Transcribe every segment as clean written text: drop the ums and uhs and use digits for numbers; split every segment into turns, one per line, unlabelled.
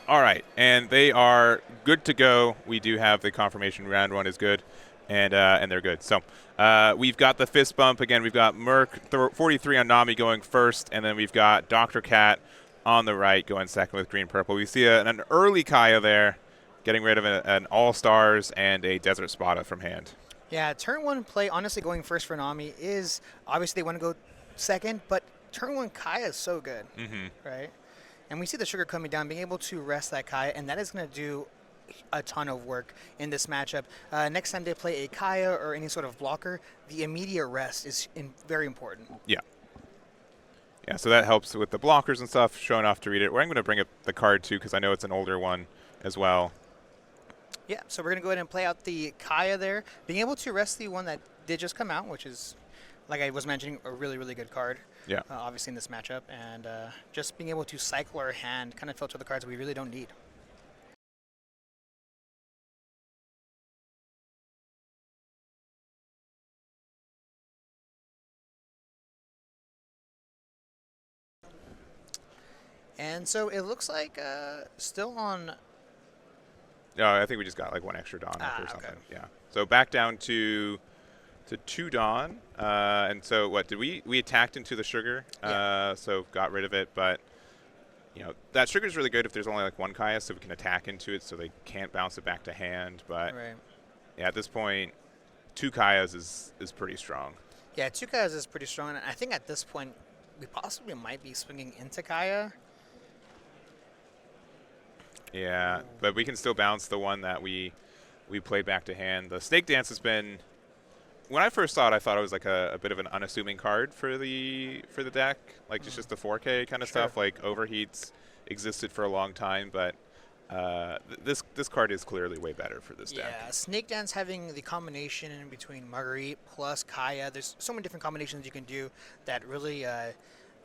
All right, and they are good to go. We do have the confirmation round one is good, and they're good. So we've got the fist bump again. We've got Merc 43 on Nami going first, and then we've got Dr. Cat on the right going second with green purple. We see an early Kaya there, getting rid of an All Stars and a Desert Spada from hand.
Yeah, turn one play, honestly, going first for Nami is obviously they want to go second, but turn one Kaya is so good, right? And we see the sugar coming down, being able to rest that Kaya, and that is going to do a ton of work in this matchup. Next time they play a Kaya or any sort of blocker, the immediate rest is very important.
Yeah. Yeah, so that helps with the blockers and stuff, showing off to read it. I'm going to bring up the card, too, because I know it's an older one as well.
Yeah, so we're going to go ahead and play out the Kaya there. Being able to rest the one that did just come out, which is, like I was mentioning, a really, really good card.
Yeah.
Obviously in this matchup. And just being able to cycle our hand, kind of filter the cards we really don't need. And so it looks like still on...
No, I think we just got like one extra Dawn or something.
Okay.
Yeah. So back down to 2 Dawn. And so what, did we attacked into the sugar, so got rid of it, but you know, that sugar is really good if there's only like one Kaya, so we can attack into it so they can't bounce it back to hand. But yeah, at this point, 2 Kayas is pretty strong.
Yeah, 2 Kayas is pretty strong, and I think at this point we possibly might be swinging into Kaya.
Yeah, but we can still bounce the one that we played back to hand. The Snake Dance has been, when I first saw it, I thought it was like a bit of an unassuming card for the deck, like just the 4K kind of stuff. Like Overheats existed for a long time, but this card is clearly way better for this deck.
Yeah, Snake Dance having the combination in between Marguerite plus Kaya. There's so many different combinations you can do that really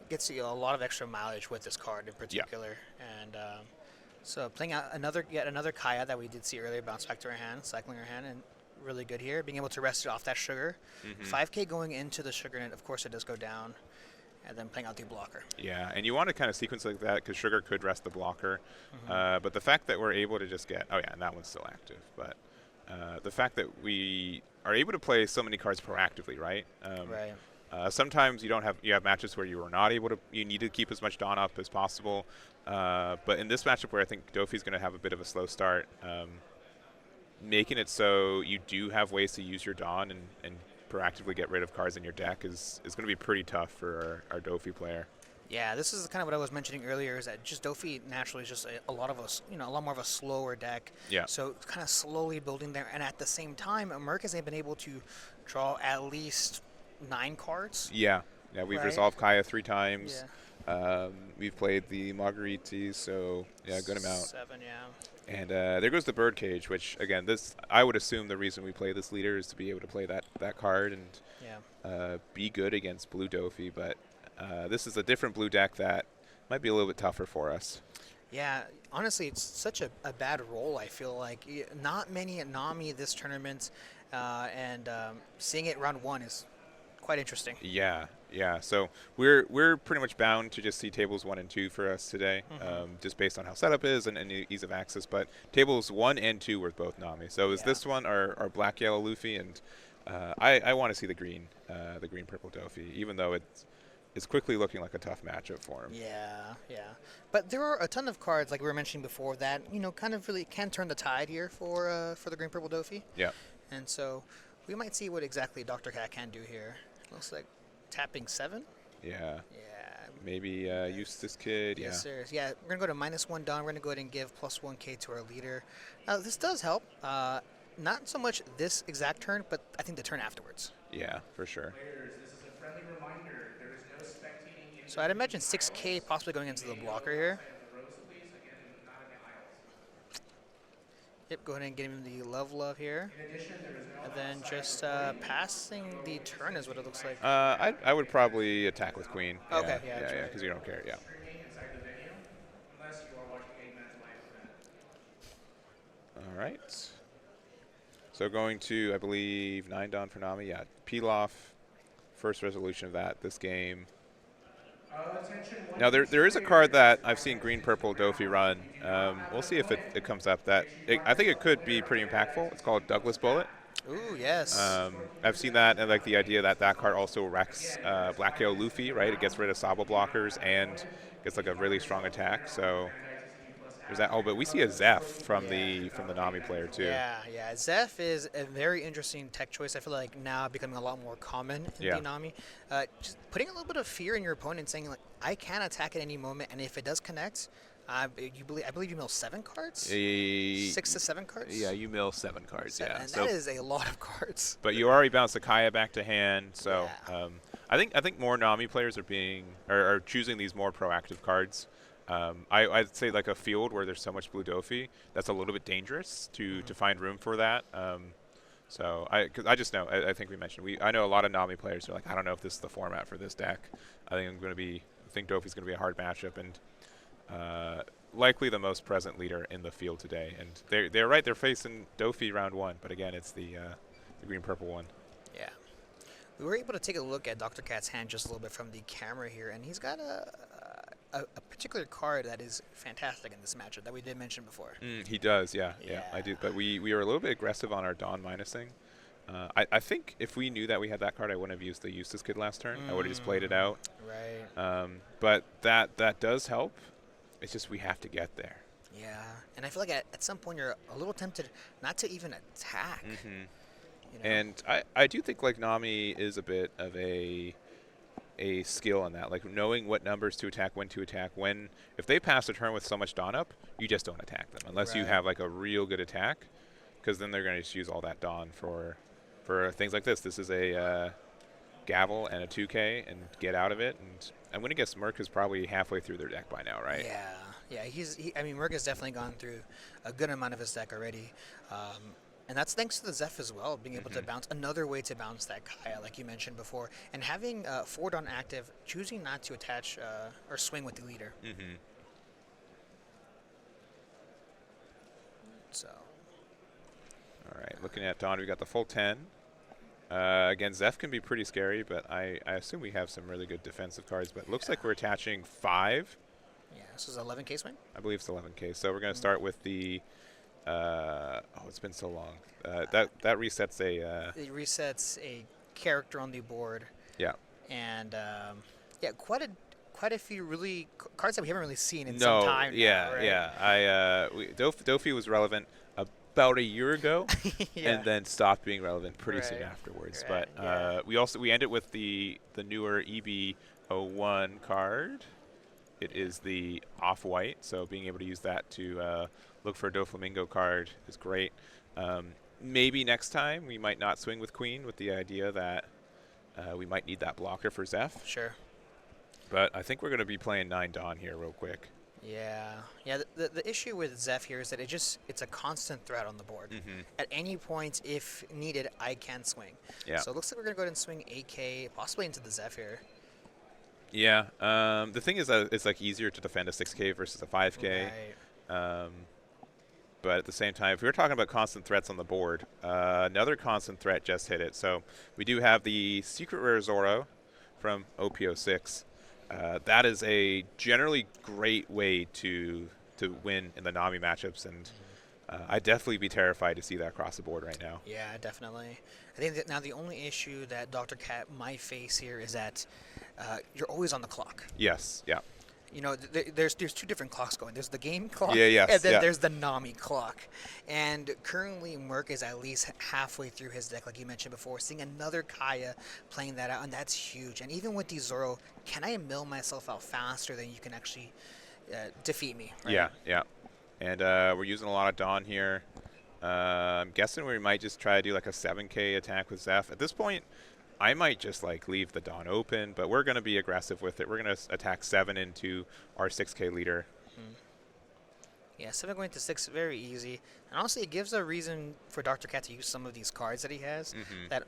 gets you a lot of extra mileage with this card in particular. Yeah. And so playing out yet another Kaya that we did see earlier bounce back to our hand, cycling our hand, and really good here. Being able to rest it off that sugar. 5K going into the sugar, and of course it does go down. And then playing out the blocker.
Yeah, and you want to kind of sequence like that because sugar could rest the blocker. But the fact that we're able to just get, oh yeah, and that one's still active. But the fact that we are able to play so many cards proactively, right? Sometimes you have matches where you are not able to, you need to keep as much Dawn up as possible. But in this matchup where I think Dofi's going to have a bit of a slow start, making it so you do have ways to use your Dawn and proactively get rid of cards in your deck is going to be pretty tough for our Dofi player.
Yeah, this is kind of what I was mentioning earlier, is that just Dofi naturally is just a lot more of a slower deck.
Yeah.
So kind of slowly building there, and at the same time, Merc has been able to draw at least 9 cards.
Yeah. Yeah, we've resolved Kaya 3 times.
Yeah.
We've played the Marguerite, so yeah, good amount.
7, yeah.
And there goes the Birdcage, which again, I would assume the reason we play this leader is to be able to play that card and be good against blue Dofi. But this is a different blue deck that might be a little bit tougher for us.
Yeah, honestly, it's such a bad roll. I feel like not many at Nami this tournament, and seeing it round 1 is quite interesting.
Yeah. Yeah, so we're pretty much bound to just see tables 1 and 2 for us today, just based on how setup is and ease of access. But tables 1 and 2 were both Nami. So is this one our black yellow Luffy, and I want to see the green purple Dofi, even though it's quickly looking like a tough matchup for him.
Yeah, yeah. But there are a ton of cards, like we were mentioning before, that kind of really can turn the tide here for the green purple Dofi.
Yeah.
And so we might see what exactly Dr. Cat can do here. Looks like tapping 7?
Yeah.
Yeah.
Maybe Eustace Kid.
Yes, sir. Yeah, we're going to go to -1 Dawn. We're going to go ahead and give +1K to our leader. Now, this does help. Not so much this exact turn, but I think the turn afterwards.
Yeah, for sure.
This is a friendly reminder. There is no spectating.
So I'd imagine 6K possibly going into the blocker here. Yep, go ahead and get him the love here. And then just passing the turn is what it looks like.
I would probably attack with Queen.
Okay,
yeah, because you don't care. Yeah. All right. So going to, I believe, 9 Dawn for Nami. Yeah, peel off. First resolution of that this game.
Attention, one
Now there is a
player
card that
is
I've seen green
requested
purple
to round.
Dofi run.
If you do not have
We'll
the
see if
bullet,
it comes up. I think it could be pretty impactful. It's called Douglas Bullet.
Ooh, yes.
I've seen that, and like the idea that that card also wrecks Black KO Luffy, right? It gets rid of Sabo blockers and gets like a really strong attack. So there's that. Oh, but we see a Zeph from
Yeah.
the Nami player too.
Yeah. Zeph is a very interesting tech choice. I feel like now becoming a lot more common in
Yeah.
the Nami. Just putting a little bit of fear in your opponent, saying like, I can attack at any moment, and if it does connect, I believe you mill 7 cards, 6 to 7 cards.
Yeah, you mill 7 cards. Yeah,
And that is a lot of cards.
but you already bounced the Kaya back to hand, so
Yeah.
I think more Nami players are choosing these more proactive cards. I'd say like a field where there's so much blue Dofi, that's a little bit dangerous to find room for that. So cause I just know, I think we mentioned, I know a lot of Nami players are like, I don't know if this is the format for this deck. I think Dofi's going to be a hard matchup, and likely the most present leader in the field today. And they're right, they're facing Dofi round 1, but again, it's the green-purple one.
Yeah. We were able to take a look at Dr. Cat's hand just a little bit from the camera here, and he's got a particular card that is fantastic in this matchup that we did mention before.
He does, yeah, I do.
Yeah.
But we were a little bit aggressive on our Dawn minusing. I think if we knew that we had that card, I wouldn't have used the Eustace Kid last turn. I would have just played it out.
Right.
But that does help. It's just we have to get there.
Yeah. And I feel like at some point you're a little tempted not to even attack. You know?
And I do think like Nami is a bit of a skill in that, like knowing what numbers to attack, when to attack. If they pass a turn with so much Dawn up, you just don't attack them unless you
Right.
have like a real good attack, because then they're going to just use all that Dawn for things like this. This is a Gavel and a 2K and get out of it. And I'm going to guess Merc is probably halfway through their deck by now, right?
Yeah. I mean, Merc has definitely gone through a good amount of his deck already. And that's thanks to the Zeph as well, being able to bounce another way to bounce that Kaya, like you mentioned before, and having 4 Dawn active, choosing not to attach or swing with the leader. So.
All right, looking at Dawn, we got the full 10. Again, Zeph can be pretty scary, but I assume we have some really good defensive cards. But it looks like we're attaching 5.
Yeah, this is 11K swing?
I believe it's 11K. So we're going to start with the... it's been so long. That resets a...
It resets a character on the board.
Yeah.
And, quite a few really cards that we haven't really seen in
No,
some time
yeah,
now, right?
yeah. Dofi was relevant about a year ago,
Yeah.
and then stopped being relevant pretty soon
Right.
afterwards.
Right,
But we ended with the newer EB01 card. It is the off-white, so being able to use that to look for a Doflamingo card is great. Maybe next time we might not swing with Queen, with the idea that we might need that blocker for Zeph.
Sure.
But I think we're going to be playing 9 Dawn here real quick.
Yeah. The issue with Zeph here is that it's a constant threat on the board. At any point, if needed, I can swing.
Yeah.
So it looks like we're gonna go ahead and swing 8K, possibly into the Zeph here.
Yeah. The thing is that it's like easier to defend a 6K versus a 5K.
Right.
But at the same time, if we were talking about constant threats on the board, another constant threat just hit it. So we do have the Secret Rare Zoro from OP06. That is a generally great way to win in the Nami matchups, and I'd definitely be terrified to see that across the board right now.
Yeah, definitely. I think that now the only issue that Dr. Cat might face here is that you're always on the clock.
Yes, yeah.
You know, there's 2 different clocks going. There's the game clock,
Yeah, yes,
and then
yeah.
there's the Nami clock. And currently, Merc is at least halfway through his deck, like you mentioned before, seeing another Kaya playing that out, and that's huge. And even with the Zoro, can I mill myself out faster than you can actually defeat me? Right?
Yeah. And we're using a lot of Dawn here. I'm guessing we might just try to do like a 7K attack with Zeph. At this point, I might just like leave the Dawn open, but we're going to be aggressive with it. We're going to attack 7 into our 6K leader.
Yeah, 7 going to 6, very easy. And honestly, it gives a reason for Dr. Cat to use some of these cards that he has that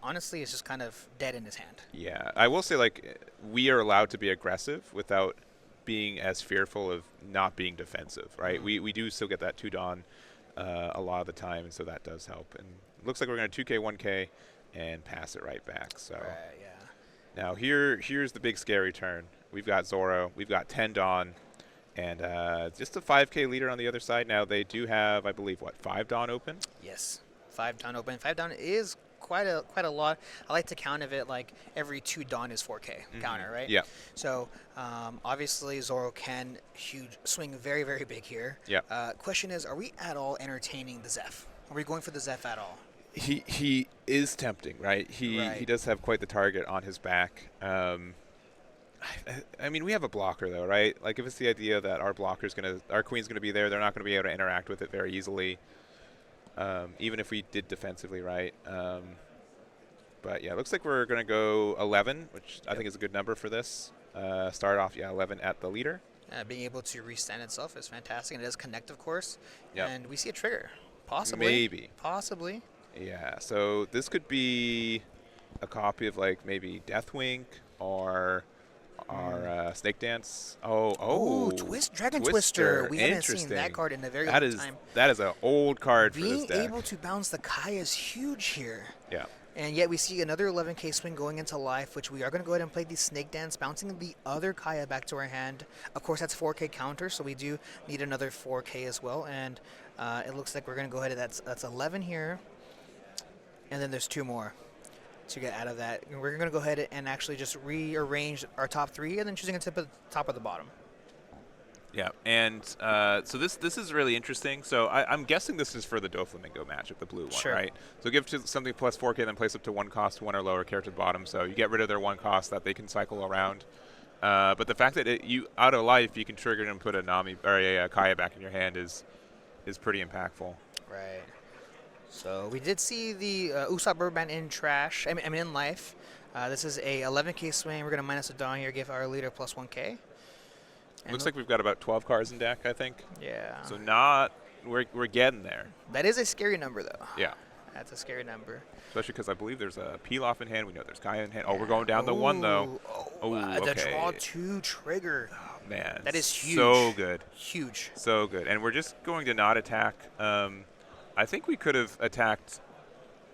honestly is just kind of dead in his hand.
Yeah, I will say like we are allowed to be aggressive without being as fearful of not being defensive, right? We do still get that 2 Dawn a lot of the time, and so that does help. And it looks like we're going to 2K, 1K, and pass it right back. So
Right, yeah.
now here's the big scary turn. we've got Zoro, we've got 10 Dawn, and just a 5K leader on the other side. Now they do have, I believe, what, 5 Dawn open?
Yes, 5 Dawn open. 5 Dawn is quite a lot. I like to count of it like every 2 Dawn is 4K counter, right?
Yeah.
So obviously Zoro can swing very, very big here.
Yeah.
Question is, are we at all entertaining the Zeph? Are we going for the Zeph at all?
He is tempting, right? He does have quite the target on his back. I mean, we have a blocker though, right? Like if it's the idea that our queen's gonna be there, they're not gonna be able to interact with it very easily. Even if we did defensively, right? But yeah, it looks like we're gonna go 11, which I think is a good number for this. Start off, 11 at the leader.
Being able to restand itself is fantastic, and it does connect, of course.
Yep.
And we see a trigger, possibly.
Maybe.
Possibly.
Yeah. So this could be a copy of like maybe Deathwink or our Snake Dance. Oh,
Dragon Twister. We haven't seen
Interesting.
that card in a very long time.
That is an old card for this
Being
deck.
able to bounce the Kaya is huge here.
Yeah.
And yet we see another 11K swing going into life, which we are going to go ahead and play the Snake Dance, bouncing the other Kaya back to our hand. Of course, that's 4K counter, so we do need another 4K as well. And it looks like we're going to go ahead and that's 11 here. And then there's 2 more to get out of that. And we're going to go ahead and actually just rearrange our top 3 and then choosing a top of the bottom.
Yeah, and so this is really interesting. So I'm guessing this is for the Doflamingo matchup, the blue one,
Sure.
right? So give to something plus 4K, then place up to 1 cost, 1 or lower character at the bottom. So you get rid of their 1 cost that they can cycle around. But the fact that you out of life you can trigger it and put a Nami or a Kaya back in your hand is pretty impactful.
Right. So we did see the Usopp Rubber Band in trash. I mean in life. This is a 11K swing. We're going to minus a Dawn here, give our leader plus 1K.
Looks like we've got about 12 cards in deck, I think.
Yeah.
So we're getting there.
That is a scary number, though.
Yeah.
That's a scary number.
Especially because I believe there's a Pilaf in hand. We know there's Kaya in hand. Oh, we're going down to 1, though.
The
okay.
draw 2 trigger.
Oh, man.
That is huge.
So good.
Huge.
So good. And we're just going to not attack. I think we could have attacked,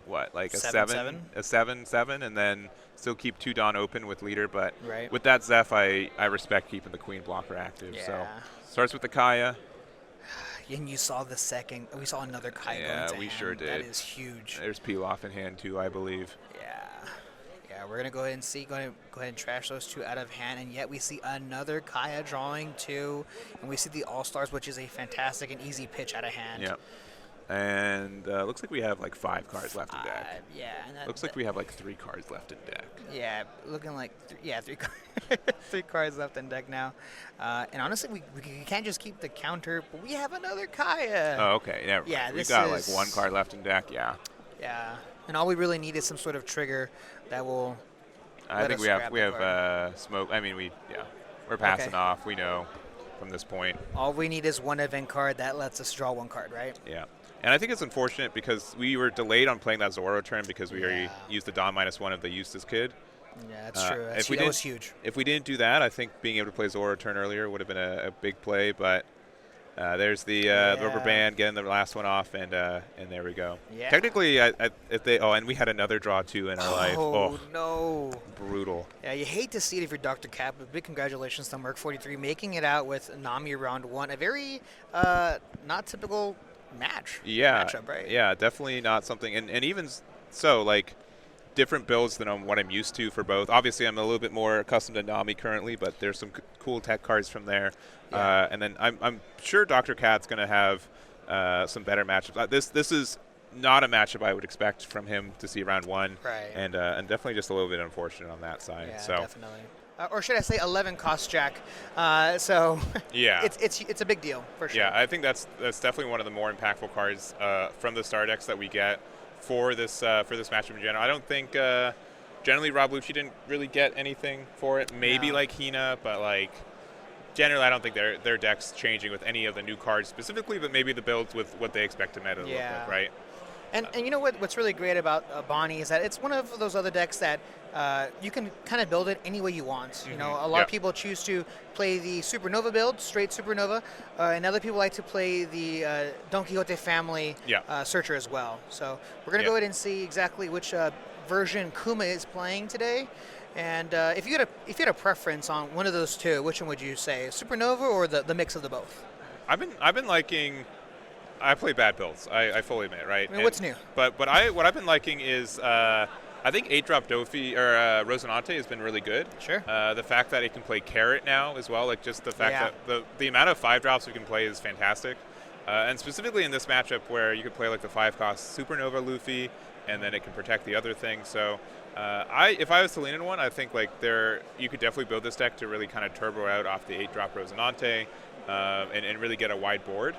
what, like a 7, 7, and then still keep 2 Dawn open with leader. But
right.
with that Zeph, I respect keeping the queen blocker active.
Yeah.
So starts with the Kaya.
And you saw the second. We saw another Kaya going
Yeah,
to
we
hand.
sure did.
That is huge.
There's Pilaf in hand, too, I believe.
Yeah, we're going to go ahead and see. Go ahead and trash those 2 out of hand. And yet we see another Kaya drawing 2. And we see the All-Stars, which is a fantastic and easy pitch out of hand.
Yeah. And looks like we have like 5 cards left in deck.
Yeah. And
Looks like we have like 3 cards left in deck.
Yeah, looking like 3 3 cards left in deck now. And honestly, we can't just keep the counter, but we have another Kaya.
Oh, okay. Yeah,
Yeah,
we got like 1 card left in deck. Yeah.
Yeah, and all we really need is some sort of trigger that will.
I think we have smoke. I mean, we're passing off. We know from this point.
All we need is 1 event card that lets us draw 1 card, right?
Yeah. And I think it's unfortunate because we were delayed on playing that Zoro turn because we already used the Dawn -1 of the Eustace Kid.
Yeah, that's true. That was huge.
If we didn't do that, I think being able to play Zoro turn earlier would have been a big play. But there's the rubber band getting the last one off, and there we go.
Yeah.
Technically, and we had another draw too in our life.
Oh no!
Brutal.
Yeah, you hate to see it if you're Dr. Cap, but big congratulations to Merc43 making it out with Nami round 1. A very not typical matchup, right?
Yeah, definitely not something. And even so, like different builds than what I'm used to for both. Obviously, I'm a little bit more accustomed to Nami currently, but there's some cool tech cards from there.
Yeah.
And then I'm sure Dr. Cat's going to have some better matchups. This is not a matchup I would expect from him to see round 1.
Right.
And definitely just a little bit unfortunate on that side.
Yeah,
so.
definitely. Or should I say 11 cost Jack? So
yeah,
it's a big deal for sure.
Yeah, I think that's definitely one of the more impactful cards from the star decks that we get for this matchup in general. I don't think generally Rob Lucci didn't really get anything for it. Maybe like Hina, but like generally I don't think their deck's changing with any of the new cards specifically, but maybe the builds with what they expect to meta to look like, right?
And you know what's really great about Bonney is that it's one of those other decks that you can kind of build it any way you want.
Mm-hmm.
You know, a lot of people choose to play the Supernova build, straight Supernova, and other people like to play the Don Quixote family Searcher as well. So we're going to go ahead and see exactly which version Kuma is playing today. And if you had a preference on one of those two, which one would you say, Supernova or the mix of the both?
I've been liking. I play bad builds. I fully admit, right?
I mean, what's new?
But what I've been liking is I think 8-drop Dofi or Rosinante has been really good.
Sure.
The fact that it can play Carrot now as well, like just the fact that the amount of 5 drops we can play is fantastic. And specifically in this matchup where you could play like the 5-cost Supernova Luffy, and then it can protect the other thing. So if I was to lean in one, I think like you could definitely build this deck to really kind of turbo out off the 8-drop Rosinante and really get a wide board.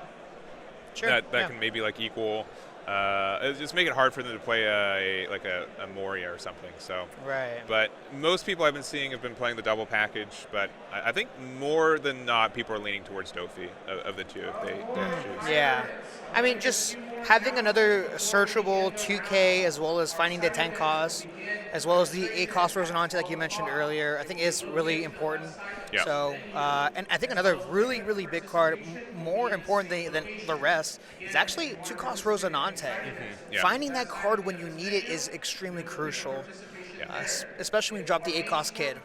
Sure.
That can maybe like equal. Just make it hard for them to play a Moria or something. So.
Right.
But most people I've been seeing have been playing the double package. But I think more than not, people are leaning towards Dofi of the two if they choose.
Yeah. I mean, just having another searchable 2K as well as finding the 10 cost, as well as the 8 cost Rosinante like you mentioned earlier, I think is really important.
Yeah.
So, and I think another really, really big card, more important than the rest, is actually 2 cost Rosinante.
Yeah.
Finding that card when you need it is extremely crucial, especially when you drop the 8 cost kid.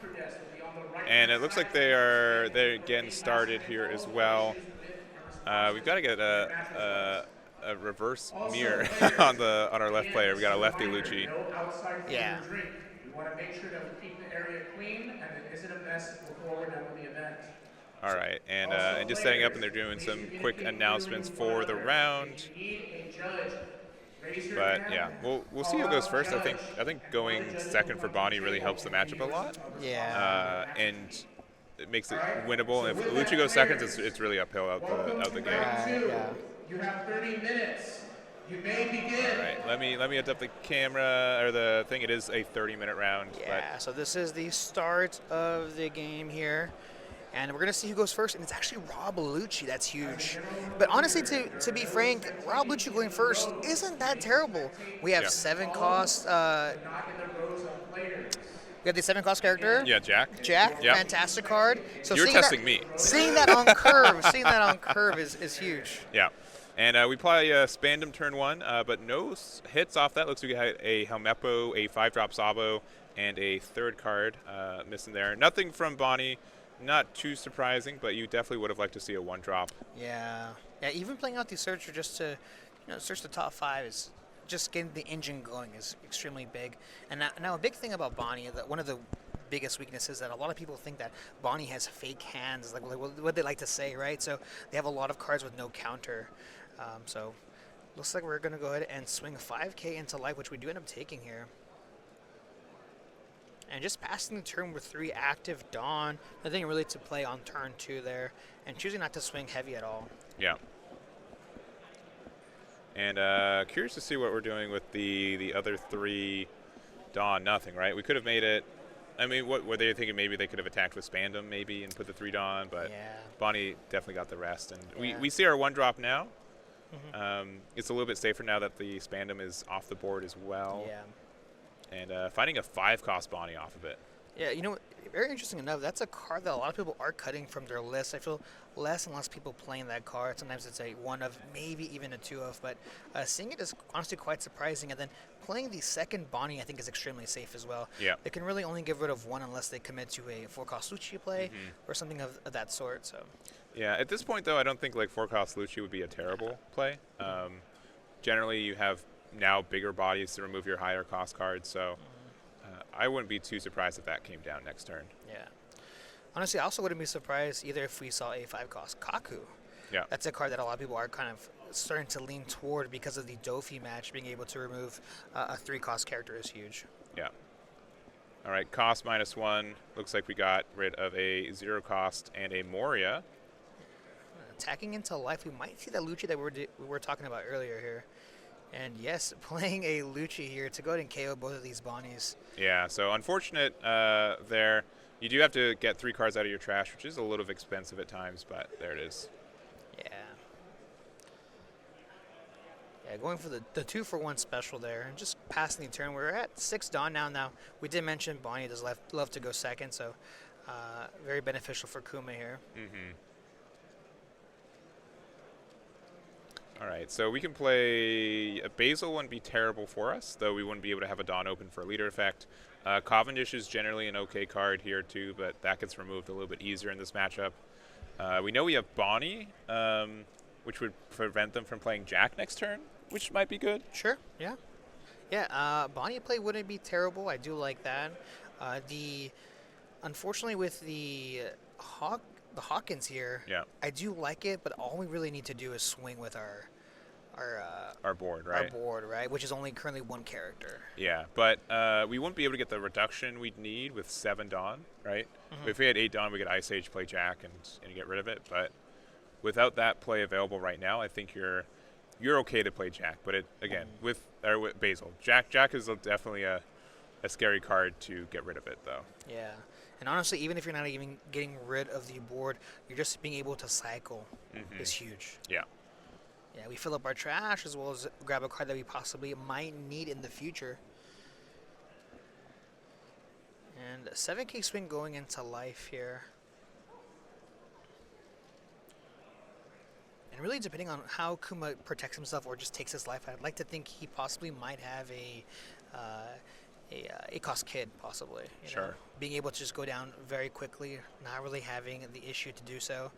And it looks like they're getting started here as well. We've got to get a reverse mirror on our left player. We got a lefty Lucci.
Yeah.
We want to make sure that we keep the area clean and it isn't a mess before we're done with the event.
All right, and just setting up, and they're doing some quick announcements for the round. But yeah, we'll see who goes first. I think going second for Bonney really helps the matchup a lot.
Yeah.
And it makes it winnable. And if Lucci goes second, it's really uphill out the gate.
Yeah.
You have 30 minutes. You may begin.
All right, let me adapt the camera or the thing. It is a 30-minute round.
Yeah. So this is the start of the game here. And we're going to see who goes first, and it's actually Rob Lucci. That's huge. But honestly, to be frank, Rob Lucci going first isn't that terrible. We have 7 cost. We have the 7 cost character.
Yeah, Jack.
Jack,
Yep.
fantastic card. So
You're
seeing
testing
that,
me.
Seeing that on curve, is huge.
Yeah. And we play Spandom turn 1, but no hits off that. Looks like we had a Helmeppo, a 5-drop Sabo, and a 3rd card missing there. Nothing from Bonney. Not too surprising, but you definitely would have liked to see a 1-drop.
Yeah. Yeah, even playing out the searcher just to search the top 5 is just getting the engine going is extremely big. And now a big thing about Bonney, that one of the biggest weaknesses that a lot of people think that Bonney has fake hands, like what they like to say, right? So they have a lot of cards with no counter. So looks like we're going to go ahead and swing a 5K into life, which we do end up taking here. And just passing the turn with 3 active Dawn, nothing really to play on turn 2 there, and choosing not to swing heavy at all.
Yeah. And curious to see what we're doing with the other 3 Dawn. Nothing, right? We could have made it. I mean, what were they thinking? Maybe they could have attacked with Spandom, maybe, and put the 3 Dawn, but Bonney definitely got the rest. And we see our 1-drop now. It's a little bit safer now that the Spandom is off the board as well.
Yeah.
And finding a 5-cost Bonney off of it.
Yeah, very interesting enough, that's a card that a lot of people are cutting from their list. I feel less and less people playing that card. Sometimes it's a 1 of, maybe even a 2 of, but seeing it is honestly quite surprising. And then playing the 2nd Bonney, I think, is extremely safe as well.
Yeah.
They can really only get rid of 1 unless they commit to a 4-cost Lucci play or something of that sort. So.
Yeah, at this point, though, I don't think like 4-cost Lucci would be a terrible play. Generally, you have now bigger bodies to remove your higher cost cards, so I wouldn't be too surprised if that came down next turn.
Yeah. Honestly, I also wouldn't be surprised either if we saw a 5-cost Kaku.
Yeah.
That's a card that a lot of people are kind of starting to lean toward because of the Dofi match. Being able to remove a 3-cost character is huge.
Yeah. All right, cost -1. Looks like we got rid of a 0-cost and a Moria.
Attacking into life, we might see that Lucci that we were talking about earlier here. And yes, playing a Lucci here to go ahead and KO both of these Bonnies.
Yeah, so unfortunate there. You do have to get 3 cards out of your trash, which is a little expensive at times, but there it is.
Yeah. Yeah, going for the 2-for-1 special there. And just passing the turn. We're at 6 Dawn now. We did mention Bonney does love to go second, so very beneficial for Kuma here.
All right, so we can play a Basil wouldn't be terrible for us, though we wouldn't be able to have a Dawn open for a leader effect. Cavendish is generally an okay card here too, but that gets removed a little bit easier in this matchup. We know we have Bonney, which would prevent them from playing Jack next turn, which might be good.
Sure. Yeah. Yeah. Bonney play wouldn't be terrible. I do like that. Unfortunately with the Hawkins here,
Yeah.
I do like it, but all we really need to do is swing with
Our board, right?
our board, right? Which is only currently one character.
Yeah, but we wouldn't be able to get the reduction we'd need with 7 Dawn, right? If we had 8 Dawn, we could Ice Age, play Jack, and get rid of it. But without that play available right now, I think you're okay to play Jack. But again, with Basil, Jack is definitely a scary card to get rid of it, though.
Yeah. And honestly, even if you're not even getting rid of the board, you're just being able to cycle is huge.
Yeah.
Yeah, we fill up our trash as well as grab a card that we possibly might need in the future. And 7K swing going into life here. And really depending on how Kuma protects himself or just takes his life, I'd like to think he possibly might have a cost kid, possibly. You know? Being able to just go down very quickly, not really having the issue to do so.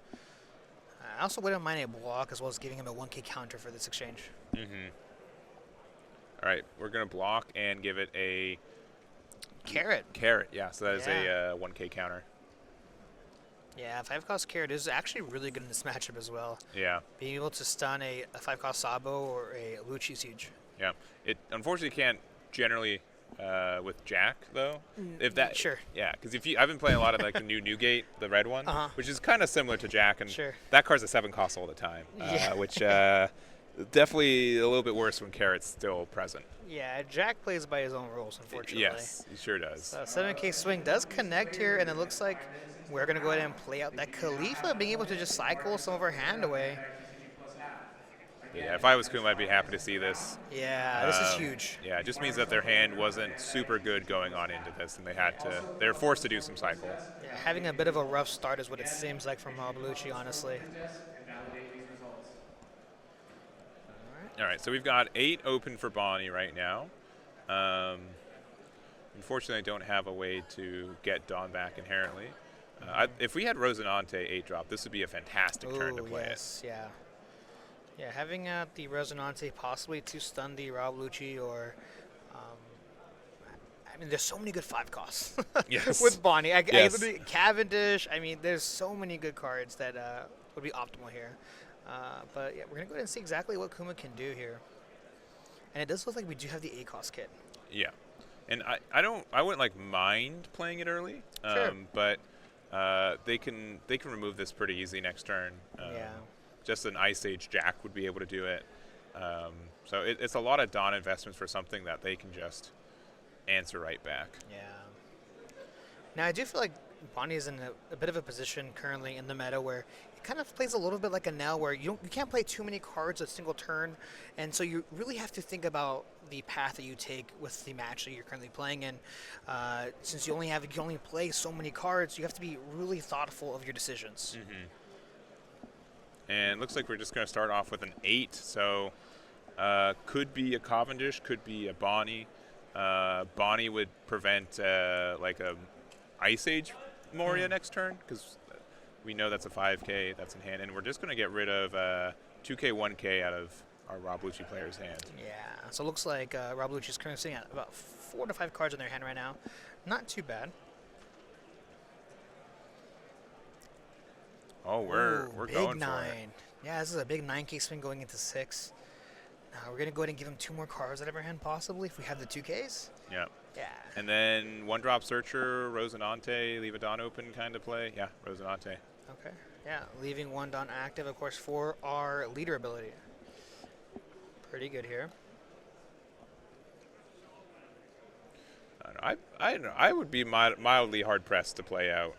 I also wouldn't mind a block as well as giving him a 1K counter for this exchange.
All right, we're going to block and give it a...
Carrot.
Carrot, yeah. So that is a 1K counter.
Yeah, 5-cost carrot is actually really good in this matchup as well.
Yeah.
Being able to stun a 5-cost Sabo or a Lucci Siege.
Yeah. It unfortunately can't generally with Jack though. If that
Sure.
Yeah, because I've been playing a lot of like the new Newgate, the red one, which is kind of similar to Jack, and that card's a 7-cost all the time, which definitely a little bit worse when Carrot's still present.
Yeah, Jack plays by his own rules, unfortunately.
Yes, he sure does.
So 7K swing does connect here, and it looks like we're going to go ahead and play out that Khalifa, being able to just cycle some of our hand away.
Yeah, if I was Kuma, I'd be happy to see this.
Yeah, this is huge.
Yeah, it just means that their hand wasn't super good going on into this, and they're forced to do some cycle.
Yeah, having a bit of a rough start is what it seems like from Rob Lucci, honestly.
All right, so we've got 8 open for Bonney right now. Unfortunately, I don't have a way to get Dawn back inherently. If we had Rosinante 8-drop, this would be a fantastic turn to play it.
Yeah. Yeah, having the Resonante possibly to stun the Rob Lucci or... I mean, there's so many good 5-costs with Bonney. Cavendish, I mean, there's so many good cards that would be optimal here. But yeah, we're going to go ahead and see exactly what Kuma can do here. And it does look like we do have the 8-cost kit.
Yeah. And I wouldn't like mind playing it early. But they can remove this pretty easy next turn. Just an Ice Age Jack would be able to do it. So it's a lot of Dawn investments for something that they can just answer right back.
Yeah. Now, I do feel like Bonney is in a bit of a position currently in the meta where it kind of plays a little bit like a Enel, where you can't play too many cards a single turn, and so you really have to think about the path that you take with the match that you're currently playing in. Since you only play so many cards, you have to be really thoughtful of your decisions.
And it looks like we're just going to start off with an 8, so could be a Cavendish, could be a Bonney. Bonney would prevent like a Ice Age Moria next turn, because we know that's a 5K that's in hand, and we're just going to get rid of 2K, 1K out of our Rob Lucci player's hand.
Yeah, so it looks like Rob Lucci is currently sitting at about 4 to 5 cards in their hand right now. Not too bad.
Oh, we're going
9.
for it.
Yeah, this is a big 9K swing going into 6. Now we're going to go ahead and give him 2 more cards out of our hand, possibly, if we have the 2Ks.
Yeah.
Yeah.
And then 1-drop Searcher, Rosinante, leave a Dawn open kind of play. Yeah, Rosinante.
Okay. Yeah, leaving 1 Dawn active, of course, for our leader ability. Pretty good here.
I don't know. I would be mildly hard-pressed to play out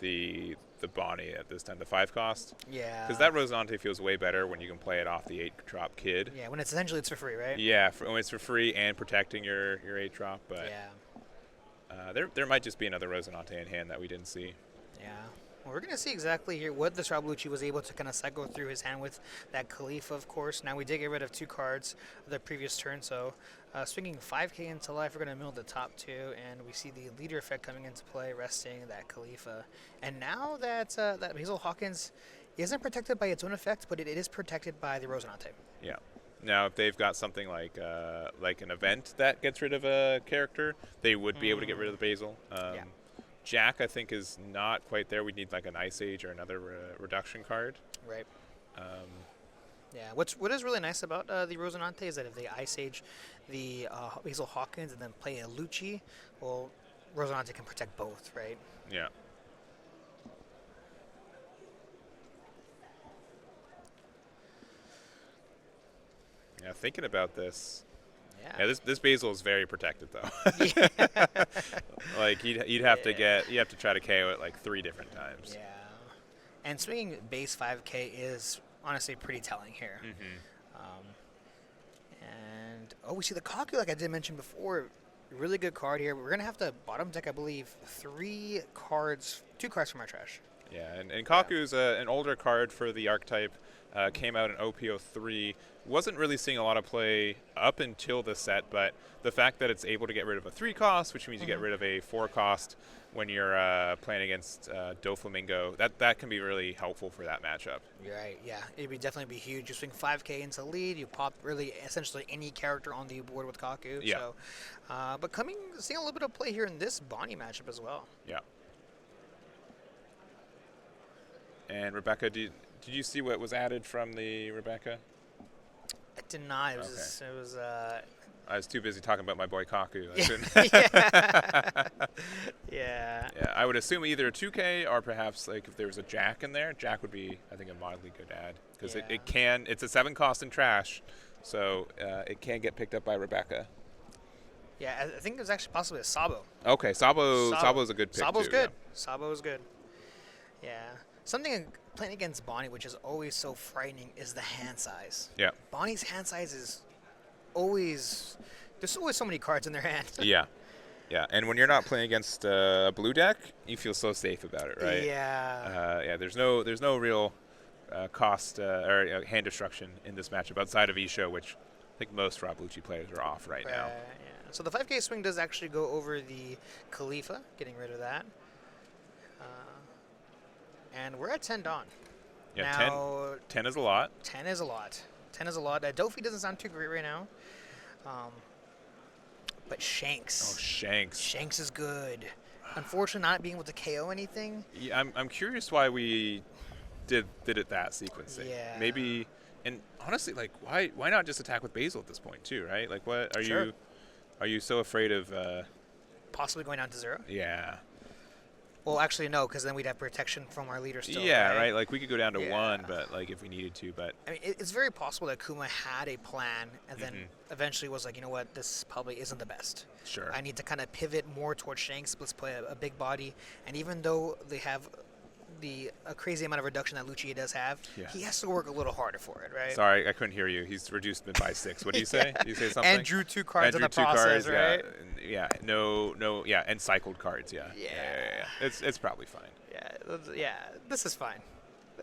the Bonney at this time, the 5-cost.
Yeah.
Because that Rosinante feels way better when you can play it off the 8-drop kid.
Yeah, when it's essentially it's for free, right?
Yeah, when it's for free and protecting your 8-drop. But
yeah.
there might just be another Rosinante in hand that we didn't see.
Yeah. Well, we're going to see exactly here what this Rob Lucci was able to kind of cycle through his hand with that Khalifa, of course. Now we did get rid of 2 cards of the previous turn, so swinging 5k into life, we're going to mill the top 2, and we see the leader effect coming into play, resting that Khalifa. And now that that Hazel Hawkins isn't protected by its own effect, but it is protected by the Rosinante.
Yeah. Now, if they've got something like an event that gets rid of a character, they would be able to get rid of the Basil.
Yeah.
Jack, I think, is not quite there. We'd need like an Ice Age or another reduction card.
Right. Yeah. What is really nice about the Rosinante is that if they Ice Age the Hazel Hawkins and then play a Lucci, well, Rosinante can protect both, right?
Yeah. Yeah, thinking about this. Yeah, this Basil is very protected though. Like you'd have to try to KO it like 3 different times.
Yeah. And swinging base 5k is honestly pretty telling here. And we see the Kaku, like I did mention before, really good card here. We're gonna have to bottom deck, I believe, 2 cards from our trash.
Yeah, and Kaku's an older card for the archetype. Came out in OP03. Wasn't really seeing a lot of play up until the set, but the fact that it's able to get rid of a 3 cost, which means you get rid of a 4 cost when you're playing against Doflamingo, that can be really helpful for that matchup.
You're right, yeah. It would definitely be huge. You swing 5k into lead, you pop really essentially any character on the board with Kaku.
Yeah.
So, but seeing a little bit of play here in this Bonney matchup as well.
Yeah. And Rebecca, did you see what was added from the Rebecca?
I did not. It was
I was too busy talking about my boy Kaku. I couldn't.
Yeah.
Yeah, I would assume either a 2K or perhaps like if there was a Jack in there. Jack would be, I think, a mildly good add because it's a 7 cost in trash, so it can get picked up by Rebecca.
Yeah, I think it was actually possibly a Sabo.
Okay, Sabo's a good pick.
Sabo's
too,
good.
Yeah.
Sabo is good. Yeah. Something playing against Bonney, which is always so frightening, is the hand size.
Yeah.
Bonnie's hand size is always... There's always so many cards in their hand.
Yeah. Yeah, and when you're not playing against a blue deck, you feel so safe about it, right?
Yeah.
Yeah, there's no real cost or hand destruction in this matchup outside of Isho, which I think most Rob Lucci players are off right now.
Yeah. So the 5k swing does actually go over the Khalifa, getting rid of that. And we're at 10 Dawn.
Yeah,
now,
10 is a lot.
10 is a lot. 10 is a lot. Dofi doesn't sound too great right now. But Shanks.
Oh, Shanks.
Shanks is good. Unfortunately, not being able to KO anything.
Yeah, I'm curious why we did it that sequencing.
Yeah.
Maybe, and honestly, like, why not just attack with Basil at this point too, right? Like, what are you so afraid of?
Possibly going down to 0?
Yeah.
Well, actually, no, because then we'd have protection from our leader still.
Yeah, right. Like we could go down to
Yeah.
1, but like if we needed to, but
I mean, it's very possible that Kuma had a plan and then eventually was like, you know what, this probably isn't the best.
sure.
I need to kind of pivot more towards Shanks. Let's play a big body. And even though they have a crazy amount of reduction that Lucci does have, he has to work a little harder for it, right?
Sorry, I couldn't hear you. He's reduced it by 6. What do you say? Do you say something?
And drew 2 cards in the
drew 2
process,
cards,
right?
Yeah. No. Yeah, and cycled cards. Yeah. It's probably fine.
Yeah. This is fine.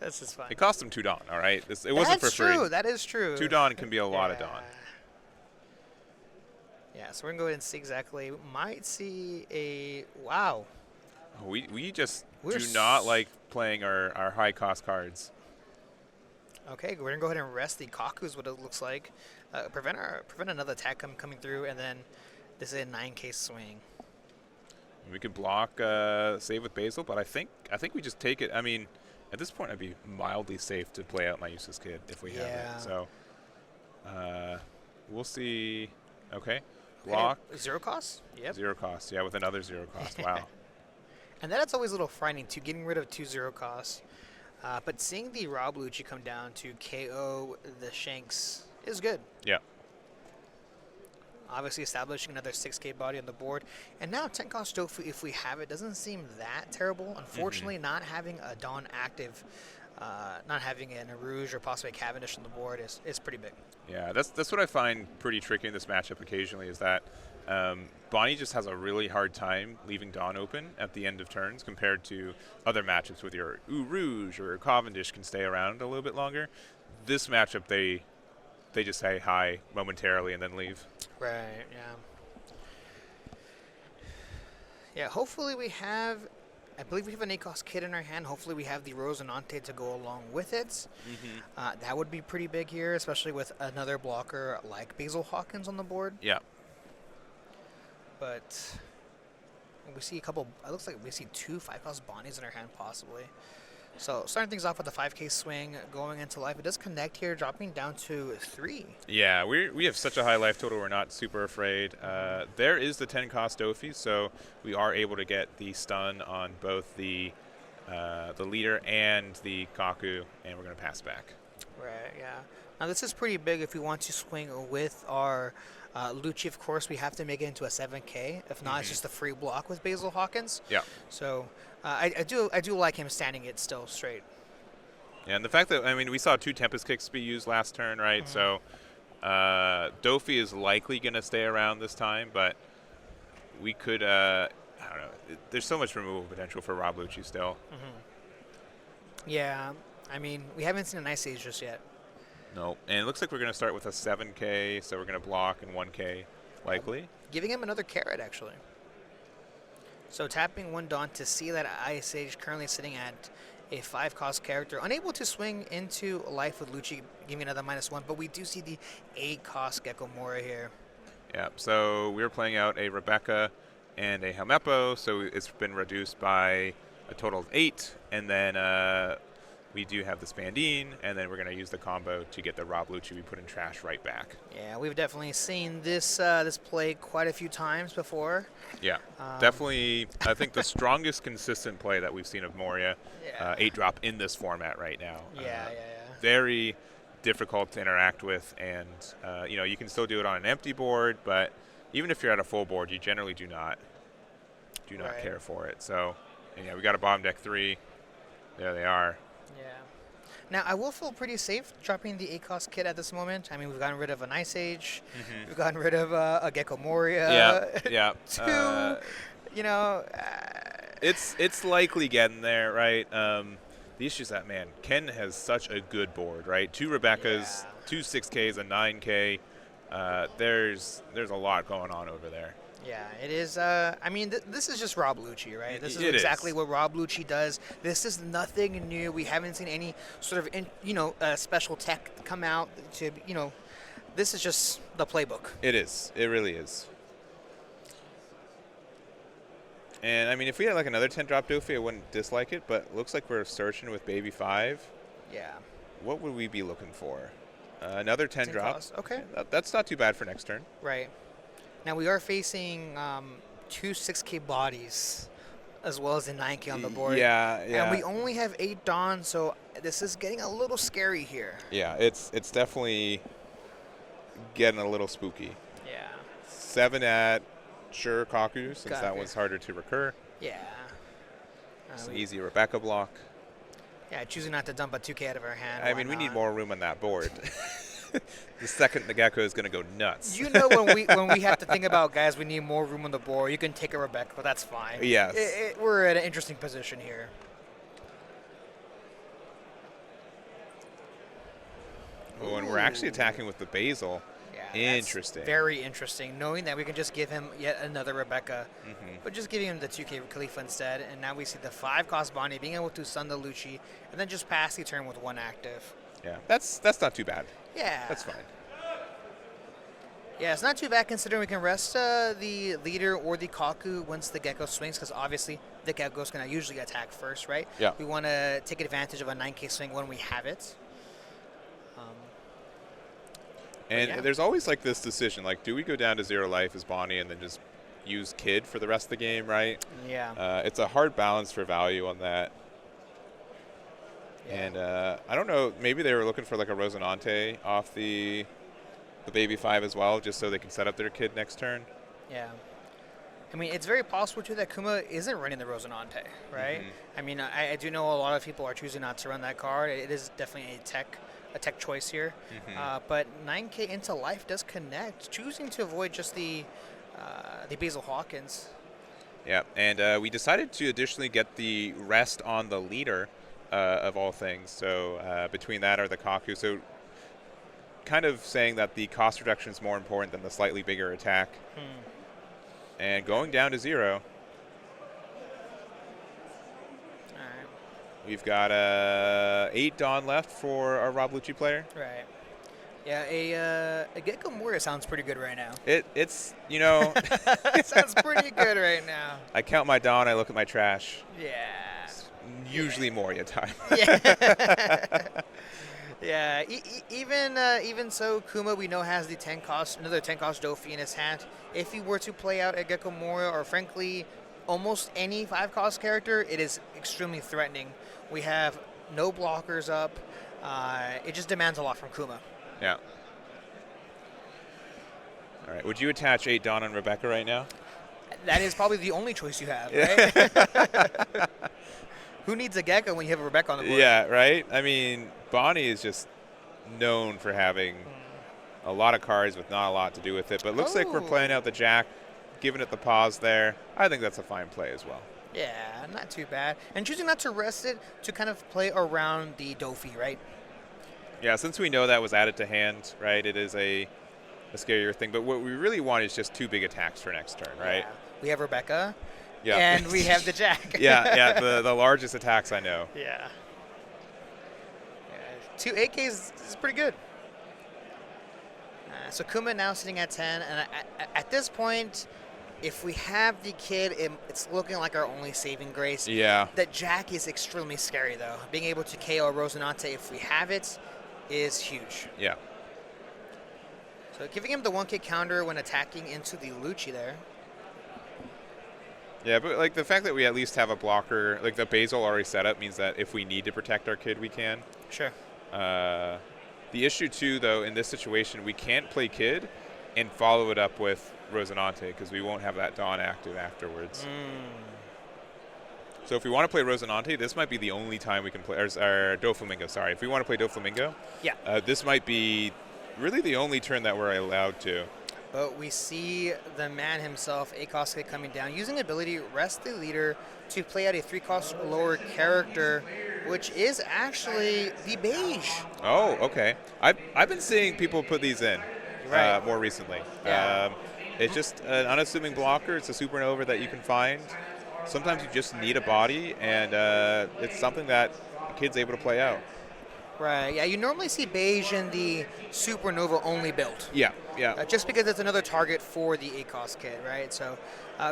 This is fine.
It cost him 2 Dawn. All right. It wasn't for free.
That's true. That is true.
2 Dawn can be a lot of Dawn.
Yeah. So we're gonna go ahead and see exactly. Might see a wow.
We just do not like playing our high cost cards.
Okay, we're gonna go ahead and rest the Kaku is what it looks like. Prevent another attack coming through, and then this is a 9k swing.
We could block save with Basil, but I think we just take it. I mean, at this point, I'd be mildly safe to play out my useless kid if we have it. So we'll see. Okay, block.
Okay. 0 cost. Yep.
0 cost. Yeah, with another 0 cost. Wow.
And that's always a little frightening too, getting rid of 2 0 costs. But seeing the Rob Lucci come down to KO the Shanks is good.
Yeah.
Obviously establishing another 6k body on the board. And now 10 cost Dofu, if we have it, doesn't seem that terrible. Unfortunately, not having a Dawn active, not having an Arouge or possibly a Cavendish on the board is pretty big.
Yeah, that's what I find pretty tricky in this matchup occasionally is that Bonney just has a really hard time leaving Dawn open at the end of turns compared to other matchups with your Rouge or Cavendish can stay around a little bit longer. This matchup, they just say hi momentarily and then leave.
Right, yeah. Yeah, hopefully we have, I believe we have an ACOS kit in our hand. Hopefully we have the Rosinante to go along with it. That would be pretty big here, especially with another blocker like Basil Hawkins on the board.
Yeah.
But we see a couple, it looks like we see 2 5-cost Bonnies in our hand possibly. So starting things off with the 5K swing, going into life. It does connect here, dropping down to 3.
Yeah, we have such a high life total, we're not super afraid. There is the 10-cost Dofi, so we are able to get the stun on both the leader and the Kaku, and we're going to pass back.
Right, yeah. Now this is pretty big if we want to swing with our Lucci. Of course, we have to make it into a 7K. If not, it's just a free block with Basil Hawkins.
Yeah.
So I do like him standing it still straight.
Yeah, and the fact that, I mean, we saw 2 Tempest Kicks be used last turn, right? So Dofi is likely going to stay around this time, but we could, I don't know. There's so much removal potential for Rob Lucci still.
Yeah, I mean, we haven't seen an Ice Age just yet.
No, and it looks like we're going to start with a 7K, so we're going to block and 1K, likely.
Giving him another carrot, actually. So tapping 1 Dawn to see that Ice Age currently sitting at a 5-cost character, unable to swing into life with Lucci, giving another -1, but we do see the 8-cost Gecko Mora here.
Yeah, so we're playing out a Rebecca and a Helmeppo, so it's been reduced by a total of 8, and then we do have the Spandine, and then we're going to use the combo to get the Rob Lucci we put in trash right back.
Yeah, we've definitely seen this this play quite a few times before.
Yeah, definitely, I think the strongest consistent play that we've seen of Moria, 8-drop in this format right now.
Yeah.
Very difficult to interact with, and you know, you can still do it on an empty board, but even if you're at a full board, you generally do not care for it. So, yeah, we got a bottom deck 3. There they are.
Yeah. Now, I will feel pretty safe dropping the 8-cost kit at this moment. I mean, we've gotten rid of an Ice Age. We've gotten rid of a Gecko Moria.
Yeah.
2, you know.
It's likely getting there, right? The issue is that, man, Ken has such a good board, right? 2 Rebeccas, 2 6Ks, a 9K. There's a lot going on over there.
Yeah, it is. I mean, this is just Rob Lucci, right? This is exactly what Rob Lucci does. This is nothing new. We haven't seen any sort of, special tech come out to, this is just the playbook.
It is. It really is. And, I mean, if we had, like, another 10-drop Dofi, I wouldn't dislike it, but it looks like we're searching with Baby 5.
Yeah.
What would we be looking for? Another 10-drop.
Okay.
That's not too bad for next turn.
Right. Now, we are facing 2 6K bodies as well as a 9K on the board.
Yeah.
And we only have 8 Dawns, so this is getting a little scary here.
Yeah, it's definitely getting a little spooky.
Yeah.
7 at sure Kaku, since that one's harder to recur.
Yeah.
It's an easy Rebecca block.
Yeah, choosing not to dump a 2K out of our hand.
I mean, we need more room on that board. The second the Gecko is going to go nuts.
You know, when we have to think about guys, we need more room on the board. You can take a Rebecca, but that's fine.
Yes.
We're at an interesting position here.
Oh, and we're actually attacking with the Basil.
Yeah,
interesting.
Very interesting, knowing that we can just give him yet another Rebecca, but just giving him the 2K Khalifa instead. And now we see the 5-cost Bonney being able to stun the Lucci and then just pass the turn with 1 active.
Yeah, that's not too bad.
Yeah.
That's fine.
Yeah, it's not too bad considering we can rest the leader or the Kaku once the Gecko swings, because obviously the Gecko's going to usually attack first, right?
Yeah.
We want to take advantage of a 9K swing when we have it.
And there's always like this decision, like, do we go down to 0 life as Bonney and then just use Kid for the rest of the game, right?
Yeah.
It's a hard balance for value on that. Yeah. And I don't know, maybe they were looking for like a Rosinante off the Baby 5 as well, just so they can set up their Kid next turn.
Yeah. I mean, it's very possible, too, that Kuma isn't running the Rosinante, right? I mean, I do know a lot of people are choosing not to run that card. It is definitely a tech choice here. But 9K into life does connect, choosing to avoid just the the Basil Hawkins.
Yeah, and we decided to additionally get the rest on the leader of all things. So between that or the Kaku. So kind of saying that the cost reduction is more important than the slightly bigger attack. And going down to 0.
All right.
We've got 8 Dawn left for our Rob Lucci player.
Right. Yeah, a Gecko Moria sounds pretty good right now.
It's, you know.
It sounds pretty good right now.
I count my Dawn, I look at my trash.
Yeah.
It's usually Moria time.
Yeah. Yeah. Even so, Kuma we know has the 10 cost, another 10 cost Dofi in his hand. If he were to play out a Gecko Moria, or frankly, almost any 5 cost character, it is extremely threatening. We have no blockers up. It just demands a lot from Kuma.
Yeah. All right. Would you attach 8 Dawn on Rebecca right now?
That is probably the only choice you have, right? Who needs a Gecko when you have a Rebecca on the board?
Yeah, right? I mean, Bonney is just known for having a lot of cards with not a lot to do with it. But it looks like we're playing out the Jack, giving it the pause there. I think that's a fine play as well.
Yeah, not too bad. And choosing not to rest it to kind of play around the Dofi, right?
Yeah, since we know that was added to hand, right, it is a scarier thing. But what we really want is just 2 big attacks for next turn, right?
Yeah. We have Rebecca,
Yeah.
and we have the Jack.
yeah, the largest attacks I know.
Yeah. 2 8Ks is pretty good. So Kuma now sitting at 10, and at this point, if we have the kid, it's looking like our only saving grace.
Yeah.
That Jack is extremely scary, though. Being able to KO Rosinante, if we have it, is huge.
Yeah.
So giving him the 1K counter when attacking into the Lucci there.
Yeah, but like the fact that we at least have a blocker, like the Basil already set up, means that if we need to protect our kid, we can.
Sure.
The issue, too, though, in this situation, we can't play kid and follow it up with Rosinante because we won't have that Dawn active afterwards. So if we want to play Rosinante, this might be the only time we can play, or Doflamingo, sorry. If we want to play Doflamingo, this might be really the only turn that we're allowed to.
But we see the man himself, Akosuke, coming down, using ability Rest the Leader to play out a 3-cost lower character, which is actually the Beige.
Oh, okay. I've been seeing people put these in more recently.
Yeah.
It's just an unassuming blocker. It's a supernova that you can find. Sometimes you just need a body, and it's something that a kid's able to play out.
Right, yeah, you normally see Beige in the Supernova only build.
Yeah.
Just because it's another target for the ACOS kid, right? So,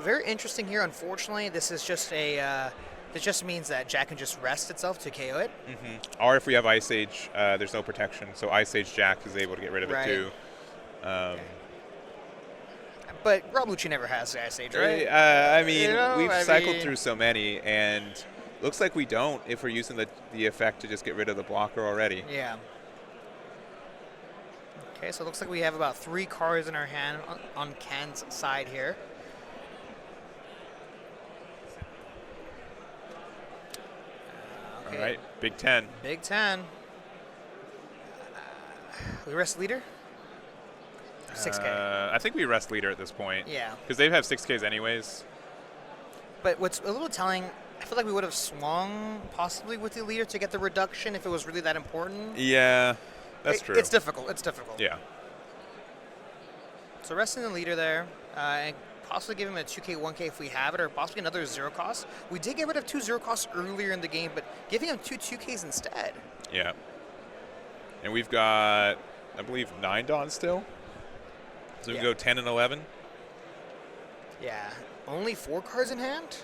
very interesting here. Unfortunately, this is just this just means that Jack can just rest itself to KO it.
Or if we have Ice Age, there's no protection, so Ice Age Jack is able to get rid of it too.
But Rob Lucci never has Ice Age, right?
I mean, we've cycled through so many, and looks like we don't if we're using the effect to just get rid of the blocker already.
Yeah. Okay, so it looks like we have about 3 cards in our hand on Ken's side here.
All right, Big 10.
Big 10. We rest leader? 6K.
I think we rest leader at this point.
Yeah.
Because they have 6Ks anyways.
But what's a little telling, I feel like we would have swung possibly with the leader to get the reduction if it was really that important.
Yeah, that's true.
It's difficult. It's difficult.
Yeah.
So resting the leader there, and possibly give him a 2K, 1K if we have it, or possibly another 0 cost. We did get rid of 2 0 costs earlier in the game, but giving him 2 2Ks instead.
Yeah. And we've got, I believe, 9 Dawns still. So we can go 10 and 11.
Yeah. Only 4 cards in hand?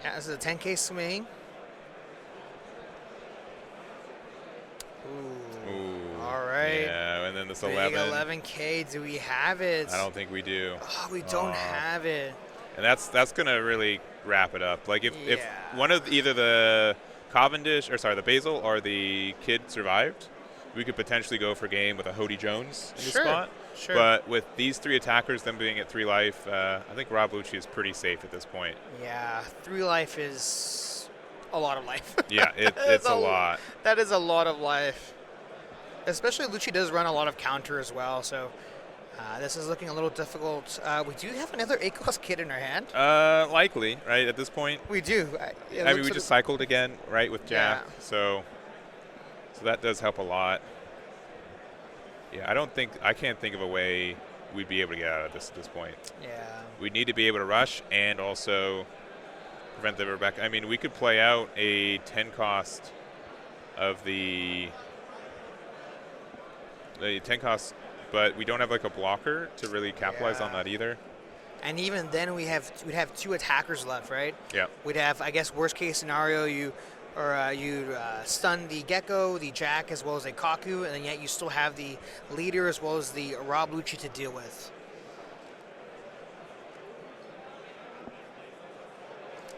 Yeah, this is a 10K swing. Ooh. All right.
Yeah, and then this
Big
11.
11K. Do we have it?
I don't think we do.
Oh, we don't have it.
And that's going to really wrap it up. Like if one of either the Cavendish, or sorry, the Basil or the kid survived, we could potentially go for game with a Hody Jones in the spot.
Sure.
But with these 3 attackers, them being at 3 life, I think Rob Lucci is pretty safe at this point.
Yeah, 3 life is a lot of life.
Yeah, it's a lot.
That is a lot of life. Especially Lucci does run a lot of counter as well, so This is looking a little difficult. We do have another A-cost kit in our hand.
Likely, right, at this point.
We do.
I mean, we just cycled again, right, with Jack.
Yeah.
So that does help a lot. Yeah, I can't think of a way we'd be able to get out of this at this point.
Yeah.
We need to be able to rush and also prevent the Rebecca. I mean, we could play out a 10 cost of the 10 cost, but we don't have like a blocker to really capitalize on that either.
And even then, we'd have 2 attackers left, right?
Yeah.
We'd have, I guess, worst case scenario, you stun the Gecko, the Jack, as well as a Kaku, and then yet you still have the leader as well as the Rob Lucci to deal with.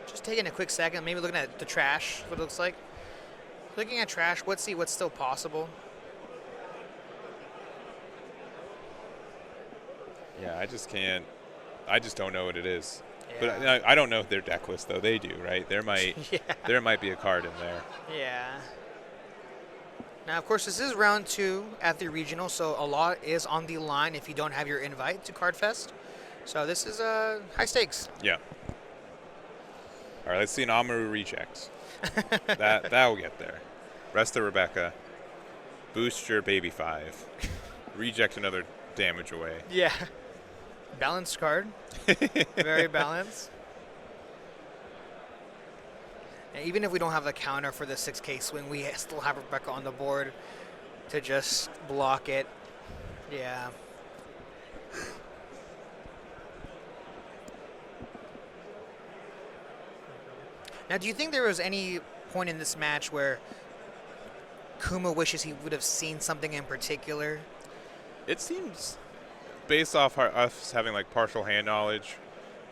Just taking a quick second, maybe looking at the trash, what it looks like. Looking at trash, let's see what's still possible.
Yeah, I just don't know what it is.
Yeah.
But I don't know their deck list, though. They do, right? There might be a card in there.
Yeah. Now, of course, this is round 2 at the regional, so a lot is on the line if you don't have your invite to Cardfest. So this is high stakes.
Yeah. All right, let's see an Amaru reject. that will get there. Rest of Rebecca. Boost your baby 5. Reject another damage away.
Yeah. Balanced card. Very balanced. And even if we don't have the counter for the 6K swing, we still have Rebecca on the board to just block it. Yeah. Now, do you think there was any point in this match where Kuma wishes he would have seen something in particular?
It seems, based off us having like partial hand knowledge,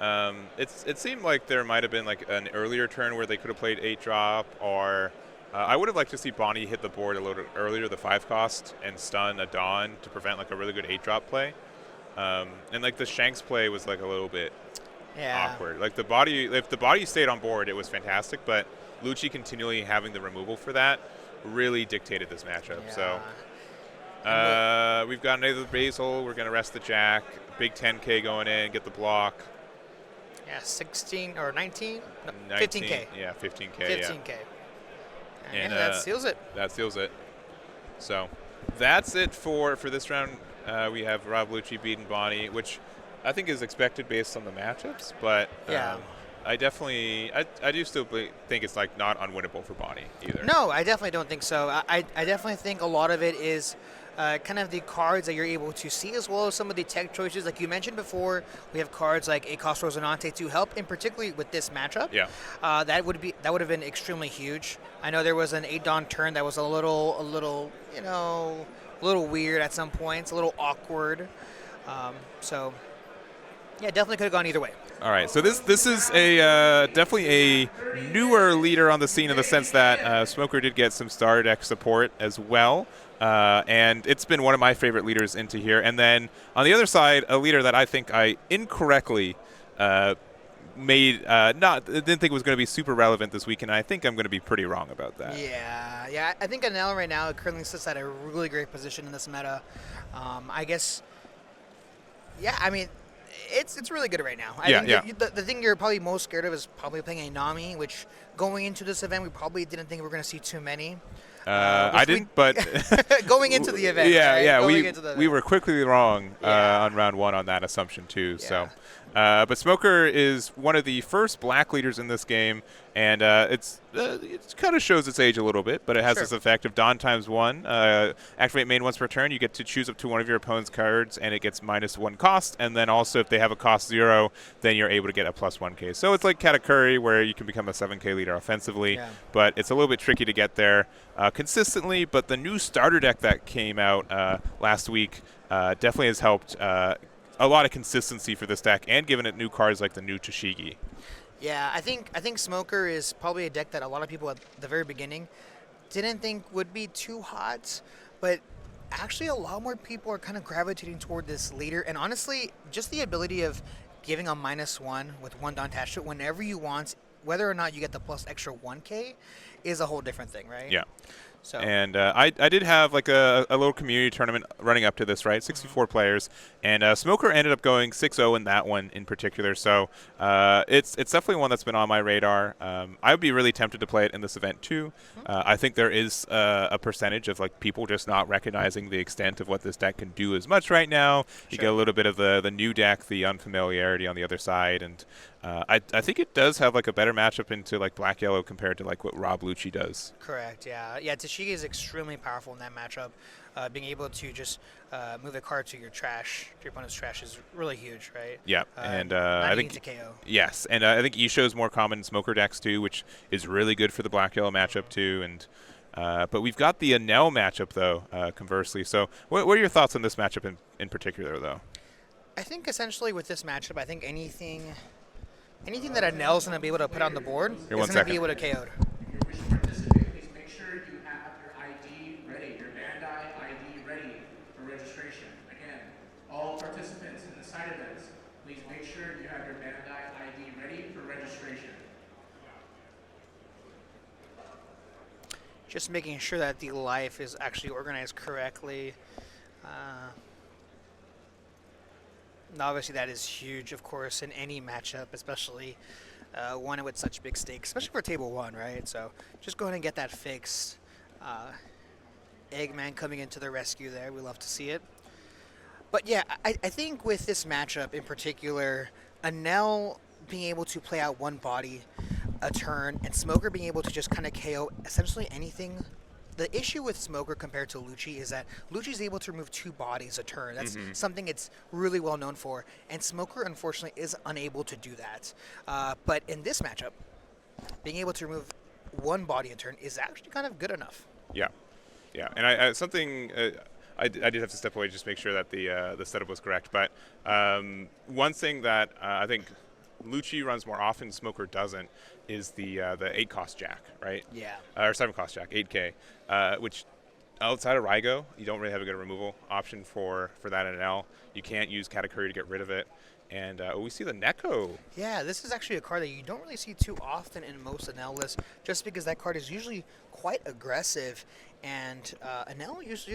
it seemed like there might have been like an earlier turn where they could have played 8-drop, or I would have liked to see Bonney hit the board a little earlier, the 5 cost, and stun a Dawn to prevent like a really good 8-drop play. And like the Shanks play was like a little bit awkward. Like if the body stayed on board, it was fantastic, but Lucci continually having the removal for that really dictated this matchup.
Yeah.
So we've got another Basil. We're going to rest the Jack. Big 10K going in, get the block.
Yeah, 16 or 19? No,
19,
15K.
Yeah, 15K.
15K.
And
that seals it.
That seals it. So that's it for this round. We have Rob Lucci beating Bonney, which I think is expected based on the matchups, but I do still think it's like not unwinnable for Bonney either.
No, I definitely don't think so. I definitely think a lot of it is kind of the cards that you're able to see, as well as some of the tech choices. Like you mentioned before, we have cards like Acos Resonante to help, and particularly with this matchup.
Yeah.
That would have been extremely huge. I know there was an 8-Dawn turn that was a little weird at some points, a little awkward. So yeah, definitely could have gone either way.
All right, so this is a definitely a newer leader on the scene in the sense that Smoker did get some starter deck support as well, and it's been one of my favorite leaders into here. And then on the other side, a leader that I think I incorrectly didn't think was going to be super relevant this week, and I think I'm going to be pretty wrong about that.
Yeah. I think Enel right now currently sits at a really great position in this meta. I guess. Yeah, I mean. It's really good right now. I think the thing you're probably most scared of is probably playing a Nami, which going into this event, we probably didn't think we were going to see too many.
I didn't, but
going into the event.
We were quickly wrong on round 1 on that assumption too. Yeah. So, but Smoker is one of the first black leaders in this game, and it kind of shows its age a little bit, but it has this effect of Dawn ×1. Activate main once per turn. You get to choose up to one of your opponent's cards, and it gets -1 cost. And then also, if they have a cost 0, then you're able to get a +1K. So it's like Katakuri, where you can become a 7K leader offensively, but it's a little bit tricky to get there consistently. But the new starter deck that came out last week definitely has helped a lot of consistency for this deck, and given it new cards like the new Tashigi.
Yeah, I think Smoker is probably a deck that a lot of people at the very beginning didn't think would be too hot, but actually a lot more people are kind of gravitating toward this leader. And honestly, just the ability of giving a -1 with 1 Dawn attached to it whenever you want, whether or not you get the plus extra 1K, is a whole different thing, right?
Yeah.
So
And I did have like a little community tournament running up to this, right? 64 players, and Smoker ended up going 6-0 in that one in particular. So it's definitely one that's been on my radar. I would be really tempted to play it in this event too. I think there is a percentage of like people just not recognizing the extent of what this deck can do as much right now. You get a little bit of the new deck, the unfamiliarity on the other side, and I think it does have like a better matchup into like black yellow compared to like what Rob Lucci does.
correct, yeah. Yeah, Tashigi is extremely powerful in that matchup. Being able to just move a card to your trash, to your opponent's trash, is really huge, right?
Yeah, and
not
I
needing
think
to KO.
yes, and I think Isho is more common in Smoker decks too, which is really good for the black yellow matchup too. And but we've got the Enel matchup though, conversely. So what are your thoughts on this matchup in particular though?
I think essentially with this matchup, I think anything that Enel's going to be able to put on the board
Here,
is
one
going to
second.
be able to KO.
If you wish to participate, please make sure you have your ID ready, your Bandai ID ready for registration. Again, all participants in the side events, please make sure you have your Bandai ID ready for registration.
Just making sure that the life is actually organized correctly. Now, obviously, that is huge, of course, in any matchup, especially one with such big stakes, especially for table one, right? So just go ahead and get that fixed. Eggman coming into the rescue there. We love to see it. But yeah, I think with this matchup in particular, Enel being able to play out one body a turn and Smoker being able to just kind of KO essentially anything. The issue with Smoker compared to Lucci is that Lucci's able to remove two bodies a turn. That's something it's really well known for. And Smoker, unfortunately, is unable to do that. But in this matchup, being able to remove one body a turn is actually kind of good enough.
Yeah, yeah, and I something. I did have to step away just to make sure that the setup was correct. But one thing that I think Lucci runs more often, Smoker doesn't, is the 8-cost Jack, right?
Yeah.
Or 7-cost Jack, 8K, which outside of Raigo, you don't really have a good removal option for that NL. You can't use Katakuri to get rid of it. And we see the Neko.
Yeah, this is actually a card that you don't really see too often in most Enel lists, just because that card is usually quite aggressive, and Enel is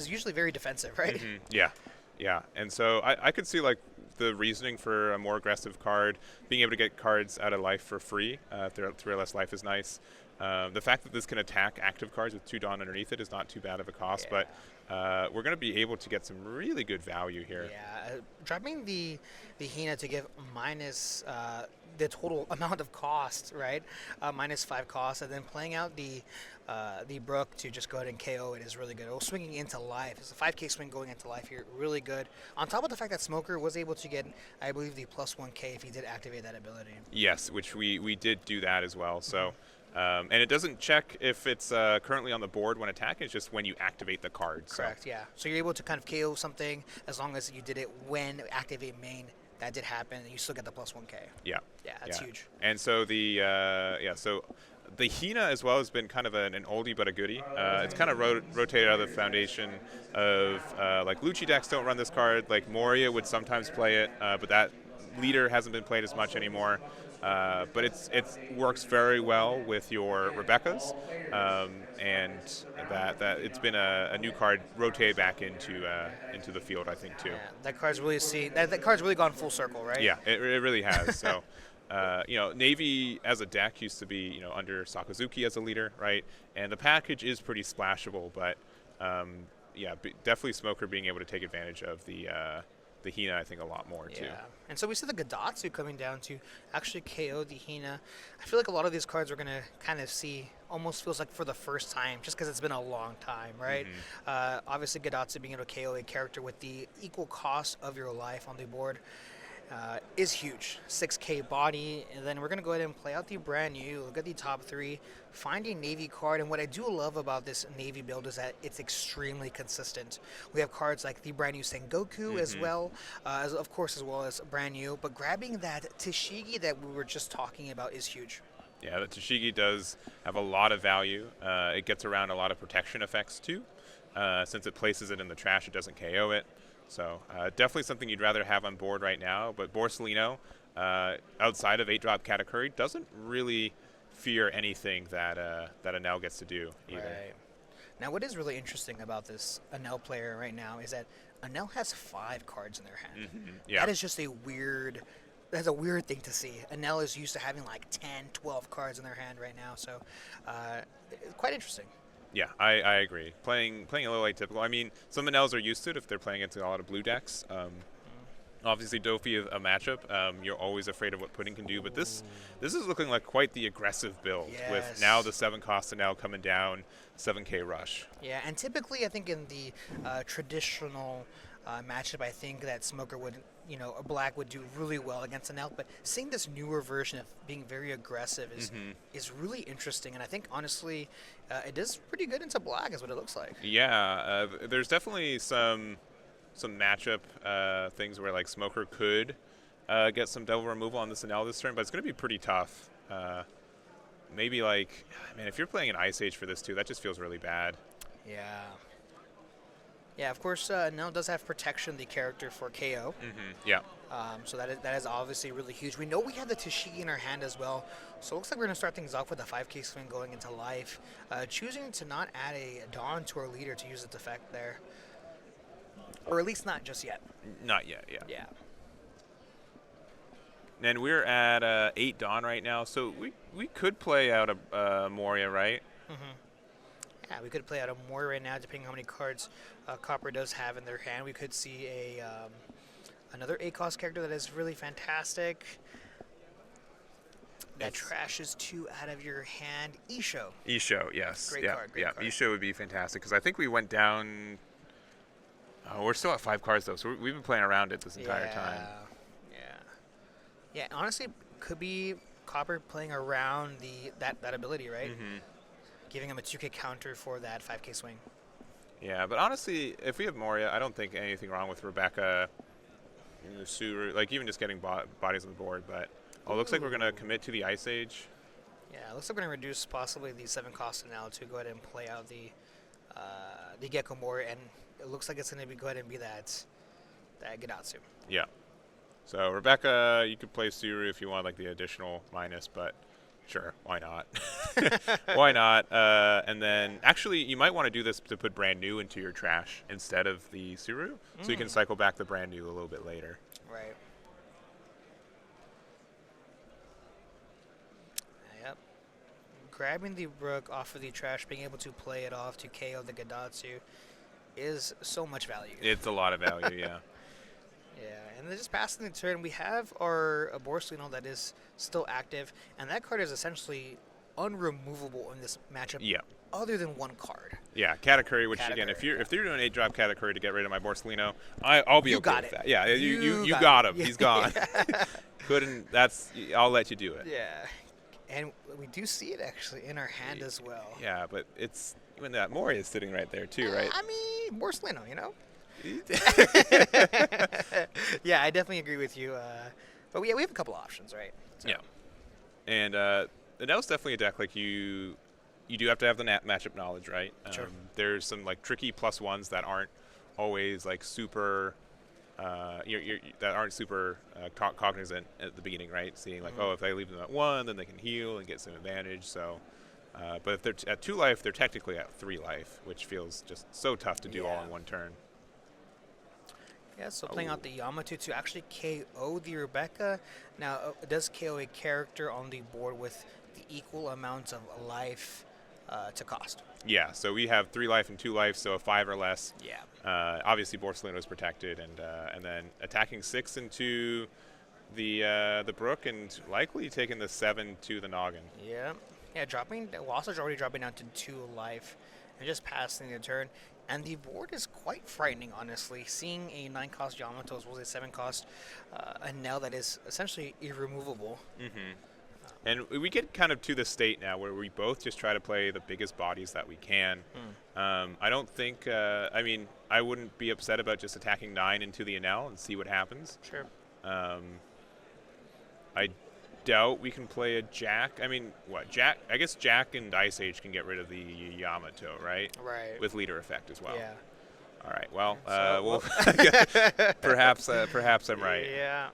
usually very defensive, right?
Yeah, yeah. And so I could see like the reasoning for a more aggressive card, being able to get cards out of life for free, 3 or less life is nice. The fact that this can attack active cards with 2 Dawn underneath it is not too bad of a cost, but we're going to be able to get some really good value here.
Yeah, dropping the Hina to give minus the total amount of cost, right? -5 cost, and then playing out the Brook to just go ahead and KO it is really good. Oh, swinging into life. It's a 5K swing going into life here, really good. On top of the fact that Smoker was able to get, I believe, the +1K if he did activate that ability.
Yes, which we did do that as well. So. And it doesn't check if it's currently on the board when attacking. It's just when you activate the card.
Correct, yeah. So you're able to kind of KO something as long as you did it when activate main. That did happen, and you still get the +1K.
Yeah.
Yeah, that's huge.
And so the Hina as well has been kind of an oldie but a goodie. It's kind of rotated out of the foundation of like Lucci decks don't run this card. Like Moria would sometimes play it, but that leader hasn't been played as much anymore. But it works very well with your Rebecca's, and that it's been a new card rotated back into the field, I think, too.
Yeah, that card's really that card's really gone full circle, right?
Yeah, it really has. So, Navy as a deck used to be under Sakazuki as a leader, right? And the package is pretty splashable, but definitely Smoker being able to take advantage of the Hina, I think, a lot more, too.
Yeah, and so we see the Gadatsu coming down to actually KO the Hina. I feel like a lot of these cards we're going to kind of see almost feels like for the first time, just because it's been a long time, right? Obviously, Gadatsu being able to KO a character with the equal cost of your life on the board is huge. 6K body, and then we're going to go ahead and play out the brand new, look at the top 3, find a Navy card, and what I do love about this Navy build is that it's extremely consistent. We have cards like the brand new Sengoku as well, as well as brand new, but grabbing that Tashigi that we were just talking about is huge.
Yeah, the Tashigi does have a lot of value. It gets around a lot of protection effects too. Since it places it in the trash, it doesn't KO it. So definitely something you'd rather have on board right now. But Borsalino, outside of 8-drop Katakuri, doesn't really fear anything that Enel gets to do either.
Right. Now, what is really interesting about this Enel player right now is that Enel has 5 cards in their hand.
Yeah.
That is just a weird. That's a weird thing to see. Enel is used to having like 10, 12 cards in their hand right now, so quite interesting.
Yeah, I agree. Playing a little atypical. I mean, some Enels are used to it if they're playing against a lot of blue decks. Obviously, Dofi a matchup. You're always afraid of what Pudding can do, but this is looking like quite the aggressive build with now the 7 cost Enel coming down, 7k rush.
Yeah, and typically I think in the traditional matchup, I think that Smoker would, a black would do really well against an elk. But seeing this newer version of being very aggressive is really interesting, and I think honestly, it is pretty good into black, is what it looks like.
Yeah, there's definitely some matchup things where like Smoker could get some devil removal on this Enel this turn, but it's going to be pretty tough. Maybe like, man, if you're playing an Ice Age for this too, that just feels really bad.
Yeah. Yeah, of course, Enel does have protection, the character for KO.
Yeah.
So that is obviously really huge. We know we have the Tashigi in our hand as well. So it looks like we're going to start things off with a 5k swing going into life. Choosing to not add a Dawn to our leader to use its effect there. Or at least not just yet.
Not yet, yeah.
Yeah.
And we're at 8 Dawn right now, so we could play out a Moria, right?
Yeah, we could play out a Moria right now, depending on how many cards Copper does have in their hand. We could see another 8-cost character that is really fantastic. That trashes 2 out of your hand. Isho.
Isho, yes.
Great card.
Isho would be fantastic, because I think we went down... we're still at 5 cards, though, so we've been playing around it this entire time.
Yeah, honestly, could be Copper playing around that ability, right? Giving him a 2k counter for that 5k swing.
Yeah, but honestly, if we have Moria, I don't think anything wrong with Rebecca, Suru, like even just getting bodies on the board. But it looks like we're going to commit to the Ice Age.
Yeah, it looks like we're going to reduce possibly the 7 cost now to go ahead and play out the Gecko Moria, and it looks like it's going to go ahead and be that Gedatsu.
Yeah. So Rebecca, you could play Suru if you want like the additional minus, but sure, why not? Why not? And then actually, you might want to do this to put brand new into your trash instead of the Suru, so you can cycle back the brand new a little bit later.
Right. Yep. Grabbing the Rook off of the trash, being able to play it off to KO the Gedatsu is so much value.
It's a lot of value, yeah.
Yeah, and then just passing the turn, we have our Borsalino that is still active, and that card is essentially unremovable in this matchup.
Yeah.
Other than 1 card.
Yeah, Katakuri, which again, if you're doing 8-drop Katakuri to get rid of my Borsalino, I'll be okay with that. Yeah, you got him. He's gone. I'll let you do it.
Yeah, and we do see it actually in our hand as well.
Yeah, but it's even that Moria is sitting right there too, right?
I mean, Borsalino, Yeah, I definitely agree with you. But we have a couple options, right? So.
Yeah. And Enel's definitely a deck like you do have to have the matchup knowledge, right?
Sure.
There's some like tricky +1s that aren't always like super that aren't super cognizant at the beginning, right? Seeing like, oh, if I leave them at 1, then they can heal and get some advantage. So, but if they're at 2 life, they're technically at 3 life, which feels just so tough to do all in 1 turn.
Yeah, so playing out the Yamato to actually KO the Rebecca. Now, it does KO a character on the board with the equal amounts of life to cost.
Yeah, so we have 3 life and 2 life, so a 5 or less.
Yeah.
Obviously, Borsalino is protected, and then attacking 6 into the Brook, and likely taking the 7 to the Noggin.
Yeah. Yeah, Wasa's already dropping down to 2 life, and just passing the turn. And the board is quite frightening, honestly. Seeing a 9-cost Yamato as well as a 7-cost Enel that is essentially irremovable.
And we get kind of to the state now where we both just try to play the biggest bodies that we can. I don't think, I mean, I wouldn't be upset about just attacking 9 into the Enel and see what happens.
Sure.
I doubt we can play a Jack. I mean, Jack? I guess Jack and Ice Age can get rid of the Yamato, right?
Right.
With leader effect as well.
Yeah.
All right. Well, perhaps I'm right.
Yeah.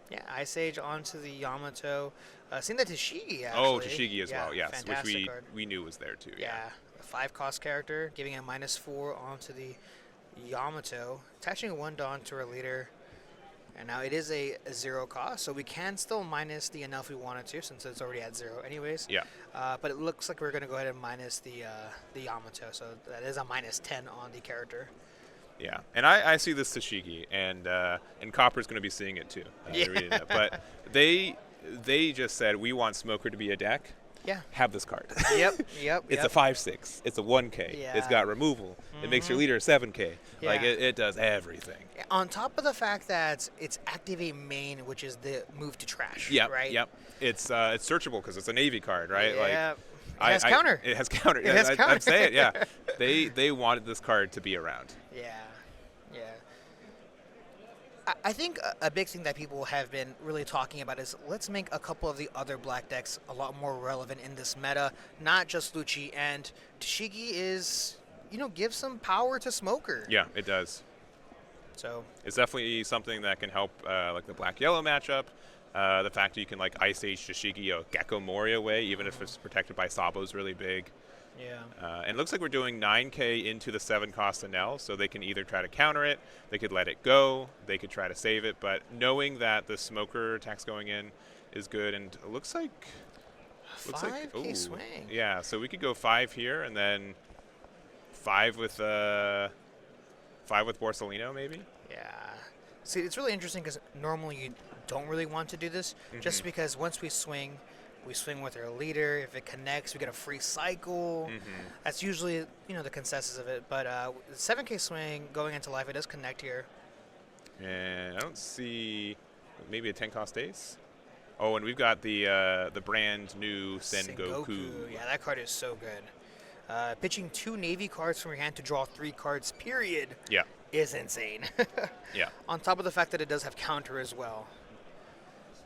Yeah, Ice Age onto the Yamato. Seeing that Tashigi, actually.
Oh, Tashigi as
Yeah,
well, yes, which
fantastic card.
we knew was there too.
Yeah, a 5-cost character, giving a -4 onto the Yamato, attaching a 1 Dawn to our leader. And now it is a 0 cost, so we can still minus the Enel if we wanted to, since it's already at 0 anyways.
Yeah.
But it looks like we're going to go ahead and minus the Yamato, so that is a -10 on the character.
Yeah, and I see this Tashigi, and Copper's going to be seeing it too.
Yeah.
Reading it. But they just said, we want Smoker to be a deck.
Yeah.
Have this card.
Yep.
It's a 5/6. It's a 1K.
Yeah.
It's got removal. It makes your leader a 7K. Like
Yeah.
it does everything.
On top of the fact that it's activate main, which is the move to trash.
Yep.
Right.
Yep. It's searchable because it's a Navy card, right?
Yeah.
Like,
it has counter.
It has counter.
It has counter.
I'm saying, yeah. They wanted this card to be around.
Yeah. I think a big thing that people have been really talking about is let's make a couple of the other black decks a lot more relevant in this meta, not just Lucci. And Tashigi is, gives some power to Smoker.
Yeah, it does.
So
it's definitely something that can help like the black-yellow matchup. The fact that you can like Ice Age Tashigi a Gecko Mori away, even if it's protected by Sabo, is really big.
yeah.
And it looks like we're doing 9K into the 7-cost Enel, so they can either try to counter it, they could let it go, they could try to save it, but knowing that the Smoker attack's going in is good, and it looks like
5K swing.
Yeah, so we could go 5 here, and then 5 with Borsalino, maybe?
Yeah. See, it's really interesting because normally you don't really want to do this, just because once we swing with our leader. If it connects, we get a free cycle. That's usually, the consensus of it. But 7K swing going into life, it does connect here.
And I don't see maybe a 10-cost ace. Oh, and we've got the brand new Sengoku.
Yeah, that card is so good. Pitching 2 Navy cards from your hand to draw 3 cards, period,
Yeah.
is insane.
Yeah.
On top of the fact that it does have counter as well.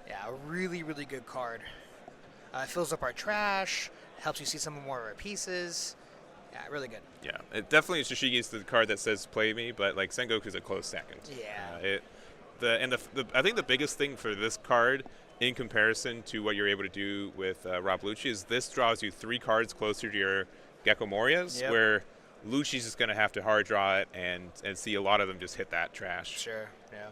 Yeah, a really, really good card. It fills up our trash, helps you see some more of our pieces. Yeah, really good.
Yeah, it definitely Shishigi's the card that says play me, but like Sengoku's a close second.
Yeah.
I think the biggest thing for this card in comparison to what you're able to do with Rob Lucci is this draws you 3 cards closer to your Gecko Morias, where Lucci's just going to have to hard draw it and see a lot of them just hit that trash.
Sure, yeah.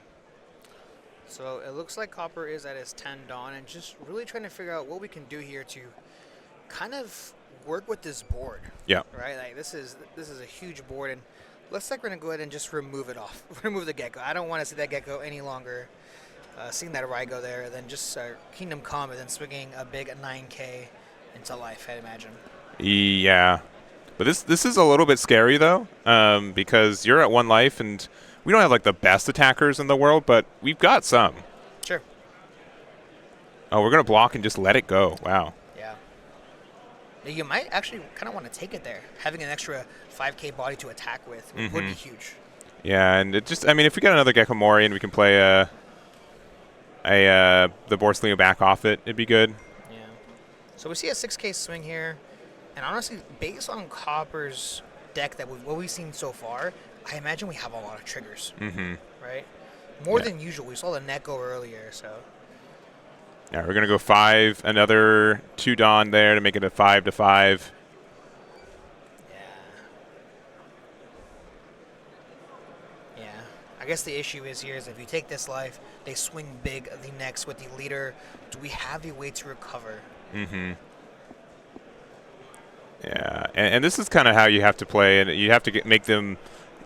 So it looks like Copper is at his 10 Dawn and just really trying to figure out what we can do here to kind of work with this board.
Yeah.
Right? Like this is a huge board, and looks like we're going to go ahead and just remove it off. Remove the Gecko. I don't want to see that Gecko any longer. Seeing that Raigo there, then just Kingdom Come and then swinging a big 9K into life, I'd imagine.
Yeah. But this is a little bit scary, though, because you're at 1 life, and we don't have, like, the best attackers in the world, but we've got some.
Sure.
Oh, we're going to block and just let it go. Wow.
Yeah. You might actually kind of want to take it there. Having an extra 5K body to attack with would be huge.
Yeah, and it just, I mean, if we got another Gecko Mori and we can play the Borsalino back off it, it'd be good.
Yeah. So we see a 6K swing here. And honestly, based on Copper's deck, what we've seen so far, I imagine we have a lot of triggers. Right? More than usual. We saw the Neko earlier, so.
Yeah, we're going to go 5, another 2 Dawn there to make it a 5/5.
Yeah. I guess the issue is here is if you take this life, they swing big the next with the leader. Do we have a way to recover?
Yeah, and this is kind of how you have to play, and you have to make them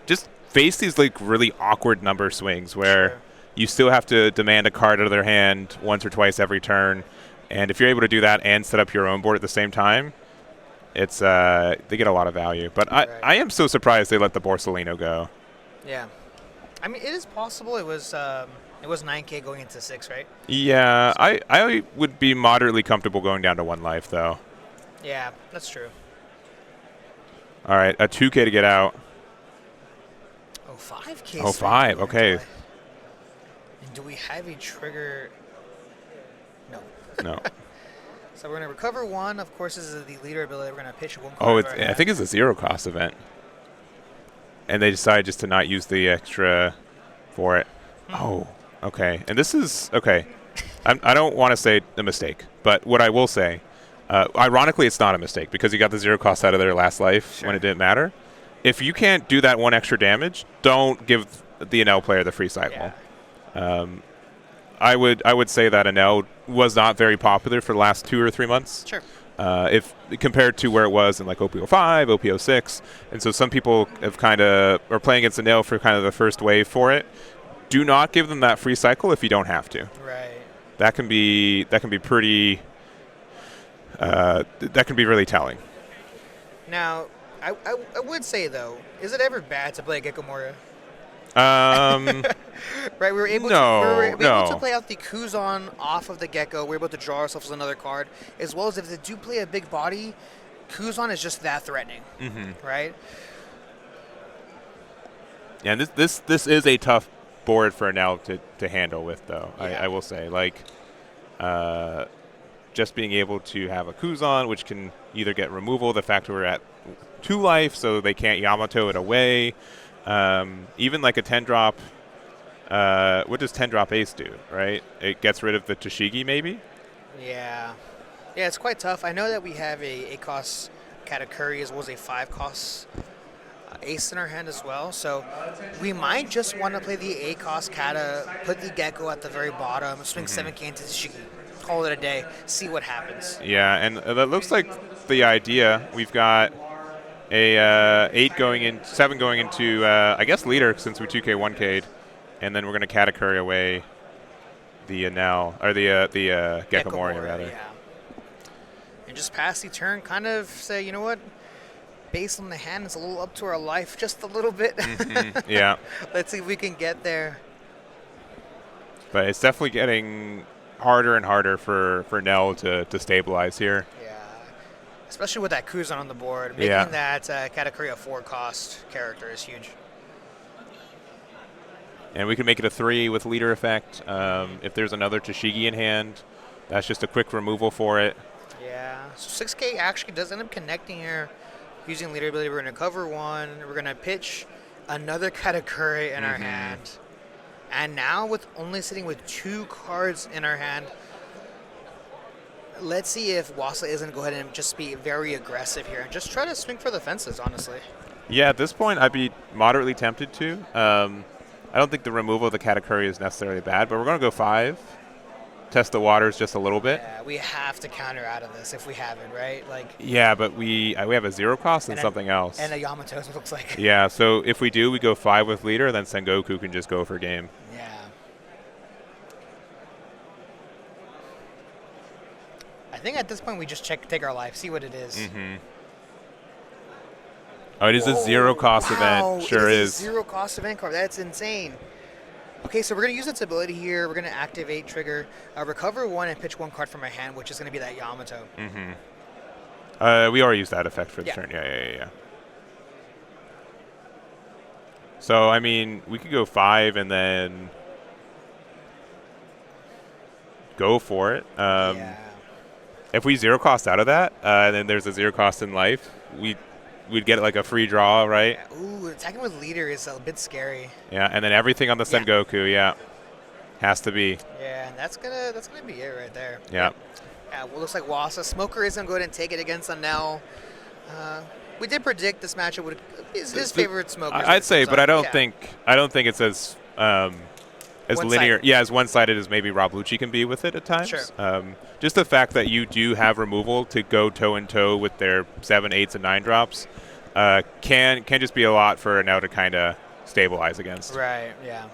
just face these like really awkward number swings where you still have to demand a card out of their hand once or twice every turn, and if you're able to do that and set up your own board at the same time, it's they get a lot of value. But I am so surprised they let the Borsalino go.
Yeah, I mean it is possible. It was 9K going into 6, right?
Yeah, I would be moderately comfortable going down to 1 life though.
Yeah, that's true.
All right, a 2K to get out.
Oh, 5K.
Oh, 5. Okay.
And do we have a trigger? No.
No.
So we're going to recover 1. Of course, this is the leader ability. We're going to pitch 1 card.
Oh, I think it's a 0-cost event. And they decided just to not use the extra for it. Oh. Okay, and this is okay. I don't want to say a mistake, but what I will say, ironically, it's not a mistake because you got the 0 cost out of their last life when it didn't matter. If you can't do that 1 extra damage, don't give the Enel player the free cycle.
Yeah.
I would say that Enel was not very popular for the last 2 or 3 months.
Sure.
If compared to where it was in like OP05, OP06, and so some people have are playing against Enel for kind of the first wave for it. Do not give them that free cycle if you don't have to.
Right.
That can be pretty. That can be really telling.
Now, I would say though, is it ever bad to play Gecko Moria? Right, we were able to play out the Kuzan off of the Gecko. We were able to draw ourselves another card, as well as if they do play a big body, Kuzan is just that threatening, right?
Yeah, and this is a tough board for Enel to handle with, though.
Yeah.
I will say, like, just being able to have a Kuzan, which can either get removal, the fact we're at 2 life, so they can't Yamato it away. Even like a 10-drop, what does 10-drop Ace do, right? It gets rid of the Toshigi, maybe?
Yeah. Yeah, it's quite tough. I know that we have a cost Katakuri as well as a 5 cost Ace in our hand as well, so we might just want to play the 8 cost Kata, put the Gecko at the very bottom, swing 7k into Toshigi, call it a day, see what happens.
Yeah, and that looks like the idea. We've got a 7 going into, I guess, leader since we 2k 1k'd, and then we're going to Katakuri away the Enel, or the Gecko Moria, rather.
Yeah. And just pass the turn, kind of say, you know what, based on the hand, it's a little up to our life, just a little bit.
Yeah.
Let's see if we can get there.
But it's definitely getting harder and harder for Enel to stabilize here.
Yeah. Especially with that Kuzan on the board. Making that Katakuri a 4 cost character is huge.
And we can make it a 3 with leader effect. If there's another Toshigi in hand, that's just a quick removal for it.
Yeah. So 6k actually does end up connecting here. Using leader ability, we're going to cover 1. We're going to pitch another Katakuri in our hand. And now with only sitting with 2 cards in our hand, let's see if Wasa isn't go ahead and just be very aggressive here and just try to swing for the fences, honestly.
Yeah, at this point, I'd be moderately tempted to. I don't think the removal of the Katakuri is necessarily bad, but we're going to go 5. Test the waters just a little bit.
Yeah, we have to counter out of this if we haven't, right? Like.
Yeah, but we have a 0 cost and something else.
And a Yamato, it looks like.
Yeah, so if we do, we go 5 with leader, then Sengoku can just go for game.
Yeah. I think at this point we just take our life, see what it is.
Oh, it is a 0 cost
wow,
event. Sure
it
is.
A 0 cost event card. That's insane. Okay, so we're going to use its ability here. We're going to activate trigger, recover 1 and pitch 1 card from my hand, which is going to be that Yamato.
We already used that effect for the turn. Yeah. So, I mean, we could go 5 and then go for it. If we 0 cost out of that, and then there's a 0 cost in life, we'd get like a free draw, right?
Yeah. Ooh, attacking with leader is a bit scary.
Yeah, and then everything on the Sengoku, has to be.
Yeah, and that's gonna be it right there.
Yeah.
Yeah, well, looks like Wasa. Smoker is gonna go ahead and take it against Enel. We did predict this matchup would is his favorite Smoker.
I'd say, but I don't think it's as linear, as one-sided as maybe Rob Lucci can be with it at times.
Sure.
Just the fact that you do have removal to go toe-in-toe with their 7, 8s, and 9 drops can just be a lot for Enel to kind of stabilize against.
Right, yeah.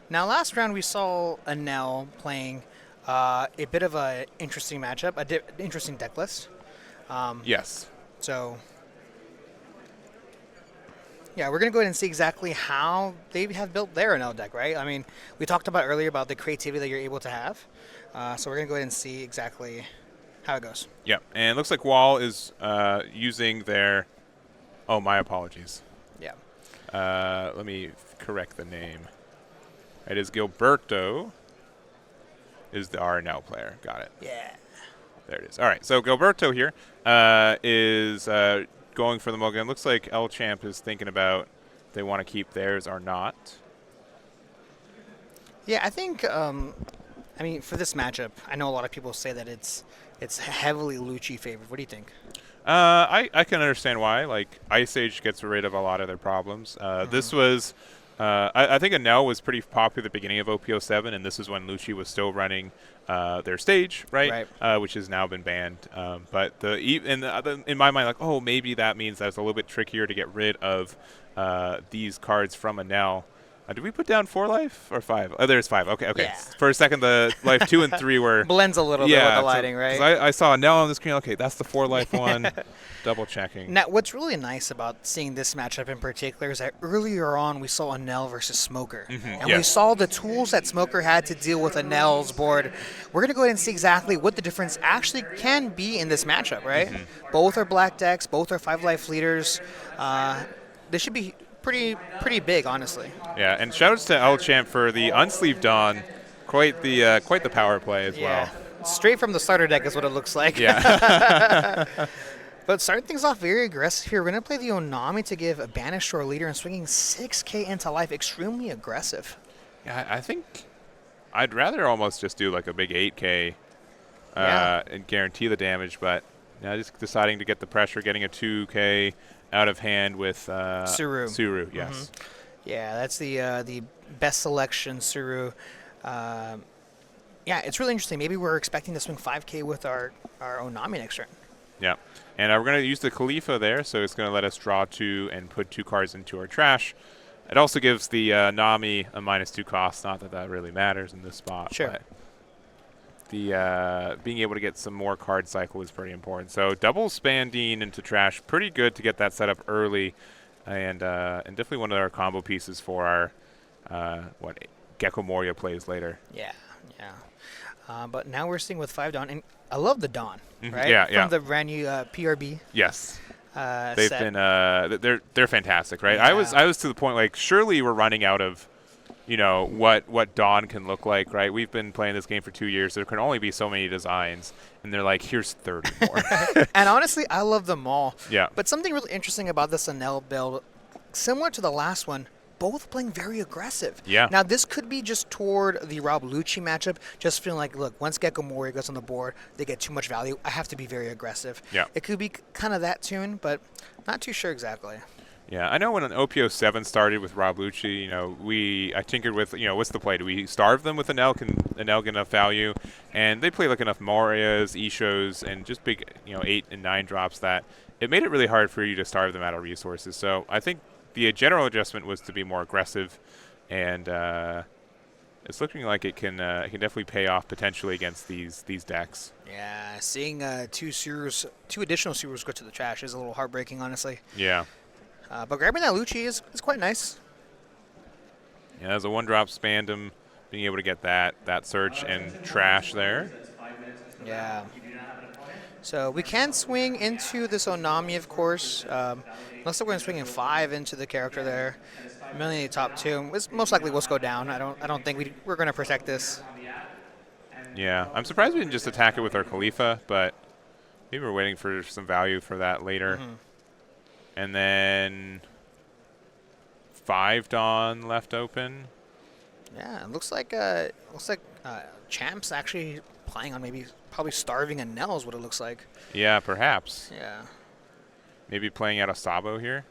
Now, last round we saw Enel playing a bit of an interesting matchup, interesting deck list.
Yes.
So, yeah, we're going to go ahead and see exactly how they have built their Enel deck, right? I mean, we talked about earlier about the creativity that you're able to have. So we're going to go ahead and see exactly how it goes.
Yeah, and it looks like Wall is using their... Oh, my apologies.
Yeah.
Let me correct the name. It is Gilberto is the RNL player. Got it.
Yeah.
There it is. All right, so Gilberto here is going for the mulligan. Looks like El Champ is thinking about if they want to keep theirs or not.
Yeah, I think. I mean, for this matchup, I know a lot of people say that it's heavily Lucci favored. What do you think?
I can understand why. Like, Ice Age gets rid of a lot of their problems. This was, I think Enel was pretty popular at the beginning of OP07, and this is when Lucci was still running their stage, right? Which has now been banned. But in my mind, like, oh, maybe that means that it's a little bit trickier to get rid of these cards from Enel. Did we put down 4 life or 5? Oh, there's 5. Okay.
Yeah.
For a second, the life 2 and 3 were
Blends a little bit with the lighting, right?
I saw Enel on the screen. Okay, that's the 4 life one. Double checking.
Now, what's really nice about seeing this matchup in particular is that earlier on we saw Enel versus Smoker. And we saw the tools that Smoker had to deal with Enel's board. We're going to go ahead and see exactly what the difference actually can be in this matchup, right? Both are black decks. Both are 5 life leaders. This should be pretty big, honestly.
Yeah, and shoutouts to El Champ for the unsleeved Dawn. Quite the power play as well.
Straight from the starter deck is what it looks like.
Yeah.
But starting things off very aggressive here. We're going to play the Onami to give a banish to our leader and swinging 6k into life. Extremely aggressive.
Yeah, I think I'd rather almost just do like a big 8k and guarantee the damage, but just deciding to get the pressure, getting a 2k out of hand with
Suru.
Suru, yes.
Yeah, that's the best selection, Suru. Yeah, it's really interesting. Maybe we're expecting to swing 5k with our Onami next turn.
Yeah, and we're going to use the Khalifa there, so it's going to let us draw 2 and put 2 cards into our trash. It also gives the Nami a -2 cost. Not that that really matters in this spot.
Sure.
But the being able to get some more card cycle is pretty important. So double Spandine into trash, pretty good to get that set up early, and definitely one of our combo pieces for our Gecko Moria plays later.
Yeah. But now we're seeing with 5 Dawn, and I love the Dawn, right?
Yeah,
From the brand new PRB.
Yes. They've
set.
been they're fantastic, right?
Yeah.
I was to the point like surely we're running out of what Dawn can look like, right? We've been playing this game for 2 years. There can only be so many designs, and they're like, here's 30 more.
And honestly, I love them all.
Yeah.
But something really interesting about this Enel build, similar to the last one, both playing very aggressive.
Yeah.
Now, this could be just toward the Rob Lucci matchup, just feeling like, look, once Gecko Moria goes on the board, they get too much value. I have to be very aggressive.
Yeah.
It could be kind of that tune, but not too sure exactly.
Yeah, I know when an OP07 started with Rob Lucci, I tinkered with, what's the play? Do we starve them with Enel? Can Enel get enough value? And they play like enough Morias, Ishos, and just big, 8 and 9 drops that it made it really hard for you to starve them out of resources. So I think the general adjustment was to be more aggressive, and it's looking like it can definitely pay off potentially against these decks.
Yeah, seeing two additional Surus go to the trash is a little heartbreaking, honestly.
Yeah.
But grabbing that Lucci is quite nice.
Yeah, as a 1-drop spandom, being able to get that search and trash there.
Yeah. So we can swing into this Onami, of course. Looks like we're going to swing in 5 into the character there. Mainly top 2. It's most likely will go down. I don't think we're going to protect this.
Yeah, I'm surprised we didn't just attack it with our Khalifa, but maybe we're waiting for some value for that later. And then 5 Dawn left open.
Yeah, it looks like Champ's actually playing on probably starving Enel is what it looks like.
Yeah, perhaps.
Yeah.
Maybe playing out a Sabo here.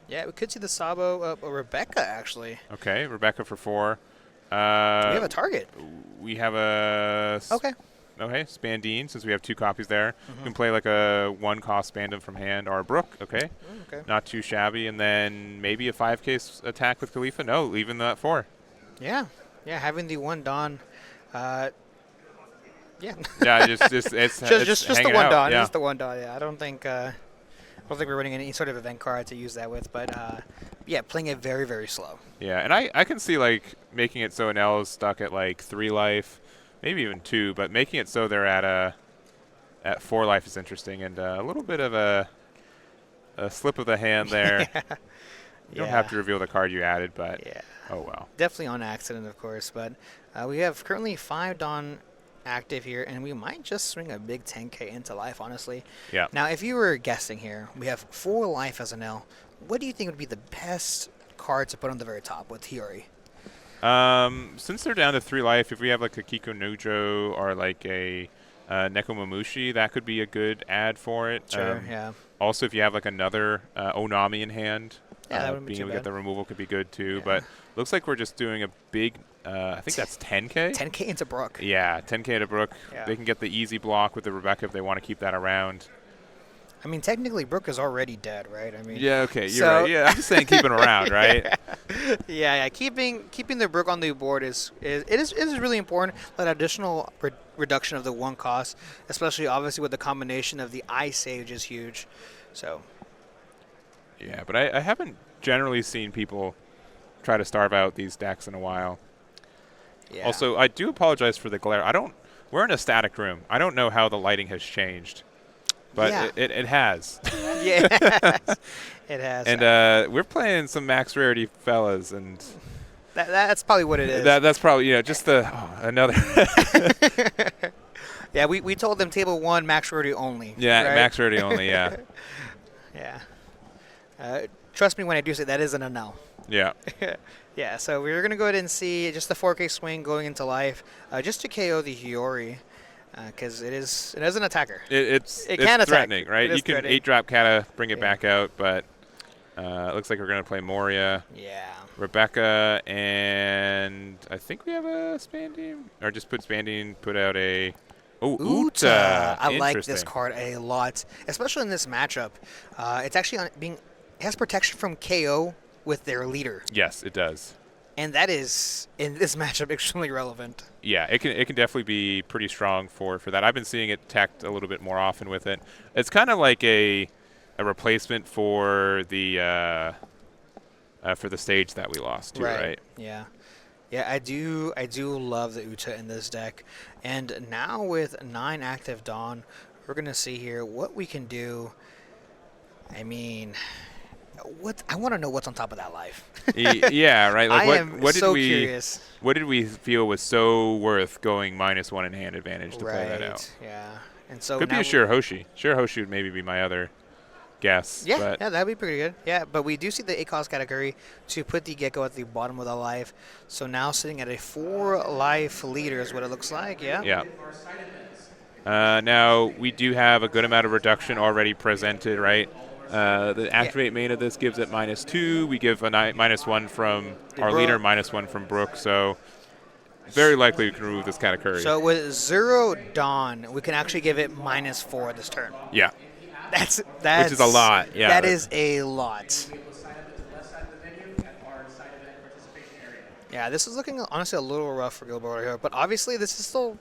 Yeah, we could see the Sabo Rebecca actually.
Okay, Rebecca for 4.
We have a target.
We have a Okay, Spandine, since we have 2 copies there. We can play like a 1-cost Spandum from hand, or a Brook, okay. Not too shabby. And then maybe a 5k attack with Khalifa. No, leaving that 4.
Yeah, having the 1 Dawn. Yeah.
Yeah, it's
just the 1 Dawn.
Yeah.
Just the 1 Dawn. Yeah, I don't think we're running any sort of event card to use that with, but yeah, playing it very, very slow.
Yeah, and I can see like making it so Enel is stuck at like 3 life. Maybe even 2, but making it so they're at 4 life is interesting, and a little bit of a slip of the hand there. You don't have to reveal the card you added, but oh well.
Definitely on accident, of course, but we have currently 5 Dawn active here, and we might just swing a big 10k into life, honestly.
Yeah.
Now, if you were guessing here, we have 4 life as Enel. what do you think would be the best card to put on the very top with Hiyori?
Since they're down to 3 life, if we have like a Kiko Nojo or like a Nekomamushi, that could be a good add for it.
Sure, yeah.
Also, if you have like another Onami in hand,
Yeah, that wouldn't be
being
too
able to get
bad.
the removal could be good too.
Yeah.
But looks like we're just doing a big, I think that's 10K?
10K into Brook.
Yeah, 10K to Brook.
Yeah.
They can get the easy block with the Rebecca if they want to keep that around.
I mean, technically, Brook is already dead, right? I mean,
Yeah, okay, you're
So-
right. Yeah, I'm just saying keep it around, right?
yeah. Keeping the Brook on the board is really important. That additional reduction of the 1 cost, especially obviously with the combination of the Ice Age, is huge. So
Yeah, but I haven't generally seen people try to starve out these decks in a while.
yeah.
Also, I do apologize for the glare. We're in a static room. I don't know how the lighting has changed, but
Yeah.
it has.
yeah, it has.
And we're playing some max rarity fellas, and
that's probably what it is.
that's probably just another.
Yeah, we told them table 1 max rarity only.
Yeah,
right?
max rarity only. Yeah,
Yeah. Trust me when I do say that is an Enel.
yeah.
Yeah, so we're going to go ahead and see just the 4K swing going into life, just to KO the Hiyori, because it is an attacker.
It's
It can attack.
threatening, right?
It is
You can
threatening.
8-drop Kata, bring it
Yeah.
back out, but it looks like we're going to play Moria,
Yeah.
Rebecca, and I think we have a Spandine, or just put Spandine, put out a Uta.
I like this
Interesting.
card a lot, especially in this matchup. It's actually it has protection from KO with their leader,
Yes, it does.
and that is in this matchup extremely relevant.
Yeah, it can definitely be pretty strong for that. I've been seeing it teched a little bit more often with it. It's kind of like a replacement for the stage that we lost to, right?
Yeah. Yeah, I do love the Uta in this deck. And now with 9 active Dawn, we're going to see here what we can do. I mean, I want to know what's on top of that life.
Yeah, right. Like
I am
what did
so
we
curious.
what did we feel was so worth going -1 in hand advantage to pull that out?
Right. Yeah. And so
Could be
now
a Shirahoshi. Shirahoshi would maybe be my other guess.
Yeah,
but
yeah, that'd be pretty good. Yeah, but we do see the 8 cost category to put the Gecko at the bottom of the life. So now sitting at a 4 life leader is what it looks like. Yeah.
yeah. Now we do have a good amount of reduction already presented, right? The activate main of this gives it -2. We give a -1 from our leader, -1 from Brook. So very likely we can remove this Katakuri.
So with 0 Dawn, we can actually give it -4 this turn.
yeah.
That's
Which is a lot. Yeah.
That is a lot.
Sign up at the left side of the venue at our side event participation area.
Yeah, this is looking honestly a little rough for Gilbert here, but obviously this is still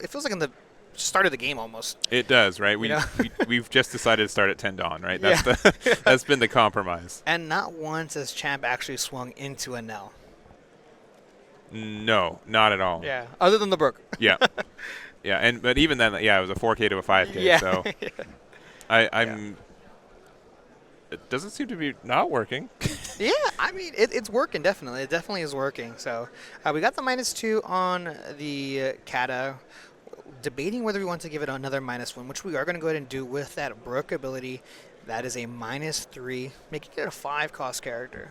it feels like in the start of the game almost.
It does, right?
You know?
We've just decided to start at 10 Dawn, right?
Yeah.
That's that's been the compromise.
And not once has Champ actually swung into Enel.
No, not at all.
Yeah, other than the Brook.
Yeah. Yeah, but even then, yeah, it was a 4K to a 5K.
Yeah.
So I'm. It doesn't seem to be not working.
Yeah, I mean, it's working, definitely. It definitely is working. So we got the -2 on the Kata. Debating whether we want to give it another -1, which we are going to go ahead and do with that Brook ability. That is a -3, making it a 5 cost character.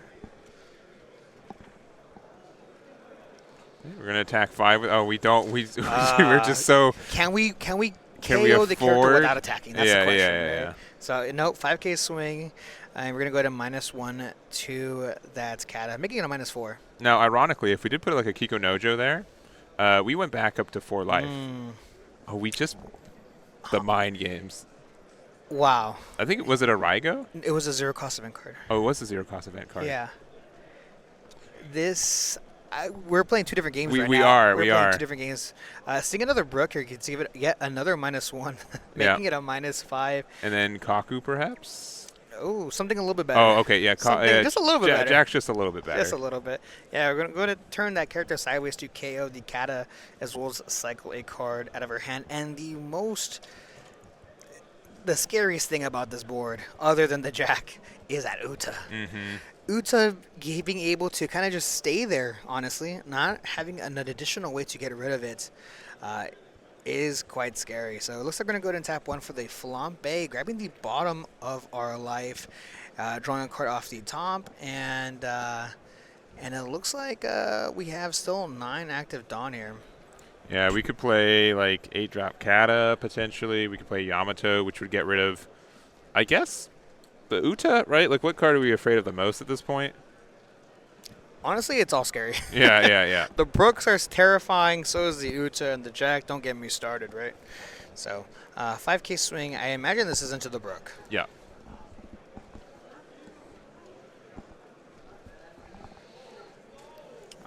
We're gonna attack 5. Oh, we don't. We're just so.
Can we
Can we
KO the character
afford-
without attacking? That's the question.
Yeah.
Right? So no, 5K swing, and we're gonna go to -1 to that Kata, making it a -4.
Now, ironically, if we did put like a Kiko Nojo there, we went back up to 4 life. Oh, we just the mind games.
Wow,
I think was it a Raigo?
it was a 0 cost event card.
Oh, it was a 0 cost event card.
Yeah. We're playing 2 different games
We
right
we
now.
are,
We're
we
playing
are.
2 different games. Seeing another Brook here, you can give it yet another -1, making it a -5.
And then Kaku, perhaps.
Oh, something a little bit better.
Oh, okay, yeah.
Something just a little bit better.
Jack's just a little bit better.
Just a little bit. Yeah, we're going to turn that character sideways to KO the Kata, as well as cycle a card out of her hand. And the scariest thing about this board, other than the Jack, is that Uta. Uta being able to kind of just stay there, honestly, not having an additional way to get rid of it, is quite scary. So it looks like we're going to go ahead and tap 1 for the Flambe, grabbing the bottom of our life. drawing a card off the top, and it looks like we have still 9 active Dawn here.
Yeah, we could play like 8-drop Kata potentially. We could play Yamato, which would get rid of, I guess, the Uta, right? Like, what card are we afraid of the most at this point?
Honestly, it's all scary.
Yeah.
The Brooks are terrifying, so is the Uta, and the Jack, don't get me started, right? So, 5K swing, I imagine this is into the Brook.
Yeah.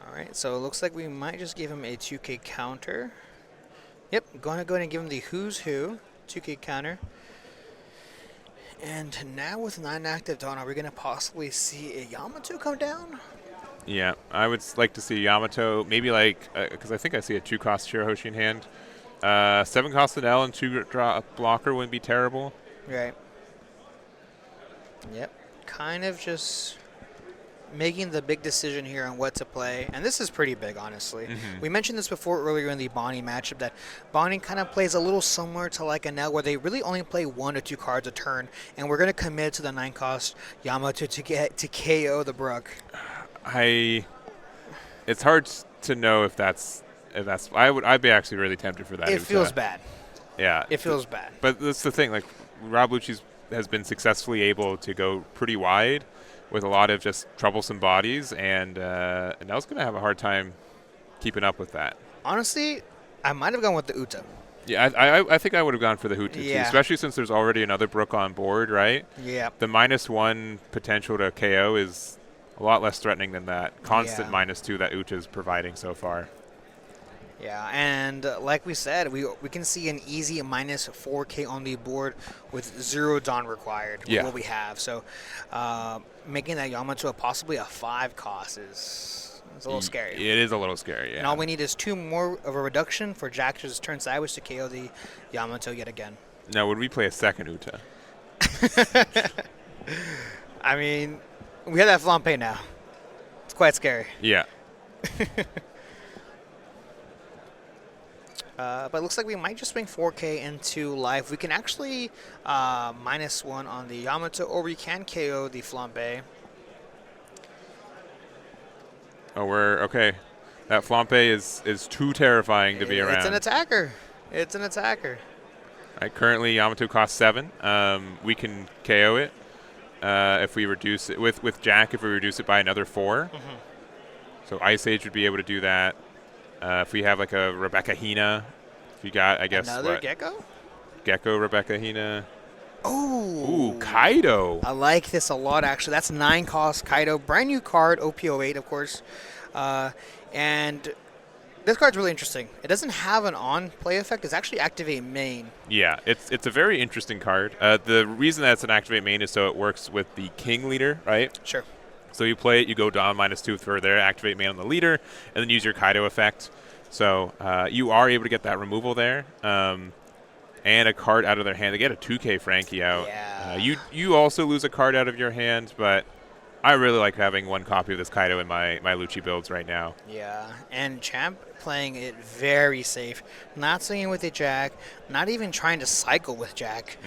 All right, so it looks like we might just give him a 2K counter. Yep, going to go ahead and give him the Who's Who 2K counter. And now with 9 active Dawn, are we going to possibly see a Yamato come down?
Yeah, I would like to see Yamato, maybe like, because I think I see a 2-cost Shirahoshi in hand. 7-cost Enel and 2-drop blocker wouldn't be terrible.
Right. Yep. Kind of just making the big decision here on what to play. And this is pretty big, honestly. We mentioned this before earlier in the Bonney matchup, that Bonney kind of plays a little similar to like Enel, where they really only play 1 or 2 cards a turn. And we're going to commit to the 9-cost Yamato to get to KO the Brook.
It's hard to know if that's I'd be actually really tempted for that.
It feels bad.
Yeah.
It feels bad.
But that's the thing, like Rob Lucci has been successfully able to go pretty wide with a lot of just troublesome bodies, and Enel's going to have a hard time keeping up with that.
Honestly, I might have gone with the Uta.
Yeah, I think I would have gone for the Huta too, especially since there's already another Brook on board, right?
Yeah.
The -1 potential to KO is a lot less threatening than that constant -2 that Uta is providing so far.
Yeah, and like we said, we can see an easy -4K on the board with 0 Dawn required with what we have. So making that Yamato possibly a 5-cost is a little scary.
It is a little scary, yeah.
And all we need is 2 more of a reduction for Jack to just turn sideways to KO the Yamato yet again.
Now, would we play a second Uta?
I mean, we have that Flampe now. It's quite scary.
Yeah.
But it looks like we might just swing 4K into life. We can actually -1 on the Yamato, or we can KO the Flampe.
Oh, okay. That Flampe is too terrifying to be around.
It's an attacker. It's an attacker.
Right, currently, Yamato costs 7. We can KO it if we reduce it with Jack. If we reduce it by another 4, so Ice Age would be able to do that. If we have like a Rebecca Hina, if you got, I guess,
another Gecko?
Gecko Rebecca Hina.
Ooh,
Kaido.
I like this a lot, actually. That's 9-cost Kaido. Brand new card, OP08, of course. And this card's really interesting. It doesn't have an on-play effect. It's actually activate main.
Yeah, it's a very interesting card. The reason that it's an activate main is so it works with the King leader, right?
Sure.
So you play it, you go down -2 for their activate main on the leader, and then use your Kaido effect. So you are able to get that removal there. And a card out of their hand. They get a 2K Frankie out.
Yeah.
You also lose a card out of your hand, but I really like having 1 copy of this Kaido in my Lucci builds right now.
Yeah, and Champ playing it very safe. Not swinging with the Jack, not even trying to cycle with Jack.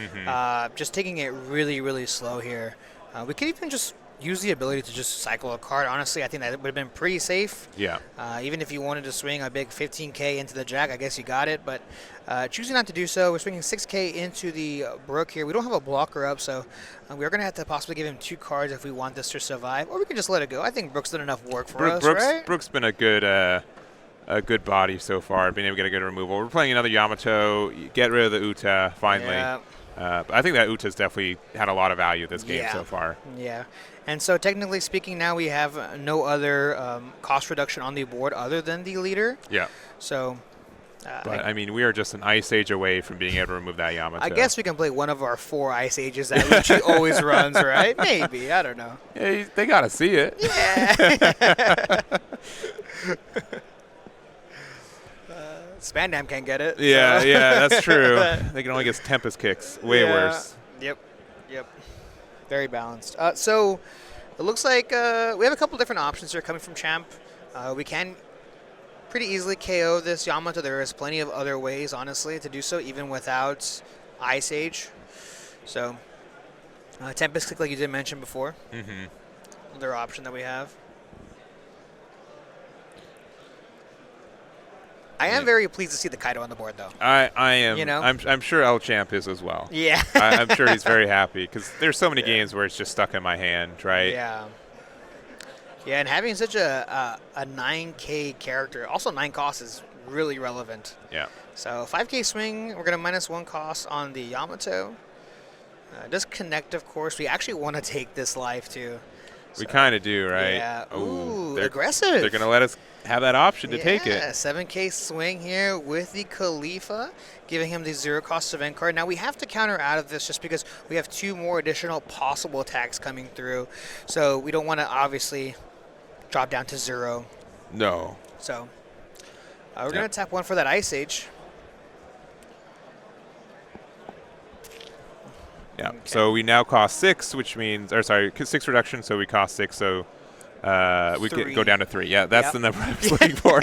Just taking it really, really slow here. We could even just use the ability to just cycle a card. Honestly, I think that would have been pretty safe.
Yeah.
Even if you wanted to swing a big 15K into the Jack, I guess you got it. But choosing not to do so, we're swinging 6K into the Brook here. We don't have a blocker up, so we're going to have to possibly give him 2 cards if we want this to survive. Or we can just let it go. I think Brook's done enough work for us, right?
Brook's been a good body so far, being able to get a good removal. We're playing another Yamato, get rid of the Uta, finally.
Yeah.
But I think that Uta's definitely had a lot of value this game so far.
Yeah. And so technically speaking, now we have no other cost reduction on the board other than the leader.
Yeah.
So.
But, I mean, we are just an Ice Age away from being able to remove that Yamato.
I guess we can play one of our 4 Ice Ages that Lucci always runs, right? Maybe. I don't know.
Yeah, they got to see it.
Yeah. Spandam can't get it.
Yeah,
so.
yeah, that's true. They can only get Tempest kicks. Way worse.
Yep. Very balanced. So it looks like we have a couple different options here coming from Champ. We can pretty easily KO this Yamato. There is plenty of other ways, honestly, to do so, even without Ice Age. So Tempest Kick, like you did mention before.
Mm-hmm.
Another option that we have. I am very pleased to see the Kaido on the board, though.
I am.
You know?
I'm sure El Champ is as well.
Yeah.
I'm sure he's very happy because there's so many games where it's just stuck in my hand, right?
Yeah. Yeah, and having such a 9K character, also 9 cost, is really relevant.
Yeah.
So 5K swing, we're going to -1 cost on the Yamato. Does connect, of course. We actually want to take this life, too.
We kind of do, right?
Yeah. Ooh,
they're
aggressive.
They're going to let us have that option to take it.
7K swing here with the Khalifa, giving him the 0 cost event card. Now we have to counter out of this just because we have 2 more additional possible attacks coming through. So we don't want to obviously drop down to 0.
No.
So we're going to tap 1 for that Ice Age.
Yeah.
Okay.
So we now cost 6, which means, or sorry, 6 reduction. So we cost 6. So we could go down to 3. Yeah, that's the number I was looking for.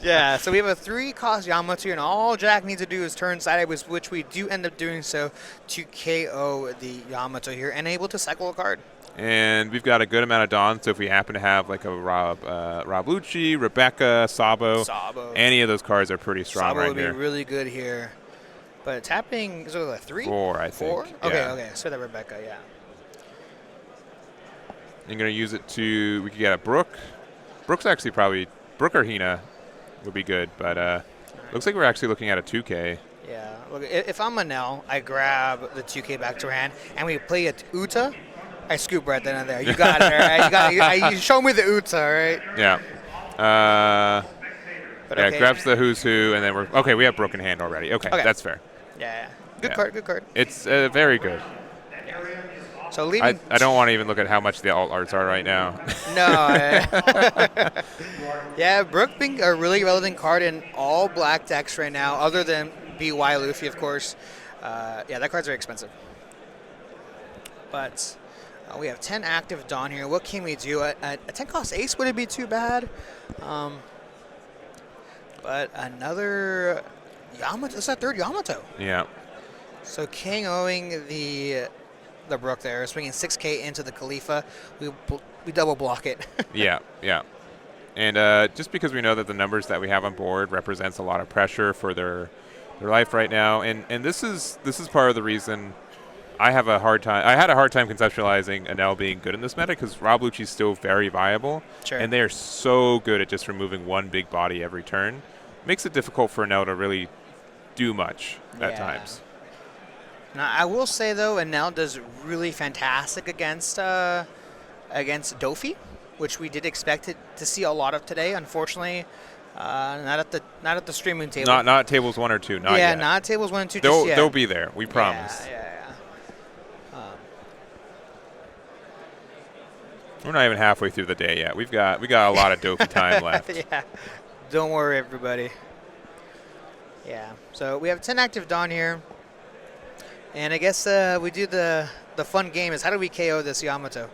Yeah. So we have a 3 cost Yamato, and all Jack needs to do is turn sideways, which we do end up doing so to KO the Yamato here, and able to cycle a card.
And we've got a good amount of Dawn. So if we happen to have like a Rob Lucci, Rebecca, Sabo, any of those cards are pretty strong
Sabo
right
would
here.
be really good here. But tapping, is it like 3?
4, I think.
4? Okay,
Yeah.
okay. So that Rebecca, yeah.
I'm going to use it to, we could get a Brook. Brook's actually probably, Brook or Hina would be good, but looks like we're actually looking at a 2K.
Yeah. Look, if I'm Enel, I grab the 2K back to hand, and we play it Uta. I scoop right then and there. You got it, all right? You show me the Uta, all right?
Yeah.
But
Yeah,
okay.
grabs the who's who, and then we're, okay, we have Brook in hand already. Okay, that's fair.
Yeah. Good
Yeah.
card, good card.
It's very good.
So leaving.
I don't want to even look at how much the alt arts are right now.
No. Yeah, Brook being a really relevant card in all black decks right now, other than BY Luffy, of course. Yeah, that card's very expensive. But we have 10 active Dawn here. What can we do? A 10 cost Ace wouldn't be too bad. But another Yamato. It's that 3rd Yamato.
Yeah.
So KOing the Brook there, swinging 6K into the Khalifa. We double block it.
Yeah. And just because we know that the numbers that we have on board represents a lot of pressure for their life right now, and this is part of the reason I had a hard time conceptualizing Enel being good in this meta, because Rob Lucci is still very viable, and they are so good at just removing one big body every turn. Makes it difficult for Enel to really do much at times.
Now, I will say, though, Enel does really fantastic against Dofi, which we did expect to see a lot of today. Unfortunately, not at the streaming table.
Not tables 1 or 2. Not yet.
Not tables 1 and 2.
They'll be there. We promise.
Yeah.
We're not even halfway through the day yet. We got a lot of dopey time left.
Yeah. Don't worry, everybody. Yeah. So we have 10 active Dawn here. And I guess we do the fun game is, how do we KO this Yamato?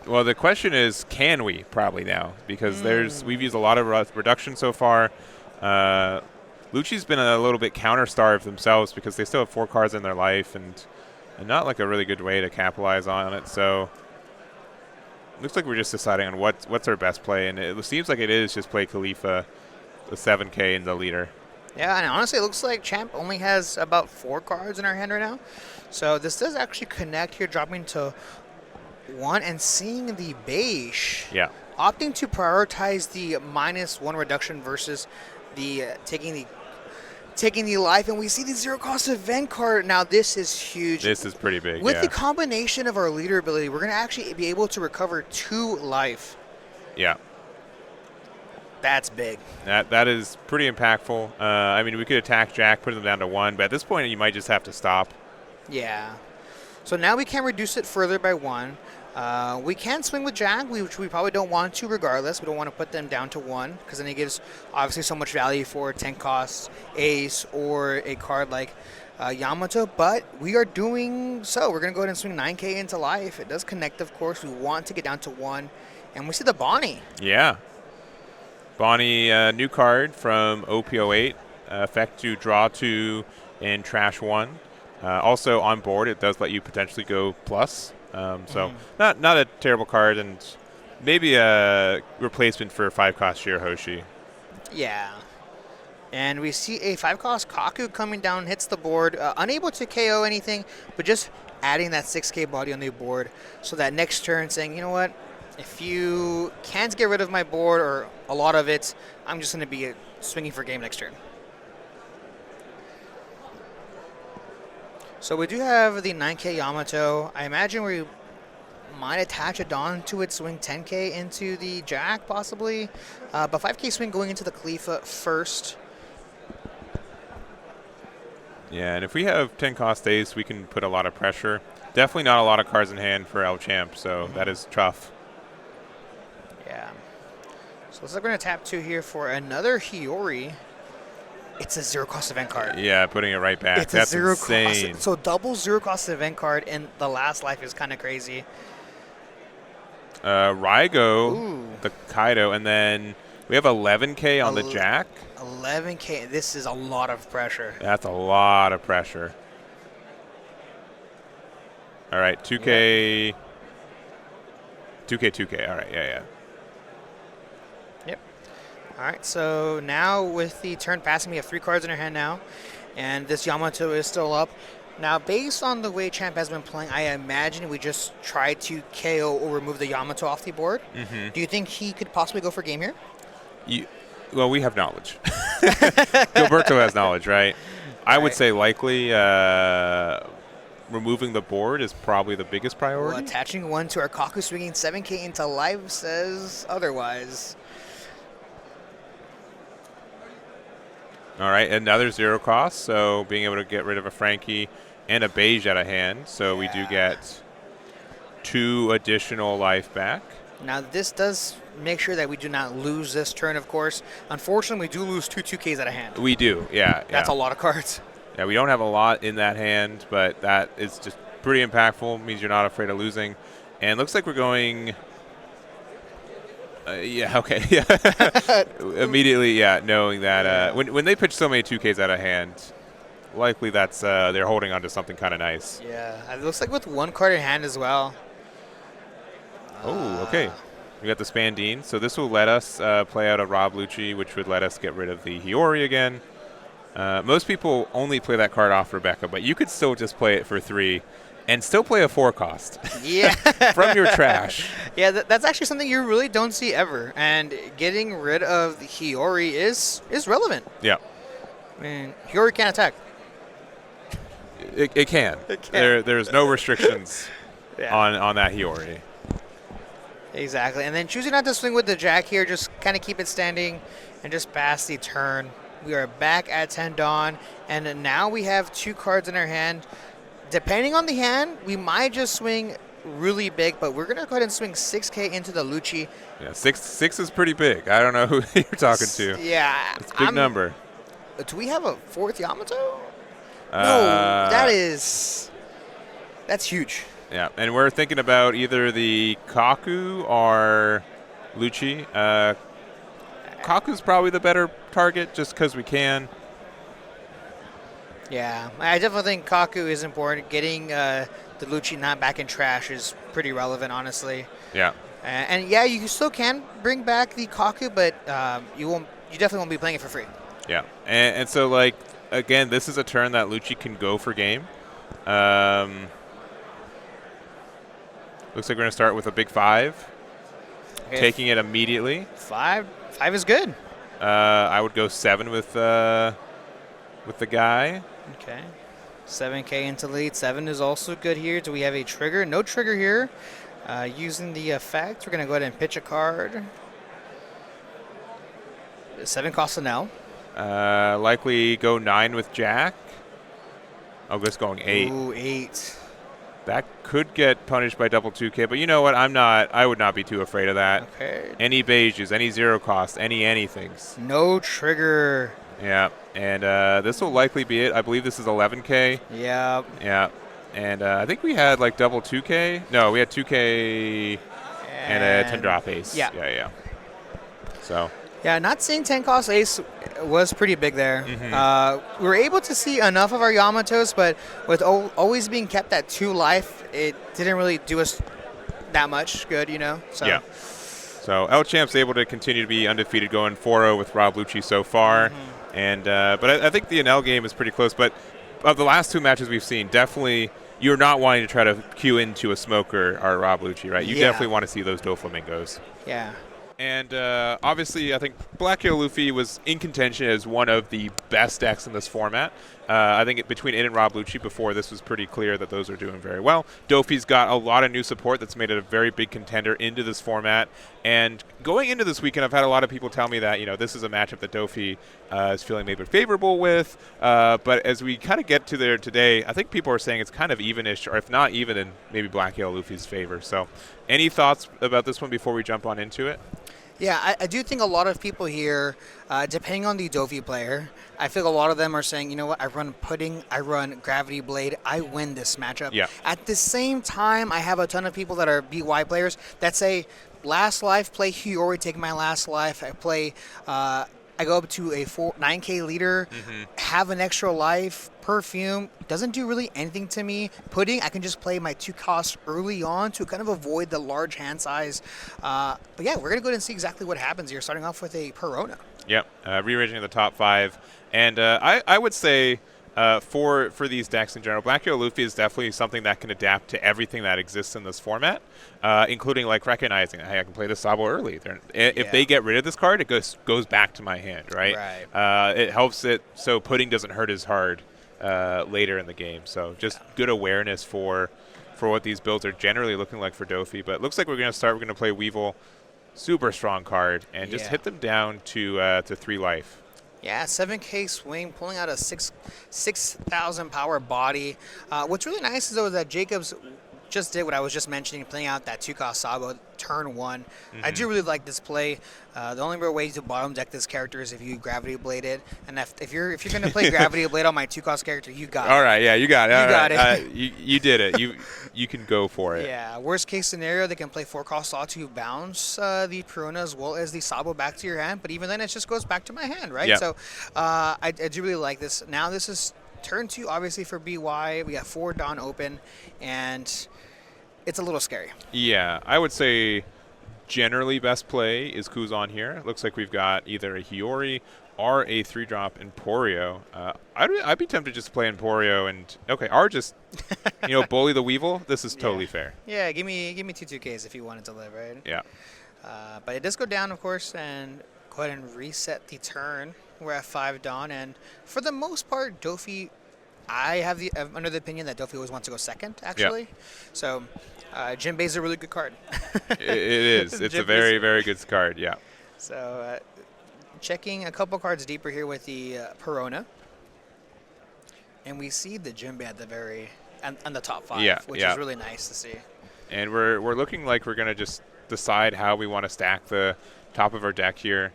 Well, the question is, can we probably now? Because we've used a lot of reduction so far. Lucci's been a little bit counter-starved themselves because they still have 4 cards in their life and not like a really good way to capitalize on it. So looks like we're just deciding on what's our best play, and it seems like it is just play Khalifa, the 7K, and the leader.
Yeah, and honestly, it looks like Champ only has about 4 cards in our hand right now. So this does actually connect here, dropping to 1 and seeing the beige.
Yeah.
Opting to prioritize the -1 reduction versus the taking the life, and we see the 0 cost event card. Now this is huge.
This is pretty big.
With the combination of our leader ability, we're going to actually be able to recover 2 life.
Yeah.
That's big.
That is pretty impactful. I mean, we could attack Jack, put them down to 1, but at this point, you might just have to stop.
Yeah. So now we can reduce it further by 1. We can swing with Jack, which we probably don't want to regardless. We don't want to put them down to 1, because then it gives obviously so much value for 10 costs, Ace, or a card like Yamato. But we are doing so. We're going to go ahead and swing 9K into life. It does connect, of course. We want to get down to 1. And we see the Bonney.
Yeah. Bonney, new card from OP08. Effect to draw 2 and trash 1. Also on board, it does let you potentially go plus. So not a terrible card, and maybe a replacement for 5-cost Shirahoshi.
Yeah. And we see a 5-cost Kaku coming down, hits the board, unable to KO anything, but just adding that 6k body on the board so that next turn saying, you know what, if you can't get rid of my board or a lot of it, I'm just going to be swinging for game next turn. So we do have the 9k Yamato. I imagine we might attach a Dawn to it, swing 10k into the Jack possibly, but 5k swing going into the Khalifa first.
Yeah, and if we have 10-cost ace, we can put a lot of pressure. Definitely not a lot of cards in hand for El Champ, so that is tough.
Yeah. So looks like we're going to tap 2 here for another Hiyori. It's a 0-cost event card.
Yeah, putting it right back.
It's
That's
a 0
insane.
cost. So double 0-cost event card in the last life is kind of crazy.
Raigo,
Ooh.
the Kaido, and then we have 11k on the Jack.
11k. This is a lot of pressure.
That's a lot of pressure. All right, 2k. 2k. All right, yeah.
Yep. All right, so now with the turn passing, we have 3 cards in our hand now, and this Yamato is still up. Now, based on the way Champ has been playing, I imagine we just try to KO or remove the Yamato off the board. Do you think he could possibly go for game here?
Well, we have knowledge. Gilberto has knowledge, right? I would say likely removing the board is probably the biggest priority.
Well, attaching 1 to our Kaku swinging 7k into life says otherwise.
All right, another 0 cost, so being able to get rid of a Frankie and a beige out of hand, so we do get 2 additional life back.
Now, this does make sure that we do not lose this turn, of course. Unfortunately, we do lose 2 2Ks out of hand.
We do, yeah.
That's a lot of cards.
Yeah, we don't have a lot in that hand, but that is just pretty impactful. Means you're not afraid of losing. And looks like we're going... yeah, okay. Yeah. Immediately, yeah, knowing that when they pitch so many 2Ks out of hand, likely that's they're holding on to something kind of nice.
Yeah, it looks like with 1 card in hand as well.
Oh, okay. We got the Spandine. So this will let us play out a Rob Lucci, which would let us get rid of the Hiyori again. Most people only play that card off Rebecca, but you could still just play it for 3 and still play a 4-cost.
Yeah.
From your trash.
Yeah, that's actually something you really don't see ever. And getting rid of the Hiyori is relevant.
Yeah.
I mean, Hiyori can't attack.
It can.
It can.
There's no restrictions on that Hiyori.
Exactly. And then choosing not to swing with the Jack here, just kind of keep it standing and just pass the turn. We are back at 10 Dawn, and now we have 2 cards in our hand. Depending on the hand, we might just swing really big, but we're going to go ahead and swing 6k into the Lucci.
Yeah, six is pretty big. I don't know who you're talking to.
Yeah.
It's a big number.
Do we have a 4th Yamato? No, that's huge.
Yeah, and we're thinking about either the Kaku or Lucci. Kaku's probably the better target just because we can.
Yeah, I definitely think Kaku is important. Getting the Lucci not back in trash is pretty relevant, honestly.
Yeah.
And yeah, you still can bring back the Kaku, but you definitely won't be playing it for free.
Yeah, and so like again, this is a turn that Lucci can go for game. Looks like we're gonna start with a big 5, taking it immediately.
5 is good.
I would go 7 with the guy.
Okay. 7k into lead. 7 is also good here. Do we have a trigger? No trigger here. Using the effect, we're going to go ahead and pitch a card. 7 costs Enel.
Likely go 9 with Jack. Oh, just going 8.
Ooh, 8.
That could get punished by double 2K, but you know what? I would not be too afraid of that.
Okay.
Any beiges, any 0 cost, anythings.
No trigger.
Yeah, and this will likely be it. I believe this is 11K.
Yep.
Yeah, and I think we had like double 2K. No, we had 2K and a 10 drop ace.
Yeah.
Yeah. So.
Yeah, not seeing 10 cost ace was pretty big there. We were able to see enough of our Yamatos, but with always being kept at 2 life, it didn't really do us that much good, you know? So.
Yeah. So El Champ's able to continue to be undefeated, going 4-0 with Rob Lucci so far. And but I think the Enel game is pretty close. But of the last 2 matches we've seen, definitely you're not wanting to try to queue into a Smoker or Rob Lucci, right? You definitely want to see those Doflamingos.
Yeah.
And obviously, I think Black Halo Luffy was in contention as one of the best decks in this format. I think between it and Rob Lucci before, this was pretty clear that those are doing very well. Dofi's got a lot of new support that's made it a very big contender into this format. And going into this weekend, I've had a lot of people tell me that, you know, this is a matchup that Dofi is feeling maybe favorable with. But as we kind of get to there today, I think people are saying it's kind of evenish, or if not even, in maybe Black Halo Luffy's favor. So any thoughts about this one before we jump on into it?
Yeah, I do think a lot of people here, depending on the Dofi player, I feel a lot of them are saying, you know what, I run Pudding, I run Gravity Blade, I win this matchup.
Yeah.
At the same time, I have a ton of people that are BY players that say, last life, play Hiyori, take my last life. I play, I go up to a 9K leader, have an extra life. Perfume doesn't do really anything to me. Pudding, I can just play my 2 costs early on to kind of avoid the large hand size. But yeah, we're going to go ahead and see exactly what happens here, starting off with a Perona.
Yep, rearranging the top 5. And I would say for these decks in general, Black Hero Luffy is definitely something that can adapt to everything that exists in this format, including like recognizing, hey, I can play the Sabo early. If they get rid of this card, it goes back to my hand, right? It helps it so Pudding doesn't hurt as hard later in the game. So just good awareness for what these builds are generally looking like for Dofi. But it looks like we're going to play Weevil, super strong card, and just hit them down to 3 life.
Yeah, 7K swing, pulling out a 6,000 power body. What's really nice is though that Jacobs just did what I was just mentioning, playing out that 2-cost Sabo turn 1. I do really like this play. The only real way to bottom deck this character is if you Gravity Blade it. And if you're going to play Gravity Blade on my 2-cost character, you got it.
All right, yeah, you got it.
You got it.
You did it. You can go for it.
Yeah, worst case scenario, they can play 4-cost Saw to bounce the Perona as well as the Sabo back to your hand. But even then, it just goes back to my hand, right?
Yeah.
So I do really like this. Now this is turn 2, obviously, for BY. We got 4 Dawn open, and it's a little scary.
Yeah, I would say generally best play is Kuzan here. It looks like we've got either a Hiyori or a 3-drop Emporio. I'd be tempted just to play Emporio and, or just, bully the Weevil. This is totally fair.
Yeah, give me 2 2Ks if you wanted to live, right?
Yeah.
But it does go down, of course, and go ahead and reset the turn. We're at 5 Dawn, and for the most part, Dofi, I'm under the opinion that Dofi always wants to go second, actually.
Yeah.
So Jinbei's a really good card.
It is. It's a very, very good card, yeah.
So checking a couple cards deeper here with the Perona. And we see the Jinbei at the on the top 5, which is really nice to see.
And we're looking like we're going to just decide how we want to stack the top of our deck here.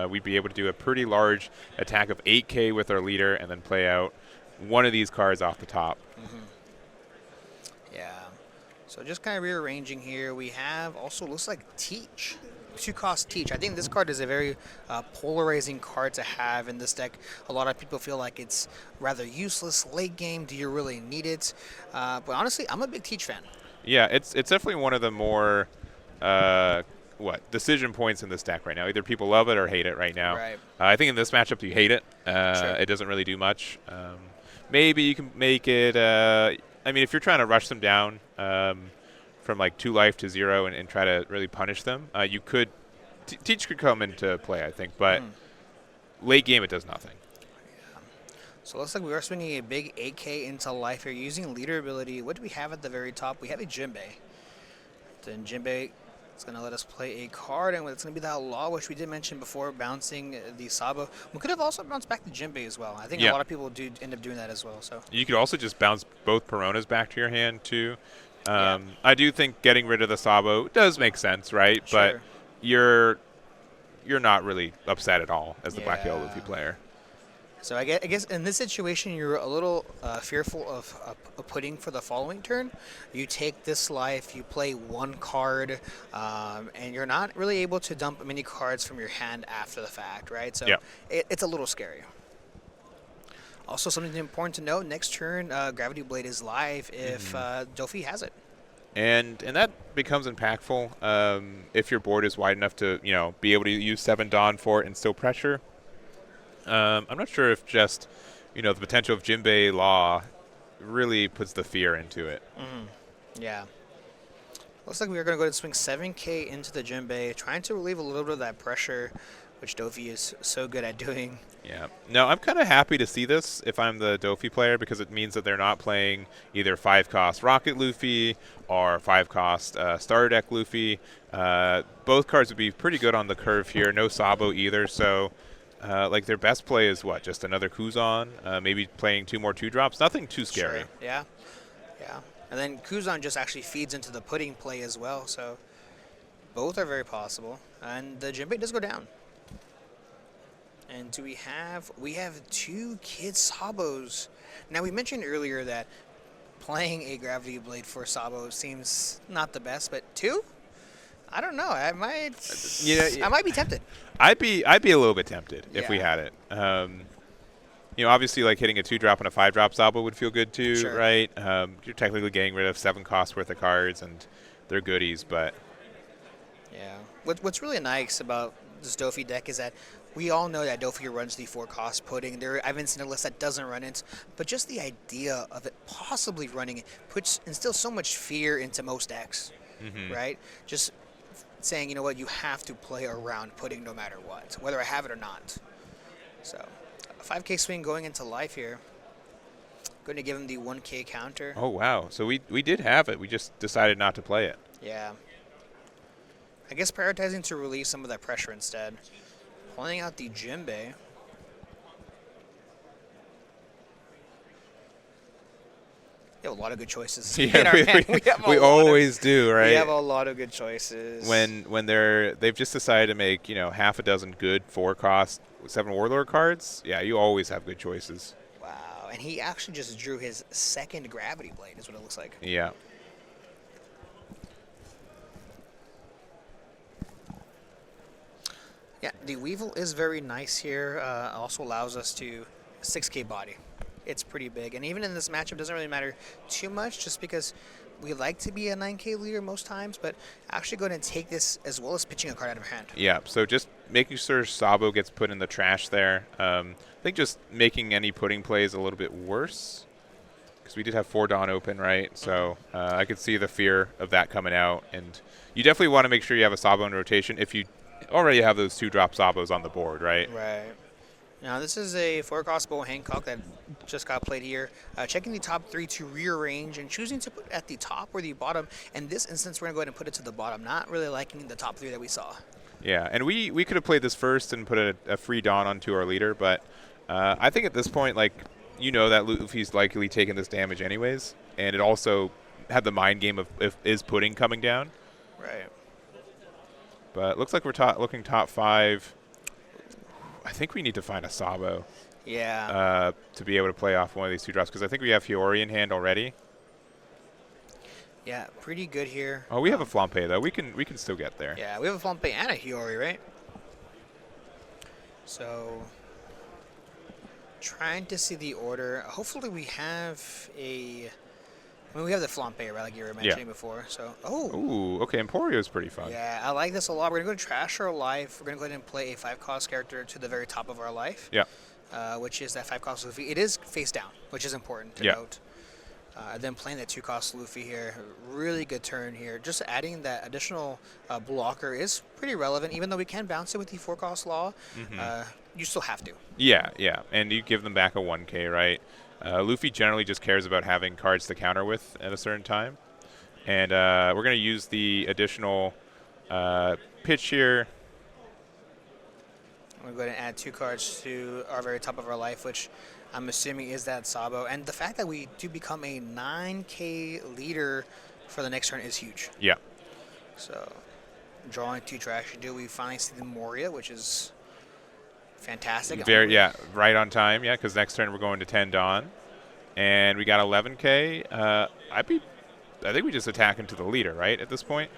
We'd be able to do a pretty large attack of 8K with our leader and then play out one of these cards off the top.
Yeah. So just kind of rearranging here. We have also, looks like Teach. 2-cost Teach. I think this card is a very polarizing card to have in this deck. A lot of people feel like it's rather useless late game. Do you really need it? But honestly, I'm a big Teach fan.
Yeah, it's definitely one of the more decision points in this deck right now. Either people love it or hate it right now.
Right.
I think in this matchup you hate it.
Sure.
It doesn't really do much. Maybe you can make it. If you're trying to rush them down from like 2 life to 0 and try to really punish them, you could. Teach could come into play, I think, but late game it does nothing.
Yeah. So it looks like we are swinging a big 8K into life here using leader ability. What do we have at the very top? We have a Jinbei. Then Jinbei is going to let us play a card, and it's going to be that Law, which we did mention before, bouncing the Sabo. We could have also bounced back the Jinbei as well. I think a lot of people do end up doing that as well. So
you could also just bounce both Peronas back to your hand too. I do think getting rid of the Sabo does make sense, right?
Sure.
But you're not really upset at all as the Black Halo Luffy player.
So I guess in this situation, you're a little fearful of putting for the following turn. You take this life, you play one card, and you're not really able to dump many cards from your hand after the fact, right? So
Yeah.
it's a little scary. Also, something important to note, next turn, Gravity Blade is live if Dofi has it.
And that becomes impactful if your board is wide enough to, be able to use 7 Dawn for it and still pressure. I'm not sure if just, the potential of Jinbei Law really puts the fear into it.
Yeah. Looks like we're going to go and swing 7K into the Jinbei, trying to relieve a little bit of that pressure, which Dofi is so good at doing.
Yeah. No, I'm kind of happy to see this if I'm the Dofi player because it means that they're not playing either 5-cost Rocket Luffy or 5-cost Starter Deck Luffy. Both cards would be pretty good on the curve here. No Sabo either, so their best play is what? Just another Kuzan, maybe playing 2 more 2-drops. Nothing too scary.
Sure. Yeah. Yeah. And then Kuzan just actually feeds into the pudding play as well, so both are very possible. And the Jinbei does go down. And we have 2 Kid Sabos. Now, we mentioned earlier that playing a Gravity Blade for Sabo seems not the best, but 2? I don't know. I might be tempted.
I'd be a little bit tempted if we had it. Obviously, like hitting a 2-drop and a 5-drop Sabo would feel good too,
Sure.
right? You're technically getting rid of 7 costs worth of cards, and they're goodies, but
Yeah. What's really nice about this Dofi deck is that we all know that Dofi runs the 4-cost pudding. I haven't seen a list that doesn't run it, but just the idea of it possibly running it instills so much fear into most decks, right? Just saying, you know what, you have to play around pudding no matter what, whether I have it or not. So, a 5K swing going into life here. Going to give him the 1K counter.
oh wow. So we did have it. We just decided not to play it.
Yeah. I guess prioritizing to release some of that pressure instead. Pulling out the Jinbei. We have a lot of good choices in our hand.
We always do, right?
We have a lot of good choices.
When they've just decided to make half a dozen good 4-cost 7 Warlord cards, yeah, you always have good choices.
Wow, and he actually just drew his 2nd Gravity Blade, is what it looks like.
Yeah.
Yeah, the Weevil is very nice here. Also allows us to 6K body. It's pretty big, and even in this matchup, doesn't really matter too much, just because we like to be a 9K leader most times, but actually going to take this as well as pitching a card out of hand.
Yeah, so just making sure Sabo gets put in the trash there. I think just making any pudding plays a little bit worse, because we did have 4 Dawn open, right? So I could see the fear of that coming out, and you definitely want to make sure you have a Sabo in rotation if you already have those 2-drop Sabos on the board, right?
Right. Now, this is a 4-cost Bow Hancock that just got played here. Checking the top 3 to rearrange and choosing to put at the top or the bottom. In this instance, we're going to go ahead and put it to the bottom, not really liking the top 3 that we saw.
Yeah, and we could have played this first and put a free Dawn onto our leader, but I think at this point, that Luffy's likely taking this damage anyways, and it also had the mind game of is pudding coming down.
Right.
But it looks like we're looking top 5. I think we need to find a Sabo.
Yeah.
To be able to play off one of these 2-drops, because I think we have Hiyori in hand already.
Yeah, pretty good here.
Oh, we have a Flampe though. We can still get there.
Yeah, we have a Flampe and a Hiyori, right? So, trying to see the order. Hopefully we have we have the Flampe, right, like you were mentioning before. So,
Ooh, okay, Emporio's pretty fun.
Yeah, I like this a lot. We're going to go to Trash Our Life. We're going to go ahead and play a 5-cost character to the very top of our life.
Yeah.
Which is that 5-cost Luffy. It is face down, which is important to note. Then playing that 2-cost Luffy here. Really good turn here. Just adding that additional blocker is pretty relevant, even though we can bounce it with the 4-cost law. You still have to.
Yeah, and you give them back a 1K, right? Luffy generally just cares about having cards to counter with at a certain time. And we're going to use the additional pitch here.
We're going to add 2 cards to our very top of our life, which I'm assuming is that Sabo. And the fact that we do become a 9K leader for the next turn is huge.
Yeah.
So, drawing 2 trash. We finally see the Moria, which is Fantastic.
Yeah, right on time. Yeah, because next turn we're going to 10 Dawn, and we got 11K. I think we just attack into the leader, right? At this point.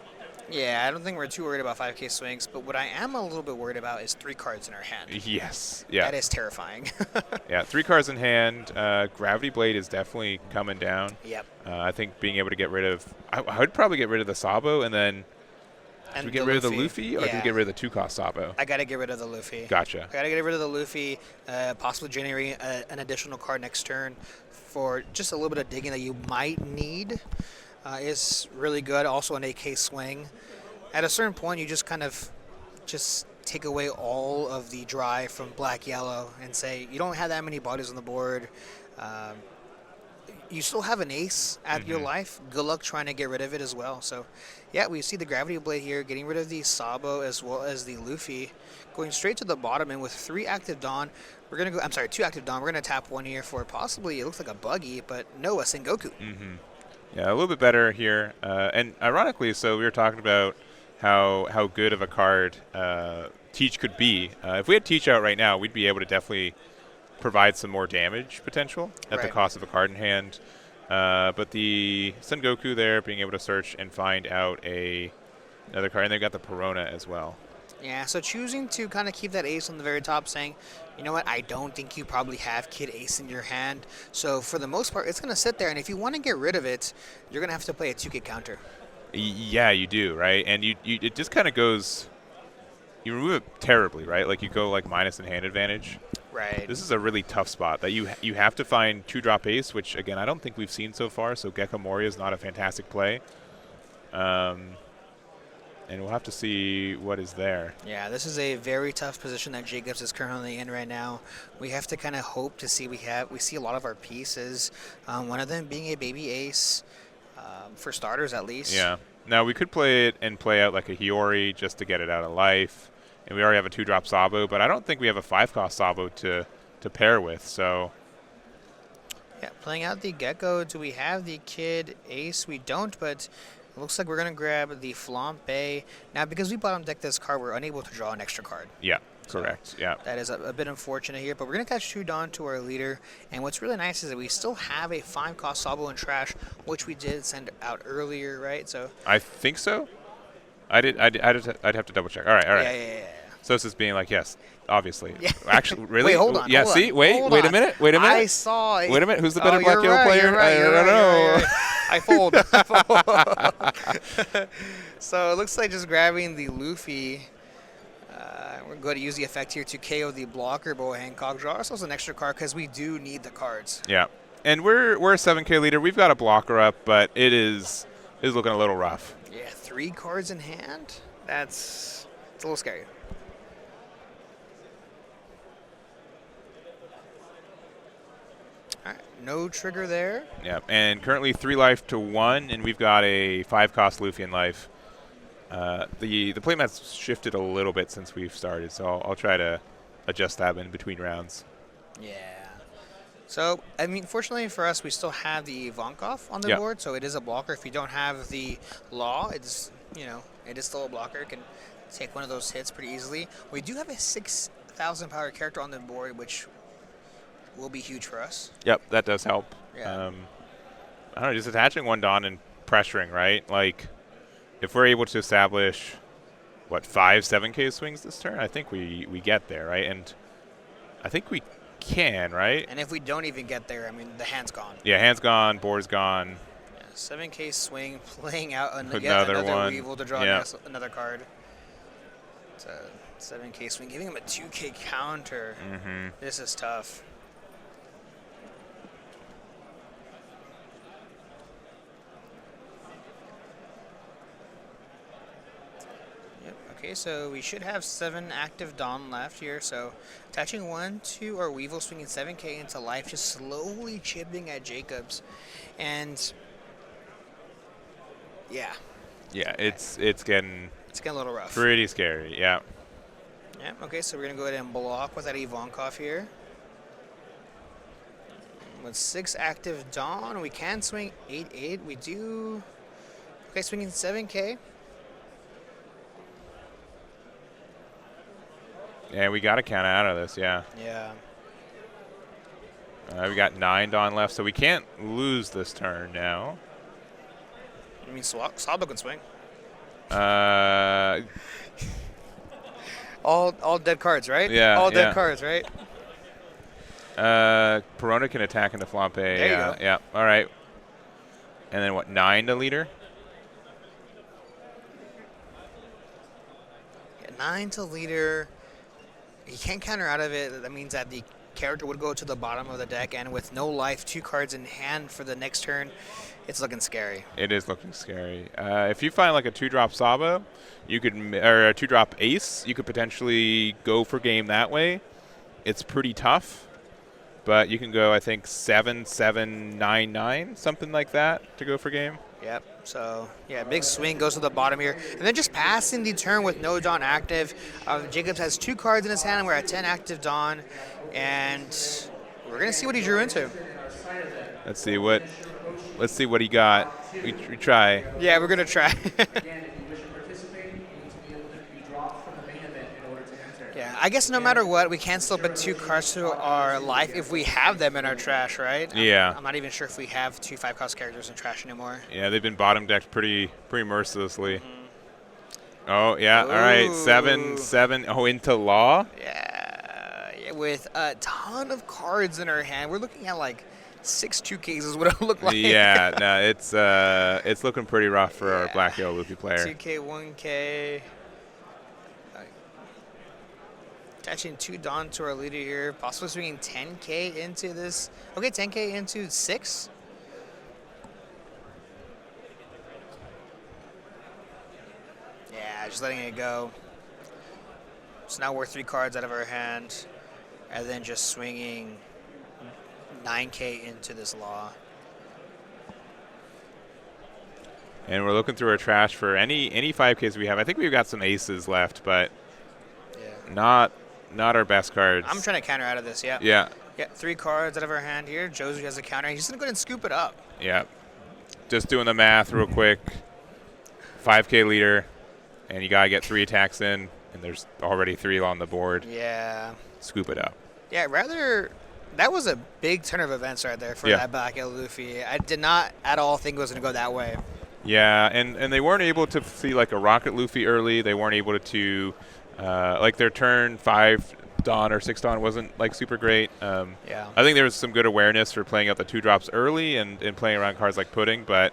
Yeah, I don't think we're too worried about 5K swings, but what I am a little bit worried about is 3 cards in our hand.
Yes. Yeah.
That is terrifying.
Yeah, 3 cards in hand. Gravity Blade is definitely coming down.
Yep.
I think being able to get rid of, I would probably get rid of the Sabo, and then do we get rid of the Luffy, or do we get rid of the 2-cost Sabo?
I gotta get rid of the Luffy.
Gotcha.
I gotta get rid of the Luffy, possibly generate an additional card next turn for just a little bit of digging that you might need. Is really good. Also an AK swing. At a certain point, you just kind of just take away all of the drive from black yellow and say you don't have that many bodies on the board. You still have an ace at your life. Good luck trying to get rid of it as well. So, yeah, we see the Gravity Blade here, getting rid of the Sabo as well as the Luffy, going straight to the bottom. And with 3 active Dawn, we're gonna go. I'm sorry, 2 active Dawn. We're gonna tap 1 here for possibly, it looks like a Buggy, but no, a Sengoku.
Yeah, a little bit better here. And ironically, so we were talking about how good of a card Teach could be. If we had Teach out right now, we'd be able to definitely provide some more damage potential at the cost of a card in hand. But the Sengoku there, being able to search and find out another card, and they've got the Perona as well.
Yeah, so choosing to kind of keep that ace on the very top, saying, you know what, I don't think you probably have Kid Ace in your hand. So for the most part, it's going to sit there, and if you want to get rid of it, you're going to have to play a 2-Kid counter.
Yeah, you do, right? And it just kind of goes, you remove it terribly, right? Like you go like minus in hand advantage.
Right.
This is a really tough spot that you have to find 2-drop ace, which again I don't think we've seen so far. So Gecko Moria is not a fantastic play. And we'll have to see what is there.
Yeah, this is a very tough position that Jacobs is currently in right now. We have to kind of hope to see we see a lot of our pieces. One of them being a baby ace, for starters at least.
Yeah. Now we could play it and play out like a Hiyori just to get it out of life. And we already have a 2-drop Sabo, but I don't think we have a 5-cost Sabo to pair with. So.
Yeah, playing out the Gecko. Do we have the Kid Ace? We don't, but it looks like we're going to grab the Flambe. Now, because we bottom deck this card, we're unable to draw an extra card.
Yeah, correct.
So
yeah.
That is a bit unfortunate here, but we're going to catch 2 Dawn to our leader. And what's really nice is that we still have a 5-cost Sabo and Trash, which we did send out earlier, right? So
I think so. I'd have to double check. All right.
Yeah.
So it's just being like, yes, obviously.
Yeah.
Actually, really?
Wait, hold on.
Yeah,
hold
see?
on,
Wait
hold
a
on.
minute.
I saw it.
Wait a minute. Who's the better black yellow player?
You're right,
I don't know.
you're right. I fold. So it looks like just grabbing the Luffy. We're going to use the effect here to KO the blocker, Boa Hancock. Draw ourselves an extra card because we do need the cards.
Yeah. And we're a 7K leader. We've got a blocker up, but it is looking a little rough.
Yeah, 3 cards in hand? It's a little scary. All right, no trigger there.
Yeah, and currently 3 life to 1, and we've got a 5-cost Luffy in life. The playmat's shifted a little bit since we've started, so I'll try to adjust that in between rounds.
Yeah. So, I mean, fortunately for us, we still have the Ivankov on the board, so it is a blocker. If you don't have the Law, it's, it is still a blocker. It can take one of those hits pretty easily. We do have a 6,000 power character on the board, which will be huge for us.
Yep, that does help.
Yeah.
I don't know, just attaching 1 Dawn and pressuring, right? Like, if we're able to establish, 5 7K swings this turn, I think we get there, right? And I think we can, right?
And if we don't even get there, I mean, the hand's gone.
Yeah, hand's gone, board's gone.
Yeah, 7K swing, playing out
Another
another
one.
Weevil to draw another card. It's a 7K swing, giving him a 2K counter. This is tough. Okay, so we should have 7 active Dawn left here. So attaching 1 to our Weevil, swinging 7K into life, just slowly chipping at Jacobs. And yeah.
Yeah, it's getting
a little rough.
Pretty scary, yeah.
Yeah, okay, so we're going to go ahead and block with that Ivankov here. With 6 active Dawn, we can swing 8-8. We do. Okay, swinging 7K.
Yeah, we got to count out of this, yeah.
Yeah.
We got 9 Dawn left, so we can't lose this turn now.
I mean, Sabo can swing. All dead cards, right?
Yeah,
All dead
yeah.
cards, right?
Perona can attack into Flampe.
There you go.
Yeah, all right. And then what, 9 to leader?
Yeah, 9 to leader. You can't counter out of it. That means that the character would go to the bottom of the deck, and with no life, 2 cards in hand for the next turn, it's looking scary.
It is looking scary. If you find like a 2-drop Sabo, you could, or a 2-drop Ace, you could potentially go for game that way. It's pretty tough, but you can go, I think, 7, 7, 9, 9, something like that to go for game.
Yep. So, yeah, big swing goes to the bottom here. And then just passing the turn with no Dawn active. Jacobs has 2 cards in his hand, and we're at 10 active Dawn. And we're going to see what he drew into.
Let's see what he got. We try.
Yeah, we're going to try.
Again, if you wish to participate, you need to be able to be dropped from the main event in order to enter.
Yeah, I guess no matter what, we can still put 2 cards to our life if we have them in our trash, right?
Yeah.
I'm not even sure if we have 2 5-cost characters in trash anymore.
Yeah, they've been bottom decked pretty mercilessly. Oh, yeah, all right. 7, 7. Oh, into Law?
Yeah, with a ton of cards in our hand. We're looking at like 6 2Ks is what it look like.
Yeah, no, it's looking pretty rough for our Black Yellow Luffy player.
2K, 1K. Attaching 2 Dawn to our leader here. Possibly swinging 10K into this. Okay, 10K into 6. Yeah, just letting it go. So now we're 3 cards out of our hand. And then just swinging 9K into this Law.
And we're looking through our trash for any 5Ks we have. I think we've got some aces left, but not our best cards.
I'm trying to counter out of this, yeah.
Yeah.
Yeah, 3 cards out of our hand here. Josie has a counter. He's going to go ahead and scoop it up.
Yeah. Just doing the math real quick. 5K leader, and you got to get 3 attacks in, and there's already 3 on the board.
Yeah.
Scoop it up.
Yeah, that was a big turn of events right there for that Black Yellow Luffy. I did not at all think it was going to go that way.
Yeah, and they weren't able to see like a Rocket Luffy early. They weren't able to, like their turn 5 Dawn or 6 Dawn wasn't like super great.
Yeah.
I think there was some good awareness for playing out the 2 drops early and playing around cards like Pudding, but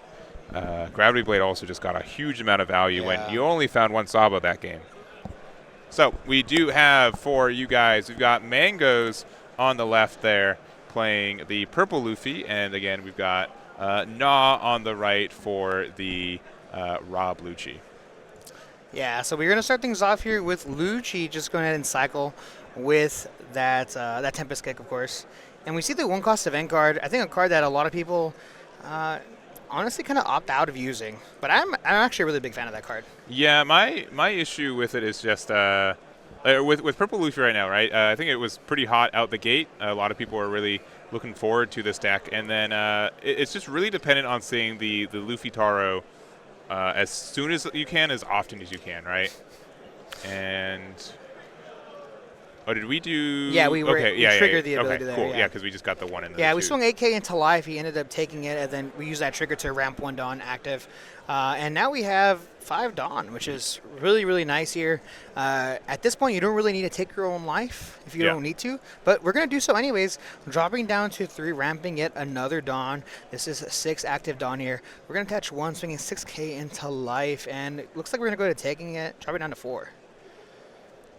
Gravity Blade also just got a huge amount of value when you only found 1 Sabo that game. So we do have for you guys, we've got Mangoes on the left there playing the purple Luffy, and again we've got Nah on the right for the Rob Lucci.
Yeah, so we're going to start things off here with Lucci just going ahead and cycle with that Tempest Kick, of course. And we see the 1-cost event card. I think a card that a lot of people honestly kind of opt out of using. But I'm actually a really big fan of that card.
Yeah, my issue with it is just with Purple Luffy right now, right? I think it was pretty hot out the gate. A lot of people are really looking forward to this deck. And then it's just really dependent on seeing the Luffy Taro as soon as you can, as often as you can, right? And did we do?
Yeah, we triggered the ability there.
Cool. Yeah, because we just got the 1 in there.
Yeah, we swung 8K into life. He ended up taking it, and then we used that trigger to ramp 1 Dawn active. And now we have 5 Dawn, which is really, really nice here. At this point, you don't really need to take your own life if you don't need to, but we're going to do so anyways. Dropping down to 3, ramping yet another Dawn. This is 6 active Dawn here. We're going to attach 1, swinging 6K into life, and it looks like we're going to go to taking it, drop it down to 4.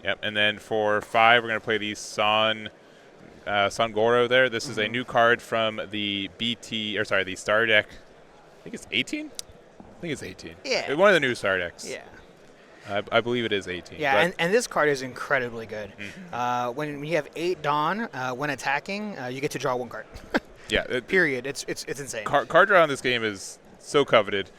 Yep, and then for 5, we're going to play the Sangoro there. This is a new card from the the Star deck. I think it's 18? I think it's 18.
Yeah.
One of the new Star decks.
Yeah.
I believe it is 18.
Yeah, and this card is incredibly good.
Mm-hmm.
When you have 8 Dawn, when attacking, you get to draw 1 card.
Yeah.
Period. It's insane.
Card draw in this game is so coveted.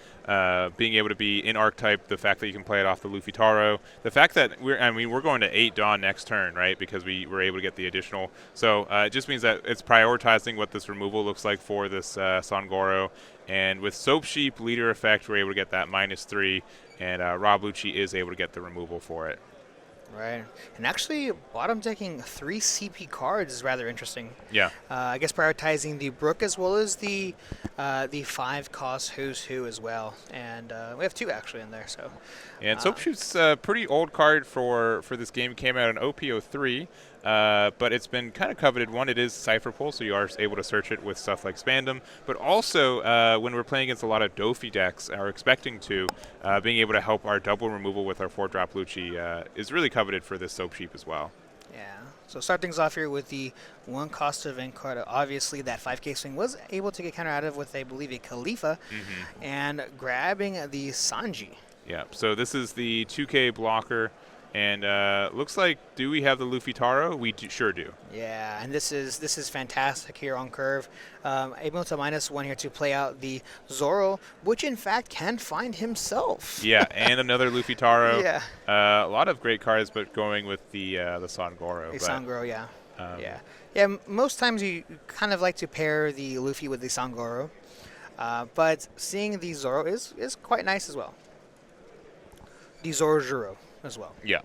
Being able to be in archetype, the fact that you can play it off the Luffy Taro, the fact that we're going to 8 Dawn next turn, right? Because we were able to get the additional. So it just means that it's prioritizing what this removal looks like for this Sangoro. And with Soap Sheep leader effect, we're able to get that -3, and Rob Lucci is able to get the removal for it.
Right. And actually, bottom decking 3 CP cards is rather interesting.
Yeah.
I guess prioritizing the Brook as well as the 5 cost Who's Who as well. And we have 2 actually in there. So.
And Soapshoot's a pretty old card for this game. Came out in OP03, but it's been kind of coveted. One, it is Cypherpool, so you are able to search it with stuff like Spandom. But also, when we're playing against a lot of Dofi decks, are expecting to, being able to help our double removal with our 4-drop Lucci is really coveted for this Soap Sheep as well.
Yeah. So start things off here with the 1 cost event card. Obviously, that 5k swing was able to get counter out of with, I believe, a Khalifa, and grabbing the Sanji.
Yeah, so this is the 2K blocker, and looks like, do we have the Luffy Taro? We sure do.
Yeah, and this is fantastic here on curve. Able to -1 here to play out the Zoro, which in fact can find himself.
Yeah, and another Luffy Taro.
Yeah.
A lot of great cards, but going with the Sangoro.
The Sangoro, yeah. Yeah, most times you kind of like to pair the Luffy with the Sangoro, but seeing the Zoro is quite nice as well. The Zoro as well.
Yeah.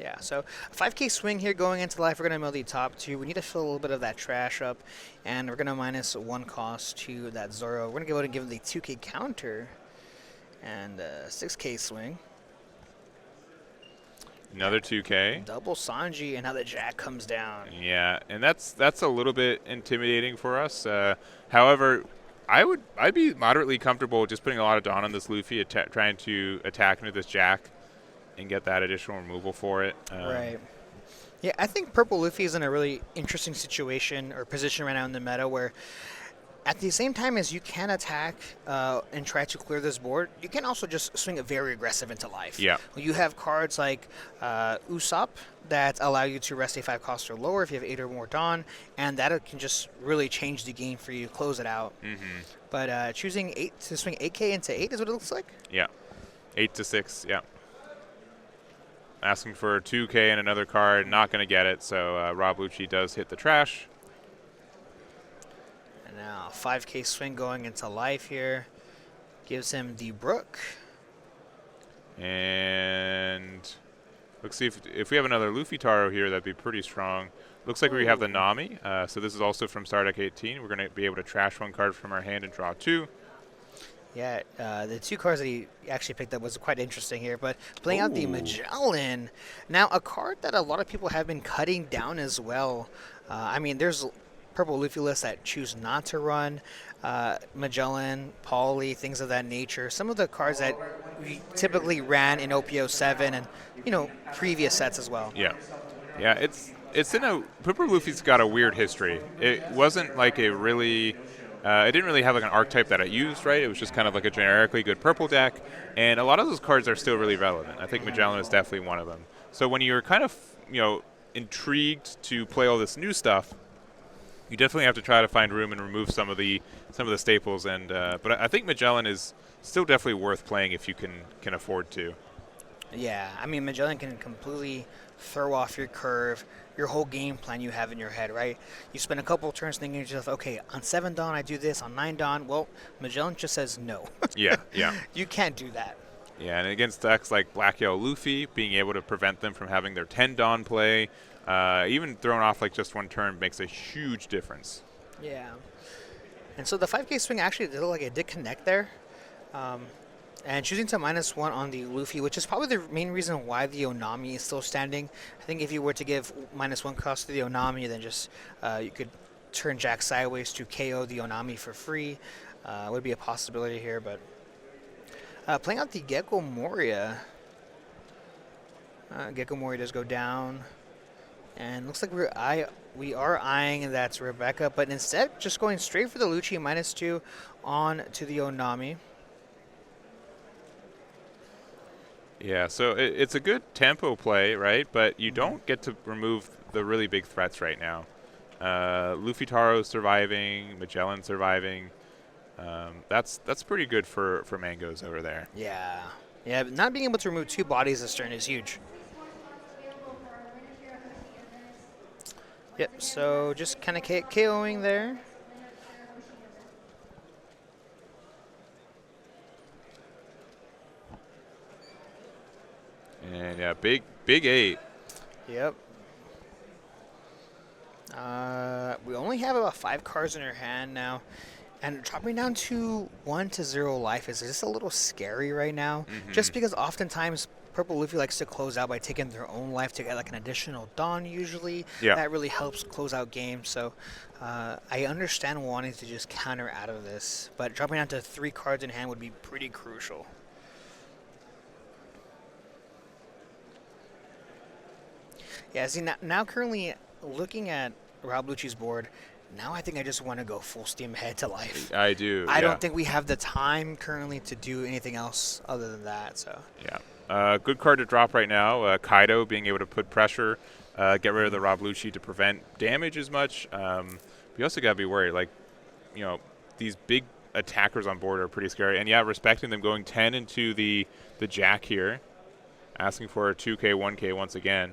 Yeah, so 5k swing here going into life. We're going to mill the top 2. We need to fill a little bit of that trash up, and we're going to -1 cost to that Zoro. We're going to go ahead and give him the 2k counter and 6k swing.
Another 2K.
Double Sanji, and now the Jack comes down.
Yeah, and that's a little bit intimidating for us. However, I'd be moderately comfortable just putting a lot of Dawn on this Luffy, trying to attack into this Jack and get that additional removal for it.
Right. Yeah, I think Purple Luffy is in a really interesting situation or position right now in the meta where at the same time as you can attack and try to clear this board, you can also just swing it very aggressive into life.
Yeah.
You have cards like Usopp that allow you to rest a 5 cost or lower if you have 8 or more Dawn, and that can just really change the game for you, close it out. But choosing 8 to swing 8k into 8 is what it looks like?
Yeah. 8 to 6, yeah. Asking for 2K and another card, not going to get it, so Rob Lucci does hit the trash.
And now 5k swing going into life here. Gives him the Brook.
And let's see if we have another Luffy Taro here, that'd be pretty strong. Looks like we have the Nami, so this is also from Stardeck 18. We're going to be able to trash 1 card from our hand and draw 2.
Yeah, the 2 cards that he actually picked up was quite interesting here. But playing out the Magellan. Now, a card that a lot of people have been cutting down as well. I mean, there's Purple Luffy lists that choose not to run Magellan, Pauly, things of that nature. Some of the cards that we typically ran in OP07 and, you know, previous sets as well.
Yeah. Yeah, it's in a... Purple Luffy's got a weird history. It wasn't like a really... it didn't really have like an archetype that it used, right? It was just kind of like a generically good purple deck, and a lot of those cards are still really relevant. I think Magellan is definitely one of them. So when you're kind of, you know, intrigued to play all this new stuff, you definitely have to try to find room and remove some of the staples. And but I think Magellan is still definitely worth playing if you can afford to.
Yeah, I mean, Magellan can completely throw off your curve, your whole game plan you have in your head, right? You spend a couple turns thinking to yourself, okay, on 7 Dawn I do this, on 9 Dawn, well, Magellan just says no.
Yeah, yeah.
You can't do that.
Yeah, and against decks like Black Yellow Luffy, being able to prevent them from having their 10 Dawn play, even throwing off like just 1 turn makes a huge difference.
Yeah. And so the 5k swing actually did look like it did connect there. And choosing to -1 on the Luffy, which is probably the main reason why the Onami is still standing. I think if you were to give -1 cost to the Onami, then just you could turn Jack sideways to KO the Onami for free. Would be a possibility here, but playing out the Gecko Moria. Gecko Moria does go down, and looks like we are eyeing that's Rebecca, but instead just going straight for the Lucci -2 on to the Onami.
Yeah, so it's a good tempo play, right? But you don't get to remove the really big threats right now. Luffy Taro surviving, Magellan surviving. That's pretty good for Mangoes over there.
Yeah. Yeah, but not being able to remove 2 bodies this turn is huge. Yep, so just kind of KOing there.
And yeah, big 8.
Yep. We only have about 5 cards in our hand now, and dropping down to 1 to 0 life is just a little scary right now. Just because oftentimes Purple Luffy likes to close out by taking their own life to get like an additional Dawn usually.
Yeah.
That really helps close out games. So I understand wanting to just counter out of this, but dropping down to 3 cards in hand would be pretty crucial. Yeah, see, now currently looking at Rob Lucci's board, now I think I just want to go full steam ahead to life.
I do.
I don't think we have the time currently to do anything else other than that. So
Yeah. Good card to drop right now. Kaido being able to put pressure, get rid of the Rob Lucci to prevent damage as much. We also got to be worried. Like, these big attackers on board are pretty scary. And, yeah, respecting them going 10 into the Jack here. Asking for a 2K, 1K once again.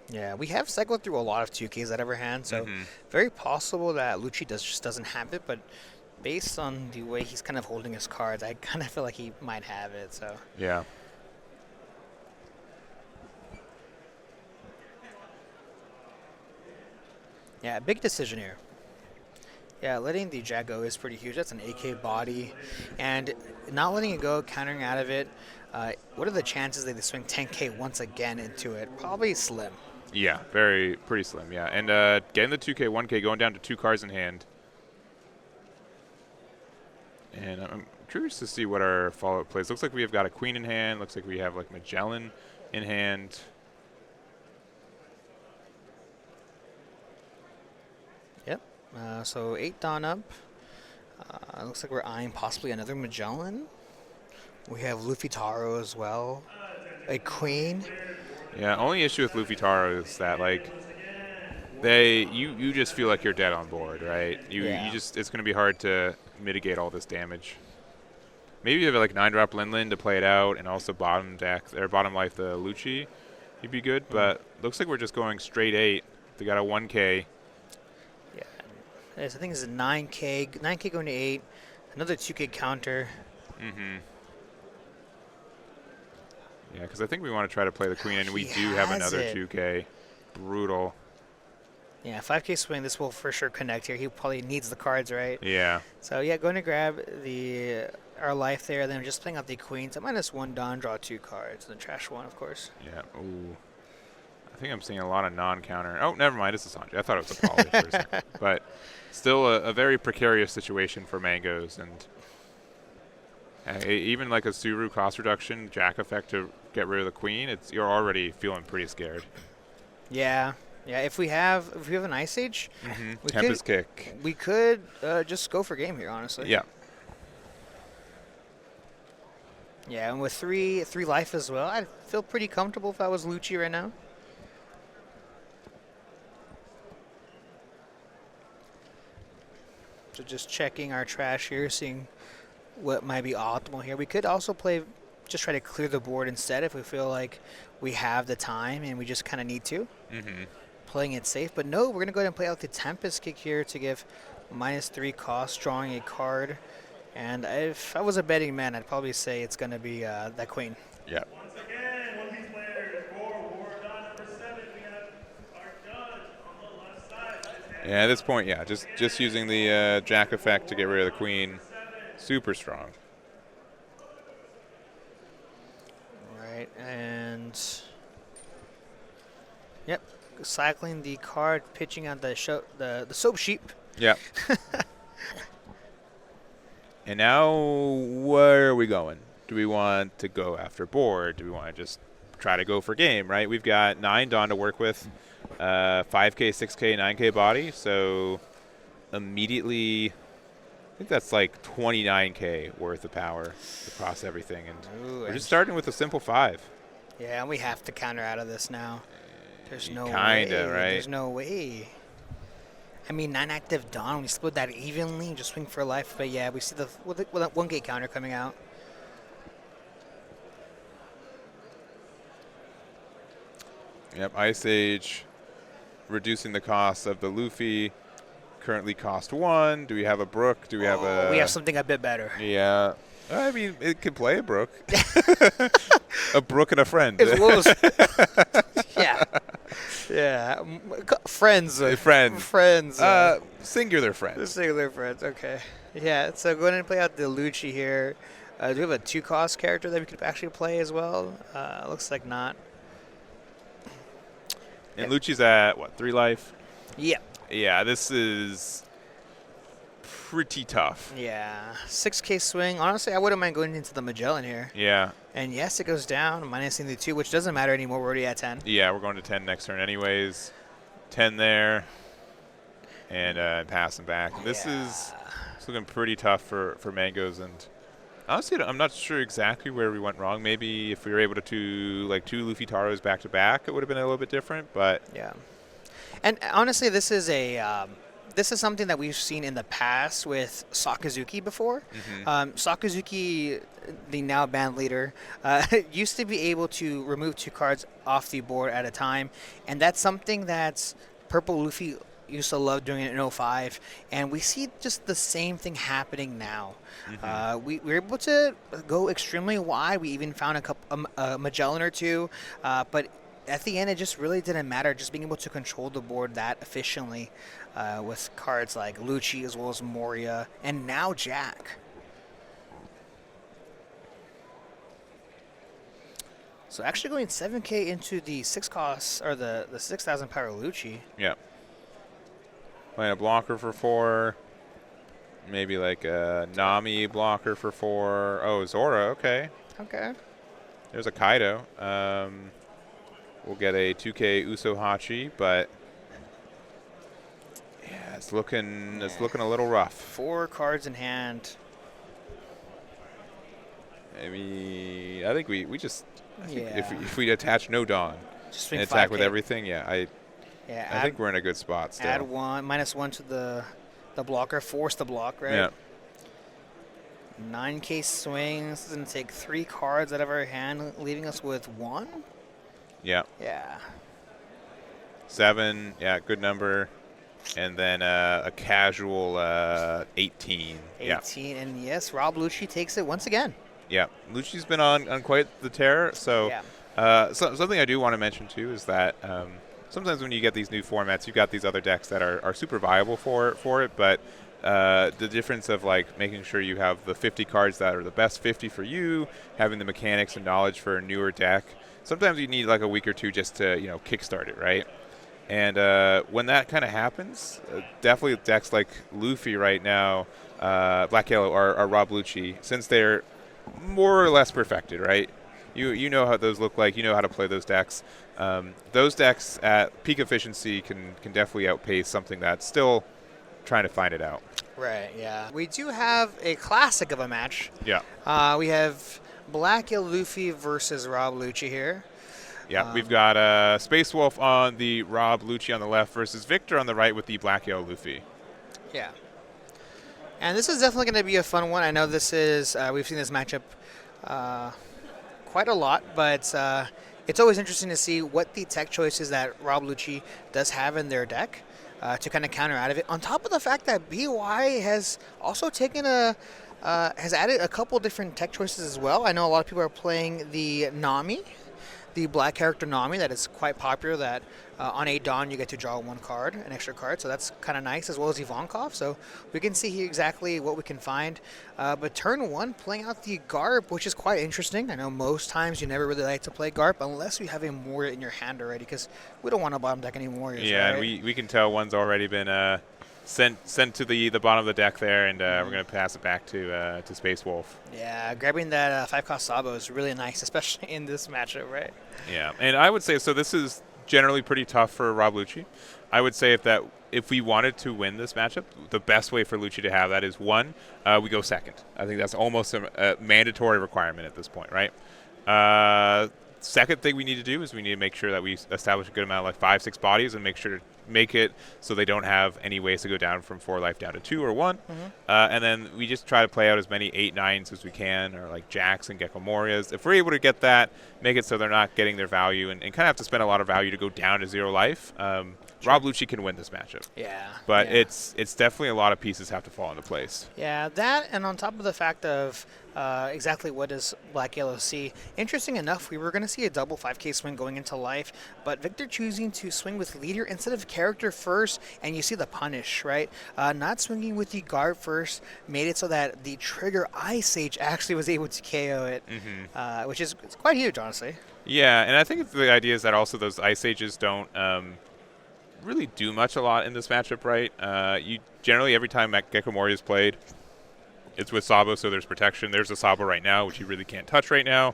yeah, we have cycled through a lot of 2Ks out of our hand, so very possible that Lucci just doesn't have it. But based on the way he's kind of holding his cards, I kind of feel like he might have it. So
Yeah.
yeah, big decision here. Yeah, letting the Jack go is pretty huge. That's an AK body. And not letting it go, countering out of it, what are the chances that they swing 10K once again into it? Probably slim.
Yeah, pretty slim, yeah. And getting the 2K, 1K, going down to 2 cards in hand. And I'm curious to see what our follow-up plays. Looks like we have got a Queen in hand. Looks like we have, like, Magellan in hand.
Yep. So 8 Dawn up. Looks like we're eyeing possibly another Magellan. We have Luffy Taro as well. A Queen.
Yeah, only issue with Luffy Taro is that, like, you just feel like you're dead on board, right? You just, it's going to be hard to mitigate all this damage. Maybe you have like 9-drop Linlin to play it out, and also bottom life the Lucci. You'd be good, but looks like we're just going straight 8. They got a 1K.
Yeah, I think it's a 9K. 9K going to 8. Another 2K counter.
Yeah, because I think we want to try to play the Queen, and we
He
do have
has
another
it.
2K. Brutal.
Yeah, 5K swing. This will for sure connect here. He probably needs the cards, right?
Yeah.
So yeah, going to grab our life there. Then just playing out the Queen. So -1 Dawn, draw 2 cards, and then trash 1, of course.
Yeah. Ooh. I think I'm seeing a lot of non-counter. Oh, never mind. It's a Sanji. I thought it was a Poly for a second. But still a very precarious situation for Mangoes. And even like a Suru cost reduction, Jack effect to get rid of the Queen, you're already feeling pretty scared.
Yeah. Yeah, if we have an Ice Age,
Tempest Kick.
we could just go for game here, honestly.
Yeah.
Yeah, and with three life as well, I'd feel pretty comfortable if I was Lucci right now. So just checking our trash here, seeing what might be optimal here. We could also just try to clear the board instead if we feel like we have the time and we just kind of need to. Playing it safe, but no, we're going to go ahead and play out the Tempest Kick here to give -3 cost, drawing a card. And if I was a betting man, I'd probably say it's going to be that Queen.
Yeah.
Once again, One Piece players for War Dawn number 7, we have our judge on the left side.
Yeah, at this point, yeah, just using the Jack effect to get rid of the Queen. Super strong.
Right, and yep, cycling the card, pitching on the soap sheep.
Yeah. And now, where are we going? Do we want to go after board? Do we want to just try to go for game, right? We've got 9 Dawn to work with, 5K, 6K, 9K body. So immediately, I think that's like 29K worth of power across everything. And
Ooh,
we're just starting with a simple 5.
Yeah, and we have to counter out of this now. There's no way.
Kinda, right?
There's no way. I mean, 9 active Dawn, we split that evenly, just swing for life. But yeah, we see with that 1K counter coming out.
Yep, Ice Age, reducing the cost of the Luffy. Currently cost 1. Do we have a Brook? Do we have a...
We have something a bit better.
Yeah. I mean, it can play a Brook. A Brook and a friend.
As well as, yeah. Yeah, friends.
Friend.
Friends.
Singular friend.
The singular friends. Okay. Yeah. So go ahead and play out the Lucci here. Do we have a 2-cost character that we could actually play as well? Looks like not.
And Lucci's at what, 3 life?
Yeah.
Yeah, this is pretty tough.
Yeah. 6K swing. Honestly, I wouldn't mind going into the Magellan here.
Yeah.
And yes, it goes down, minusing the 2, which doesn't matter anymore. We're already at 10.
Yeah, we're going to 10 next turn anyways. 10 there. And passing back. This is looking pretty tough for Mangoes. And honestly, I'm not sure exactly where we went wrong. Maybe if we were able to do like 2 Luffy Taros back to back, it would have been a little bit different. But
yeah. And honestly, this is something that we've seen in the past with Sakazuki before. Sakazuki, the now band leader, used to be able to remove 2 cards off the board at a time, and that's something that Purple Luffy used to love doing it in 05, and we see just the same thing happening now. We're able to go extremely wide. We even found a Magellan or 2, but at the end, it just really didn't matter. Just being able to control the board that efficiently with cards like Lucci as well as Moria, and now Jack. So actually going 7K into the 6 costs, or the 6,000 power Lucci.
yeah. Playing a blocker for 4. Maybe like a Nami blocker for 4. Oh, Zora, okay.
Okay.
There's a Kaido. We'll get a 2K Usohachi, but yeah, it's looking a little rough.
4 cards in hand.
Maybe I think we just I think
Yeah.
if we attach no Dawn
Just
and
swing
attack
5K.
with everything, yeah, I
Yeah.
think we're in a good spot still.
Add 1, -1 to the blocker, force the block, right?
Yeah.
9K swing. This is going to take 3 cards out of our hand, leaving us with 1.
Yeah.
Yeah.
7, yeah, good number. And then a casual 18.
18, and yes, Rob Lucci takes it once again.
Yeah. Lucci's been on quite the tear. So,
Yeah.
something I do want to mention, too, is that sometimes when you get these new formats, you've got these other decks that are super viable for it. But the difference of, like, making sure you have the 50 cards that are the best 50 for you, having the mechanics and knowledge for a newer deck, sometimes you need, like, a week or 2 just to, kickstart it, right? And when that kind of happens, definitely decks like Luffy right now, Black Yellow, or Rob Lucci, since they're more or less perfected, right? You know how those look like. You know how to play those decks. Those decks at peak efficiency can definitely outpace something that's still trying to find it out.
Right, yeah. We do have a classic of a match.
Yeah.
We have Black Yellow Luffy versus Rob Lucci here.
Yeah, we've got Space Wolf on the Rob Lucci on the left versus Victor on the right with the Black Yellow Luffy.
Yeah. And this is definitely going to be a fun one. I know this is, we've seen this matchup quite a lot, but it's always interesting to see what the tech choices that Rob Lucci does have in their deck to kind of counter out of it. On top of the fact that BY has also taken has added a couple different tech choices as well. I know a lot of people are playing the Nami, the black character Nami, that is quite popular, that on a Dawn you get to draw 1 card, an extra card, so that's kind of nice, as well as Ivankov. So we can see here exactly what we can find. But turn 1, playing out the Garp, which is quite interesting. I know most times you never really like to play Garp unless you have a Moria in your hand already, because we don't want to bottom deck any Morias.
Yeah,
right?
and we can tell one's already been sent to the bottom of the deck there, and we're going to pass it back to Space Wolf.
Yeah, grabbing that 5-cost Sabo is really nice, especially in this matchup, right?
Yeah, and I would say, so this is generally pretty tough for Rob Lucci. I would say if we wanted to win this matchup, the best way for Lucci to have that is, 1, we go second. I think that's almost a mandatory requirement at this point, right? Second thing we need to do is we need to make sure that we establish a good amount of, like, 5-6 bodies, and make sure to make it so they don't have any ways to go down from 4 life down to 2 or 1. And then we just try to play out as many 8-9s as we can, or like Jacks and Gecko Morias. If we're able to get that, make it so they're not getting their value, and kind of have to spend a lot of value to go down to 0 life. Rob Lucci can win this matchup.
Yeah.
But
yeah.
it's definitely a lot of pieces have to fall into place.
Yeah, that, and on top of the fact of exactly what does Black Yellow see. Interesting enough, we were going to see a double 5K swing going into life, but Victor choosing to swing with leader instead of character first, and you see the punish, right? Not swinging with the guard first made it so that the trigger Ice Age actually was able to KO it, which is it's quite huge, honestly.
Yeah, and I think the idea is that also those Ice Ages don't really do much a lot in this matchup, right? You generally, every time Gecko Mori is played, it's with Sabo, so there's protection. There's a Sabo right now, which you really can't touch right now.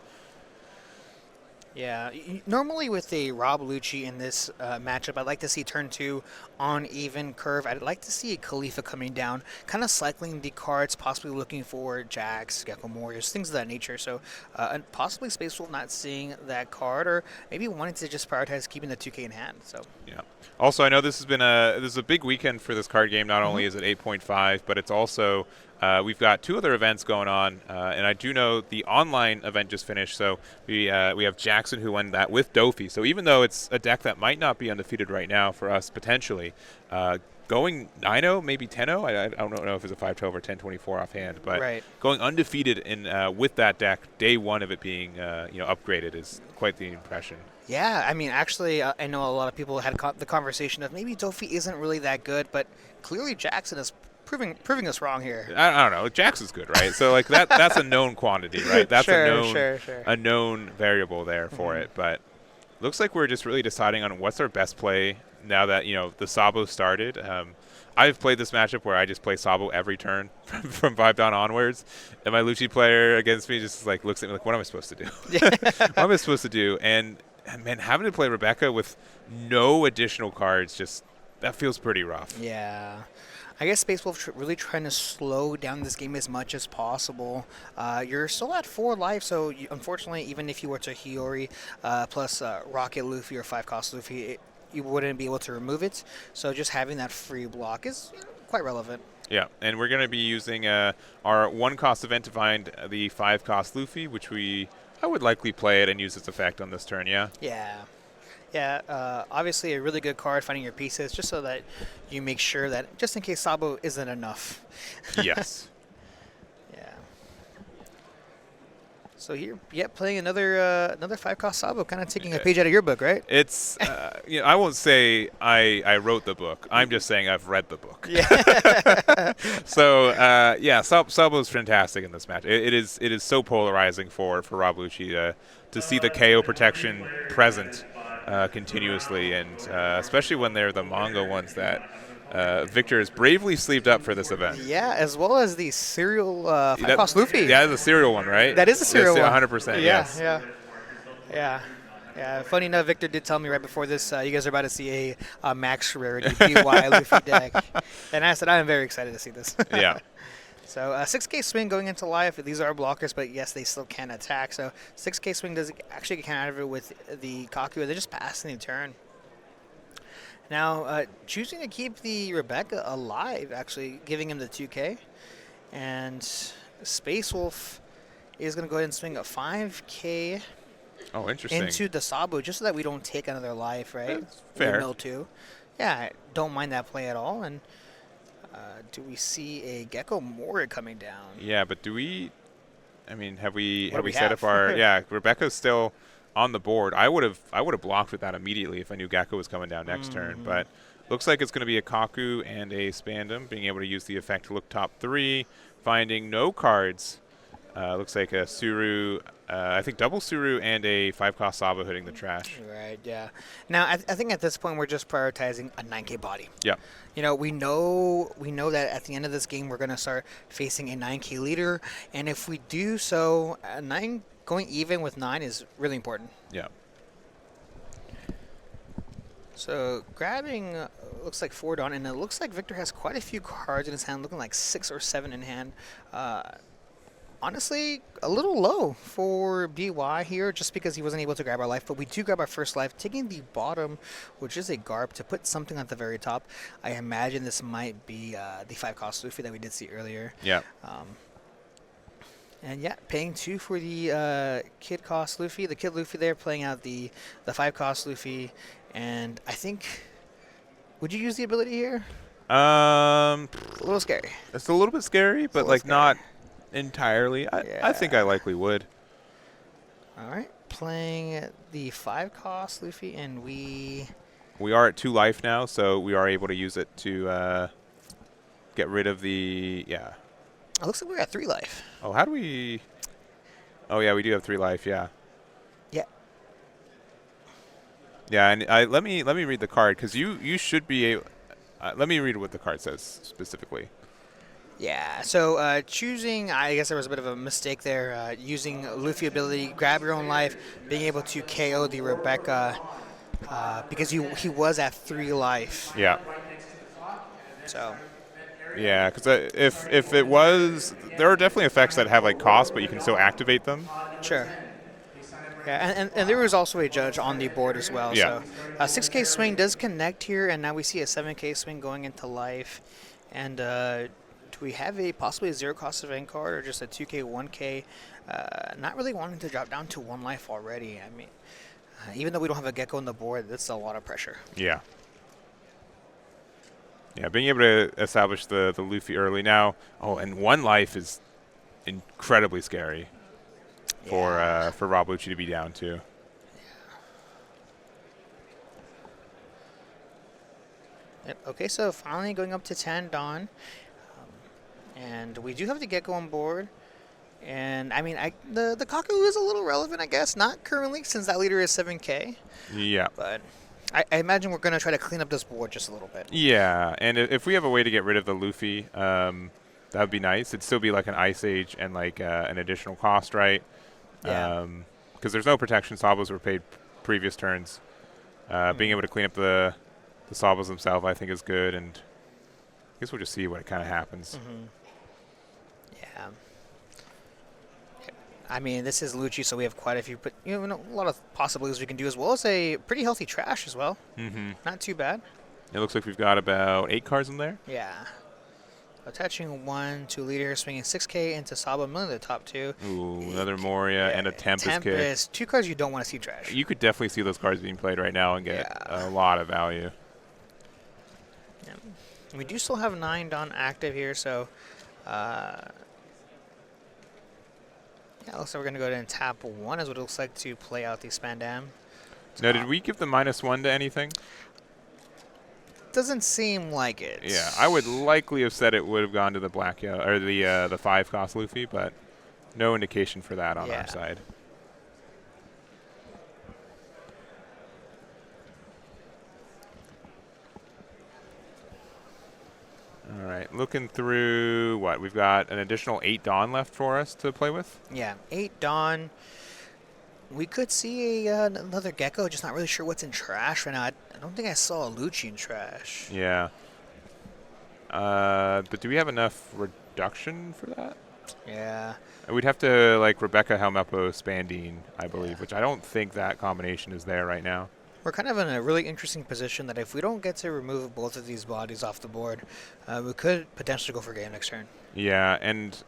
Yeah, normally with a Rob Lucci in this matchup, I'd like to see turn 2 on even curve. I'd like to see a Khalifa coming down, kind of cycling the cards, possibly looking for Jax, Gecko Warriors, things of that nature. So and possibly Space Wolf not seeing that card, or maybe wanting to just prioritize keeping the 2K in hand. So
yeah. Also, I know this is a big weekend for this card game. Not only is it 8.5, but it's also we've got 2 other events going on, and I do know the online event just finished. So we have Jackson who won that with Dofi. So even though it's a deck that might not be undefeated right now for us potentially, going 9-0, maybe 10-0. I don't know if it's a 5-12 or 10-24 offhand, but going undefeated in with that deck, day one of it being upgraded is quite the impression.
Yeah, I mean, actually, I know a lot of people had the conversation of maybe Dofi isn't really that good, but clearly Jackson is proving us wrong here.
I don't know. Jax is good, right? So like that's a known quantity, right? That's a known variable there for it. But looks like we're just really deciding on what's our best play now that the Sabo started. I've played this matchup where I just play Sabo every turn from 5 down onwards, and my Lucci player against me just like looks at me like, what am I supposed to do? What am I supposed to do? And man, having to play Rebecca with no additional cards, just that feels pretty rough.
Yeah. I guess Space Wolf really trying to slow down this game as much as possible. You're still at 4 life, so unfortunately, even if you were to Hiyori plus Rocket Luffy or 5-cost Luffy, you wouldn't be able to remove it. So just having that free block is quite relevant.
Yeah, and we're going to be using our 1-cost event to find the 5-cost Luffy, which I would likely play it and use its effect on this turn, yeah?
Yeah, obviously a really good card, finding your pieces, just so that you make sure that, just in case Sabo isn't enough.
Yes.
Yeah. So here, playing another 5-cost Sabo, kind of taking a page out of your book, right?
It's, I won't say I wrote the book. I'm just saying I've read the book.
Yeah.
So, Sabo's fantastic in this match. It is so polarizing for Rob Lucci to see the KO protection present continuously, and especially when they're the manga ones that Victor has bravely sleeved up for this event.
Yeah, as well as the serial 5-cost Luffy.
Yeah, the serial one, right?
That is a serial one.
100%, yes.
Yeah. Funny enough, Victor did tell me right before this, you guys are about to see a max rarity BY Luffy deck. And I said, I'm very excited to see this.
Yeah.
So 6K swing going into life. These are blockers, but yes, they still can attack. So 6K swing does actually get out of it with the Kaku. They're just passing the turn. Now, choosing to keep the Rebecca alive, actually giving him the 2K. And Space Wolf is going to go ahead and swing a 5K into the Sabo, just so that we don't take another life, right?
That's fair.
Mill 2. Yeah, I don't mind that play at all. And do we see a Gecko Mori coming down?
Yeah, but have we set up our Rebecca's still on the board. I would have blocked with that immediately if I knew Gecko was coming down next turn, but looks like it's going to be a Kaku and a Spandam, being able to use the effect to look top 3, finding no cards. Looks like a Suru, I think double Suru and a 5-cost Sabo hitting the trash.
Right, yeah. Now, I think at this point we're just prioritizing a 9K body.
Yeah.
We know that at the end of this game we're going to start facing a 9K leader, and if we do so, 9 going even with 9 is really important.
Yeah.
So grabbing looks like 4 down, and it looks like Victor has quite a few cards in his hand, looking like 6 or 7 in hand. Honestly, a little low for BY here, just because he wasn't able to grab our life. But we do grab our first life, taking the bottom, which is a Garb, to put something at the very top. I imagine this might be the 5-cost Luffy that we did see earlier.
Yeah.
And yeah, paying 2 for the Kid cost Luffy. The Kid Luffy there playing out the 5-cost Luffy. And I think Would you use the ability here?
Um,
It's a little scary.
it's a little bit scary, but
little
like
scary.
not entirely. I think I likely would.
All right, playing the 5 cost Luffy, and we
We are at 2 life now, so we are able to use it to get rid of the
it looks like we're at 3 life.
Oh, how do we? Oh yeah, we do have 3 life. Yeah.
Yeah.
Yeah, and let me read the card because you should be able. Let me read what the card says specifically.
Yeah, so choosing, I guess there was a bit of a mistake there, using Luffy ability, grab your own life, being able to KO the Rebecca, because he was at 3 life.
Yeah.
So,
Yeah, because if it was, there are definitely effects that have like cost, but you can still activate them.
sure. Yeah, and there was also a judge on the board as well.
Yeah.
So, 6K swing does connect here, and now we see a 7K swing going into life. And do we have possibly a 0 cost event card or just a 2K, 1K? Not really wanting to drop down to 1 life already. I mean, even though we don't have a Gecko on the board, that's a lot of pressure.
Yeah. Yeah, being able to establish the Luffy early now. Oh, and 1 life is incredibly scary for Rob Lucci to be down to.
Yep. Okay, so finally going up to 10 Dawn. And we do have the Gecko on board. And, I mean, the Kaku is a little relevant, I guess. Not currently, since that leader is 7K.
Yeah.
But I imagine we're going to try to clean up this board just a little bit.
Yeah, and if we have a way to get rid of the Luffy, that would be nice. It'd still be like an Ice Age and like an additional cost, right?
Yeah.
Because there's no protection. Sabos were paid previous turns. Being able to clean up the Sabos themselves, I think, is good. And I guess we'll just see what kind of happens.
Yeah. I mean, this is Lucci, so we have quite a few, but a lot of possibilities we can do, as well as a pretty healthy trash as well. Not too bad.
It looks like we've got about 8 cards in there.
Yeah. Attaching 1 to leader, swinging 6K into Sabo, milling the top 2.
Ooh, another Moria and a Tempest kick.
Tempest, 2 cards you don't want to see trash.
You could definitely see those cards being played right now and get a lot of value.
Yeah. We do still have 9 Dawn active here, so looks like we're going to go ahead and tap 1 is what it looks like to play out the Spandam.
Now, did we give the -1 to anything?
Doesn't seem like it.
Yeah, I would likely have said it would have gone to the black or the 5 cost Luffy, but no indication for that on our side. All right, looking through what we've got, an additional 8 Dawn left for us to play with.
Yeah, 8 Dawn. We could see another Gecko, just not really sure what's in trash right now. I don't think I saw a Lucci in trash.
Yeah. But do we have enough reduction for that?
Yeah.
We'd have to, like, Rebecca Helmeppo Spandine, I believe, which I don't think that combination is there right now.
We're kind of in a really interesting position that if we don't get to remove both of these bodies off the board, we could potentially go for game next turn.
Yeah, and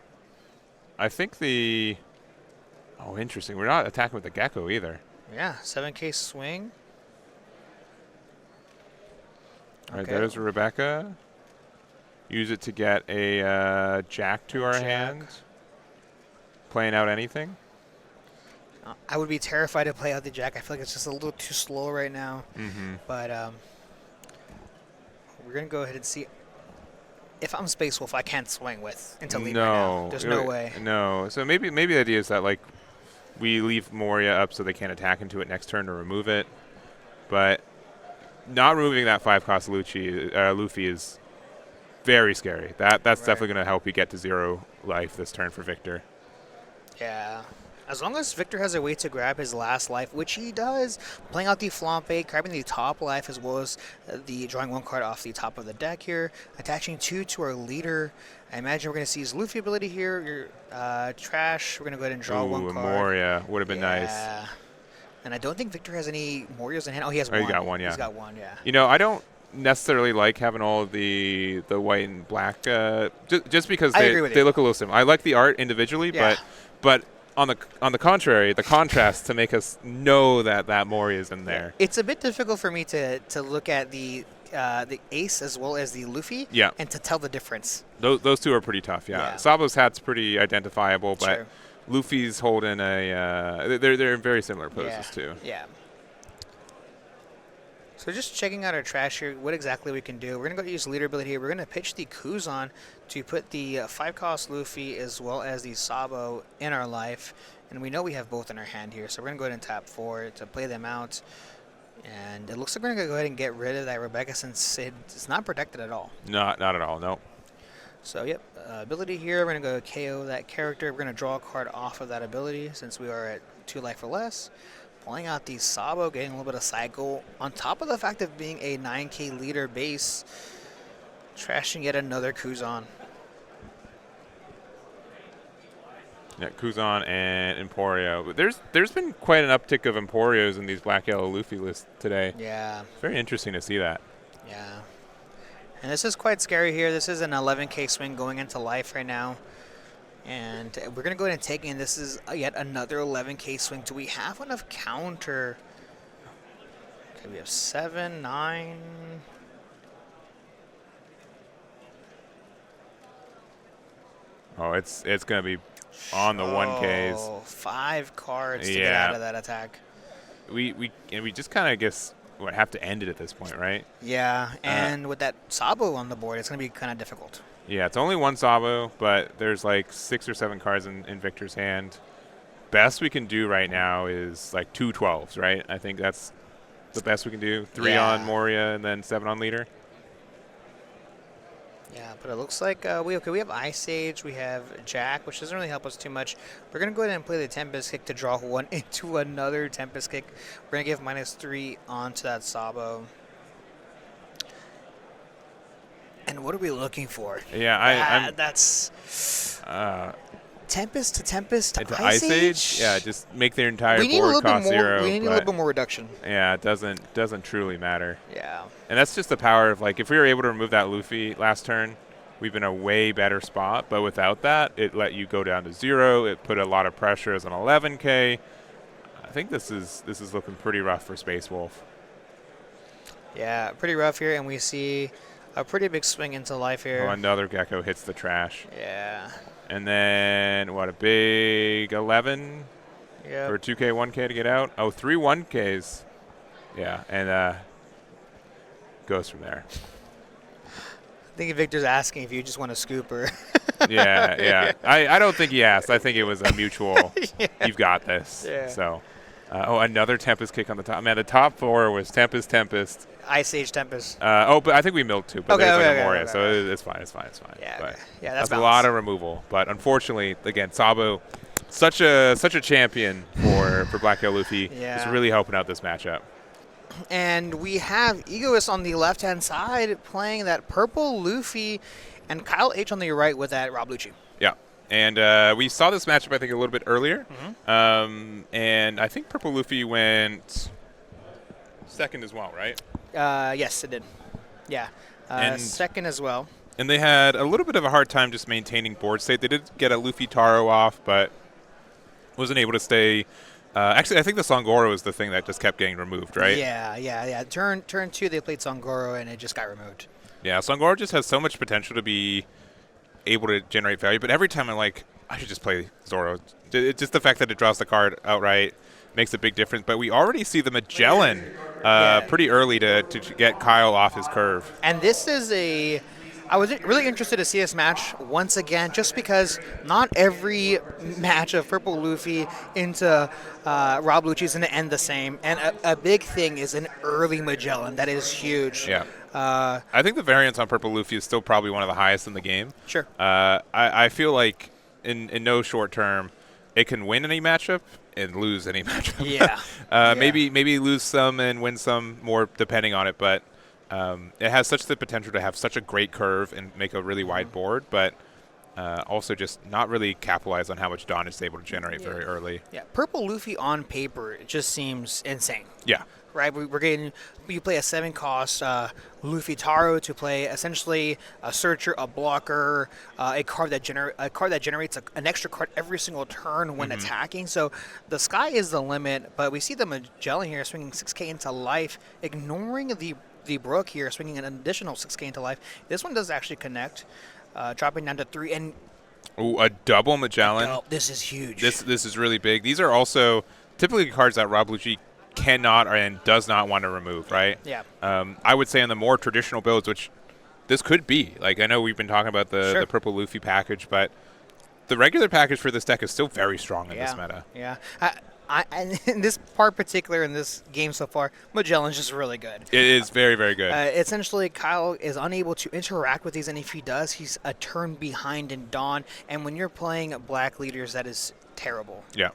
I think the... Oh, interesting. We're not attacking with the Gecko either.
Yeah, 7K swing.
All right, there's Rebecca. Use it to get a Jack to our hand. Playing out anything?
I would be terrified to play out the Jack. I feel like it's just a little too slow right now. But we're going to go ahead and see. If I'm Space Wolf, I can't swing with into lead right now. There's no way.
No. So maybe the idea is that, like, we leave Moria up so they can't attack into it next turn to remove it. But not removing that 5 cost Luffy is very scary. That's definitely going to help you get to 0 life this turn for Victor.
Yeah. As long as Victor has a way to grab his last life, which he does, playing out the Flampe, grabbing the top life as well as the drawing 1 card off the top of the deck here, attaching 2 to our leader. I imagine we're going to see his Luffy ability here. Your trash, we're going to go ahead and draw 1 card.
Moria would have been nice.
And I don't think Victor has any Morios in hand. Oh, he has 1.
He got 1, yeah.
He's got 1, yeah.
You know, I don't necessarily like having all of the white and black just because they look a little similar. I like the art individually, but on the contrary, the contrast to make us know that Moria is in there.
It's a bit difficult for me to look at the the Ace as well as the Luffy.
Yeah.
And to tell the difference.
Those two are pretty tough. Yeah. Sabo's hat's pretty identifiable, but
Sure.
Luffy's holding a. They're in very similar poses too.
Yeah. So just checking out our trash here, what exactly we can do. We're going to go use leader ability here. We're going to pitch the Kuzan to put the 5-cost Luffy as well as the Sabo in our life. And we know we have both in our hand here, so we're going to go ahead and tap 4 to play them out. And it looks like we're going to go ahead and get rid of that Rebecca since it's not protected at all.
Not at all, no.
So, yep, ability here, we're going to go KO that character. We're going to draw a card off of that ability since we are at 2 life or less. Pulling out the Sabo, getting a little bit of cycle. On top of the fact of being a 9k leader base, trashing yet another Kuzan.
Yeah, Kuzan and Emporio. But there's been quite an uptick of Emporios in these Black Yellow Luffy lists today.
Yeah.
Very interesting to see that.
Yeah. And this is quite scary here. This is an 11k swing going into life right now. And we're going to go ahead and take it. And this is yet another 11k swing. Do we have enough counter? Okay, we have 7, 9.
Oh, it's going to be on the 1Ks.
Oh, 5 cards to get out of that attack.
We just kind of guess have to end it at this point, right?
Yeah, and with that Sabo on the board, it's going to be kind of difficult.
Yeah, it's only 1 Sabo, but there's like 6 or 7 cards in Victor's hand. Best we can do right now is like 2 12s, right? I think that's the best we can do. 3 on Moria and then 7 on leader.
Yeah, but it looks like we have Ice Age, we have Jack, which doesn't really help us too much. We're going to go ahead and play the Tempest Kick to draw 1 into another Tempest Kick. We're going to give -3 onto that Sabo. And what are we looking for?
Yeah,
that's Tempest to Tempest to
Ice Age. Yeah, just make their entire board cost 0.
We need a little bit more reduction.
Yeah, it doesn't truly matter.
Yeah.
And that's just the power of, like, if we were able to remove that Luffy last turn, we've been a way better spot. But without that, it let you go down to 0. It put a lot of pressure as an 11K. I think this is looking pretty rough for Space Wolf.
Yeah, pretty rough here, and we see a pretty big swing into life here.
Oh, another Gecko hits the trash.
Yeah.
And then, what, a big 11 for 2K, 1K to get out? Oh, 3 1Ks. Yeah, and goes from there.
I think Victor's asking if you just want to scoop her.
Yeah. I don't think he asked. I think it was a mutual, you've got this.
Yeah.
So, another Tempest Kick on the top. Man, the top 4 was Tempest.
Ice Age Tempest.
But I think we milked 2. But there's like a Moria, so
okay.
it's fine.
Yeah,
but
yeah, that's
a lot of removal. But unfortunately, again, Sabo, such a champion for Black Yellow Luffy, is really helping out this matchup.
And we have Egoist on the left-hand side playing that purple Luffy, and Kyle H on the right with that Rob Lucci.
Yeah. And we saw this matchup, I think, a little bit earlier. And I think purple Luffy went second as well, right?
Yes, it did. Yeah. Second as well.
And they had a little bit of a hard time just maintaining board state. They did get a Luffy Taro off, but wasn't able to stay. Actually, I think the Sangoro is the thing that just kept getting removed, right?
Yeah. Turn 2, they played Sangoro, and it just got removed.
Yeah, Sangoro just has so much potential to be able to generate value, but every time I'm like, I should just play Zoro. It's just the fact that it draws the card outright makes a big difference. But we already see the Magellan pretty early to get Kyle off his curve.
And this is I was really interested to see this match once again, just because not every match of Purple Luffy into Rob Lucci is going to end the same. And a big thing is an early Magellan. That is huge.
Yeah. I think the variance on Purple Luffy is still probably one of the highest in the game.
Sure.
I feel like in no short term, it can win any matchup and lose any matchup.
Yeah.
Maybe lose some and win some more depending on it, but it has such the potential to have such a great curve and make a really wide board, but also just not really capitalize on how much Dawn is able to generate very early.
Yeah, Purple Luffy on paper, it just seems insane.
Yeah.
Right, you play a 7-cost Luffy Taro to play essentially a searcher, a blocker, a card that generates an extra card every single turn when attacking. So the sky is the limit, but we see the Magellan here swinging 6K into life, ignoring the the Brook here, swinging an additional 6K into life. This one does actually connect, dropping down to 3. And
Ooh, a double Magellan.
oh, this is huge.
This is really big. These are also typically cards that Rob Lucci cannot and does not want to remove, right?
Yeah.
I would say in the more traditional builds, which this could be. Like, I know we've been talking about the purple Luffy package, but the regular package for this deck is still very strong in this meta.
Yeah. And in this part particular in this game so far, Magellan's just really good.
It is very, very good.
Essentially, Kyle is unable to interact with these, and if he does, he's a turn behind in Dawn. And when you're playing black leaders, that is terrible.
Yeah.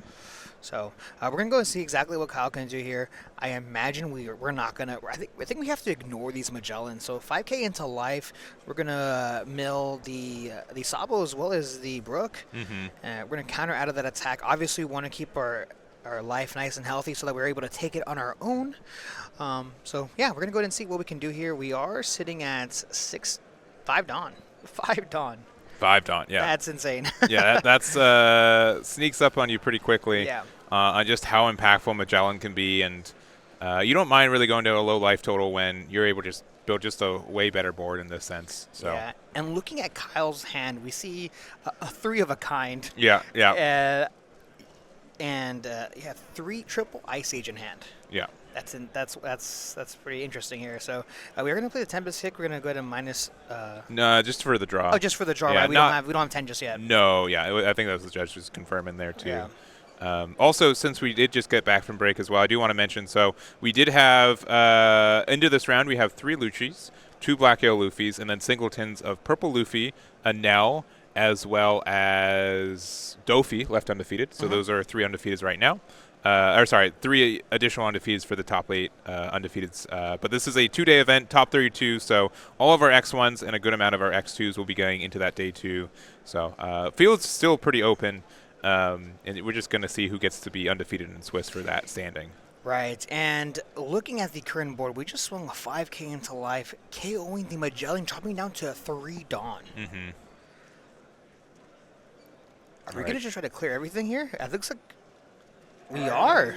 So we're gonna go and see exactly what Kyle can do here. I imagine we're not gonna. I think we have to ignore these Magellans. So 5K into life, we're gonna mill the Sabo as well as the Brook. We're gonna counter out of that attack. Obviously, we want to keep our life nice and healthy so that we're able to take it on our own. So yeah, we're gonna go ahead and see what we can do here. We are sitting at 5 Dawn. 5 Dawn.
5 Dawn, yeah.
That's insane.
Yeah, that's sneaks up on you pretty quickly.
Yeah.
On just how impactful Magellan can be, and you don't mind really going to a low life total when you're able to just build just a way better board in this sense. So.
Yeah, and looking at Kyle's hand, we see a 3 of a kind.
Yeah, yeah.
And 3 triple Ice Age in hand.
Yeah.
That's pretty interesting here. So we're gonna play the Tempest Kick. We're gonna go ahead and minus.
No, just for the draw.
Oh, just for the draw.
Yeah,
right? We don't have 10 just yet.
No, yeah. I think that was the judge was confirming there too.
Yeah.
Also, since we did just get back from break as well, I do want to mention. So we did have into this round we have 3 Luccis, 2 Black Ale Luffys, and then singletons of Purple Luffy, Enel, as well as Dofy left undefeated. So those are 3 undefeateds right now. 3 additional undefeateds for the top 8 undefeateds. But this is a 2-day event, top 32. So all of our X1s and a good amount of our X2s will be going into that day 2. So field's still pretty open, and we're just going to see who gets to be undefeated in Swiss for that standing.
Right, and looking at the current board, we just swung a 5K into life, KOing the Magellan, dropping down to 3 Dawn. Are we going to just try to clear everything here? It looks like we are.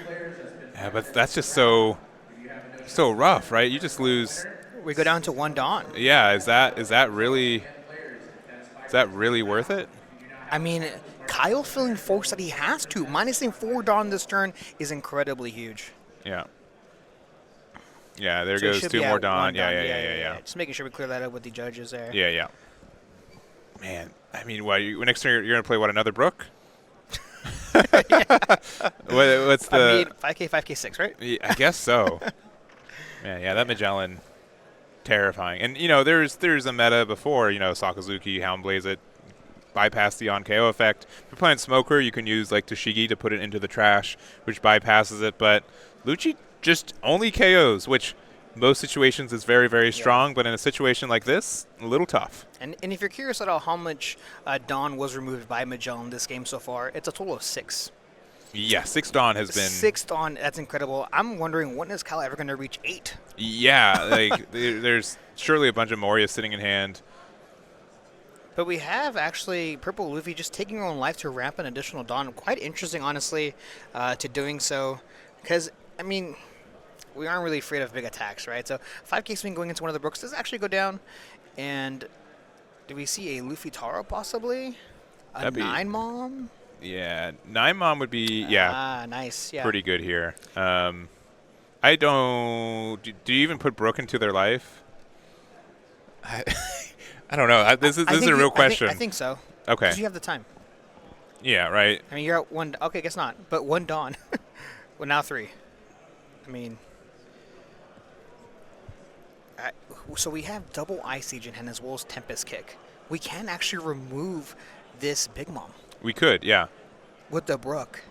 Yeah, but that's just so rough, right? You just lose.
We go down to 1 Dawn.
Yeah, is that really worth it?
I mean, Kyle feeling forced that he has to. Minusing 4 Dawn this turn is incredibly huge.
Yeah. Yeah, there
So it
goes
should
2
be
more
at
Dawn.
1 Dawn.
Yeah.
Just making sure we clear that up with the judges there.
Yeah. Man, I mean, next turn you're going to play another Brook? What's the?
I mean, 5K, 5K, 6, right?
Yeah, I guess so. Man, yeah, that Magellan, terrifying. And there's a meta before. Sakazuki, Houndblaze it, bypass the on KO effect. If you're playing Smoker, you can use like Toshigi to put it into the trash, which bypasses it. But Lucci just only KOs, which most situations is very, very strong. But in a situation like this, a little tough.
And if you're curious at all how much Dawn was removed by Magellan this game so far, it's a total of 6.
Yeah, 6 Dawn has been...
6 Dawn, that's incredible. I'm wondering, when is Kyle ever going to reach 8?
Yeah, like there's surely a bunch of Moria sitting in hand.
But we have actually Purple Luffy just taking her own life to ramp an additional Dawn. Quite interesting, honestly, to doing so. Because, I mean, we aren't really afraid of big attacks, right? So 5K swing going into one of the Brooks does actually go down. And do we see a Luffy Taro possibly? A 9 Mom?
Yeah, 9 Mom would be,
nice. Yeah.
Pretty good here. I don't... Do you even put Brook into their life? I don't know. This is a real question.
I think so.
Okay.
Because you have the time.
Yeah, right.
I mean, you're at 1... Okay, guess not. But 1 Dawn. Well, now 3. I mean... So we have double Ice Age in hand as well as Tempest Kick. We can actually remove this Big Mom.
We could, yeah.
With the Brook.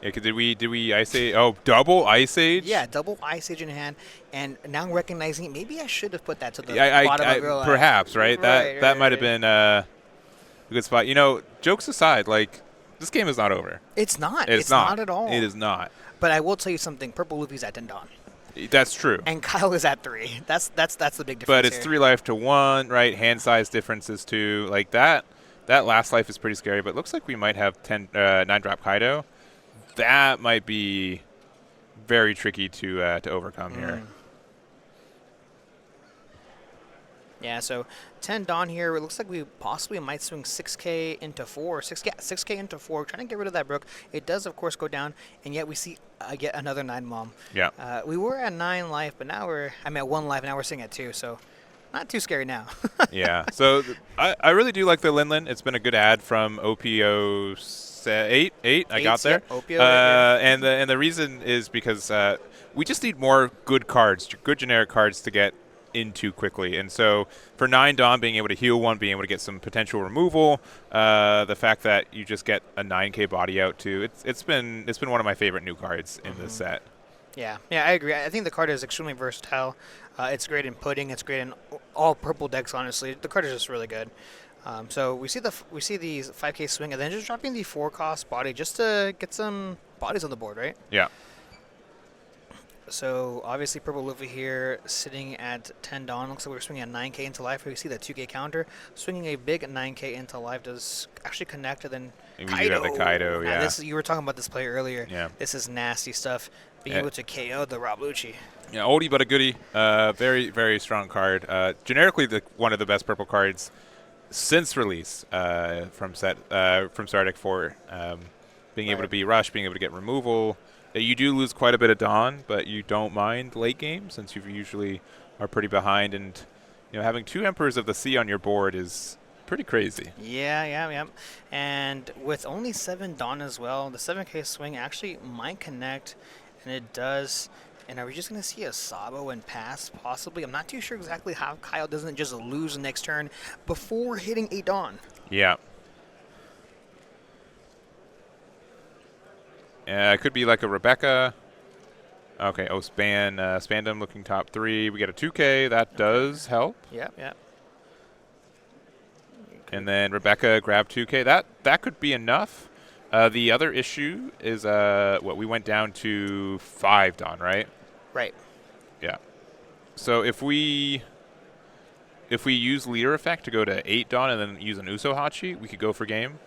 Yeah, did we Ice Age? Oh, double Ice Age?
Yeah, double Ice Age in hand. And now I'm recognizing it, maybe I should have put that to the bottom of your
perhaps, right? That might have been a good spot. Jokes aside, like, this game is not over.
It's not. It's not at all.
It is not.
But I will tell you something. Purple Luffy's at 10 Dawn.
That's true.
And Kyle is at 3. That's the big difference.
But it's
here.
3 life to 1, right? Hand size differences too. Like that last life is pretty scary. But it looks like we might have 9-drop Kaido. That might be very tricky to overcome here.
Yeah, so 10 Dawn here. It looks like we possibly might swing 6K into 4. 6K into 4. Trying to get rid of that Brook. It does, of course, go down, and yet we see yet another 9 Mom.
Yeah.
We were at 9 life, but now I'm at 1 life, and now we're sitting at 2, so not too scary now.
Yeah. So I really do like the Linlin. It's been a good ad from OP08. I got there.
Yep, OP08, yeah.
And the reason is because we just need more good cards, good generic cards to get into quickly. And so for 9 Dawn, being able to heal one, being able to get some potential removal, the fact that you just get a 9K body out too, it's been one of my favorite new cards in this set.
Yeah, I agree. I think the card is extremely versatile. It's great in pudding. It's great in all purple decks. Honestly, the card is just really good. So we see the 5K swing, and then just dropping the 4-cost body just to get some bodies on the board, right?
Yeah.
So obviously purple Luffy here sitting at 10 Dawn. Looks like we're swinging at 9K into life. We see that 2K counter. Swinging a big 9K into life does actually connect, and then
And we do have the Kaido,
Now,
yeah.
you were talking about this play earlier.
Yeah.
This is nasty stuff. Being
Yeah.
able to KO the Rob Lucci.
Yeah, oldie but a goodie. Very, very strong card. Generically, one of the best purple cards since release from Star Deck 4. Being able to be rushed, being able to get removal. You do lose quite a bit of Dawn, but you don't mind late game since you usually are pretty behind. And having 2 Emperors of the Sea on your board is pretty crazy.
Yeah. And with only 7 Dawn as well, the 7K swing actually might connect, and it does. And are we just going to see a Sabo and pass, possibly? I'm not too sure exactly how Kyle doesn't just lose the next turn before hitting 8 Dawn.
Yeah. It could be like a Rebecca. Okay, Spandam looking top 3. We get a 2K. That does help.
Yep.
And then Rebecca grab 2K. That could be enough. The other issue is we went down to 5 Dawn, right?
Right.
Yeah. So if we use leader effect to go to 8 Dawn and then use an Uso Hachi, we could go for game.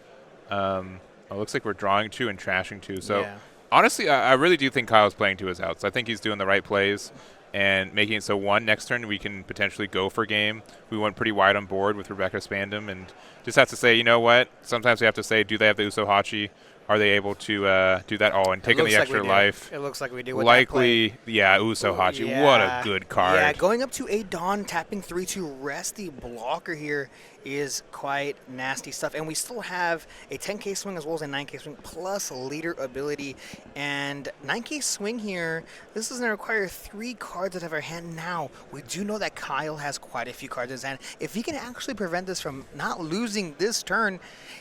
It looks like we're drawing 2 and trashing 2. So
Yeah.
honestly, I really do think Kyle's playing to his outs. I think he's doing the right plays and making it so next turn we can potentially go for game. We went pretty wide on board with Rebecca Spandam and just have to say, you know what? Sometimes we have to say, do they have the Uso Hachi? Are they able to do that? Oh, and taking the extra life.
It looks like we do. With
Likely,
that play.
yeah, Uso Hachi.
Yeah.
What a good card.
Yeah, going up to 8 Dawn, tapping 3 to rest the blocker here is quite nasty stuff. And we still have a 10K swing as well as a 9K swing plus leader ability. And 9K swing here, this is going to require 3 cards out of our hand now. We do know that Kyle has quite a few cards in his hand. If he can actually prevent this from not losing this turn,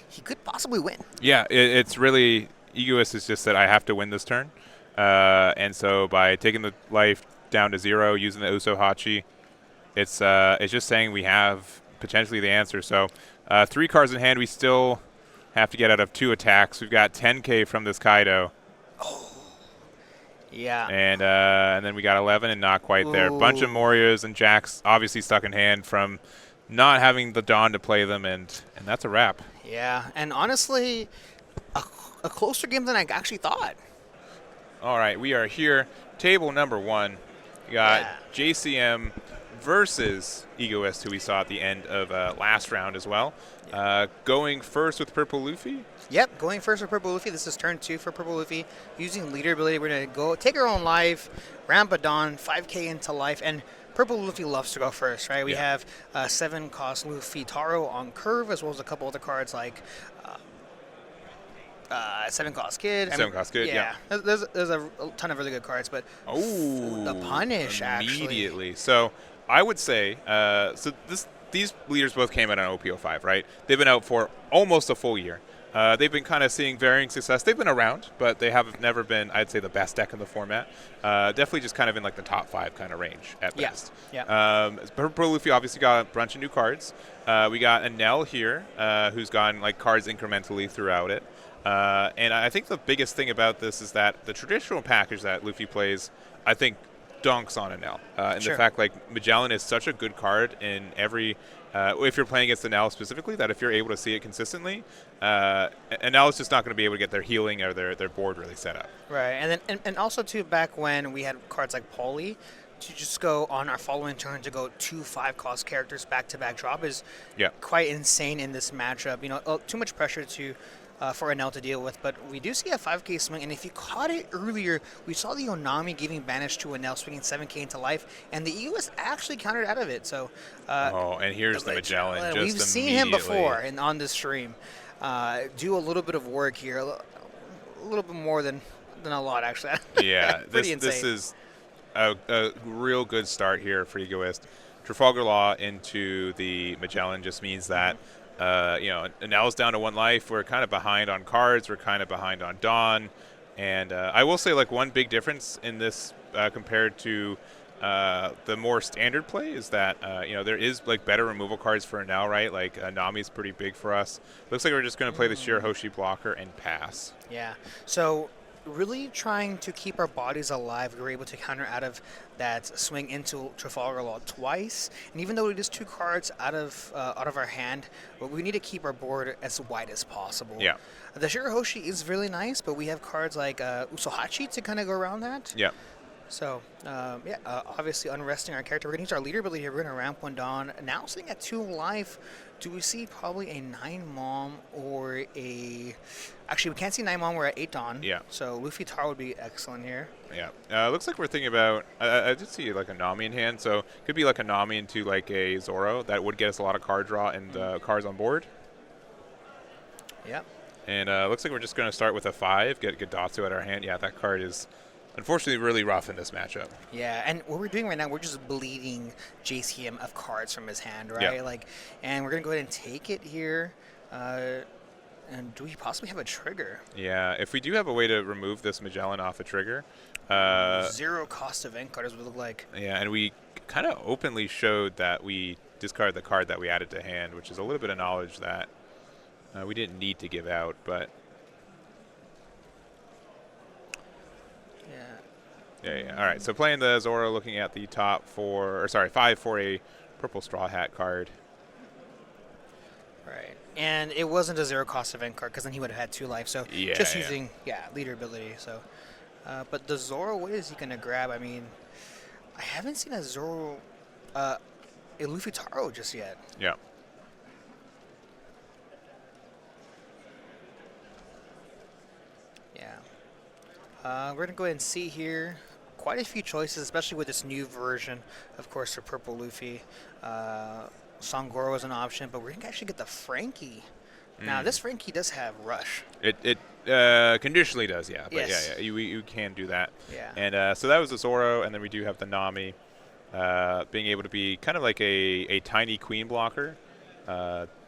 he could possibly win.
Yeah, it's really egoist is just that I have to win this turn. And so by taking the life down to 0, using the Uso Hachi, it's just saying we have potentially the answer. So 3 cards in hand, we still have to get out of 2 attacks. We've got 10K from this Kaido.
Yeah.
And then we got 11 and not quite there.
Ooh.
Bunch of Morios and Jacks obviously stuck in hand from not having the Dawn to play them, and that's a wrap.
Yeah, and honestly, a closer game than I actually thought.
All right, we are here. Table number 1. We got JCM versus Egoist, who we saw at the end of last round as well. Going first with Purple Luffy.
Yep, going first for Purple Luffy. This is turn 2 for Purple Luffy. Using leader ability, we're going to go take our own life, ramp a Dawn, 5K into life, and Purple Luffy loves to go first, right? We have 7-cost Luffy Taro on curve, as well as a couple other cards like 7-cost Kid.
7-cost Kid, yeah.
There's a ton of really good cards, but the punish,
immediately.
actually.
So I would say, these leaders both came out on OP05, right? They've been out for almost a full year. They've been kind of seeing varying success. They've been around, but they have never been, I'd say, the best deck in the format. Definitely just kind of in like the top 5 kind of range at best. Purple Luffy obviously got a bunch of new cards. We got Enel here, who's gotten like cards incrementally throughout it. And I think the biggest thing about this is that the traditional package that Luffy plays, I think, dunks on Enel. And the fact like Magellan is such a good card in every if you're playing against Enel specifically, that if you're able to see it consistently, Enel is just not going to be able to get their healing or their board really set up.
Right, and then and also too, back when we had cards like Paulie, to just go on our following turn to go 2 5-cost characters back-to-back drop is
Yeah.
quite insane in this matchup. You know, too much pressure to for Enel to deal with, but we do see a 5K swing, and if you caught it earlier, we saw the Onami giving banish to Enel, swinging 7K into life, and the EOS actually countered out of it. So,
Oh, and here's the Magellan.
we've
Just
seen him
immediately.
before on this stream. Do a little bit of work here, a little bit more than a lot, actually.
Yeah,
Pretty
this
insane.
is a real good start here for Egoist. Trafalgar Law into the Magellan just means that you know, Enel's down to 1 life. We're kind of behind on cards. We're kind of behind on Dawn. And I will say, like, one big difference in this compared to the more standard play is that, you know, there is, like, better removal cards for Enel, right? Like, Nami's pretty big for us. Looks like we're just going to play the Shirahoshi blocker and pass.
Yeah. So really trying to keep our bodies alive, we were able to counter out of that swing into Trafalgar Law twice. And even though it is 2 cards out of our hand, but we need to keep our board as wide as possible.
Yeah.
The Shirahoshi is really nice, but we have cards like Usohachi to kind of go around that.
Yeah.
So, obviously unresting our character. We're going to use our leader ability here. We're going to ramp one down. Now sitting at 2 life, do we see probably a 9 mom or a... Actually, we can't see 9 mom. We're at 8 Dawn.
Yeah.
So Luffy Tar would be excellent here.
Yeah. Looks like we're thinking about... I did see, like, a Nami in hand, so could be, like, a Nami into, like, a Zoro. That would get us a lot of card draw and cards on board.
Yep.
And looks like we're just going to start with a 5, get Datsu at our hand. Yeah, that card is... unfortunately, really rough in this matchup.
Yeah, and what we're doing right now, we're just bleeding JCM of cards from his hand, right?
Yeah.
Like, and we're gonna go ahead and take it here. And do we possibly have a trigger?
Yeah, if we do have a way to remove this Magellan off a trigger.
0 cost event card is what it look like.
Yeah, and we kind of openly showed that we discard the card that we added to hand, which is a little bit of knowledge that we didn't need to give out, but... Yeah. All right. So playing the Zoro, looking at the top 5 for a purple straw hat card.
Right. And it wasn't a 0 cost event card because then he would have had 2 life. So just using leader ability. So, but the Zoro, what is he gonna grab? I mean, I haven't seen a Zoro, a Luffy Taro just yet.
Yeah.
Yeah. We're gonna go ahead and see here. Quite a few choices, especially with this new version, of course, for Purple Luffy. Sangoro is an option, but we're going to actually get the Frankie. Now, this Frankie does have Rush.
It conditionally does, yeah. But
Yes.
yeah, you can do that.
Yeah.
And so that was the Zoro, and then we do have the Nami being able to be kind of like a tiny queen blocker.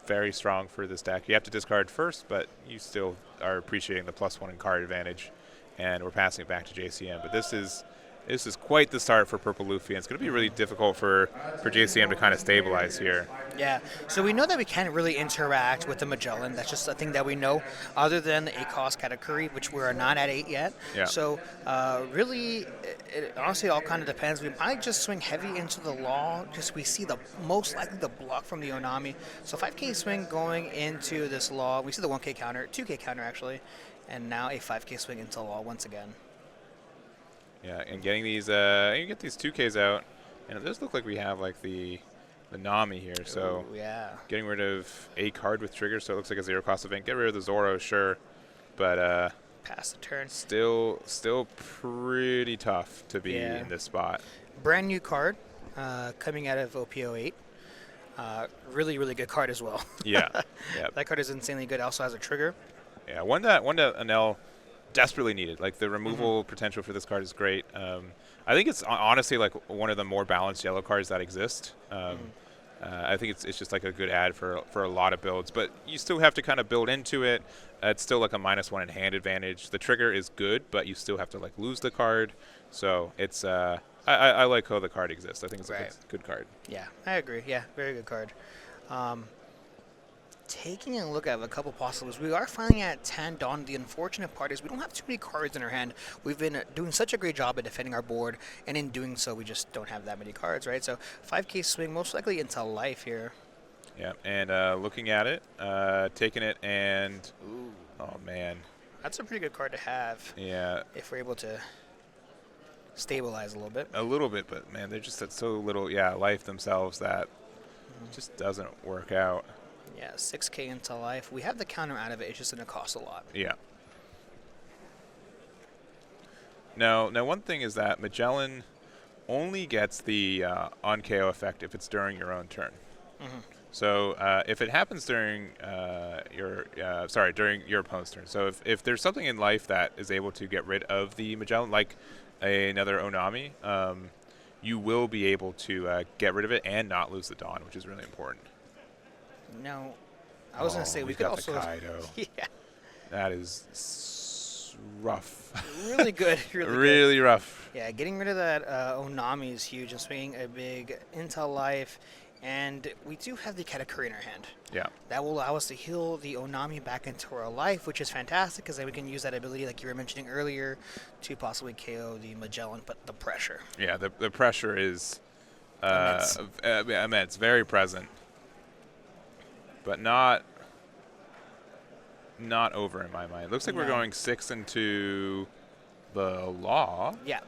Very strong for this deck. You have to discard first, but you still are appreciating the +1 in card advantage. And we're passing it back to JCM. But this is quite the start for Purple Luffy, and it's going to be really difficult for JCM to kind of stabilize here.
Yeah, so we know that we can't really interact with the Magellan. That's just a thing that we know, other than the 8-cost category, which we are not at 8 yet.
Yeah.
So really, it honestly all kind of depends. We might just swing heavy into the Law. Just we see the most likely the block from the Onami. So 5K swing going into this Law. We see the 1K counter, 2K counter actually, and now a 5K swing into Law once again.
Yeah, and getting these, you get these 2Ks out, and it does look like we have like the Nami here. So
Ooh, yeah.
getting rid of a card with trigger, so it looks like a 0-cost event. Get rid of the Zoro, sure, but
Pass the turn.
still pretty tough to be
Yeah.
in this spot.
Brand new card coming out of OP08. Really, really good card as well.
Yeah, yeah,
That card is insanely good. Also has a trigger.
yeah. One that Enel desperately needed. Like the removal potential for this card is great. I think it's honestly like one of the more balanced yellow cards that exist. I think it's just like a good ad for a lot of builds, but you still have to kind of build into it. It's still like a -1 in hand advantage. The trigger is good, but you still have to like lose the card. So it's I like how the card exists. I think it's a good card.
Yeah, I agree. Yeah, very good card. Taking a look at a couple possibles, we are finally at 10 Dawn. The unfortunate part is we don't have too many cards in our hand. We've been doing such a great job at defending our board, and in doing so, we just don't have that many cards, right? So 5K swing most likely into life here.
Yeah, and looking at it, taking it, and oh man,
That's a pretty good card to have
yeah.
if we're able to stabilize a little bit.
A little bit, but man, they're just at so little, life themselves that it just doesn't work out.
Yeah, 6K into life. We have the counter out of it. It's just going to cost a lot.
Yeah. Now, one thing is that Magellan only gets the on KO effect if it's during your own turn. So if it happens during during your opponent's turn. So if there's something in life that is able to get rid of the Magellan, like another Onami, you will be able to get rid of it and not lose the Dawn, which is really important.
Now, I was going to say we
we've
could
got
also.
the Kaido.
Yeah.
That is rough.
Really good. Really good.
Really rough.
Yeah, getting rid of that Onami is huge and swinging a big into life. And we do have the Katakuri in our hand.
Yeah.
That will allow us to heal the Onami back into our life, which is fantastic because then we can use that ability, like you were mentioning earlier, to possibly KO the Magellan, but the pressure.
Yeah, the pressure is
Immense.
immense, very present, but not over in my mind. Looks like we're
No.
going 6 into the law.
Yeah.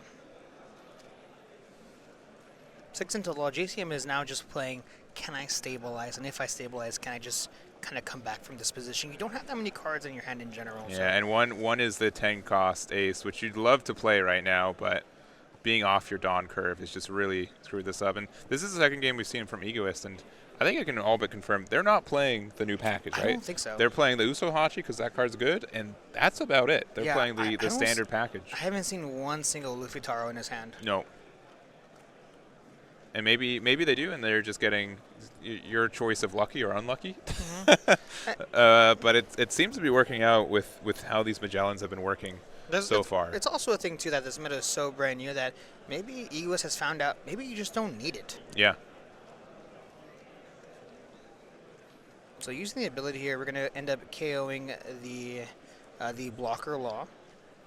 6 into law. JCM is now just playing, can I stabilize? And if I stabilize, can I just kind of come back from this position? You don't have that many cards in your hand in general.
Yeah,
so.
and one is the 10 cost ace, which you'd love to play right now, but being off your Dawn curve has just really screwed this up. And this is the second game we've seen from Egoist, and I think I can all but confirm they're not playing the new package, right?
I don't think so.
They're playing the Usohachi because that card's good, and that's about it. They're
Yeah,
playing
I
the
don't
standard package.
I haven't seen one single Luffy Taro in his hand.
No. And maybe they do, and they're just getting your choice of lucky or unlucky. But it seems to be working out with how these Magellans have been working so far.
It's also a thing, too, that this meta is so brand new that maybe Egoist has found out maybe you just don't need it.
Yeah.
So using the ability here, we're going to end up KOing the blocker law,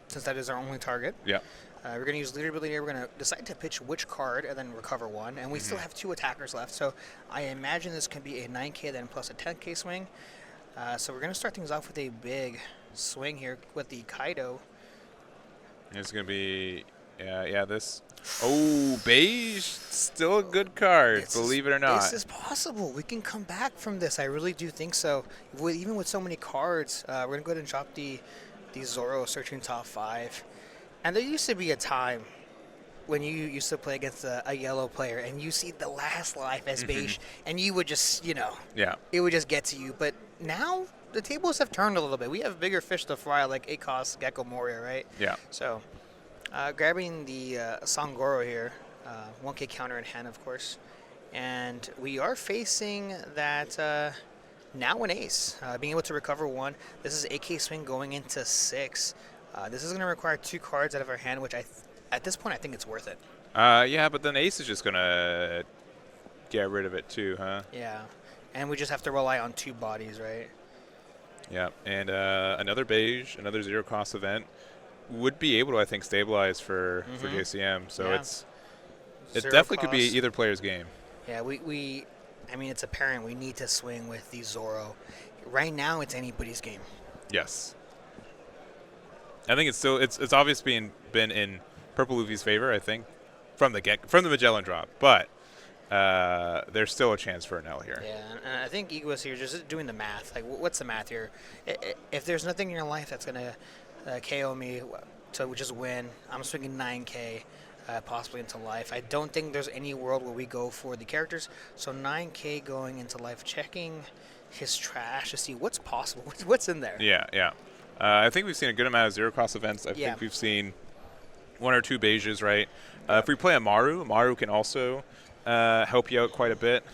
since that is our only target.
Yeah.
We're going to use leader ability here. We're going to decide to pitch which card and then recover one. And we still have 2 attackers left. So I imagine this can be a 9K then plus a 10K swing. So we're going to start things off with a big swing here with the Kaido.
It's going to be, this. Oh, beige, still a good card, believe it or not.
This is possible. We can come back from this. I really do think so. Even with so many cards, we're going to go ahead and drop the Zoro searching top 5. And there used to be a time when you used to play against a yellow player and you see the last life as beige and you would just, it would just get to you. But now the tables have turned a little bit. We have bigger fish to fry like Akos, Gecko Moria, right?
Yeah.
So grabbing the Sangoro here, 1K counter in hand, of course. And we are facing that now an ace, being able to recover 1. This is AK swing going into 6. This is going to require 2 cards out of our hand, which at this point I think it's worth it.
Yeah, but then ace is just going to get rid of it too, huh?
Yeah, and we just have to rely on 2 bodies, right?
Yeah, and another beige, another 0 cost event would be able to, I think, stabilize for JCM. So
Yeah.
it
0
definitely could be
cost.
either player's game.
Yeah, I mean, it's apparent we need to swing with the Zoro. Right now, it's anybody's game.
Yes. I think it's obviously been in Purple Luffy's favor, I think, from the Magellan drop, but there's still a chance for Enel here.
Yeah, and I think Egoist here just doing the math. Like, what's the math here? If there's nothing in your life that's gonna KO me to just win, I'm swinging 9K. Possibly into life. I don't think there's any world where we go for the characters. So 9K going into life, checking his trash to see what's possible, what's in there.
Yeah. I think we've seen a good amount of 0 cost events. I think we've seen 1 or 2 beiges, right? If we play Amaru can also help you out quite a bit.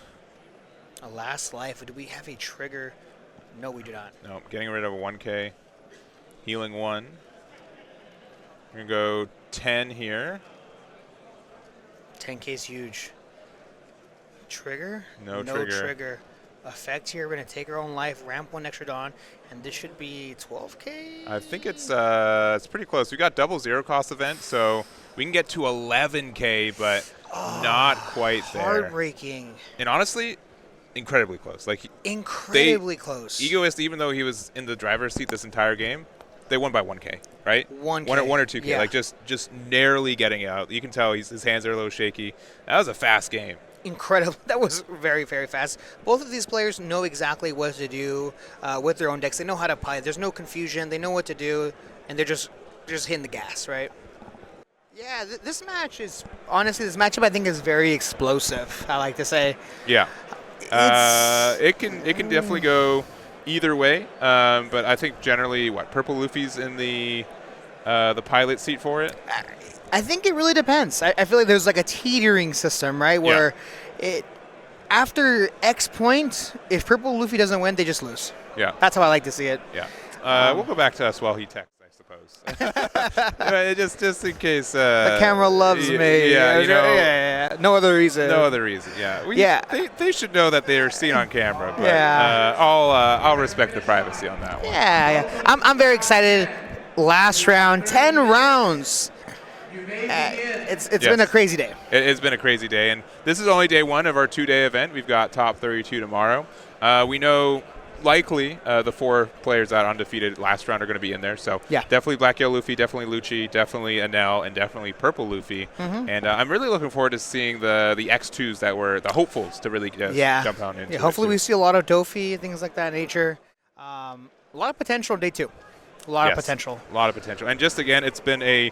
A last life. Do we have a trigger? No, we do not.
No, getting rid of a 1K, healing 1. We're gonna go 10 here.
10K is huge. Trigger?
No
trigger. Effect here. We're going to take our own life, ramp 1 extra Dawn, and this should be 12K?
I think it's pretty close. We got double 0 cost event, so we can get to 11K, but not quite there.
Heartbreaking.
And honestly, incredibly close. Like
Incredibly close.
Egoist, even though he was in the driver's seat this entire game, they won by 1K, right?
1K.
One or 2K,
Yeah.
like just narrowly getting out. You can tell his hands are a little shaky. That was a fast game.
Incredible. That was very, very fast. Both of these players know exactly what to do with their own decks. They know how to play. There's no confusion. They know what to do, and they're just hitting the gas, right? Yeah, this match is honestly this matchup I think is very explosive. I like to say.
Yeah,
It's-
it can definitely go either way. But I think generally, Purple Luffy's in the pilot seat for it.
I think it really depends. I feel like there's like a teetering system, right? Where it after X point, if Purple Luffy doesn't win, they just lose.
Yeah,
That's how I like to see it.
yeah. We'll go back to us while he texts, I suppose. just in case.
The camera loves me.
Yeah, you know.
Yeah. No other reason.
No other reason. Yeah. They should know that they are seen on camera. But,
Yeah.
I'll respect the privacy on that one.
Yeah. I'm very excited. Last round, 10 rounds. It's been a crazy day.
It's been a crazy day, and this is only day one of our 2-day event. We've got top 32 tomorrow. We know likely the 4 players that undefeated last round are going to be in there. So
Yeah.
definitely Black Yellow Luffy, definitely Lucci, definitely Enel, and definitely Purple Luffy. And I'm really looking forward to seeing the X2s that were the hopefuls to really jump on into.
Yeah, hopefully we see a lot of Dofi, things like that nature. A lot of potential on day 2. A lot of potential.
A lot of potential. And just again, it's been a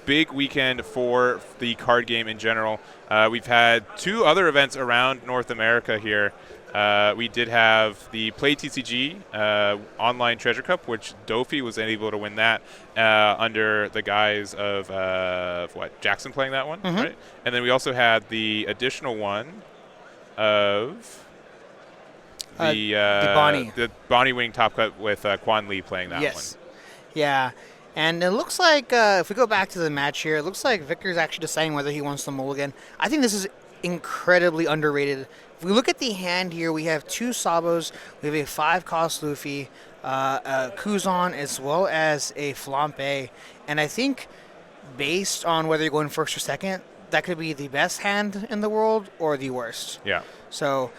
big weekend for the card game in general. We've had 2 other events around North America here. We did have the Play TCG online Treasure Cup, which Dofi was able to win that under the guise of Jackson playing that one, right? And then we also had the additional one of the
Bonney.
the Bonney winning top cut with Quan Lee playing that one.
Yes. Yeah. And it looks like, if we go back to the match here, it looks like Victor's actually deciding whether he wants the mulligan. I think this is incredibly underrated. If we look at the hand here, we have 2 Sabos, we have a 5-cost Luffy, a Kuzan, as well as a Flampe. And I think based on whether you're going first or second, that could be the best hand in the world or the worst.
Yeah.
So,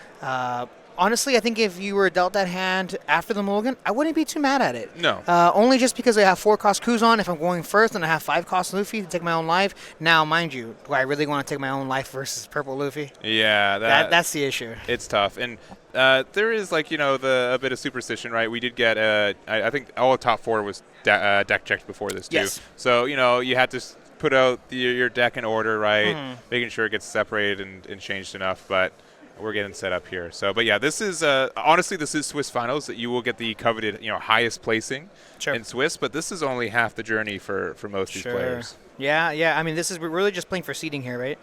honestly, I think if you were dealt that hand after the mulligan, I wouldn't be too mad at it.
No.
Only just because I have 4-cost Kuzan. If I'm going first and I have 5-cost Luffy to take my own life. Now, mind you, do I really want to take my own life versus Purple Luffy?
Yeah.
That's the issue.
It's tough. And there is, a bit of superstition, right? We did get, I think all top 4 was deck checked before this, too.
Yes.
So, you had to put out your deck in order, right? Making sure it gets separated and changed enough. But we're getting set up here. So, but yeah, this is honestly, this is Swiss finals that you will get the coveted, highest placing in Swiss. But this is only half the journey for most of these players.
Yeah. I mean, we're really just playing for seeding here, right?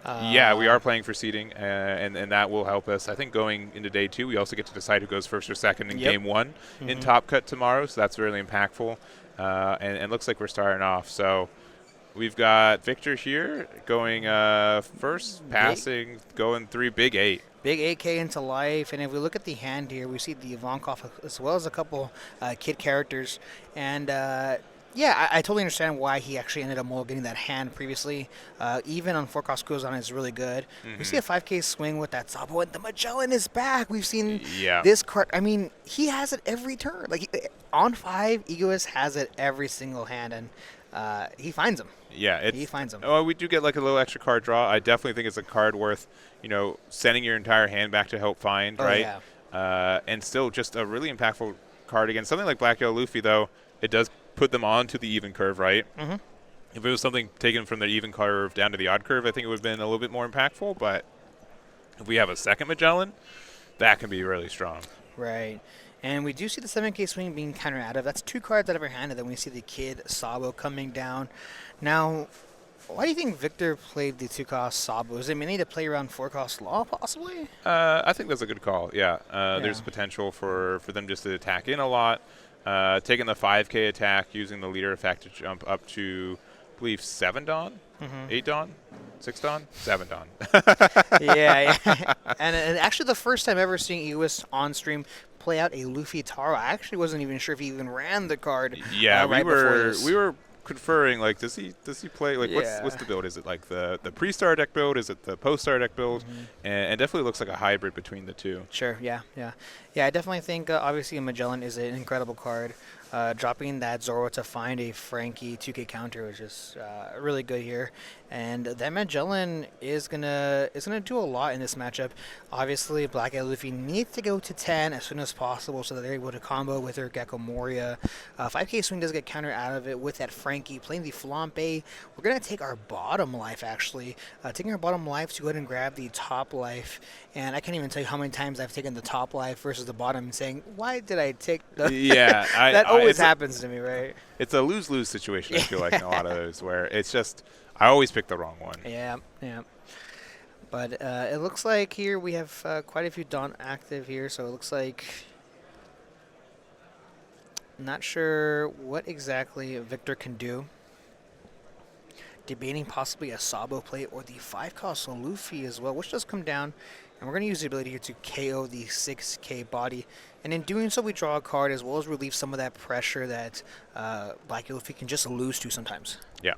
Yeah, we are playing for seeding, and that will help us. I think going into day 2, we also get to decide who goes first or second in game 1 in Top Cut tomorrow. So that's really impactful, and looks like we're starting off. So we've got Victor here going first, passing, going 3, big 8.
Big 8K into life, and if we look at the hand here, we see the Ivankov as well as a couple kid characters, and yeah, I totally understand why he actually ended up mulliganing that hand previously. Even on 4-cost Kuzan is really good. We see a 5K swing with that Sabo, and the Magellan is back. We've seen this card. I mean, he has it every turn. On 5, Egoist has it every single hand, and he finds them.
Yeah,
he finds them.
Oh, we do get a little extra card draw. I definitely think it's a card worth, sending your entire hand back to help find, right?
Yeah.
And still just a really impactful card again. Something like Black Yellow Luffy, though, it does put them onto the even curve, right? If it was something taken from the even curve down to the odd curve, I think it would have been a little bit more impactful. But if we have a second Magellan, that can be really strong.
Right. And we do see the 7K swing being counter-additive. That's 2 cards out of her hand, and then we see the kid Sabo coming down. Now, why do you think Victor played the 2-cost Sabo? Is it mainly to play around 4-cost Law, possibly?
I think that's a good call, yeah. There's potential for them just to attack in a lot. Taking the 5K attack, using the leader effect to jump up to, I believe, 7 Dawn? 8 Dawn? 6 Dawn? 7 Dawn.
yeah. And actually the first time ever seeing Egoist on stream play out a Luffy Taro. I actually wasn't even sure if he even ran the card.
Yeah,
right
we were conferring, does he play, what's the build? Is it the pre-star deck build? Is it the post-star deck build? And definitely looks like a hybrid between the two.
Sure, yeah. I definitely think obviously Magellan is an incredible card. dropping that Zoro to find a Frankie 2K counter was just really good here. And that Magellan is gonna do a lot in this matchup. Obviously, Black Eye Luffy needs to go to 10 as soon as possible so that they're able to combo with their Gecko Moria. 5K swing does get countered out of it with that Frankie playing the Flampe. We're gonna take our bottom life actually, taking our bottom life to go ahead and grab the top life. And I can't even tell you how many times I've taken the top life versus the bottom and saying, why did I take the...
Yeah.
that always happens to me, right?
It's a lose-lose situation, I feel like, in a lot of those, where it's just, I always pick the wrong one.
Yeah. But it looks like here we have quite a few Dawn active here, so it looks like... Not sure what exactly Victor can do. Debating possibly a Sabo play or the 5-cost Luffy as well, which does come down. And we're going to use the ability here to KO the 6K body. And in doing so, we draw a card as well as relieve some of that pressure that Black Luffy can just lose to sometimes.
Yeah.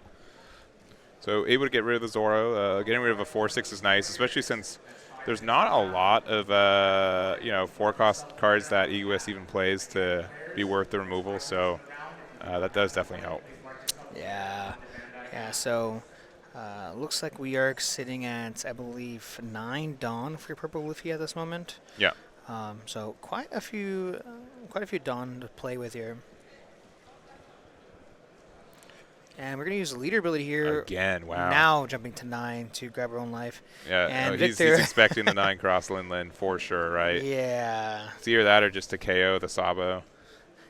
So able to get rid of the Zoro. Getting rid of a 4-6 is nice, especially since there's not a lot of 4-cost cards that EUS even plays to be worth the removal. So that does definitely help.
Yeah. So looks like we are sitting at, I believe, 9 Dawn for Purple Luffy at this moment.
Yeah.
So quite a few Dawn to play with here. And we're going to use the leader ability here.
Again, wow.
Now jumping to 9 to grab our own life.
Yeah,
and
he's expecting the 9 cross Linlin for sure, right?
Yeah.
It's either that or just to KO the Sabo.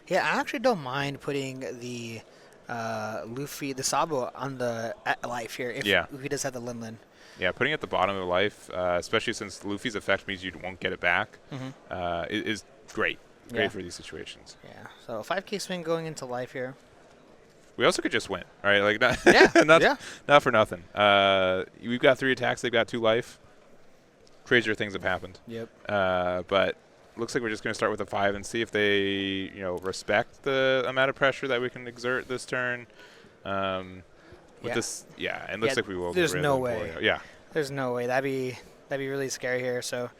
Yeah, I actually don't mind putting the Luffy, the Sabo on the life here if he does have the Linlin.
Yeah, putting it at the bottom of the life, especially since Luffy's effect means you won't get it back, is great. Great for these situations.
Yeah, so 5K swing going into life here.
We also could just win, right? Like not, not for nothing. We've got 3 attacks. They've got 2 life. Crazier things have happened.
Yep.
But looks like we're just going to start with a 5 and see if they, respect the amount of pressure that we can exert this turn. This, and looks like we will.
There's no way.
Yeah.
There's no way. That'd be really scary here. So,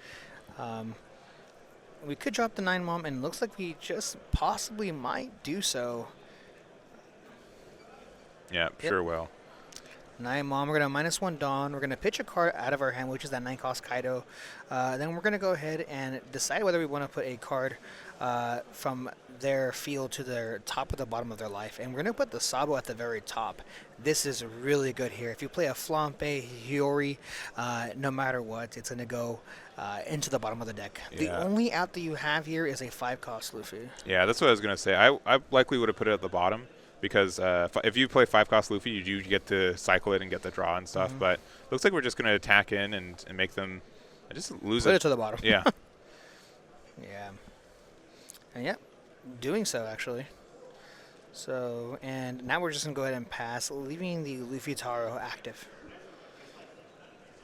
we could drop the 9 mom, and it looks like we just possibly might do so.
Yeah, sure will.
9 mom. We're going to -1 Dawn. We're going to pitch a card out of our hand, which is that 9-cost Kaido. Then we're going to go ahead and decide whether we want to put a card from their field to their top or the bottom of their life. And we're going to put the Sabo at the very top. This is really good here. If you play a Flampe, Hiyori, no matter what, it's going to go into the bottom of the deck. Yeah. The only out that you have here is a 5-cost Luffy.
Yeah, that's what I was going to say. I likely would have put it at the bottom. Because if you play 5-cost Luffy, you do get to cycle it and get the draw and stuff. But looks like we're just going to attack in and make them just lose
Put it to the bottom.
Yeah.
Yeah. And doing so actually. So, and now we're just going to go ahead and pass, leaving the Luffy Taro active.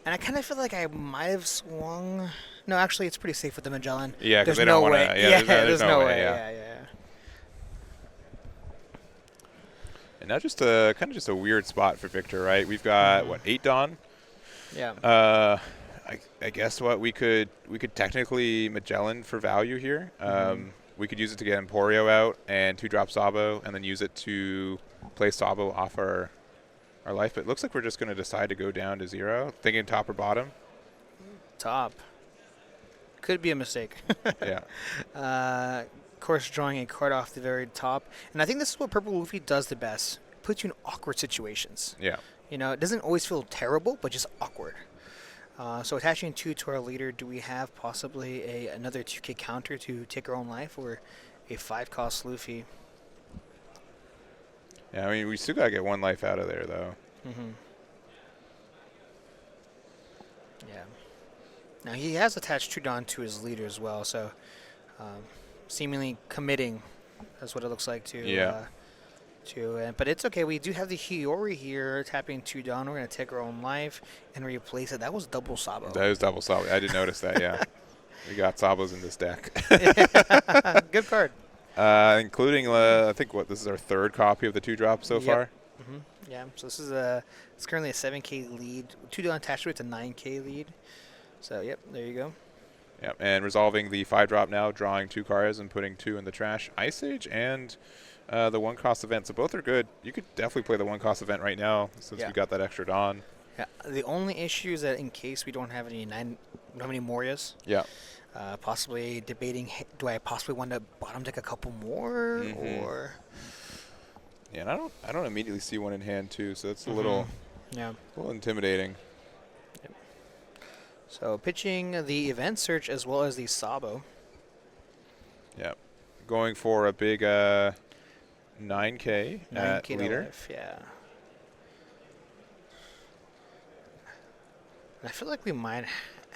And I kind of feel like I might have swung. No, actually, it's pretty safe with the Magellan.
Yeah, because they don't want to. Yeah, there's no way.
Yeah.
And now just a kind of just a weird spot for Victor, right? We've got what, 8 Dawn?
Yeah.
I guess we could technically Magellan for value here. We could use it to get Emporio out and 2-drop Sabo, and then use it to play Sabo off our life. But it looks like we're just going to decide to go down to 0. Thinking top or bottom?
Top. Could be a mistake.
Yeah.
Of course, drawing a card off the very top. And I think this is what Purple Luffy does the best. It puts you in awkward situations.
Yeah.
It doesn't always feel terrible, but just awkward. So attaching 2 to our leader, do we have possibly another 2K counter to take our own life, or a 5-cost Luffy?
Yeah, I mean, we still got to get 1 life out of there, though.
Yeah. Now, he has attached 2 Dawn to his leader as well, so seemingly committing. That's what it looks like to. But it's okay. We do have the Hiyori here tapping 2 Dawn. We're going to take our own life and replace it. That was double Sabo.
That was double Sabo. I did notice that, yeah. We got Sabos in this deck.
Good card.
Including, I think, this is our 3rd copy of the 2-drop so far?
Yeah, so this is it's currently a 7K lead. 2 Dawn attached to it, it's a 9K lead. So, there you go.
Yep, and resolving the 5-drop now, drawing 2 cards and putting 2 in the trash. Ice Age and the one-cost event. So both are good. You could definitely play the one-cost event right now since we got that extra Dawn.
Yeah. The only issue is that in case we don't have any Morias.
Yeah.
Possibly debating, do I possibly want to bottom deck a couple more, or?
Yeah, and I don't immediately see one in hand too, so it's a little intimidating.
Yep. So pitching the event search as well as the Sabo.
Yeah, going for a big 9K at leader.
Life, yeah. And I feel like we might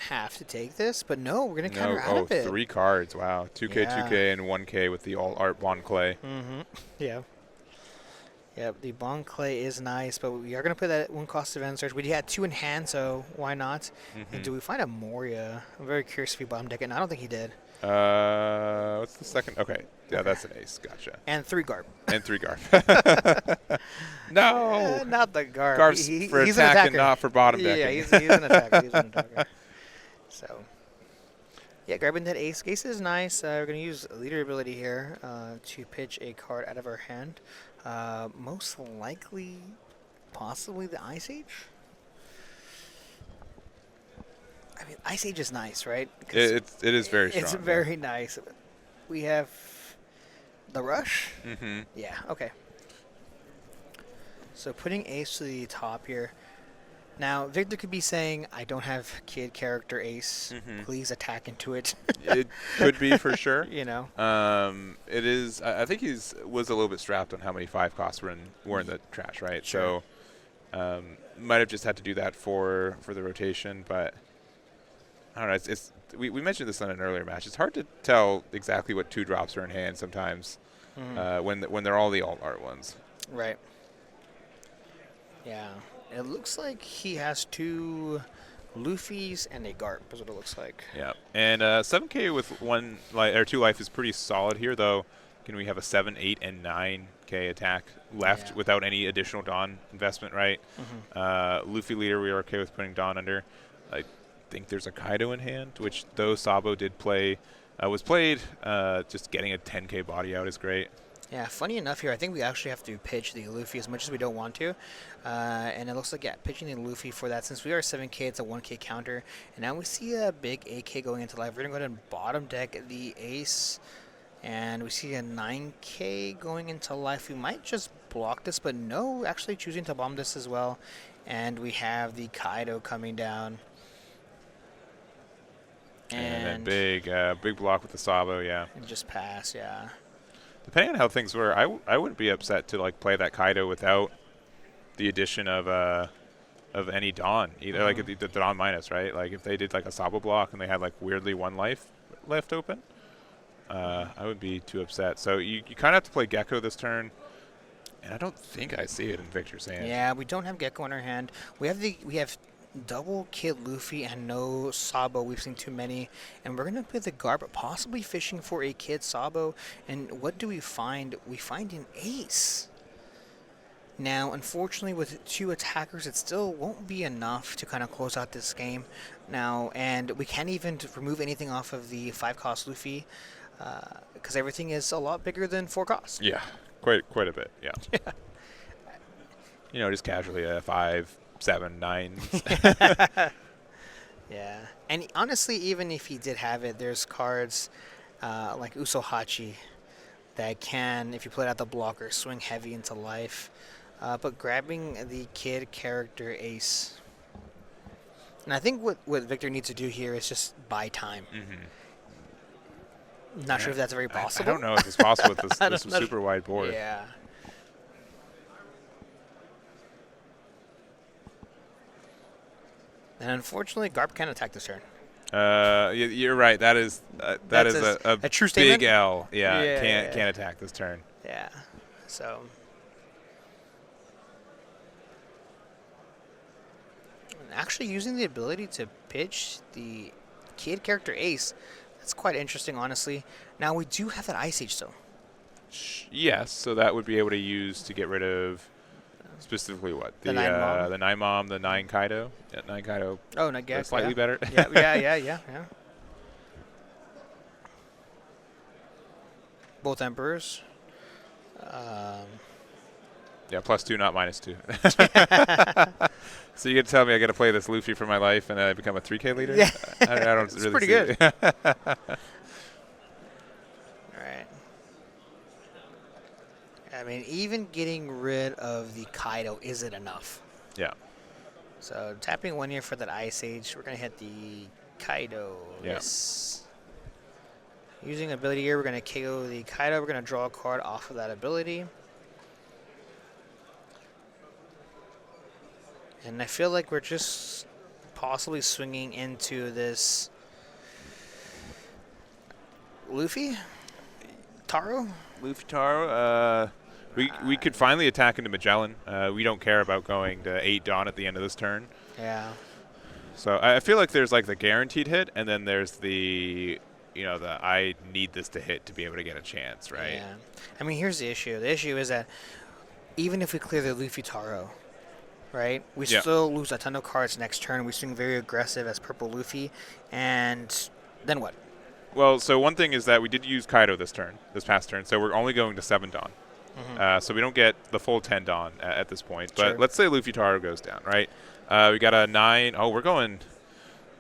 have to take this, but no, we're gonna counter out of it.
3 cards! Wow, 2K, 2K, and 1K with the all art Bond Clay.
Yeah. Yeah, the Bond Clay is nice, but we are going to play that one-cost event search. We had 2 in hand, so why not? And do we find a Moria? I'm very curious if he bottom deck it, and I don't think he did.
What's the second? Okay, yeah, that's an ace. Gotcha.
And 3 Garb.
And 3 Garb. No!
Not the Garb.
Garb's for
he's
attack
an
and not for bottom decking.
Yeah, he's an attacker. He's an attacker. So, yeah, grabbing that ace. Ace is nice. We're going to use leader ability here to pitch a card out of our hand. Most likely, possibly the Ice Age. I mean, Ice Age is nice, right?
It is very strong.
It's very nice. We have the Rush. Yeah. Okay. So putting Ace to the top here. Now, Victor could be saying, I don't have kid character Ace. Please attack into it.
It could be for sure.
You know.
It is. I think was a little bit strapped on how many 5 costs were in the trash, right?
Sure.
So might have just had to do that for the rotation, but I don't know. We mentioned this on an earlier match. It's hard to tell exactly what 2 drops are in hand sometimes when they're all the alt art ones.
Right. Yeah. It looks like he has 2 Luffys and a Garp is what it looks like.
Yeah. And 7K with 2 life is pretty solid here, though. Can we have a 7, 8, and 9K attack left without any additional Dawn investment, right? Luffy leader, we are okay with putting Dawn under. I think there's a Kaido in hand, which though Sabo did play, was played. Just getting a 10K body out is great.
Yeah, funny enough here, I think we actually have to pitch the Luffy as much as we don't want to. And it looks like, pitching the Luffy for that. Since we are 7K, it's a 1K counter. And now we see a big 8K going into life. We're going to go ahead and bottom deck the Ace. And we see a 9K going into life. We might just block this, but no, actually choosing to bomb this as well. And we have the Kaido coming down.
And then big block with the Sabo, yeah.
And just pass, yeah.
Depending on how things were, I wouldn't be upset to play that Kaido without the addition of any Dawn, either like the Dawn minus, right? Like if they did like a Sabo block and they had weirdly 1 life left open, I wouldn't be too upset. So you kind of have to play Gecko this turn, and I don't think I see it in Victor's hand.
Yeah, we don't have Gecko in our hand. We have double Kid Luffy and no Sabo. We've seen too many. And we're going to play the Garb, possibly fishing for a Kid Sabo. And what do we find? We find an Ace. Now, unfortunately, with 2 attackers, it still won't be enough to kind of close out this game. Now, and we can't even remove anything off of the 5-cost Luffy because everything is a lot bigger than 4 costs.
Yeah, quite a bit, yeah. Just casually a 5, 7, 9.
Yeah, and honestly, even if he did have it, there's cards like Usohachi that can, if you play it out the blocker, swing heavy into life. But grabbing the kid character Ace, and I think what Victor needs to do here is just buy time. Not sure if that's very possible.
I don't know if it's possible with this super wide board.
Yeah. And unfortunately, Garp can attack this turn.
You're right. That is a
true statement.
Big L. Yeah, can't attack this turn.
Yeah. So. And actually, using the ability to pitch the kid character Ace, that's quite interesting, honestly. Now we do have that Ice Age, though.
Yes, so that would be able to use to get rid of. Specifically what? The 9 Mom, the 9 Kaido. Yeah, 9 Kaido.
Oh, no, guess.
Slightly better.
Yeah. Both Emperors.
Yeah, +2, not -2. So you can tell me I got to play this Luffy for my life and then I become a 3K leader?
Yeah.
I don't
It's
really
pretty
see
good.
it.
All right. I mean, even getting rid of the Kaido isn't enough.
Yeah.
So tapping 1 here for that Ice Age. We're going to hit the Kaido.
Yeah.
Yes. Using ability here, we're going to KO the Kaido. We're going to draw a card off of that ability. And I feel like we're just possibly swinging into this Luffy? Taro?
Luffy Taro, we could finally attack into Magellan. We don't care about going to 8 Dawn at the end of this turn.
Yeah.
So I feel like there's like the guaranteed hit, and then there's the, you know, the I need this to hit to be able to get a chance, right?
Yeah. I mean, here's the issue. The issue is that even if we clear the Luffy Taro, right, we
Yeah.
still lose a ton of cards next turn. We swing very aggressive as Purple Luffy, and then what?
Well, so one thing is that we did use Kaido this past turn, so we're only going to 7 Dawn. So we don't get the full 10 Dawn at this point. But
Sure.
let's say Luffy Taro goes down, right? We got a 9. Oh, we're going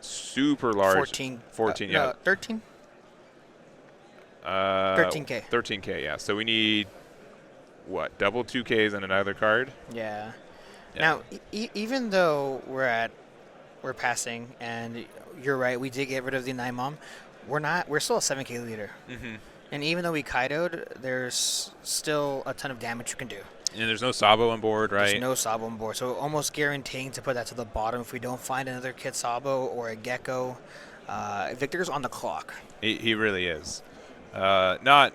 super large.
14.
14, yeah.
No, 13? 13K.
13K, yeah. So we need, what, double 2Ks and another card?
Yeah.
Yeah.
Now, even though we're passing, and you're right, we did get rid of the 9 Mom, we're still a 7K leader.
Mm-hmm.
And even though we Kaido'd, there's still a ton of damage you can do.
And there's no Sabo on board, right?
There's no Sabo on board, so almost guaranteeing to put that to the bottom if we don't find another Kid Sabo or a Gecko. Victor's on the clock.
He really is. Not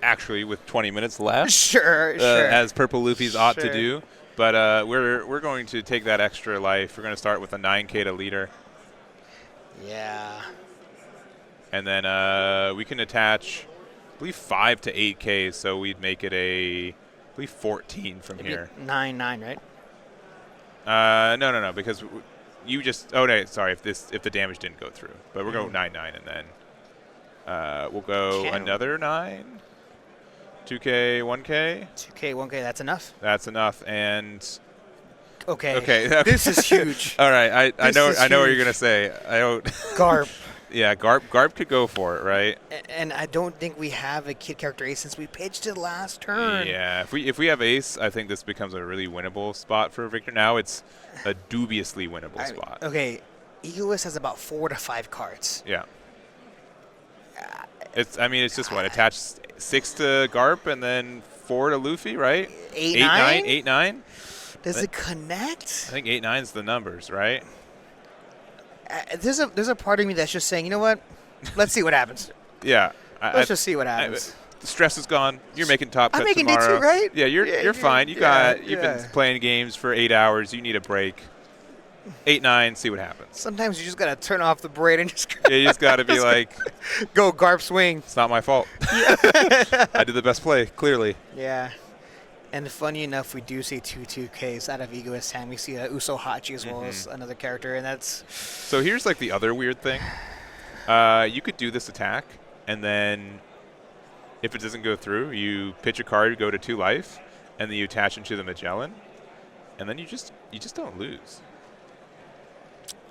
actually with 20 minutes left.
Sure.
As Purple Luffy's ought to
Sure.
do. But we're going to take that extra life. We're going to start with a 9K to leader.
Yeah.
And then we can attach, I believe, 5 to 8K, so we'd make it I believe 14 from
It'd
here.
be 9/9, right?
No, because you just, oh, no, sorry, if the damage didn't go through. But we're going 9/9, and then we'll go
Can-
another 9, 2K, 1K.
2K, 1K, that's enough?
That's enough, and
Okay.
okay.
This is huge.
All right, I
This
know
is
what you're
huge.
gonna say. I don't.
Garp.
Yeah, Garp could go for it, right?
And I don't think we have a kid character ace since we pitched it last turn.
Yeah, if we have ace, I think this becomes a really winnable spot for Victor. Now it's a dubiously winnable spot.
Okay, Egoist has about 4 to 5 cards.
Yeah. It's just what, attach 6 to Garp and then 4 to Luffy, right?
8,
8,
9?
9, 8, 9.
Does it connect?
I think 8, 9's the numbers, right?
There's a part of me that's just saying, you know what? Let's see what happens.
Yeah.
Let's just see what happens.
The stress is gone. You're making top
I'm
cut
making
tomorrow.
D2, right?
Yeah, you're fine. You've been
yeah.
playing games for 8 hours. You need a break. 8, 9. See what happens.
Sometimes you just gotta turn off the braid and just
Yeah, you just got to be like,
go Garp swing.
it's not my fault. I did the best play, clearly.
Yeah. And funny enough, we do see 2 2Ks out of Egoist hand. We see Uso Hachi as well as another character, and that's...
So here's like the other weird thing. You could do this attack, and then if it doesn't go through, you pitch a card, go to 2 life, and then you attach into the Magellan, and then you just don't lose.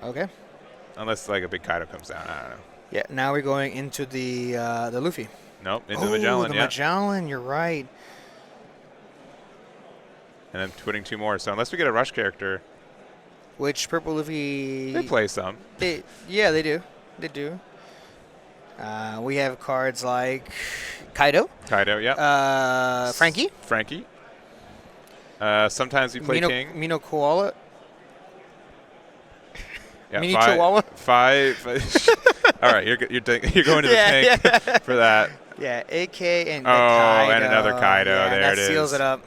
Okay.
Unless like a big Kaido comes down. I don't know.
Yeah, now we're going into the Luffy.
Nope, into the Magellan,
the
yeah.
Magellan, you're right.
And then putting 2 more. So unless we get a rush character,
Which Purple Luffy...
they play some.
Yeah, they do. They do. We have cards like Kaido.
Kaido, yeah.
Frankie.
Frankie. Sometimes we play King.
Mino Koala.
Yeah,
Mini Chihuahua.
5. All right, you're going to the tank for that.
Yeah, AK and
Oh,
Kaido.
and another Kaido.
Yeah,
There
that
it
seals
is.
it up.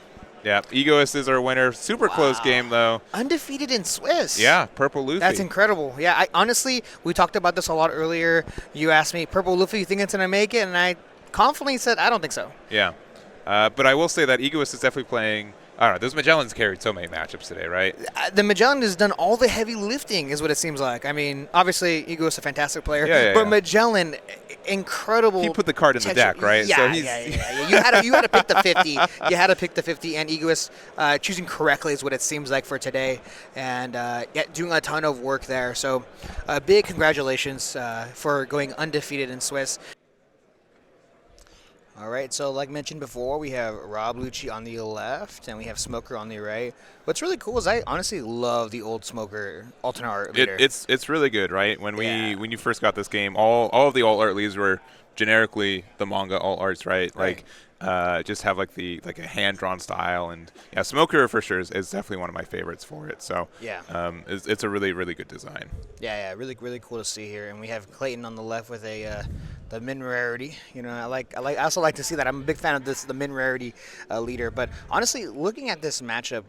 Yeah, Egoist is our winner. Super close
Wow.
game, though.
Undefeated in Swiss.
Yeah, Purple Luffy.
That's incredible. Yeah, honestly, we talked about this a lot earlier. You asked me, Purple Luffy, you think it's going to make it? And I confidently said, I don't think so.
Yeah. But I will say that Egoist is definitely playing I don't know. Those Magellans carried so many matchups today, right?
The Magellan has done all the heavy lifting, is what it seems like. I mean, obviously, Ego's a fantastic player, but Magellan, incredible.
He put the card in the deck, right?
Yeah,
so
yeah. You had to pick the 50. You had to pick the 50, and Egoist choosing correctly is what it seems like for today, and doing a ton of work there. So, big congratulations for going undefeated in Swiss. All right, so like mentioned before, we have Rob Lucci on the left, and we have Smoker on the right. What's really cool is I honestly love the old Smoker alternate art leader.
It's really good, right? When you first got this game, all of the alt art leads were generically the manga alt arts, right? Like just have like a hand drawn style, and Smoker for sure is definitely one of my favorites for it. So it's a really good design.
Yeah, really cool to see here, and we have Clayton on the left with the min rarity. You know, I also like to see that. I'm a big fan of the min rarity leader. But honestly, looking at this matchup,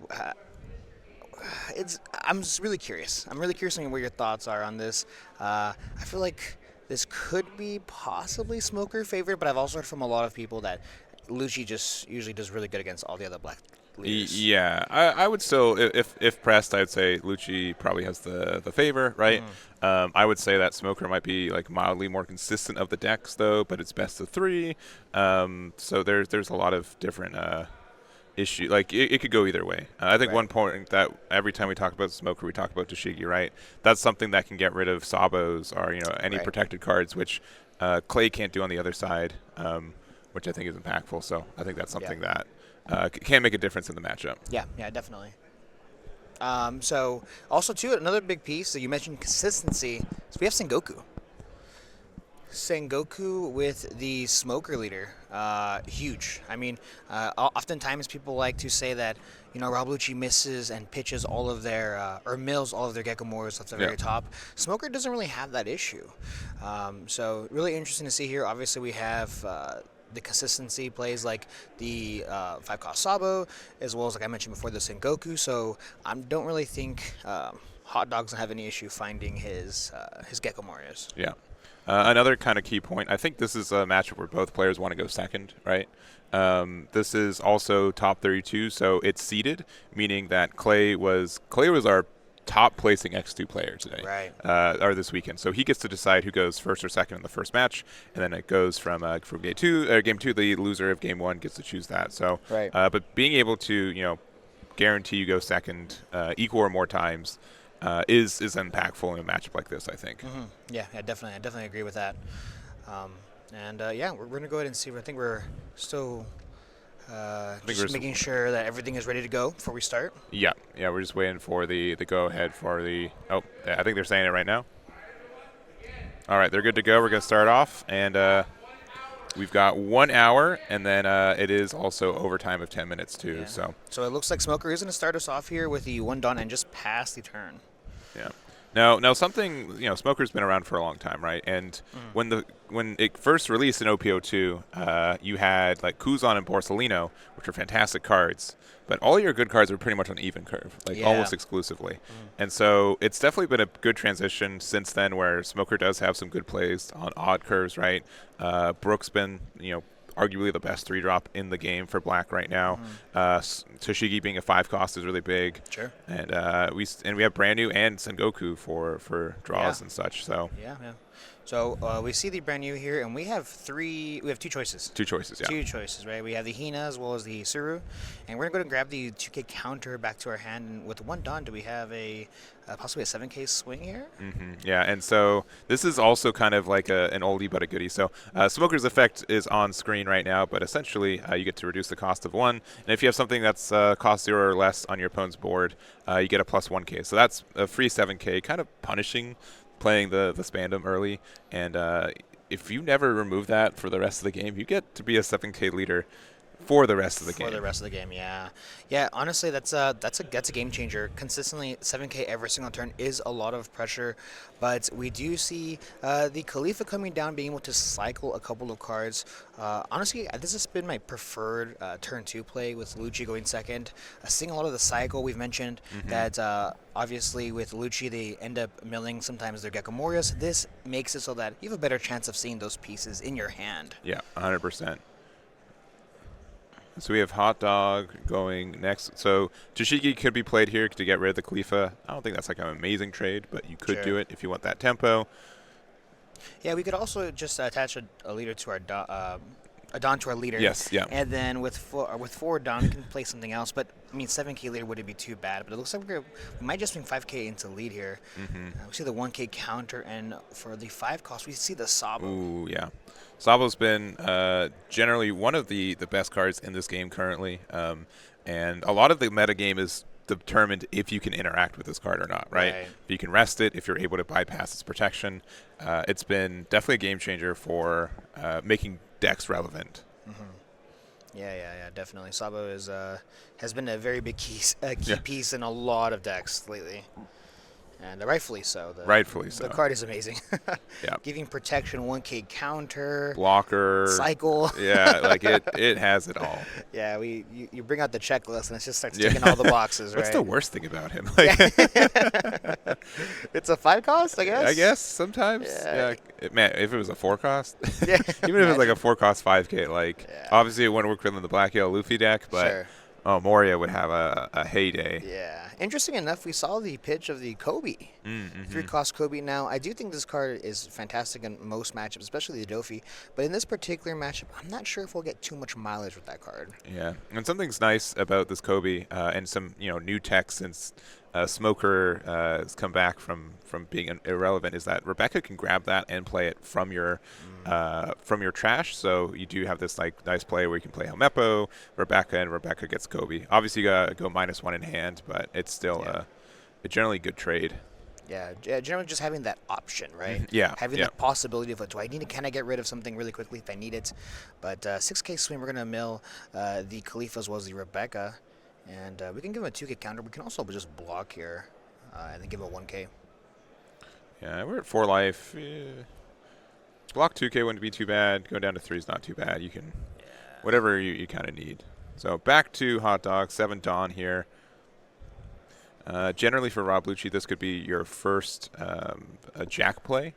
I'm just really curious. I'm really curious on what your thoughts are on this. I feel like this could be possibly Smoker favorite, but I've also heard from a lot of people that Lucci just usually does really good against all the other black leaders.
Yeah, I would still, if pressed, I would say Lucci probably has the favor, right? I would say that Smoker might be like mildly more consistent of the decks though, but it's best of 3. So there's a lot of different issue. Like it could go either way. I think one point that every time we talk about Smoker, we talk about Toshigi, right? That's something that can get rid of Sabos or any protected cards, which Clay can't do on the other side, which I think is impactful. So I think that's something that can make a difference in the matchup.
Yeah, definitely. So also too, another big piece that you mentioned, consistency. So we have Sengoku. Sengoku with the Smoker leader, huge. I mean, oftentimes people like to say that Rob Lucci misses and pitches all of their or mills all of their Gekomoris at the very top. Smoker doesn't really have that issue, so really interesting to see here. Obviously, we have the consistency plays like the 5-cost Sabo, as well as, like I mentioned before, the Sengoku. So I don't really think Hot Dog's gonna have any issue finding his Gekomorias.
Yeah. Another kind of key point, I think this is a matchup where both players want to go second, right? This is also top 32, so it's seeded, meaning that Clay was our top placing X2 player today, or this weekend. So he gets to decide who goes first or second in the first match, and then it goes from game two. The loser of game 1 gets to choose that. So, but being able to guarantee you go second equal or more times is impactful in a matchup like this, I think.
Yeah, definitely. I definitely agree with that. We're going to go ahead and see. I think we're still just making sure that everything is ready to go before we start.
Yeah, we're just waiting for the go-ahead for the – I think they're saying it right now. All right, they're good to go. We're going to start off, and we've got 1 hour, and then it is also overtime of 10 minutes too.
Yeah. So it looks like Smoker is going to start us off here with the 1 Dawn and just pass the turn.
Yeah. Now something, Smoker's been around for a long time, right? And when it first released in OP02, you had like Kuzan and Borsellino, which are fantastic cards, but all your good cards were pretty much on even curve, almost exclusively. And so it's definitely been a good transition since then, where Smoker does have some good plays on odd curves, right? Brook's been, arguably the best 3-drop in the game for black right now. Toshigi being a 5-cost is really big. Sure. And we have brand new and Sengoku for draws and such. So
So we see the brand new here, and we have 2 choices.
2 choices, yeah.
2 choices, right? We have the Hina as well as the Suru, and we're gonna go and grab the 2K counter back to our hand. And with 1 Dawn, do we have possibly a 7K swing here?
Yeah, and so this is also kind of like an oldie but a goodie. So Smoker's effect is on screen right now, but essentially you get to reduce the cost of 1, and if you have something that's cost 0 or less on your opponent's board, you get a plus 1K. So that's a free 7K, kind of punishing playing the Spandom early, and if you never remove that for the rest of the game, you get to be a 7K leader for the rest of the game.
For the rest of the game, yeah. Honestly, that's a game changer. Consistently 7K every single turn is a lot of pressure, but we do see the Khalifa coming down, being able to cycle a couple of cards. Honestly, this has been my preferred turn 2 play with Lucci going second. Seeing a lot of the cycle. We've mentioned that obviously with Lucci they end up milling sometimes their Gekomorias. This makes it so that you have a better chance of seeing those pieces in your hand.
Yeah, 100%. So we have Hot Dog going next. So Tashigi could be played here to get rid of the Khalifa. I don't think that's like an amazing trade, but you could do it if you want that tempo.
Yeah, we could also just attach a leader to our a Don to our leader.
Yes, yeah.
And then with four Don, we can play something else. But I mean, 7K leader wouldn't be too bad. But it looks like we might just swing 5K into lead here. We see the 1K counter, and for the 5 cost, we see the Sabo.
Ooh, yeah. Sabo's been generally one of the best cards in this game currently, and a lot of the metagame is determined if you can interact with this card or not, right? If you can rest it, if you're able to bypass its protection. It's been definitely a game changer for making decks relevant.
Yeah, definitely. Sabo has been a very big key piece in a lot of decks lately. And rightfully so.
Rightfully so.
The card is amazing.
Yeah.
Giving protection, 1K counter,
blocker,
cycle.
Yeah, like it has it all.
Yeah, you bring out the checklist and it just starts ticking all the boxes, right?
What's the worst thing about him?
It's a 5 cost, I guess.
I guess sometimes. Yeah. Man, if it was a 4 cost,
Yeah.
even if it was like a 4 cost 5K, like obviously it wouldn't work within the Black Ale Luffy deck, but.
Sure.
Oh, Moria would have a heyday.
Yeah. Interesting enough, we saw the pitch of the Kobe. 3-cost Kobe. Now, I do think this card is fantastic in most matchups, especially the Dofi. But in this particular matchup, I'm not sure if we'll get too much mileage with that card.
Yeah. And something's nice about this Kobe and some new tech since Smoker has come back from being irrelevant is that Rebecca can grab that and play it from your trash. So you do have this like nice play where you can play Helmeppo, Rebecca, and Rebecca gets Kobe. Obviously you gotta go -1 in hand, but it's still a generally good trade.
Yeah, generally just having that option, right?
Yeah.
Having that possibility of, do I need to, can I get rid of something really quickly if I need it? But 6K swing, we're going to mill the Khalifa as well as the Rebecca. And we can give him a 2K counter. We can also just block here and then give him a 1K.
Yeah, we're at 4 life. Block 2K wouldn't be too bad. Going down to 3 is not too bad. You can, whatever you kind of need. So back to Hot Dog, 7 Dawn here. Generally for Rob Lucci, this could be your first a Jack play.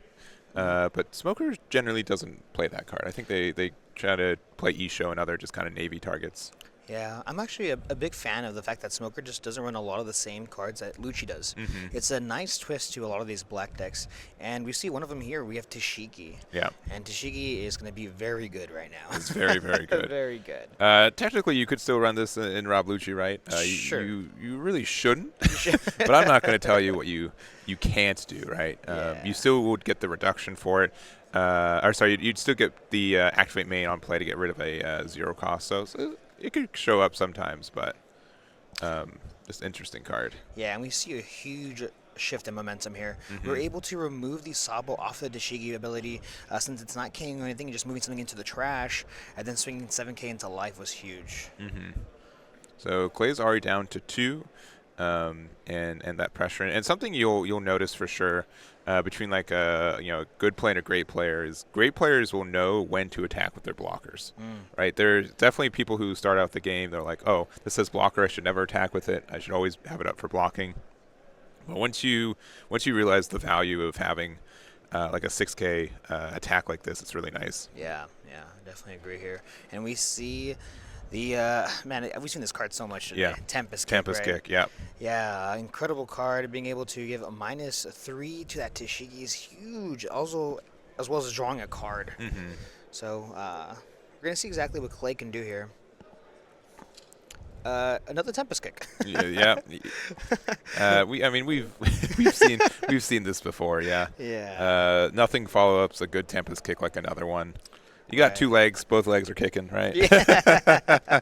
But Smoker generally doesn't play that card. I think they try to play Isho and other just kind of Navy targets.
Yeah, I'm actually a big fan of the fact that Smoker just doesn't run a lot of the same cards that Lucci does. It's a nice twist to a lot of these black decks. And we see one of them here. We have Tashigi.
Yeah.
And Tashigi is going to be very good right now.
It's very, very good.
Very good.
Technically, you could still run this in Rob Lucci, right?
Sure.
You really shouldn't. But I'm not going to tell you what you can't do, right? You still would get the reduction for it. You'd still get the activate main on play to get rid of a 0 cost. So it could show up sometimes, but just interesting card.
Yeah, and we see a huge shift in momentum here. We're able to remove the Sabo off the Dashigi ability since it's not King or anything, just moving something into the trash, and then swinging 7K into life was huge.
So Clay's already down to 2, and that pressure, and something you'll notice for sure between like a good player and a great player is great players will know when to attack with their blockers, right? There's definitely people who start out the game, they're like, oh, this says blocker, I should never attack with it, I should always have it up for blocking. But once you realize the value of having like a 6K attack like this, it's really nice.
Yeah, definitely agree here. And we see the man, we've seen this card so much today. Tempest
Kick, yeah.
Yeah, incredible card. Being able to give a -3 to that Tashigi is huge. Also, as well as drawing a card. So we're gonna see exactly what Clay can do here. Another Tempest Kick.
We've seen this before.
Yeah.
Nothing follow-ups a good Tempest Kick like another one. You got 2 legs, both legs are kicking, right?
Yeah.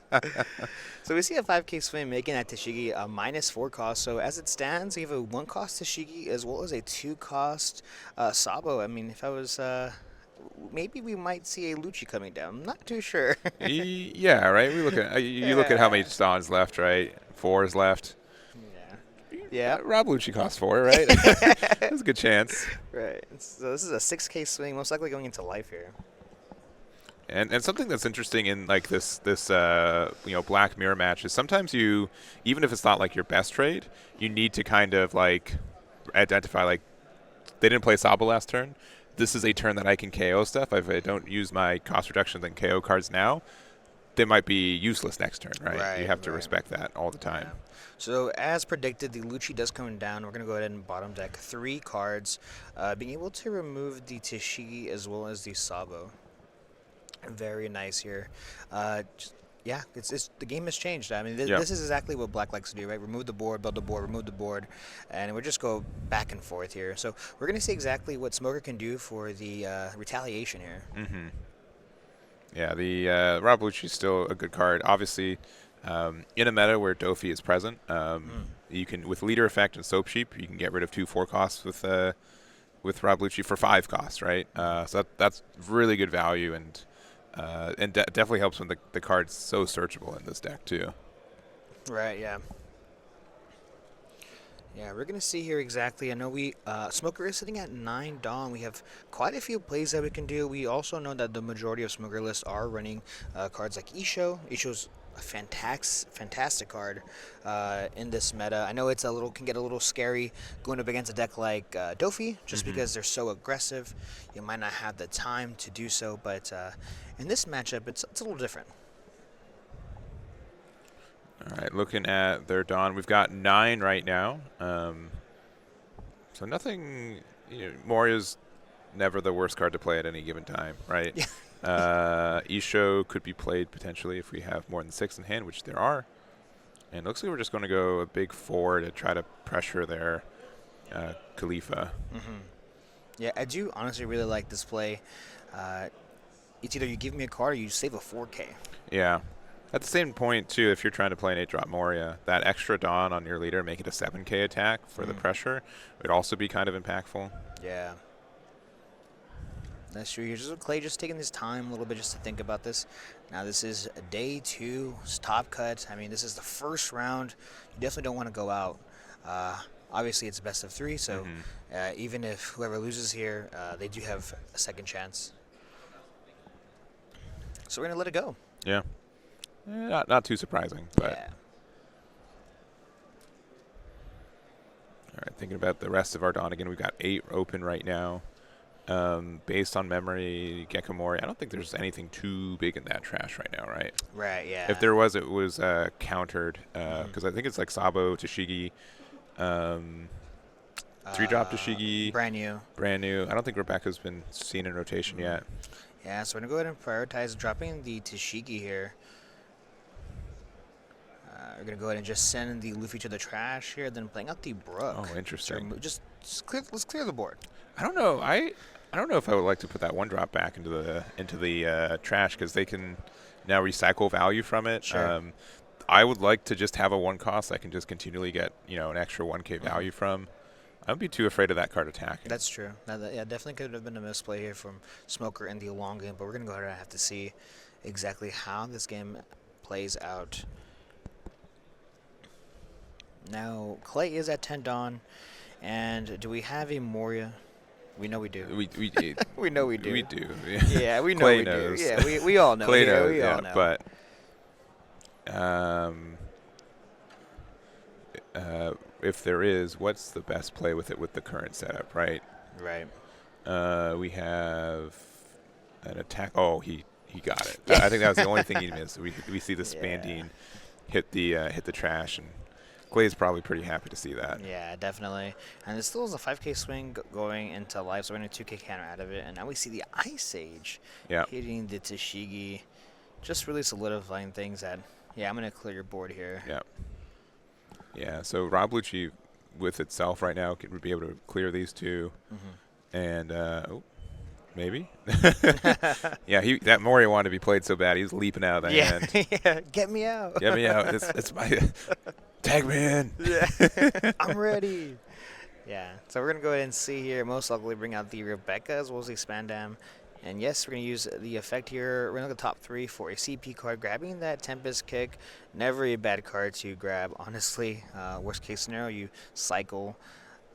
So we see a 5K swing making that Tashigi a -4 cost. So as it stands, we have a 1 cost Tashigi as well as a 2 cost Sabo. I mean, if I was maybe we might see a Lucci coming down. I'm not too sure.
Yeah, right. We look at you look at how many Stons left, right? 4 is left.
Yeah.
Rob Lucci costs 4, right? That's a good chance.
Right. So this is a 6K swing, most likely going into life here.
And something that's interesting in like this Black Mirror match is sometimes you, even if it's not like your best trade, you need to kind of like identify like they didn't play Sabo last turn. This is a turn that I can KO stuff. If I don't use my cost reductions and KO cards now, they might be useless next turn, right?
Right,
You have to
right.
respect that all the time.
Yeah. So as predicted, the Lucci does come down. We're going to go ahead and bottom deck 3 cards, being able to remove the Tashigi as well as the Sabo. Very nice here. Yeah, it's the game has changed. I mean,
Yeah.
this is exactly what Black likes to do, right? Remove the board, build the board, remove the board, and we just go back and forth here. So we're going to see exactly what Smoker can do for the retaliation here.
Mm-hmm. Yeah, the Rob Lucci is still a good card. Obviously, in a meta where Dofi is present, you can, with leader effect and Soap Sheep, you can get rid of 2 4 costs with Rob Lucci for 5 costs, right? So that's really good value, and definitely helps when the card's so searchable in this deck too.
Right, yeah. Yeah, we're going to see here exactly. I know Smoker is sitting at 9 Dawn. We have quite a few plays that we can do. We also know that the majority of Smoker lists are running cards like Isho. Isho's a fantastic card in this meta. I know it's can get a little scary going up against a deck like Dofi, just because they're so aggressive. You might not have the time to do so, but in this matchup, it's a little different.
All right, looking at their Dawn, we've got 9 right now. So nothing. Moria's never the worst card to play at any given time, right?
Yeah.
Isho could be played potentially if we have more than 6 in hand, which there are. And it looks like we're just going to go a big 4 to try to pressure their Khalifa.
Yeah, I do honestly really like this play. It's either you give me a card or you save a 4K.
Yeah. At the same point, too, if you're trying to play an 8-drop Moria, that extra Dawn on your leader, make it a 7K attack for the pressure, would also be kind of impactful.
Yeah. That's true. Here's Clay just taking his time a little bit just to think about this. Now, this is day 2, top cut. I mean, this is the first round. You definitely don't want to go out. Obviously, it's best of 3, so even if whoever loses here, they do have a second chance. So we're going to let it go.
Yeah. Not too surprising, but
Yeah.
all right. Thinking about the rest of our Dawn again, we've got 8 open right now. Based on memory, Gekomori, I don't think there's anything too big in that trash right now, right?
Right, yeah.
If there was, it was countered because I think it's like Sabo, Tashigi, 3-drop Tashigi,
Brand new.
brand new. I don't think Rebecca's been seen in rotation yet.
Yeah, so we're going to go ahead and prioritize dropping the Tashigi here. We're going to go ahead and just send the Luffy to the trash here, then playing out the Brook.
Oh, interesting.
Just clear, let's clear the board.
I don't know. I don't know if I would like to put that 1-drop back into the trash because they can now recycle value from it.
Sure.
I would like to just have a 1 cost I can just continually get an extra 1K value from. I would be too afraid of that card attacking.
That's true. Yeah, definitely could have been a misplay here from Smoker in the long game, but we're going to go ahead and have to see exactly how this game plays out. Now, Clay is at 10 Dawn, and do we have a Moria? We know we do. We know we do.
We do.
Yeah, we know
Clay
we
knows.
do. Yeah, we all know.
Clay
yeah,
knows,
we all know.
but if there is, what's the best play with it with the current setup, right?
Right.
We have an attack. Oh, he got it. I think that was the only thing he missed. We see the Spandine hit the trash, and Clay's probably pretty happy to see that.
Yeah, definitely. And this still is a 5K swing going into life, so we're going to 2K counter out of it. And now we see the Ice Age hitting the Tashigi, just really solidifying things that, I'm going to clear your board here.
Yeah. Yeah, so Rob Lucci with itself right now would be able to clear these 2. And, maybe. Yeah, that Moria wanted to be played so bad. He was leaping out of the hand.
Yeah, get me out.
Get me out. It's my tag man.
Yeah, I'm ready. Yeah, so we're going to go ahead and see here. Most likely bring out the Rebecca as well as the Spandam. And yes, we're going to use the effect here. We're going to the top 3 for a CP card. Grabbing that Tempest Kick, never a bad card to grab, honestly. Worst case scenario, you cycle.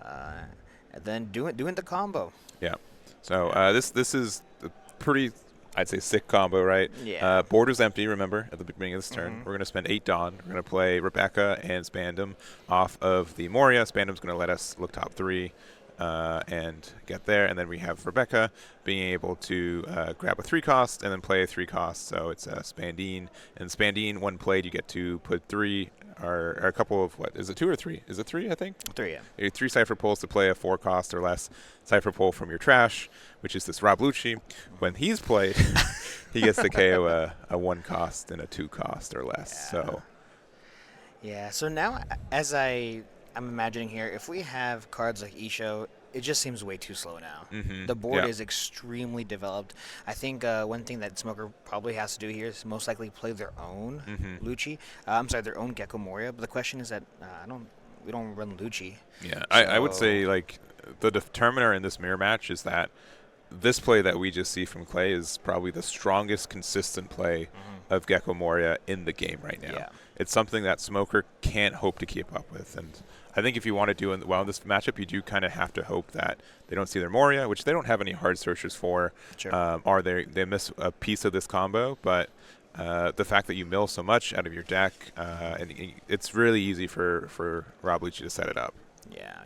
And then doing the combo.
Yeah. So this is a pretty, I'd say, sick combo, right?
Yeah.
Board is empty, remember, at the beginning of this turn. We're going to spend 8 Dawn. We're going to play Rebecca and Spandam off of the Moria. Spandam's going to let us look top 3. and get there. And then we have Rebecca being able to grab a 3-cost and then play a 3-cost. So it's a Spandine. And Spandine, when played, you get to put 3 or a couple of, what, is it 2 or 3? Is it 3, I think?
3, yeah.
3 Cypher Pulls to play a 4-cost or less Cypher Pull from your trash, which is this Rob Lucci. When he's played, he gets to KO a 1-cost and a 2-cost or less.
Yeah.
So
Yeah, so now as I'm imagining here, if we have cards like Isho, it just seems way too slow now. The board is extremely developed. I think one thing that Smoker probably has to do here is most likely play their own Lucci. I'm sorry, their own Gecko Moria. But the question is that we don't run Lucci.
Yeah, I would say like the determiner in this mirror match is that this play that we just see from Clay is probably the strongest consistent play of Gecko Moria in the game right now.
Yeah.
It's something that Smoker can't hope to keep up with. And I think if you want to do well in this matchup, you do kind of have to hope that they don't see their Moria, which they don't have any hard searchers for,
Sure.
or they miss a piece of this combo. But the fact that you mill so much out of your deck, and it's really easy for Rob Lucci to set it up.
Yeah.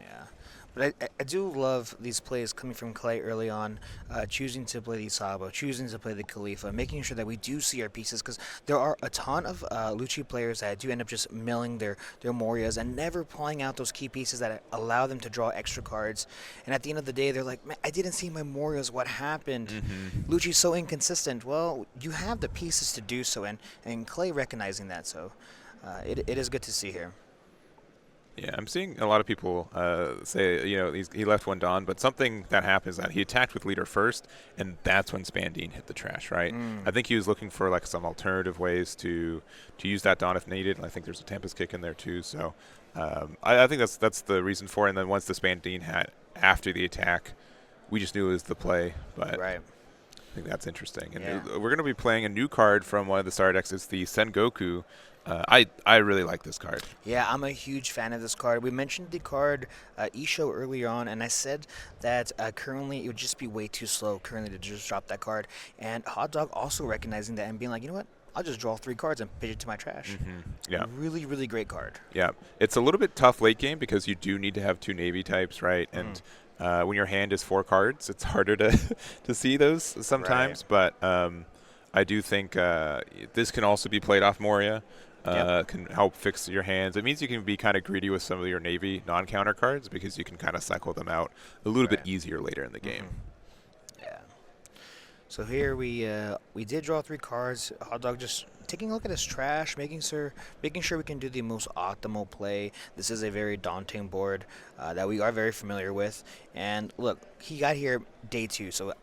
But I do love these plays coming from Clay early on, choosing to play the Sabo, choosing to play the Khalifa, making sure that we do see our pieces, because there are a ton of Lucci players that do end up just milling their Morias and never pulling out those key pieces that allow them to draw extra cards. And at the end of the day, they're like, man, I didn't see my Morias. What happened? Lucci's so inconsistent. Well, you have the pieces to do so, and Clay recognizing that. So it is good to see here.
Yeah, I'm seeing a lot of people say, he left one Dawn, but something that happened is that he attacked with leader first, and that's when Spandine hit the trash, right? I think he was looking for like some alternative ways to use that Dawn if needed, and I think there's a Tempest kick in there too. So I think that's the reason for it. And then once the Spandine had after the attack, we just knew it was the play. But
Right.
I think that's interesting. And
Yeah.
we're going to be playing a new card from one of the starter decks. It's the Sengoku. I really like this card.
Yeah, I'm a huge fan of this card. We mentioned the card Isho earlier on, and I said that currently it would just be way too slow currently to just drop that card. And Hot Dog also recognizing that and being like, you know what? I'll just draw 3 cards and pitch it to my trash.
Yeah.
Really, really great card.
Yeah. It's a little bit tough late game because you do need to have 2 Navy types, right? And when your hand is 4 cards, it's harder to see those sometimes.
Right.
But I do think this can also be played off Moria. Can help fix your hands. It means you can be kind of greedy with some of your Navy non-counter cards because you can kind of cycle them out a little bit easier later in the game.
Yeah. So here we did draw 3 cards. Hot Dog just taking a look at his trash, making sure we can do the most optimal play. This is a very daunting board that we are very familiar with. And look, he got here day 2, so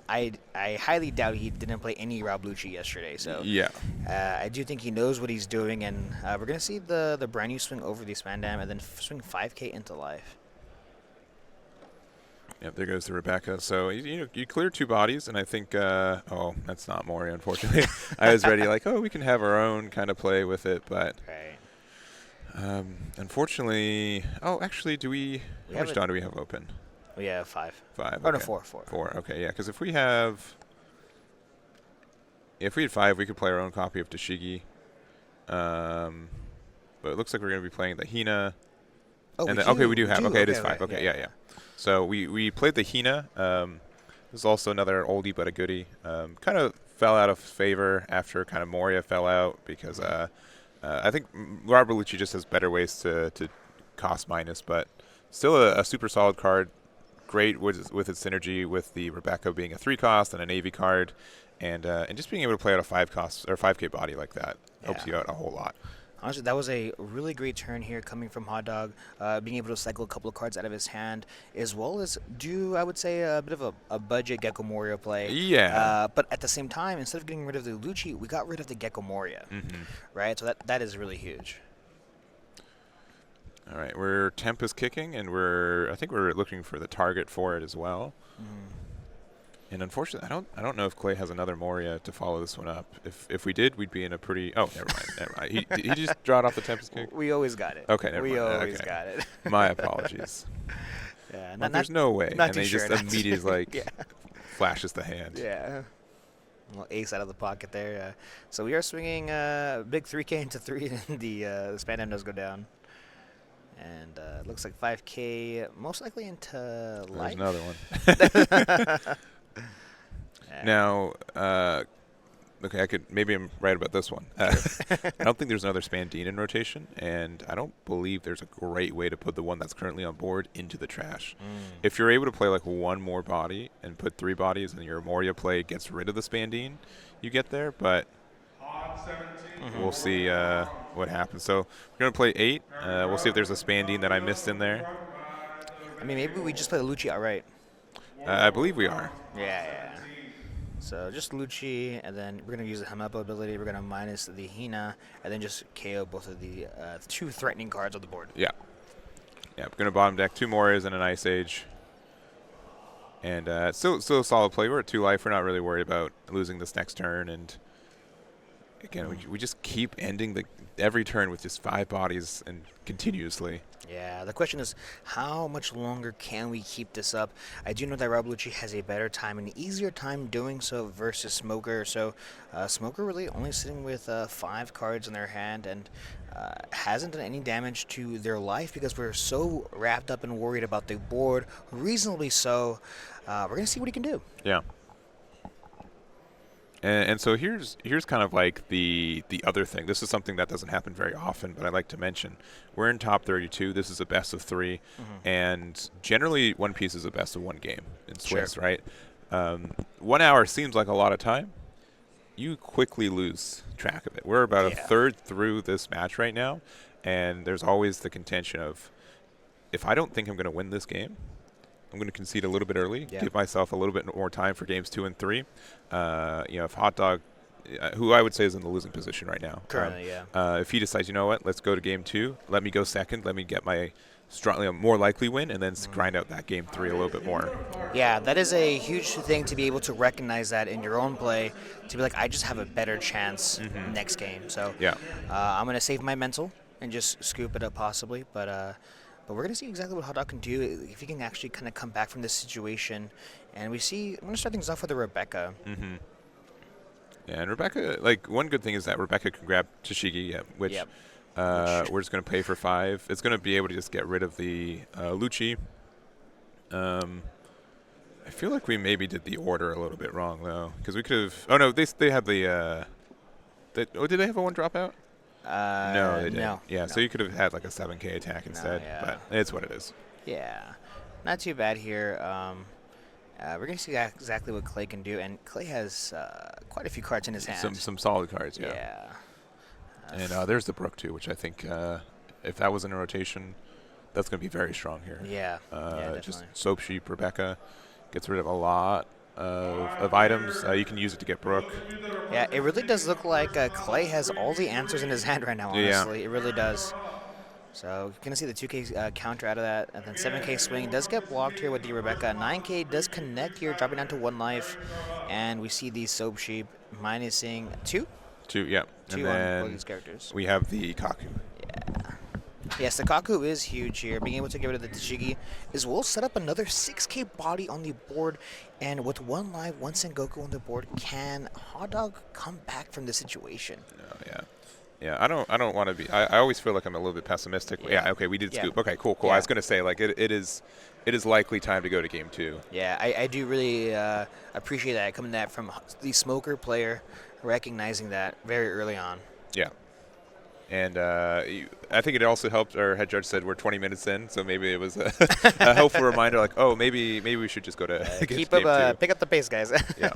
I highly doubt he didn't play any Rob Lucci yesterday. So
Yeah.
I do think he knows what he's doing, and we're gonna see the brand new swing over the Spandam and then swing 5K into life.
Yep, there goes the Rebecca. So you clear 2 bodies, and I think that's not Moria, unfortunately. I was ready we can have our own kind of play with it, but unfortunately, actually, how much Dawn do we have open?
We have 5.
5.
Oh, no,
okay.
4.
4. Okay, yeah, because if we had 5, we could play our own copy of Dashigi. But it looks like we're going to be playing the Hina.
Oh,
and
we
we do have. Okay, it is 5.
right,
Okay, yeah. So we played the Hina. There's also another oldie but a goodie. Kind of fell out of favor after kind of Moria fell out because I think Rob Lucci just has better ways to cost minus, but still a super solid card. Great with its synergy with the Rebecca being a 3-cost and a Navy card, and just being able to play out a 5-cost or 5K body like that helps you out a whole lot.
Honestly, that was a really great turn here coming from Hot Dog, being able to cycle a couple of cards out of his hand, as well as do, I would say, a bit of a budget Gecko Moria play.
Yeah.
But at the same time, instead of getting rid of the Lucci, we got rid of the Gecko Moria, right? So that is really huge.
All right, we're Tempest kicking, and I think we're looking for the target for it as well. And unfortunately, I don't know if Clay has another Moria to follow this one up. If we did, we'd be in a pretty. Oh, never mind. He just drawed off the Tempest kick.
We always got it.
Okay, never mind.
We always got it.
My apologies.
Yeah,
There's no way.
Not
And
too
they
sure,
just immediately
yeah.
flashes the hand.
Yeah. A little ace out of the pocket there. So we are swinging big 3K into 3, and the Spandam does go down. And looks like 5K, most likely into
There's
life.
another one. Now, okay, maybe I'm right about this one. I don't think there's another Spandine in rotation, and I don't believe there's a great way to put the one that's currently on board into the trash. If you're able to play like one more body and put 3 bodies, and your Moria play gets rid of the Spandine, you get there, but we'll see what happens. So we're going to play 8. We'll see if there's a Spandine that I missed in there.
I mean, maybe we just play Lucci outright.
I believe we are.
Yeah. So just Lucci, and then we're going to use the Hamapo ability. We're going to minus the Hina, and then just KO both of the 2 threatening cards on the board.
Yeah. Yeah, we're going to bottom deck 2 Morias and an Ice Age. And still a solid play. We're at 2 life. We're not really worried about losing this next turn. And again, we just keep ending every turn with just 5 bodies and continuously.
Yeah, the question is, how much longer can we keep this up? I do know that Rob Lucci has a better time, an easier time doing so versus Smoker. So Smoker really only sitting with 5 cards in their hand and hasn't done any damage to their life because we're so wrapped up and worried about the board, reasonably so. We're going to see what he can do.
Yeah. And so here's kind of like the other thing. This is something that doesn't happen very often, but I like to mention. We're in top 32. This is a best of 3, and generally One Piece is a best of 1 game in Swiss, right? 1 hour seems like a lot of time. You quickly lose track of it. We're about a third through this match right now, and there's always the contention of, if I don't think I'm going to win this game, I'm going to concede a little bit early, give myself a little bit more time for games 2 and 3. If Hot Dog, who I would say is in the losing position right now,
currently,
if he decides, you know what, let's go to game 2, let me go second, let me get my more likely win, and then grind out that game 3 a little bit more.
Yeah, that is a huge thing to be able to recognize that in your own play, to be like, I just have a better chance next game. So I'm going to save my mental and just scoop it up possibly, but we're going to see exactly what Hot Dog can do, if he can actually kind of come back from this situation. And we see, I'm going to start things off with the Rebecca.
Yeah, and Rebecca, like, one good thing is that Rebecca can grab Tashigi, which we're just going to pay for 5. It's going to be able to just get rid of the Lucci. I feel like we maybe did the order a little bit wrong, though, because we could have. Oh, no, they have the. Did they have a 1 dropout? No, they didn't.
No.
Yeah,
no.
so you could have had like a 7K attack instead, but it's what it is.
Yeah, not too bad here. We're going to see exactly what Clay can do, and Clay has quite a few cards in his hand.
Some solid cards,
yeah.
And there's the Brook, too, which I think if that was in a rotation, that's going to be very strong here.
Yeah, definitely.
Just Soap Sheep, Rebecca gets rid of a lot of items. You can use it to get Brook.
Yeah, it really does look like Clay has all the answers in his hand right now, honestly. It really does. So you're going to see the 2K counter out of that. And then 7K swing does get blocked here with the Rebecca. 9K does connect here, dropping down to 1 life. And we see the Soap Sheep minusing 2.
2, yeah.
2
and
on
then
both these characters.
we have the Kaku.
Yeah. Yes, the Kaku is huge here. Being able to get rid of the Tashigi is we'll set up another 6K body on the board. And with 1 live, 1 Sengoku on the board, can Hot Dog come back from this situation?
No, yeah. Yeah, I don't want to be. I always feel like I'm a little bit pessimistic. Yeah, okay, we did scoop. Okay, cool. I was going to say, like, it is likely time to go to game 2.
Yeah, I do really appreciate that, coming that from the Smoker player, recognizing that very early on.
Yeah. And I think it also helped. Our head judge said we're 20 minutes in, so maybe it was a helpful reminder, like, oh, maybe we should just go to
keep
game 2.
Pick up the pace, guys.
Yeah.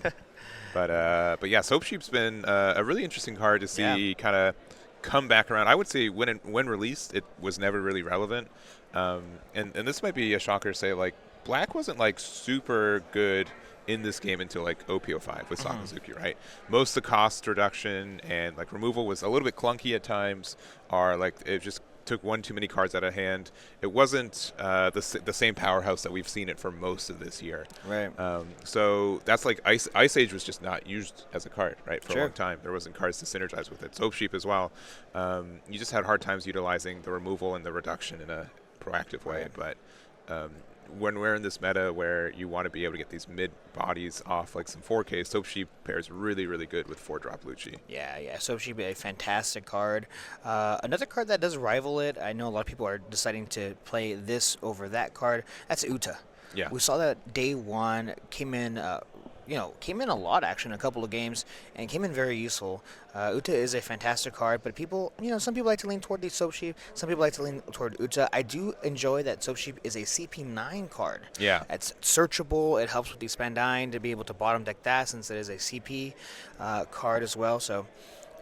But yeah, Soap Sheep's been a really interesting card to see kind of come back around. I would say when released, it was never really relevant. And this might be a shocker to say, like, Black wasn't like super good in this game until like OP08.5 with Sakazuki, right? Most of the cost reduction and like removal was a little bit clunky at times, or like it just took one too many cards out of hand. It wasn't the same powerhouse that we've seen it for most of this year.
Right.
So that's like Ice Age was just not used as a card, right, for a long time. There wasn't cards to synergize with it. Soap Sheep as well. You just had hard times utilizing the removal and the reduction in a proactive way. But when we're in this meta where you want to be able to get these mid bodies off like some 4K, Soap Sheep pairs really, really good with 4-drop Lucci.
Yeah. Soap Sheep, a fantastic card. Another card that does rival it, I know a lot of people are deciding to play this over that card, that's Uta.
Yeah.
We saw that day one, came in a lot actually in a couple of games, and came in very useful. Uta is a fantastic card, but people, some people like to lean toward the Soap Sheep, some people like to lean toward Uta. I do enjoy that Soap Sheep is a CP9 card.
Yeah.
It's searchable. It helps with the Spandine to be able to bottom deck that since it is a CP card as well. So,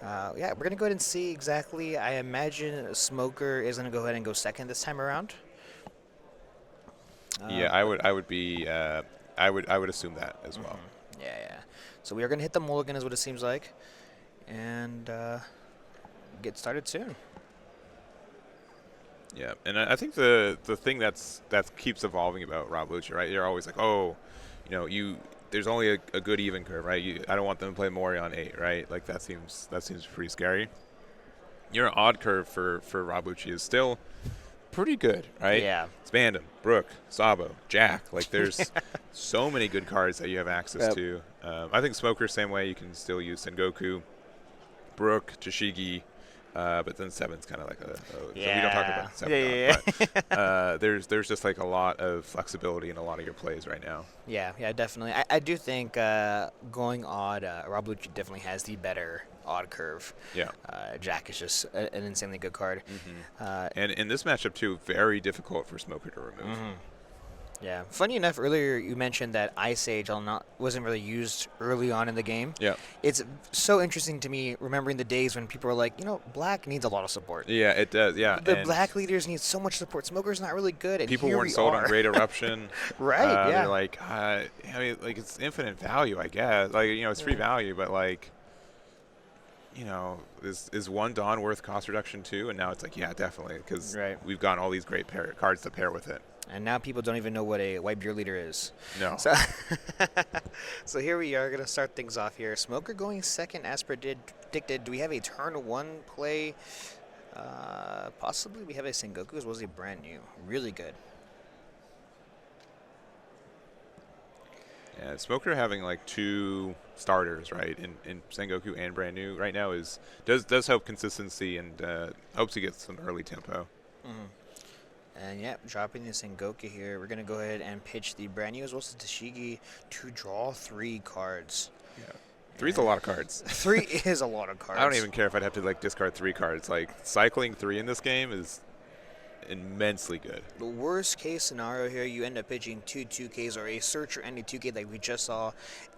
we're going to go ahead and see exactly. I imagine Smoker is going to go ahead and go second this time around.
Yeah, I would assume that as well.
Yeah. So we are going to hit the mulligan is what it seems like. And get started soon.
Yeah, and I think the thing that keeps evolving about Rob Lucci, right? You're always like, there's only a good even curve, right? I don't want them to play Mori on 8, right? Like that seems pretty scary. Your odd curve for Rob Lucci is still pretty good, right?
Yeah.
It's Bandom, Brook, Sabo, Jack. Like there's so many good cards that you have access to. I think Smoker, same way. You can still use Sengoku, Brook, Tashigi, but then 7's kind of like so we don't talk about 7. But there's just like a lot of flexibility in a lot of your plays right now.
Yeah, definitely. I do think going odd, Rob Lucci definitely has the better odd curve.
Yeah.
Jack is just an insanely good card.
And in this matchup too, very difficult for Smoker to remove.
Yeah. Funny enough, earlier you mentioned that Ice Age wasn't really used early on in the game.
Yeah.
It's so interesting to me remembering the days when people were like, Black needs a lot of support.
Yeah, it does. Yeah.
The Black leaders need so much support. Smoker's not really good. And
people
here
weren't
we
sold
are.
on Great Eruption.
Right, yeah.
They're like, it's infinite value, I guess. Like, it's free value, but like, is one Dawn worth cost reduction too? And now it's like, yeah, definitely, because we've got all these great cards to pair with it.
And now people don't even know what a white beer leader is.
No.
So here we are going to start things off here. Smoker going second as predicted. Do we have a turn 1 play? Possibly we have a Sengoku as well as a brand new. Really good.
Yeah, Smoker having like 2 starters, right, in Sengoku and brand new right now does help consistency and hopes he gets some early tempo.
And dropping the Sengoku here, we're going to go ahead and pitch the brand new as well as Tashigi to draw 3 cards.
Yeah. 3's a lot of cards.
3 is a lot of cards.
I don't even care if I'd have to like discard 3 cards. Like cycling 3 in this game is immensely good.
The worst case scenario here, you end up pitching 2 2Ks or a Searcher and a 2K like we just saw,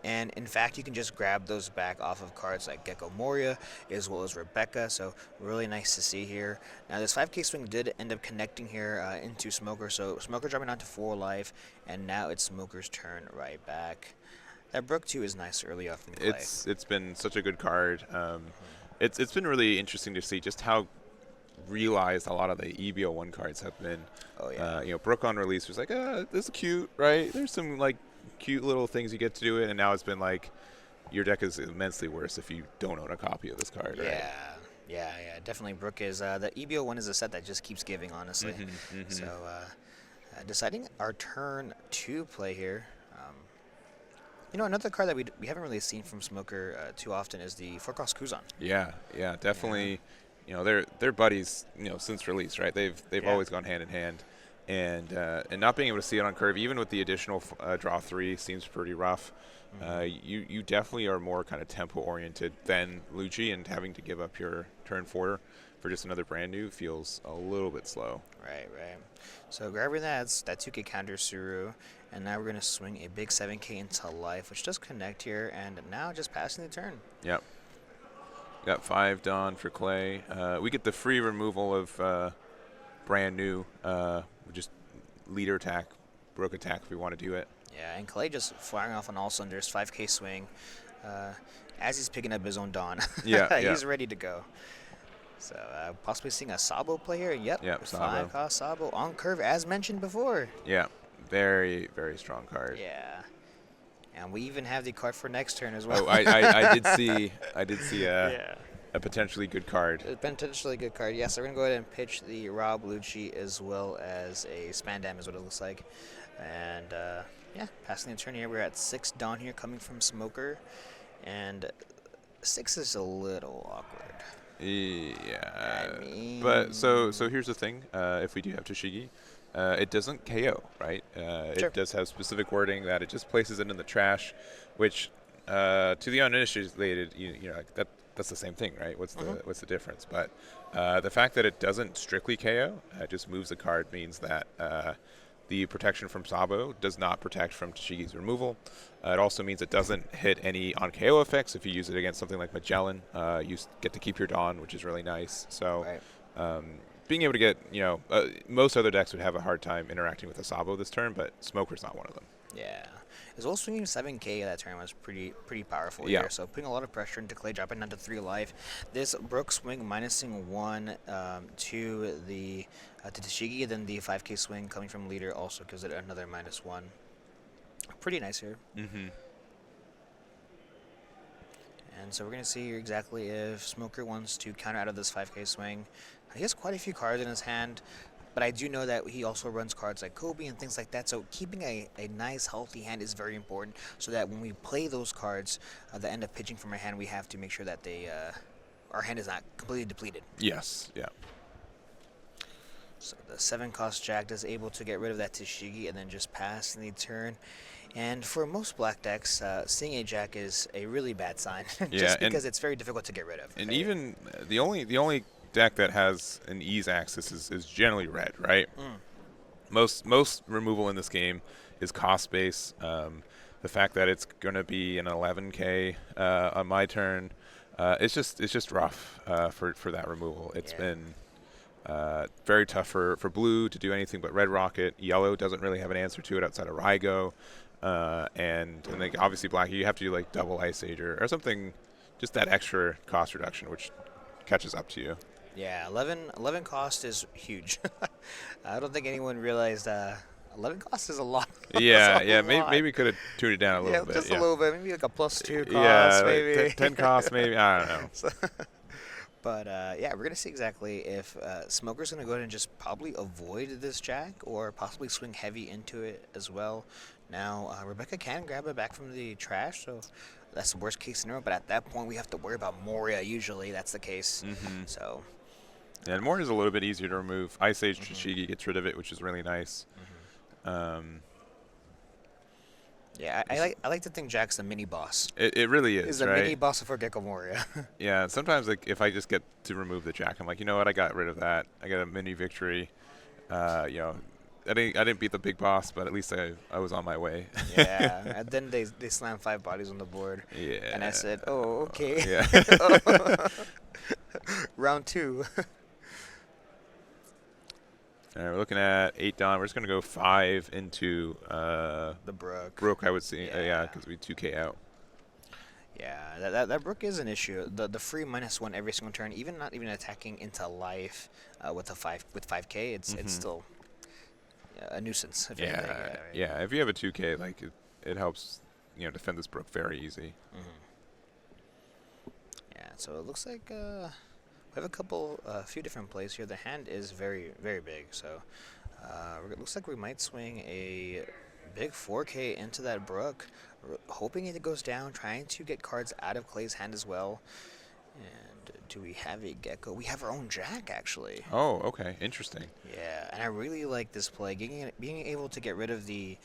and in fact you can just grab those back off of cards like Gecko Moria as well as Rebecca, so really nice to see here. Now this 5K swing did end up connecting here into Smoker, so Smoker dropping down to 4 life, and now it's Smoker's turn right back. That Brook 2 is nice early off in play.
It's been such a good card. It's been really interesting to see just how realized a lot of the EBO1 cards have been.
Oh yeah.
Brook on release was like, this is cute, right? There's some like cute little things you get to do it, and now it's been like your deck is immensely worse if you don't own a copy of this card, right?
Yeah, definitely. Brook is the EBO1 is a set that just keeps giving, honestly. So deciding our turn 2 play here. Another card that we haven't really seen from Smoker too often is the 4-cost Kuzan.
Yeah, definitely. They're buddies, since release, right? They've always gone hand in hand, and not being able to see it on curve, even with the additional draw 3, seems pretty rough. You definitely are more kind of tempo oriented than Lucci, and having to give up your turn 4 for just another brand new feels a little bit slow.
Right. So grabbing that 2K counter Suru, and now we're going to swing a big 7K into life, which does connect here, and now just passing the turn.
Yep. Got 5 Dawn for Clay. We get the free removal of brand new, just leader attack, Brook attack if we want to do it.
Yeah, and Clay just firing off on all cylinders, 5K swing, as he's picking up his own Dawn. He's ready to go. So possibly seeing a Sabo play here. Yep, 5-cost Sabo on curve as mentioned before.
Yeah, very, very strong card.
Yeah. And we even have the card for next turn as well.
Oh, I did see a potentially good card.
A potentially good card. Yes, so we're going to go ahead and pitch the Rob Lucci as well as a Spandam is what it looks like. And yeah, passing the turn here, we're at 6 down here coming from Smoker. And 6 is a little awkward.
Yeah.
I mean,
But so here's the thing. If we do have Toshigi, it doesn't KO, right?
Sure.
It does have specific wording that it just places it in the trash, which to the uninitiated, you know, like that's the same thing, right? What's the difference? But the fact that it doesn't strictly KO, just moves the card, means that the protection from Sabo does not protect from Toshigi's removal. It also means it doesn't hit any on KO effects. If you use it against something like Magellan, you get to keep your Dawn, which is really nice. So being able to get, you know, most other decks would have a hard time interacting with a Sabo this turn, but Smoker's not one of them.
Yeah. As well, swinging 7k that turn was pretty powerful
Yeah.
here. So putting a lot of pressure into Clay, dropping down to 3 life. This Brook swing minusing 1 to the to Toshigi, then the 5k swing coming from leader also gives it another -1. Pretty nice here. And so we're going to see here exactly if Smoker wants to counter out of this 5k swing. He has quite a few cards in his hand, but I do know that he also runs cards like Kobe and things like that, so keeping a nice, healthy hand is very important, so that when we play those cards that end up pitching from our hand, we have to make sure that our hand is not completely depleted.
Yes, yeah.
So the 7-cost Jack is able to get rid of that Toshigi and then just pass in the turn. And for most black decks, seeing a Jack is a really bad sign, just because it's very difficult to get rid of.
And even the only deck that has an ease axis is generally red, right? Most removal in this game is cost base. The fact that it's going to be an 11k on my turn, it's just rough for that removal. It's been very tough for blue to do anything but red rocket. Yellow doesn't really have an answer to it outside of Rygo. And like obviously black, you have to do like double Ice Age or something, just that extra cost reduction, which catches up to you.
Yeah, 11 cost is huge. I don't think anyone realized 11 cost is a lot.
Yeah, maybe could have tuned it down a little bit.
Just a little bit, maybe like a +2 cost,
yeah,
maybe.
Like 10 cost, maybe. I don't know.
But yeah, we're gonna see exactly if Smoker's gonna go ahead and just probably avoid this Jack, or possibly swing heavy into it as well. Now Rebecca can grab it back from the trash, so that's the worst case scenario. But at that point, we have to worry about Moria. Usually, that's the case. So.
And Moria is a little bit easier to remove. Ice Age Toshigi gets rid of it, which is really nice.
Yeah, I like to think Jack's the mini boss.
It really is,
Is the
right?
mini boss of Gecko Moria.
Yeah, sometimes like if I just get to remove the Jack, I'm like, you know what? I got rid of that. I got a mini victory. You know, I didn't beat the big boss, but at least I was on my way.
Yeah, and then they slammed 5 bodies on the board.
Yeah.
And I said, oh, okay.
Yeah.
Round 2.
All right, we're looking at 8 down. We're just going to go 5 into
The Brook.
Brook, I would say.
Yeah.
Yeah, because we 2k out.
Yeah, that Brook is an issue. The free -1 every single turn, even not even attacking into life with 5k, it's still a nuisance. If anything. Right?
Yeah. If you have a 2k, like it helps, you know, defend this Brook very easy.
Yeah, so it looks like we have a few different plays here. The hand is very, very big, so it looks like we might swing a big 4K into that Brook, hoping it goes down, trying to get cards out of Clay's hand as well. And do we have a Gecko? We have our own Jack, actually.
Oh, okay. Interesting.
Yeah, and I really like this play. Being able to get rid of the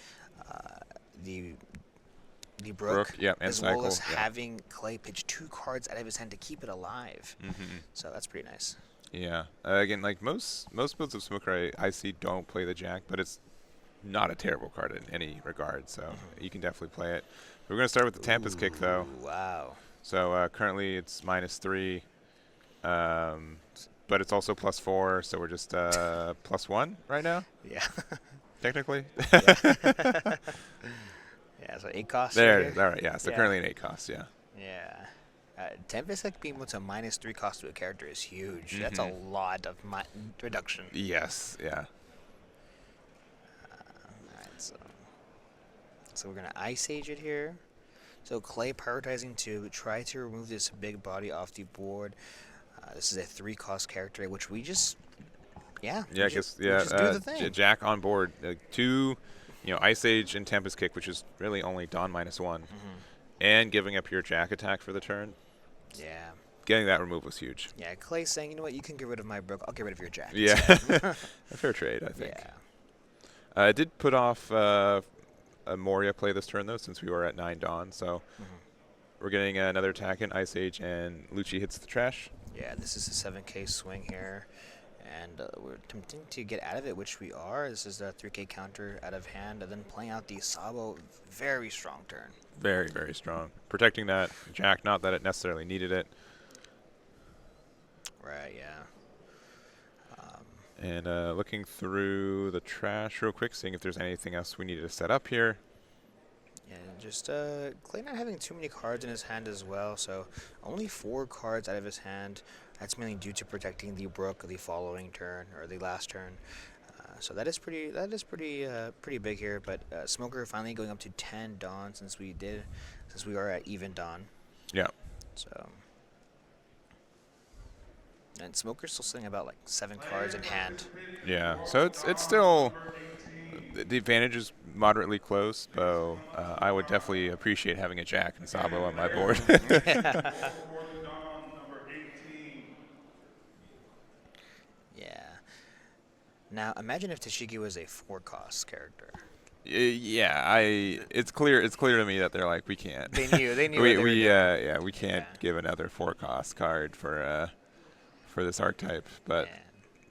Brook,
and
as
cycle,
well as having Clay pitch 2 cards out of his hand to keep it alive. So that's pretty nice.
Yeah. Again, like most builds of Smoker I see don't play the Jack, but it's not a terrible card in any regard, so you can definitely play it. We're going to start with the Tempest Kick, though.
Wow.
So currently it's -3, but it's also +4, so we're just +1 right now,
Yeah.
technically.
Yeah, so 8 costs.
There
right
it is.
here.
All right, yeah. So currently an 8 cost, yeah.
Yeah. Tempest Kick being able to -3 cost to a character is huge. That's a lot of reduction.
Yes, yeah.
Alright, so we're going to Ice Age it here. So Clay prioritizing to try to remove this big body off the board. This is a 3-cost character, which we just,
Yeah,
we just do the thing.
Jack on board. 2 Ice Age and Tempest Kick, which is really only Dawn -1, and giving up your Jack attack for the turn.
Yeah.
Getting that remove was huge.
Yeah, Clay's saying, you know what, you can get rid of my Brook, I'll get rid of your Jack.
Yeah, a fair trade, I think.
Yeah.
I did put off a Moria play this turn, though, since we were at 9 Dawn, so we're getting another attack in Ice Age, and Lucci hits the trash.
Yeah, this is a 7k swing here, and we're attempting to get out of it, which we are. This is a 3k counter out of hand, and then playing out the Sabo, very strong turn.
Very, very strong. Protecting that Jack, not that it necessarily needed it.
Right, yeah.
And looking through the trash real quick, seeing if there's anything else we needed to set up here.
Yeah, just Clay not having too many cards in his hand as well, so only 4 cards out of his hand. That's mainly due to protecting the Brook the following turn, or the last turn. So that is pretty big here. But Smoker finally going up to 10 Dawn since we are at even Dawn.
Yeah.
So. And Smoker's still sitting about like 7 cards in hand.
Yeah, so it's still, the advantage is moderately close, though I would definitely appreciate having a Jack and Sabo on my board.
Yeah. Now imagine if Tashigi was a 4-cost character.
Yeah, it's clear to me that they're like, we can't.
They knew
we can't give another 4-cost card for this archetype, but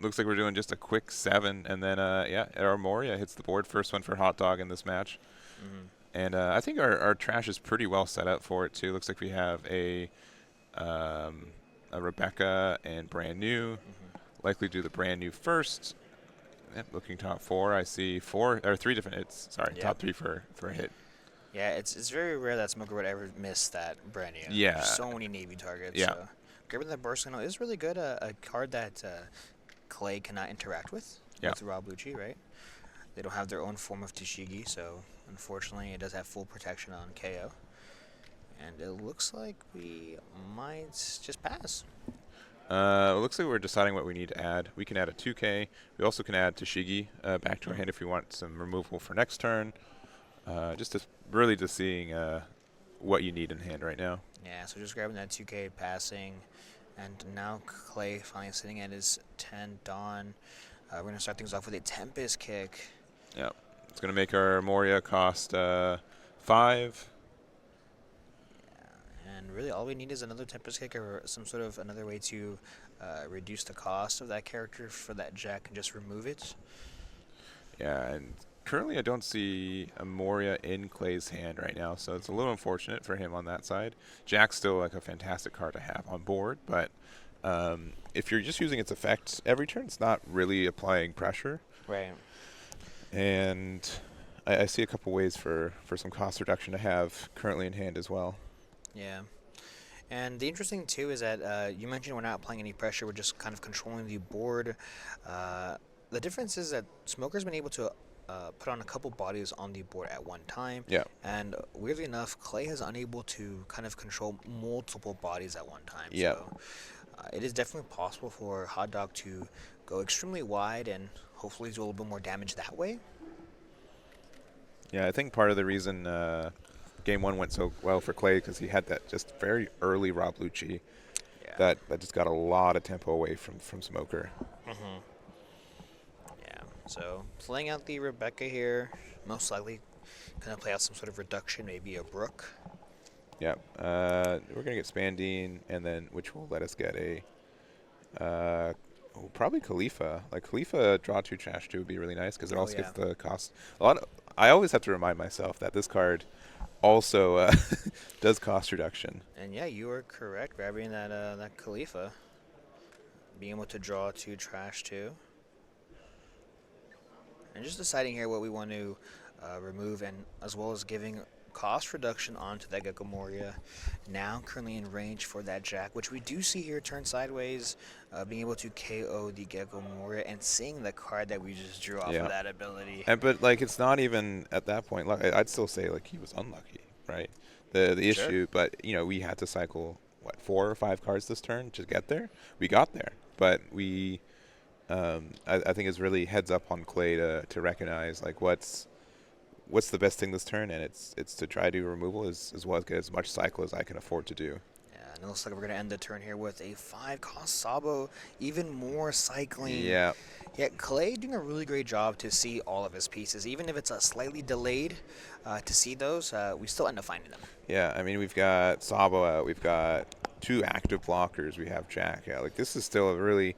looks like we're doing just a quick 7, and then our Moria hits the board, first one for Hot Dog in this match. And I think our trash is pretty well set up for it too. Looks like we have a Rebecca and brand new. Likely do the brand new first. Yep, looking top 4, I see 3 different hits. Sorry, top 3 for a hit.
Yeah, it's very rare that Smoker would ever miss that brand new.
Yeah.
There's so many Navy targets.
Yeah.
So grabbing the burst signal is really good. A card that Clay cannot interact with Rob Lucci, right? They don't have their own form of Tashigi, so unfortunately it does have full protection on KO. And it looks like we might just pass.
It looks like we're deciding what we need to add. We can add a 2K. We also can add Tashigi back to our hand if we want some removal for next turn. Just seeing what you need in hand right now.
Yeah, so just grabbing that 2K passing. And now Clay finally sitting at his 10 Dawn. We're going to start things off with a Tempest Kick.
Yeah, it's going to make our Moria cost 5.
And really all we need is another Tempest Kick or some sort of another way to reduce the cost of that character for that Jack and just remove it.
Yeah, and currently I don't see a Moria in Clay's hand right now, so it's a little unfortunate for him on that side. Jack's still like a fantastic card to have on board, but if you're just using its effect every turn, it's not really applying pressure.
Right.
And I see a couple ways for some cost reduction to have currently in hand as well.
Yeah. And the interesting, too, is that you mentioned we're not applying any pressure. We're just kind of controlling the board. The difference is that Smoker's been able to put on a couple bodies on the board at one time.
Yeah.
And weirdly enough, Clay is unable to kind of control multiple bodies at one time.
Yeah.
So it is definitely possible for Hot Dog to go extremely wide and hopefully do a little bit more damage that way.
Yeah, I think part of the reason Game 1 went so well for Clay because he had that just very early Rob Lucci that just got a lot of tempo away from Smoker.
Yeah, so playing out the Rebecca here, most likely going to play out some sort of reduction, maybe a Brook.
Yeah, we're going to get Spandine, and then which will let us get a probably Khalifa. Like Khalifa draw 2 trash 2 would be really nice because it also gets the cost. I always have to remind myself that this card also does cost reduction.
And yeah, you are correct. Grabbing that Khalifa, being able to draw 2 trash 2, and just deciding here what we want to remove, and as well as giving cost reduction onto that Gecko Moria. Now currently in range for that Jack, which we do see here turn sideways, being able to KO the Gecko Moria and seeing the card that we just drew off of that ability.
But like it's not even at that point. Like, I'd still say like he was unlucky, right? The issue, but you know we had to cycle what 4 or 5 cards this turn to get there. We got there, but we I think it's really heads up on Clay to recognize like what's what's the best thing this turn, and it's to try to do removal as well as get as much cycle as I can afford to do.
Yeah, and it looks like we're going to end the turn here with a 5-cost Sabo, even more cycling.
Yeah.
Yeah, Clay doing a really great job to see all of his pieces. Even if it's a slightly delayed to see those, we still end up finding them.
Yeah, I mean, we've got Sabo out. We've got 2 active blockers. We have Jack out. Like, this is still a really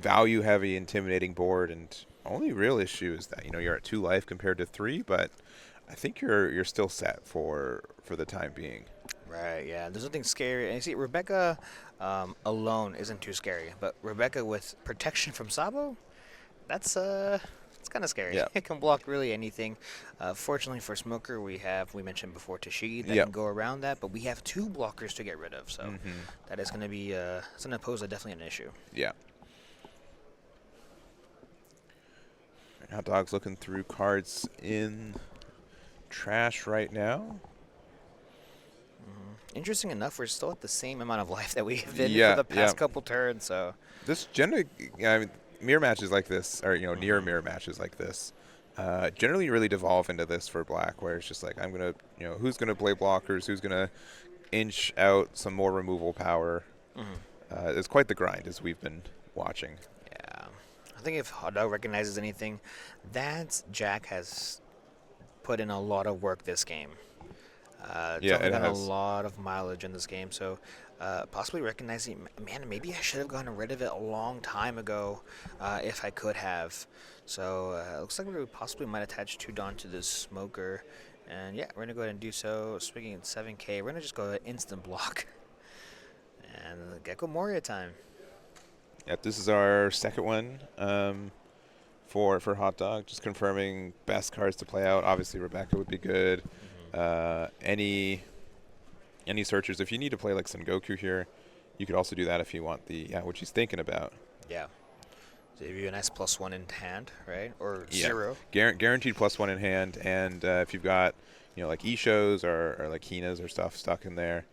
value-heavy, intimidating board, and only real issue is that, you're at 2 life compared to 3, but I think you're still set for the time being.
Right, yeah. There's nothing scary. And you see, Rebecca alone isn't too scary, but Rebecca with protection from Sabo, that's it's kind of scary.
Yeah.
It can block really anything. Fortunately for Smoker, we mentioned before, Tashid that
Yep.
can go around that, but we have 2 blockers to get rid of, so that is going to be it's going to pose definitely an issue.
Yeah. Hot Dog's looking through cards in trash right now.
Interesting enough, we're still at the same amount of life that we've been
Yeah,
for the past
yeah.
couple turns, so
This generally, I mean, mirror matches like this, or near mirror matches like this, generally really devolve into this for black, where it's just like I'm gonna, who's gonna play blockers, who's gonna inch out some more removal power. It's quite the grind as we've been watching.
yeah. I think if Hot Dog recognizes anything, that Jack has put in a lot of work this game.
Yeah, it
got
has.
a lot of mileage in this game, so possibly recognizing, man, maybe I should have gotten rid of it a long time ago if I could have. So it looks like we possibly might attach 2 Dawn to this Smoker. And yeah, we're going to go ahead and do so. Speaking of 7K, we're going to just go instant block. And Gecko Moria time.
Yep, this is our second one for Hot Dog. Just confirming best cards to play out. Obviously, Rebecca would be good. Any searchers, if you need to play like Sengoku here, you could also do that if you want what she's thinking about.
Yeah. So give you a nice +1 in hand, right? Or
Yeah.
0.
Guaranteed +1 in hand, and if you've got like Ishos or like Hinas or stuff stuck in there,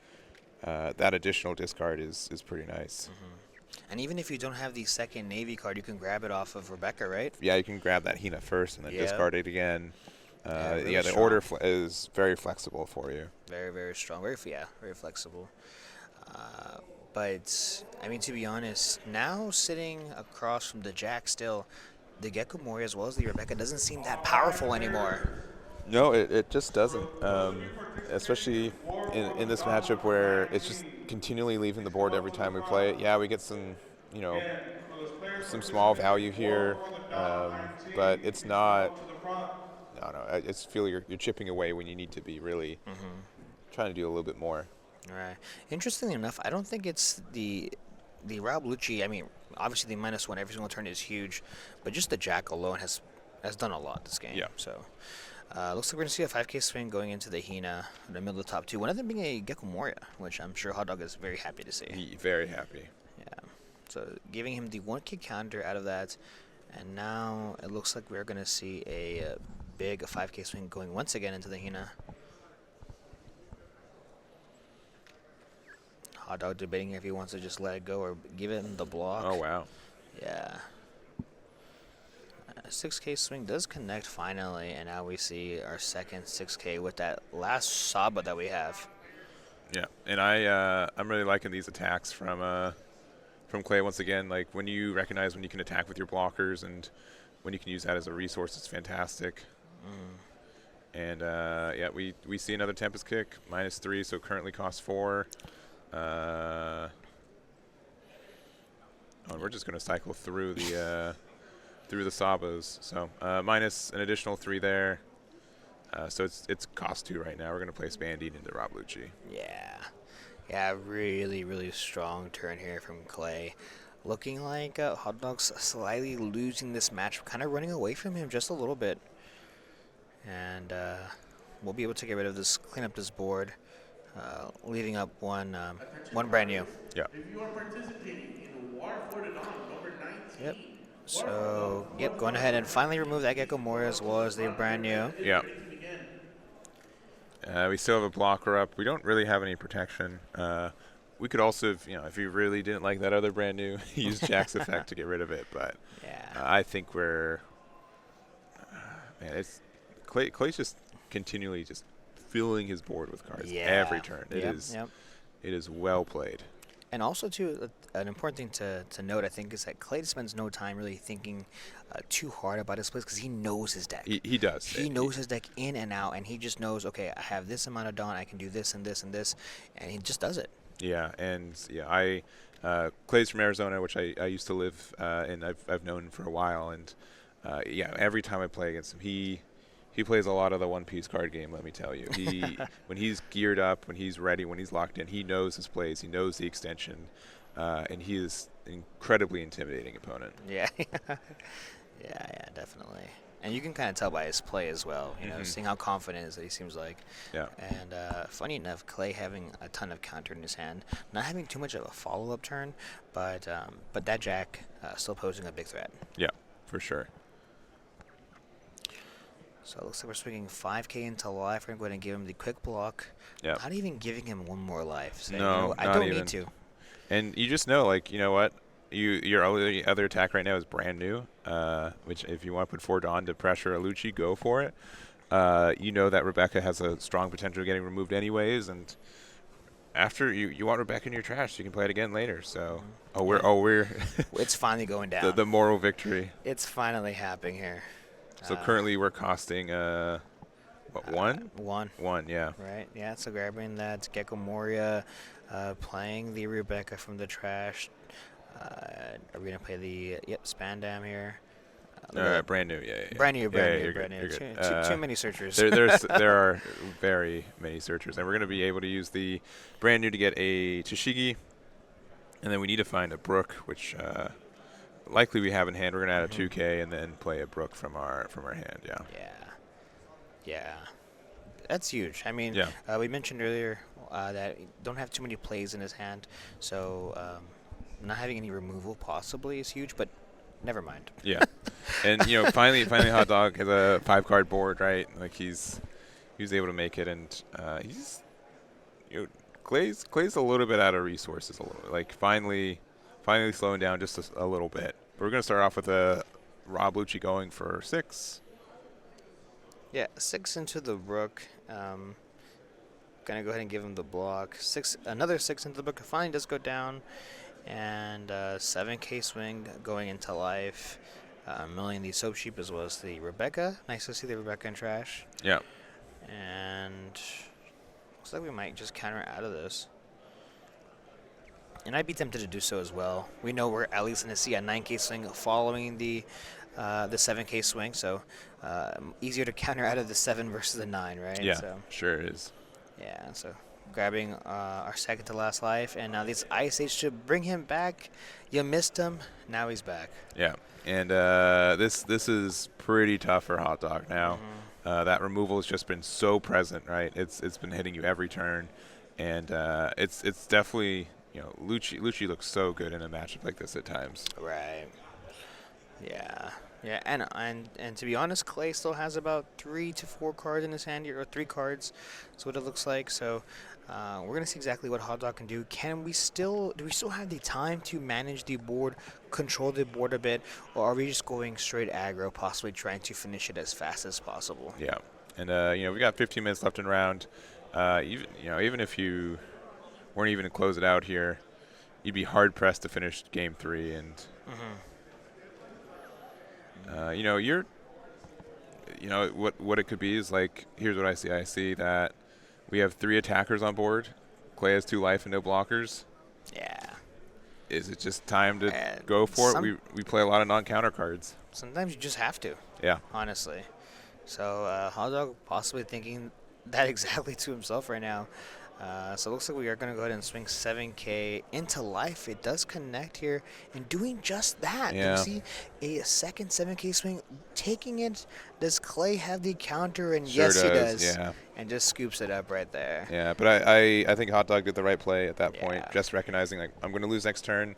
that additional discard is pretty nice.
And even if you don't have the second Navy card, you can grab it off of Rebecca, right?
Yeah, you can grab that Hina first and then
Yeah.
discard it again.
Really
The
strong.
order is very flexible for you.
Very, very strong. Very flexible. But, I mean, to be honest, now sitting across from the Jack still, the Gecko Moria as well as the Rebecca doesn't seem that powerful anymore.
No, it just doesn't. Especially in this matchup where it's just continually leaving the board every time we play it. Yeah, we get some, some small value here, but it's not. No. I just feel you're chipping away when you need to be really trying to do a little bit more.
All right. Interestingly enough, I don't think it's the Rob Lucci. I mean, obviously the -1 every single turn is huge, but just the Jack alone has done a lot this game.
Yeah.
So looks like we're going to see a 5K swing going into the Hina in the middle of the top 2. One of them being a Gecko Moria, which I'm sure Hot Dog is very happy to see.
Very happy.
Yeah. So giving him the 1K counter out of that. And now it looks like we're going to see a big 5K swing going once again into the Hina. Hot Dog debating if he wants to just let it go or give him the block.
Oh, wow.
Yeah. 6K swing does connect finally, and now we see our second 6K with that last Saba that we have.
Yeah, and I'm really liking these attacks from Clay once again. Like when you recognize when you can attack with your blockers and when you can use that as a resource, it's fantastic. And yeah, we see another Tempest kick -3, so currently costs 4. We're just gonna cycle through the Sabos, so minus an additional 3 there. So it's cost 2 right now. We're gonna place Bandine into Rob Lucci.
Yeah, really, really strong turn here from Clay. Looking like Hot Dog's slightly losing this match, kind of running away from him just a little bit. And we'll be able to get rid of this, clean up this board, leaving up one brand new.
Yeah.
If you are participating in the War for the Dawn, number 19.
Yep. So, going ahead and finally remove that Gecko Moria as well as the brand new.
Yeah. We still have a blocker up. We don't really have any protection. We could also, if you really didn't like that other brand new, use Jack's effect to get rid of it. But
Yeah.
I think we're, Clay's just continually just filling his board with cards
Yeah.
every turn. It
Yep,
is
yep.
it is well played.
And also, too, an important thing to note, I think, is that Clay spends no time really thinking too hard about his plays because he knows his deck.
He does.
He knows his deck in and out, and he just knows, okay, I have this amount of Dawn, I can do this and this and this, and he just does it.
Yeah, and yeah, Clay's from Arizona, which I used to live and I've known for a while, and yeah, every time I play against him, he plays a lot of the one-piece card game. Let me tell you, when he's geared up, when he's ready, when he's locked in, he knows his plays, he knows the extension, and he is an incredibly intimidating opponent.
Yeah. yeah, definitely. And you can kind of tell by his play as well, you know, seeing how confident is that he seems like.
Yeah.
And funny enough, Clay having a ton of counter in his hand, not having too much of a follow-up turn, but that Jack still posing a big threat.
Yeah, for sure.
So it looks like we're swinging 5K into life. We're going to go ahead and give him the quick block.
Yeah.
Not even giving him one more life. Saying,
No,
you know, I
not
don't
even.
need to.
And you just know, like, you know what? Your other attack right now is brand new, which if you want to put 4 Dawn to pressure a Lucci, go for it. You know that Rebecca has a strong potential of getting removed anyways, and after you want Rebecca in your trash, so you can play it again later. So, we're
It's finally going down.
the moral victory.
It's finally happening here.
So currently we're costing one?
One.
Yeah.
Right, yeah, so grabbing that Gecko Moria, playing the Rebecca from the trash. Are we going to play the, Spandam here?
Brand new, yeah.
Brand new.
You're
Brand new.
good.
Too many searchers.
There are very many searchers, and we're going to be able to use the brand new to get a Tashigi, and then we need to find a Brook, which likely we have in hand. We're going to add a 2K and then play a Brook from our hand.
Yeah. That's huge. I mean, we mentioned earlier that he don't have too many plays in his hand, so not having any removal possibly is huge, but never mind.
Yeah. And finally Hot Dog has a 5-card board, right? Like he was able to make it, and he's Clay's a little bit out of resources, like finally slowing down just a little bit. But we're gonna start off with a Rob Lucci going for 6.
Yeah, 6 into the Rook. Gonna go ahead and give him the block. Another 6 into the Rook. Finally does go down, and 7K swing going into life. Milling the Soap Sheep as well as the Rebecca. Nice to see the Rebecca in trash.
Yeah.
And looks like we might just counter out of this. And I'd be tempted to do so as well. We know we're at least going to see a 9K swing following the 7K swing, so easier to counter out of the 7 versus the 9, right?
Yeah,
So,
sure it is.
yeah, so grabbing our second to last life, and now this Ice Age should bring him back. You missed him, now he's back.
Yeah, and this is pretty tough for Hot Dog now. That removal has just been so present, right? It's been hitting you every turn, and it's definitely Lucci looks so good in a matchup like this at times.
Right. Yeah, and to be honest, Clay still has about 3 to 4 cards in his hand here, or 3 cards. That's what it looks like. So we're gonna see exactly what Hot Dog can do. Do we still have the time to manage the board, control the board a bit, or are we just going straight aggro, possibly trying to finish it as fast as possible?
Yeah, and we got 15 minutes left in round. Even if you weren't even to close it out here, you'd be hard pressed to finish game 3, and what it could be is like, here's what I see. I see that we have 3 attackers on board. Clay has 2 life and no blockers.
Yeah.
Is it just time to go for it? We play a lot of non-counter cards.
Sometimes you just have to.
Yeah.
Honestly. So Hot Dog possibly thinking that exactly to himself right now. So it looks like we are going to go ahead and swing 7K into life. It does connect here, and doing just that.
Yeah.
You see a second 7K swing, taking it. Does Clay have the counter? And
Sure
yes, he does.
Yeah.
And just scoops it up right there.
Yeah, but I think Hot Dog did the right play at that point,
Yeah.
just recognizing, like, I'm going to lose next turn.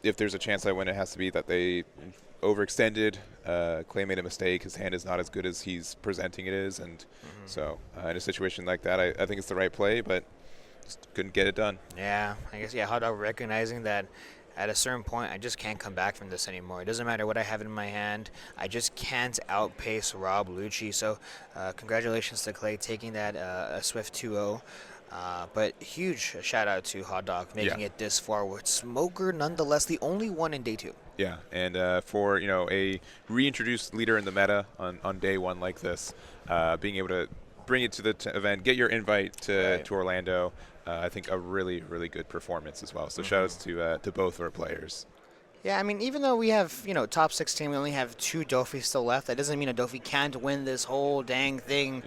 If there's a chance I win, it has to be that they overextended. Clay made a mistake. His hand is not as good as he's presenting it is, and so in a situation like that, I think it's the right play, but just couldn't get it done.
Yeah, I guess, Hot Dog recognizing that at a certain point, I just can't come back from this anymore. It doesn't matter what I have in my hand. I just can't outpace Rob Lucci. So congratulations to Clay taking that a swift 2-0. But huge shout out to Hot Dog making it this far with Smoker, nonetheless, the only one in day 2.
Yeah, and for a reintroduced leader in the meta on day 1 like this, being able to bring it to the event, get your invite to Orlando, I think a really, really good performance as well. So shout outs to both of our players.
Yeah, I mean, even though we have, top 16, we only have 2 Dofis still left. That doesn't mean a Dofi can't win this whole dang thing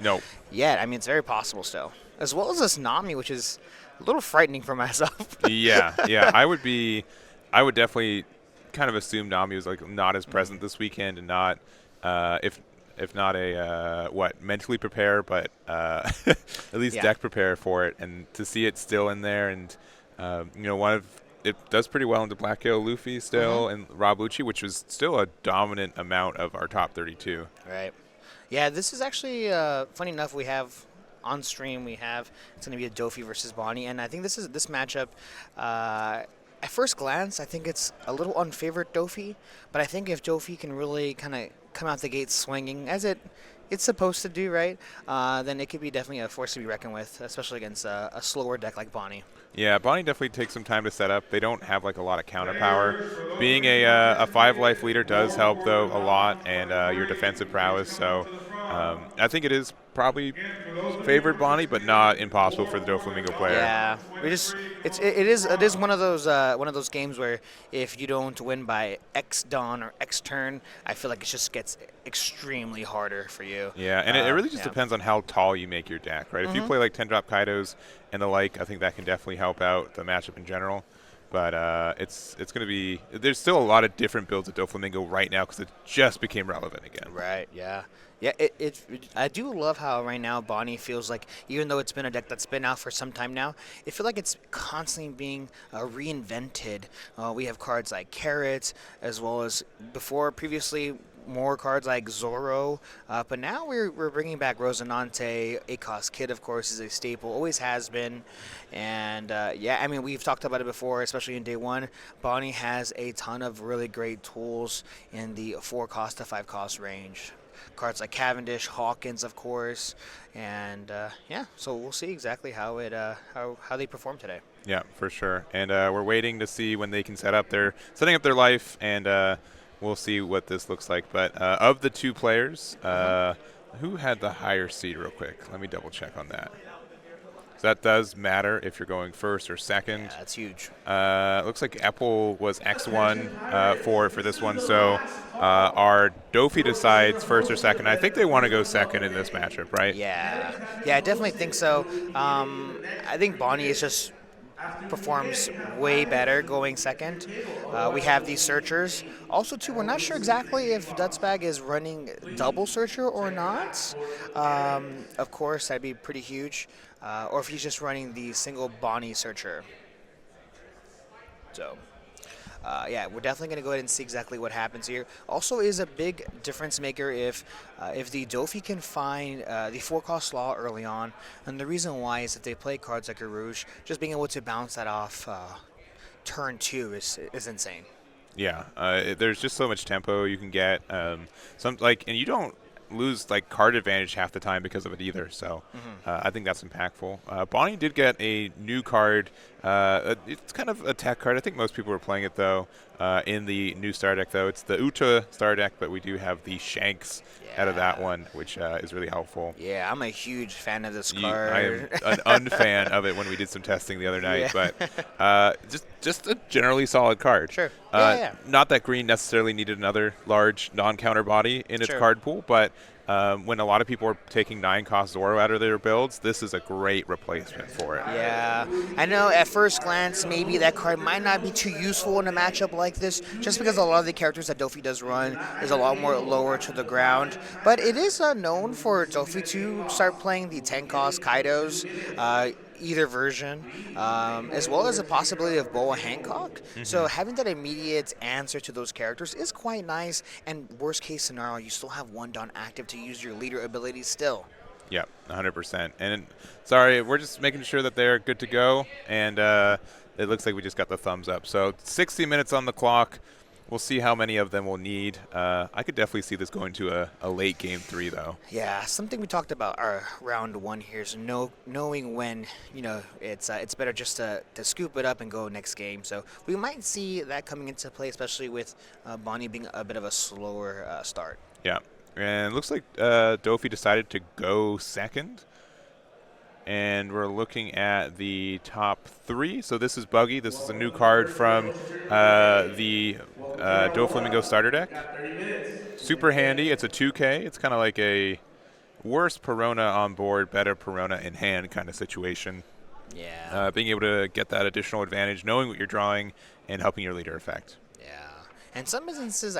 yet. I mean, it's very possible still. As well as this Nami, which is a little frightening for myself.
yeah. I would definitely kind of assume Nami was like not as present this weekend and not, if not mentally prepare, but at least deck prepare for it. And to see it still in there and, it does pretty well into Black Hill Luffy still and Rob Lucci, which was still a dominant amount of our top 32.
Right. Yeah, this is actually, funny enough, we have on stream, it's going to be a Dofi versus Bonney. And I think this matchup, at first glance, I think it's a little unfavored Dofi. But I think if Dofi can really kind of come out the gate swinging, as it's supposed to do, right, then it could be definitely a force to be reckoned with, especially against a slower deck like Bonney.
Yeah, Bonney definitely takes some time to set up. They don't have like a lot of counter power. Being a 5-life leader does help though a lot, and your defensive prowess. So I think it is probably favored Bonney, but not impossible for the Doflamingo player.
Yeah, it is one of those games where if you don't win by X dawn or X turn, I feel like it just gets extremely harder for you.
Yeah, and it really just depends on how tall you make your deck, right? If you play like 10-drop Kaidos and the like, I think that can definitely help out the matchup in general. But it's going to be – there's still a lot of different builds of Doflamingo right now because it just became relevant again.
Right, yeah. Yeah, I do love how right now Bonney feels like, even though it's been a deck that's been out for some time now, it feels like it's constantly being reinvented. We have cards like Carrot, as well as previously more cards like Zoro, but now we're bringing back Rosinante. ACOS Kid, of course, is a staple, always has been. And I mean, we've talked about it before, especially in day 1. Bonney has a ton of really great tools in the 4-cost to 5-cost range. Cards like Cavendish, Hawkins, of course, and so we'll see exactly how they perform today.
Yeah, for sure. And we're waiting to see when they can setting up their life, and we'll see what this looks like. But of the 2 players, who had the higher seed real quick? Let me double check on that. So that does matter if you're going first or second.
Yeah, that's huge.
Looks like Apple was X1 for this one. So our Dofi decides first or second. I think they want to go second in this matchup, right?
Yeah, I definitely think so. I think Bonney just performs way better going second. We have these searchers. Also, too, we're not sure exactly if Dutzbag is running double searcher or not. Of course, that'd be pretty huge. Or if he's just running the single Bonney searcher. So, we're definitely going to go ahead and see exactly what happens here. Also is a big difference maker if the Dofi can find the 4-cost Law early on. And the reason why is if they play cards like a Rouge, just being able to bounce that off turn 2 is insane.
Yeah, there's just so much tempo you can get. And you don't lose like card advantage half the time because of it either. So I think that's impactful. Bonney did get a new card. It's kind of a tech card. I think most people are playing it though in the new star deck though. It's the Uta star deck, but we do have the Shanks out of that one, which is really helpful.
Yeah, I'm a huge fan of this card.
I am an unfan of it when we did some testing the other night, but just a generally solid card.
Sure.
Not that green necessarily needed another large non-counter body in its card pool, but when a lot of people are taking 9-cost Zoro out of their builds, this is a great replacement for it.
Yeah, I know at first glance maybe that card might not be too useful in a matchup like this, just because a lot of the characters that Dofi does run is a lot more lower to the ground. But it is known for Dofi to start playing the 10-cost Kaidos, either version, as well as a possibility of Boa Hancock. So having that immediate answer to those characters is quite nice, and worst case scenario, you still have 1 Dawn active to use your leader abilities still.
Yep, 100%. And sorry, we're just making sure that they're good to go, and it looks like we just got the thumbs up. So 60 minutes on the clock. We'll see how many of them we'll need. I could definitely see this going to a late game 3, though.
Yeah, something we talked about our round 1 here is knowing when, it's better just to scoop it up and go next game. So we might see that coming into play, especially with Bonney being a bit of a slower start.
Yeah, and it looks like Dofi decided to go second. And we're looking at the top 3. So this is Buggy. This is a new card from the Doflamingo starter deck. Super handy. It's a 2K. It's kind of like a worse Perona on board, better Perona in hand kind of situation.
Yeah.
Being able to get that additional advantage, knowing what you're drawing, and helping your leader effect.
Yeah. In some instances,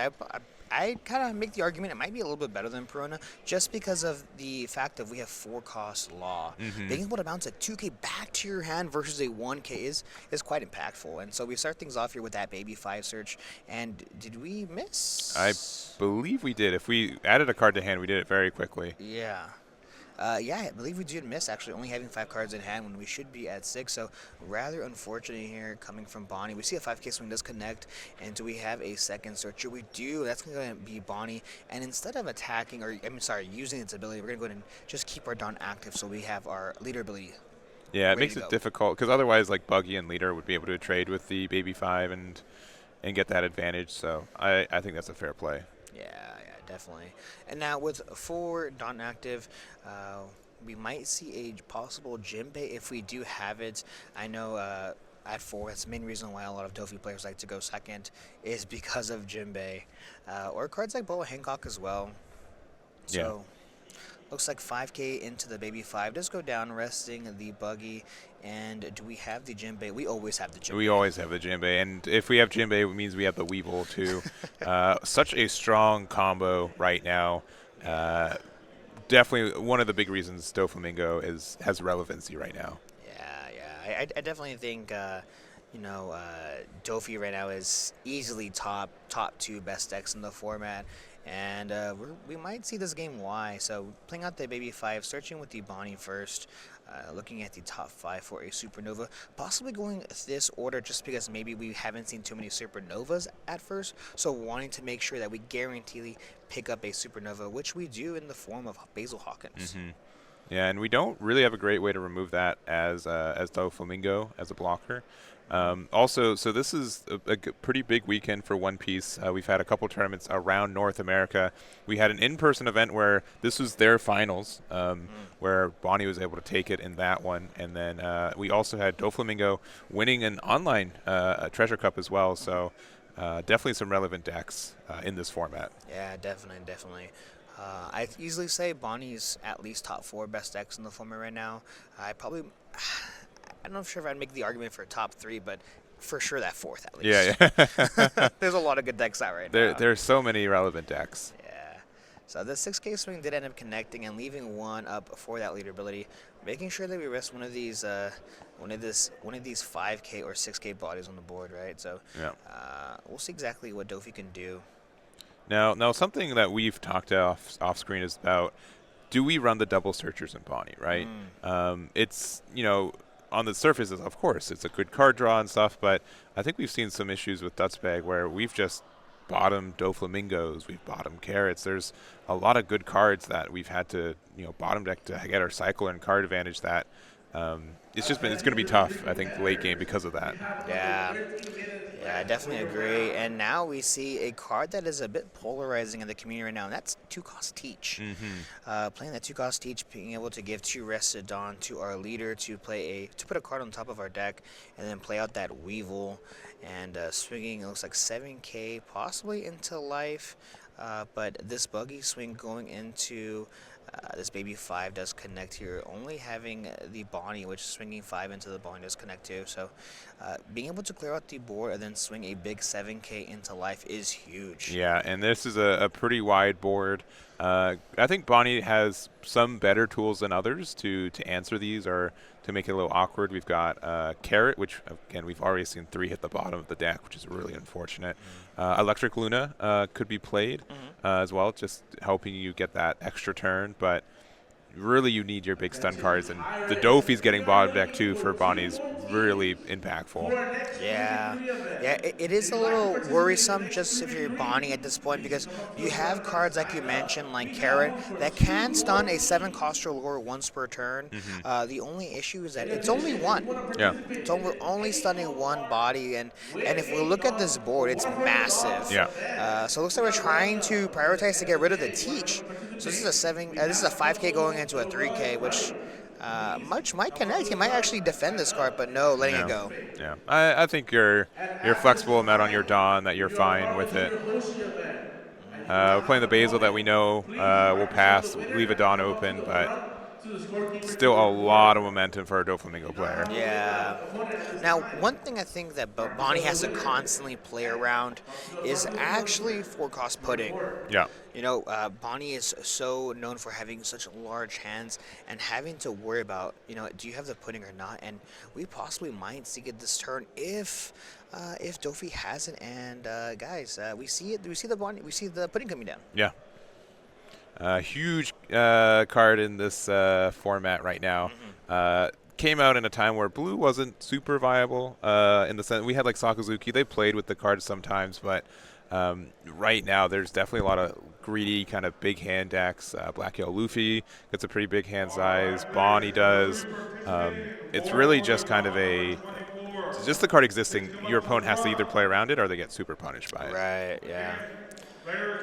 I kind of make the argument it might be a little bit better than Perona just because of the fact that we have 4-cost law. Being able to bounce a 2K back to your hand versus a 1K is quite impactful. And so we start things off here with that baby 5 search. And did we miss?
I believe we did. If we added a card to hand, we did it very quickly.
Yeah. Yeah, I believe we did miss, actually, only having 5 cards in hand when we should be at 6. So rather unfortunate here coming from Bonney. We see a 5K swing does connect, and do we have a second searcher? We do. That's going to be Bonney. And instead of attacking, using its ability, we're going to go ahead and just keep our Dawn active so we have our leader ability.
Yeah, it makes it difficult because otherwise, like Buggy and leader would be able to trade with the baby 5 and get that advantage. So I think that's a fair play.
Yeah, definitely. And now with 4 Dawn active, we might see a possible Jinbei if we do have it. I know at 4, that's the main reason why a lot of Dofi players like to go second is because of Jinbei. Or cards like Boa Hancock as well. So looks like 5K into the baby 5 does go down, resting the Buggy. And do we have the Jinbei? We always have the Jinbei.
We always have the Jinbei, and if we have Jinbei, it means we have the Weevil too. Such a strong combo right now. Definitely one of the big reasons Doflamingo has relevancy right now.
Yeah. I definitely think Dofi right now is easily top 2 best decks in the format. And we might see this game why. So playing out the baby 5, searching with the Bonney first, looking at the top 5 for a Supernova, possibly going this order just because maybe we haven't seen too many Supernovas at first. So wanting to make sure that we guaranteed pick up a Supernova, which we do in the form of Basil Hawkins.
Yeah, and we don't really have a great way to remove that as Doflamingo as a blocker. Also, so this is a pretty big weekend for One Piece. We've had a couple tournaments around North America. We had an in-person event where this was their finals, where Bonney was able to take it in that one. And then we also had Doflamingo winning an online Treasure Cup as well. So definitely some relevant decks in this format.
Yeah, definitely. I'd easily say Bonney's at least top 4 best decks in the format right now. I'm not sure if I'd make the argument for top 3, but for sure that 4th at least.
Yeah.
There's a lot of good decks out right now.
There's so many relevant decks.
Yeah. So the 6K swing did end up connecting and leaving 1 up for that leader ability, making sure that we rest one of these 5K or 6K bodies on the board, right? So we'll see exactly what Dofi can do.
Now something that we've talked off screen is about, do we run the double searchers in Bonney, right? It's, on the surface, of course, it's a good card draw and stuff, but I think we've seen some issues with Dutsbag where we've just bottomed Doflamingos, we've bottomed Carrots. There's a lot of good cards that we've had to, bottom deck to get our cycle and card advantage that it's going to be tough, I think, late game because of that.
Yeah, I definitely agree. And now we see a card that is a bit polarizing in the community right now, and that's 2-cost Teach. Playing that 2-cost Teach, being able to give 2 Rested Dawn to our leader to put a card on top of our deck, and then play out that Weevil, and swinging, it looks like 7K, possibly into life. But this Buggy swing going into this baby 5 does connect here, only having the Bonney, which is swinging 5 into the Bonney, does connect too. So being able to clear out the board and then swing a big 7K into life is huge.
Yeah, and this is a pretty wide board. I think Bonney has some better tools than others to answer these or to make it a little awkward. We've got Carrot, which, again, we've already seen 3 hit the bottom of the deck, which is really unfortunate. Electric Luna could be played as well, just helping you get that extra turn. But really you need your big stun cards, and the Dofi's getting bottom deck too for Bonney's really impactful.
Yeah, yeah, it is a little worrisome just if you're Bonney at this point because you have cards like you mentioned, like Carrot, that can stun a 7 cost or lower once per turn. The only issue is that it's only one.
Yeah.
So we're only stunning one body, and if we look at this board, it's massive.
Yeah.
So it looks like we're trying to prioritize to get rid of the Teach. So this is a 7. This is a 5K going into a 3K, which much might connect. He might actually defend this card, but no, letting it go.
Yeah. I think you're flexible enough on your Dawn that you're fine with it. We're playing the Basil that we know will pass, leave a Dawn open, but still a lot of momentum for a Doflamingo player.
Yeah. Now, one thing I think that Bonney has to constantly play around is actually 4-cost pudding.
Yeah.
You know, Bonney is so known for having such large hands and having to worry about, you know, do you have the pudding or not? And we possibly might see it this turn if Dofi has it. And guys, we see it. We see the Bonney. We see the pudding coming down.
Yeah. Huge card in this format right now. Came out in a time where blue wasn't super viable in the sense we had like Sakazuki. They played with the cards sometimes, but right now there's definitely a lot of greedy kind of big hand decks. Black Yellow Luffy gets a pretty big hand size. Bonney does. It's really just kind of just the card existing. Your opponent has to either play around it or they get super punished by it.
Right. Yeah.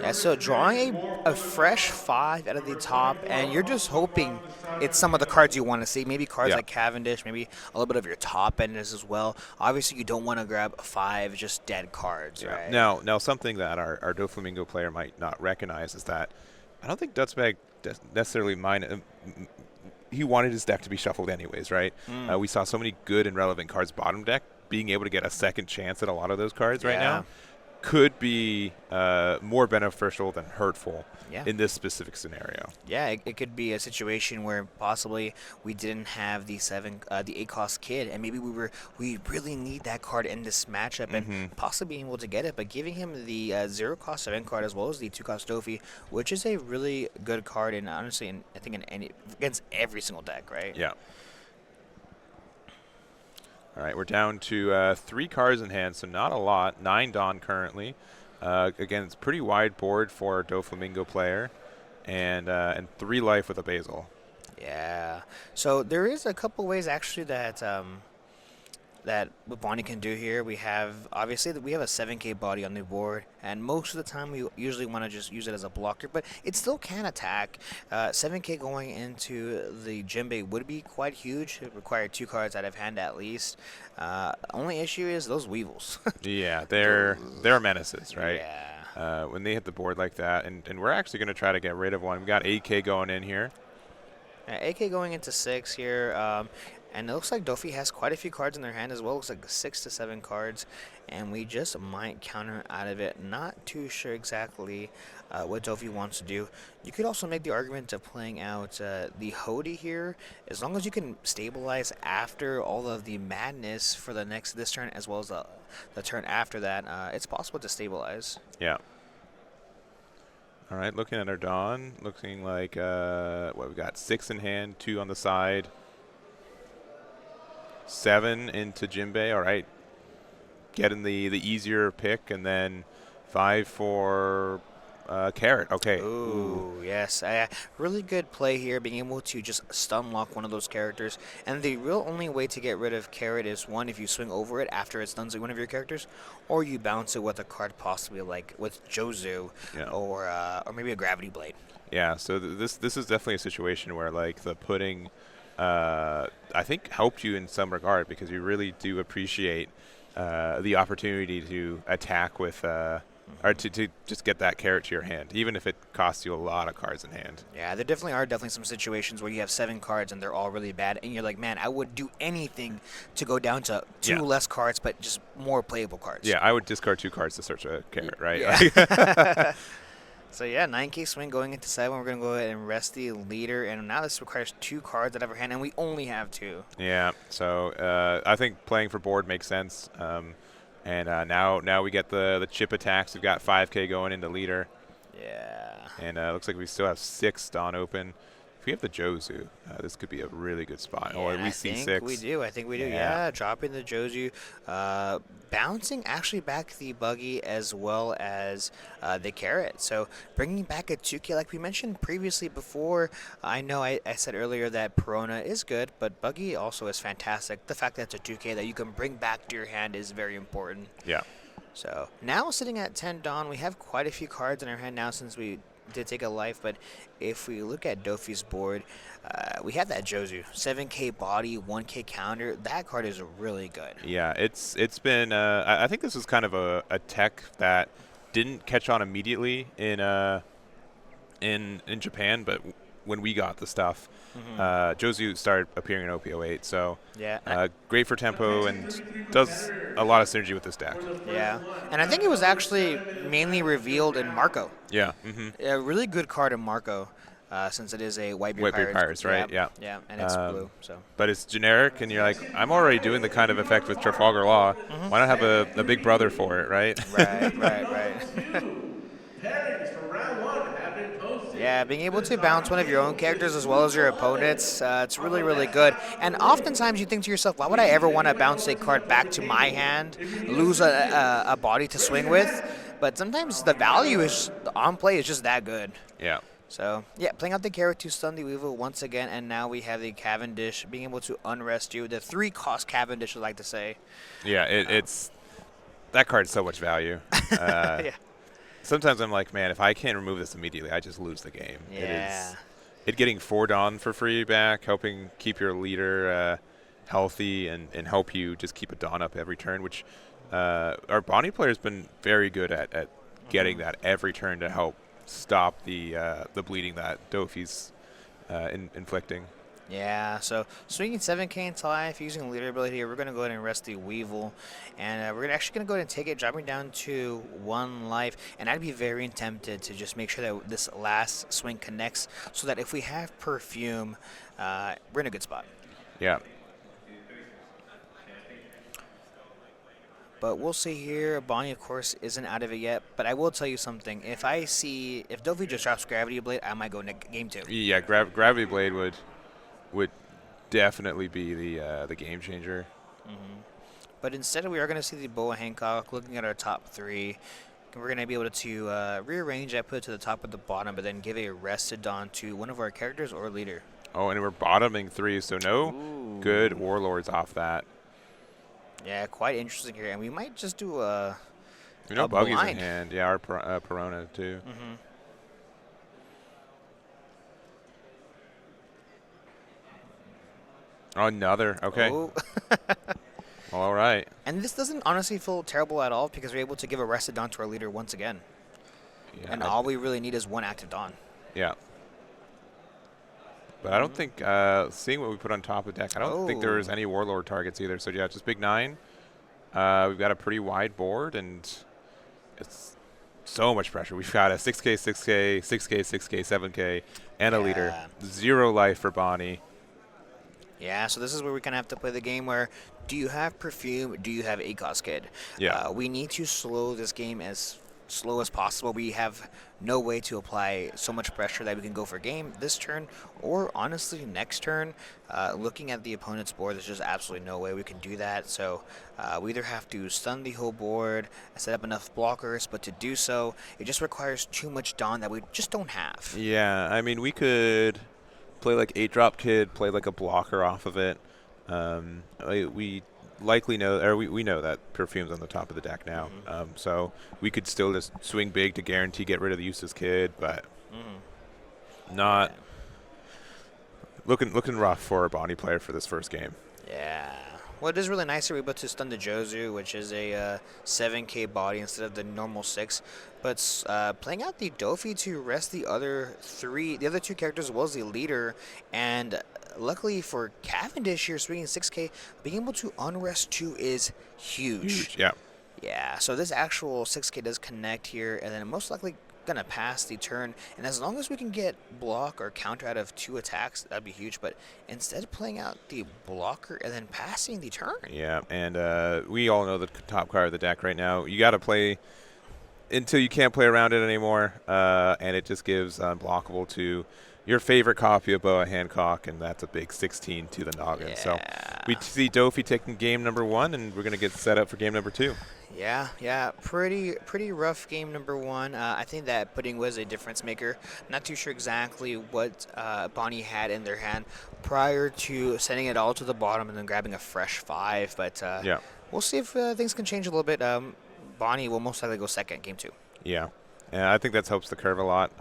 Yeah, so drawing a fresh 5 out of the top, and you're just hoping it's some of the cards you want to see. Maybe cards like Cavendish, maybe a little bit of your top end as well. Obviously, you don't want to grab 5 just dead cards, right?
Now, something that our Doflamingo player might not recognize is that I don't think Dutzbag necessarily mind. He wanted his deck to be shuffled anyways, right? We saw so many good and relevant cards bottom deck. Being able to get a second chance at a lot of those cards right now could be more beneficial than hurtful in this specific scenario.
Yeah, it could be a situation where possibly we didn't have the 8-cost kid, and maybe we really need that card in this matchup, and possibly being able to get it. But giving him the 0-cost 7 card as well as the 2-cost Dofi, which is a really good card, and honestly, I think against every single deck, right?
Yeah. All right, we're down to 3 cards in hand, so not a lot. 9 Dawn currently. Again, it's a pretty wide board for a Doflamingo player, and 3 life with a Basil.
Yeah. So there is a couple ways actually that what Bonney can do here. We have obviously we have a 7K body on the board, and most of the time we usually want to just use it as a blocker, but it still can attack. 7K going into the Jinbei would be quite huge. It required 2 cards out of hand at least. Only issue is those Weevils.
Yeah, they're menaces, right?
Yeah.
When they hit the board like that, and we're actually going to try to get rid of one. We got 8K going in here.
AK going into 6 here. And it looks like Dofi has quite a few cards in their hand as well. It looks like 6 to 7 cards. And we just might counter out of it. Not too sure exactly what Dofi wants to do. You could also make the argument of playing out the Hody here. As long as you can stabilize after all of the madness for this turn as well as the turn after that, it's possible to stabilize.
Yeah. All right, looking at our Dawn. Looking like, we got 6 in hand, 2 on the side. 7 into Jinbei, all right. Getting the easier pick, and then 5 for Carrot. Okay.
Ooh, yes. Really good play here, being able to just stun lock one of those characters. And the real only way to get rid of Carrot is, one, if you swing over it after it stuns one of your characters, or you bounce it with a card possibly like with Jozu, or maybe a Gravity Blade. Yeah,
so this is definitely a situation where like the pudding I think helped you in some regard, because you really do appreciate the opportunity to attack with or to just get that carrot to your hand, even if it costs you a lot of cards in hand.
Yeah, there definitely are some situations where you have 7 cards and they're all really bad, and you're like, man, I would do anything to go down to 2 less cards, but just more playable cards.
Yeah, I would discard 2 cards to search a carrot, right?
Yeah. So yeah, 9K swing going into 7. We're going to go ahead and rest the leader, and now this requires 2 cards out of our hand, and we only have 2.
Yeah, so I think playing for board makes sense. And now we get the chip attacks. We've got 5K going into leader.
Yeah.
And looks like we still have 6 Dawn open. If we have the Jozu, this could be a really good spot. Or
Yeah,
we
I
see
think
6.
we do. I think we do.
Yeah.
Yeah, dropping the Jozu, bouncing actually back the buggy as well as the carrot. So bringing back a 2K like we mentioned previously before. I know I said earlier that Perona is good, but buggy also is fantastic. The fact that it's a 2K that you can bring back to your hand is very important.
Yeah.
So now sitting at 10 Dawn, we have quite a few cards in our hand now since we did take a life. But if we look at Dofi's board, we have that Jozu 7K body, 1K counter. That card is really good.
Yeah, it's been. I think this was kind of a tech that didn't catch on immediately in Japan, but when we got the stuff, Jozu started appearing in OP08. So
Yeah.
great for tempo and does a lot of synergy with this deck.
Yeah, and I think it was actually mainly revealed in Marco.
Yeah.
A really good card in Marco, since it is a Whitebeard
Whitebeard Pirates, right? Yeah.
Yeah, and it's blue. So
But it's generic, and you're like, I'm already doing the kind of effect with Trafalgar Law. Why not have a big brother for it, right?
right.
Pairings for round 1 have been posted.
Yeah, being able to bounce one of your own characters as well as your opponents, it's really, really good. And oftentimes you think to yourself, why would I ever want to bounce a card back to my hand, lose a body to swing with? But sometimes the value is on play is just that good.
Yeah.
So, yeah, playing out the carrot to stun the Weevil once again, and now we have the Cavendish being able to unrest you. The 3-cost Cavendish, I like to say.
Yeah, it's that card's so much value.
Yeah.
Sometimes I'm like, man, if I can't remove this immediately, I just lose the game.
Yeah.
It getting 4 Dawn for free back, helping keep your leader healthy and help you just keep a Dawn up every turn, which our Bonney player has been very good at getting that every turn to help stop the bleeding that Dofi's inflicting.
Yeah, so swinging 7K into life, using leader ability here, we're going to go ahead and rest the Weevil. And we're actually going to go ahead and take it, dropping down to 1 life. And I'd be very tempted to just make sure that this last swing connects so that if we have Perfume, we're in a good spot.
Yeah.
But we'll see here. Bonney, of course, isn't out of it yet. But I will tell you something. If Dofi just drops Gravity Blade, I might go game 2.
Yeah, Gravity Blade would definitely be the game changer.
But instead, we are going to see the Boa Hancock looking at our top 3. We're going to be able to rearrange that, put it to the top or the bottom, but then give a rested Dawn to one of our characters or leader.
Oh, and we're bottoming 3, so no good Warlords off that.
Yeah, quite interesting here. And we might just do a
Buggy's
blind.
in hand. Yeah, our Perona, too. Oh, another. Okay.
Oh.
Well, all right.
And this doesn't honestly feel terrible at all because we're able to give a rested Dawn to our leader once again.
Yeah,
And all we really need is 1 active Dawn.
Yeah. But I don't think, seeing what we put on top of the deck, I don't think there's any Warlord targets either. So, yeah, just big 9. We've got a pretty wide board, and it's so much pressure. We've got a 6K, 6K, 6K, 6K, 7K, and a leader. 0 life for Bonney.
Yeah, so this is where we kind of have to play the game where do you have Perfume, do you have ACOS Kid?
Yeah.
We need to slow this game as slow as possible. We have no way to apply so much pressure that we can go for game this turn or honestly next turn. Looking at the opponent's board, there's just absolutely no way we can do that. So we either have to stun the whole board, set up enough blockers, but to do so, it just requires too much Dawn that we just don't have.
Yeah, I mean, we could play like 8-drop Kid, play like a blocker off of it. We likely know, or we know that Perfume's on the top of the deck now. So we could still just swing big to guarantee get rid of the useless Kid, but not looking rough for a Bonney player for this first game.
Yeah. Well, it is really nice that we're able to stun the Jozu, which is a 7K body instead of the normal 6. But playing out the Dofi to rest the other 2 characters as well as the leader. And luckily for Cavendish here, swinging 6K, being able to unrest 2 is huge.
Yeah.
Yeah, so this actual 6K does connect here, and then most likely going to pass the turn. And as long as we can get block or counter out of 2 attacks, that'd be huge. But instead playing out the blocker and then passing the turn.
Yeah, and we all know the top card of the deck right now. You got to play until you can't play around it anymore, and it just gives unblockable to your favorite copy of Boa Hancock, and that's a big 16 to the noggin. So we see Dofy taking game number 1, and we're going to get set up for game number 2.
Yeah, pretty rough game number 1. I think that pudding was a difference maker. Not too sure exactly what Bonney had in their hand prior to sending it all to the bottom and then grabbing a fresh 5. But we'll see if things can change a little bit. Bonney will most likely go second, game 2.
Yeah, and I think that helps the curve a lot.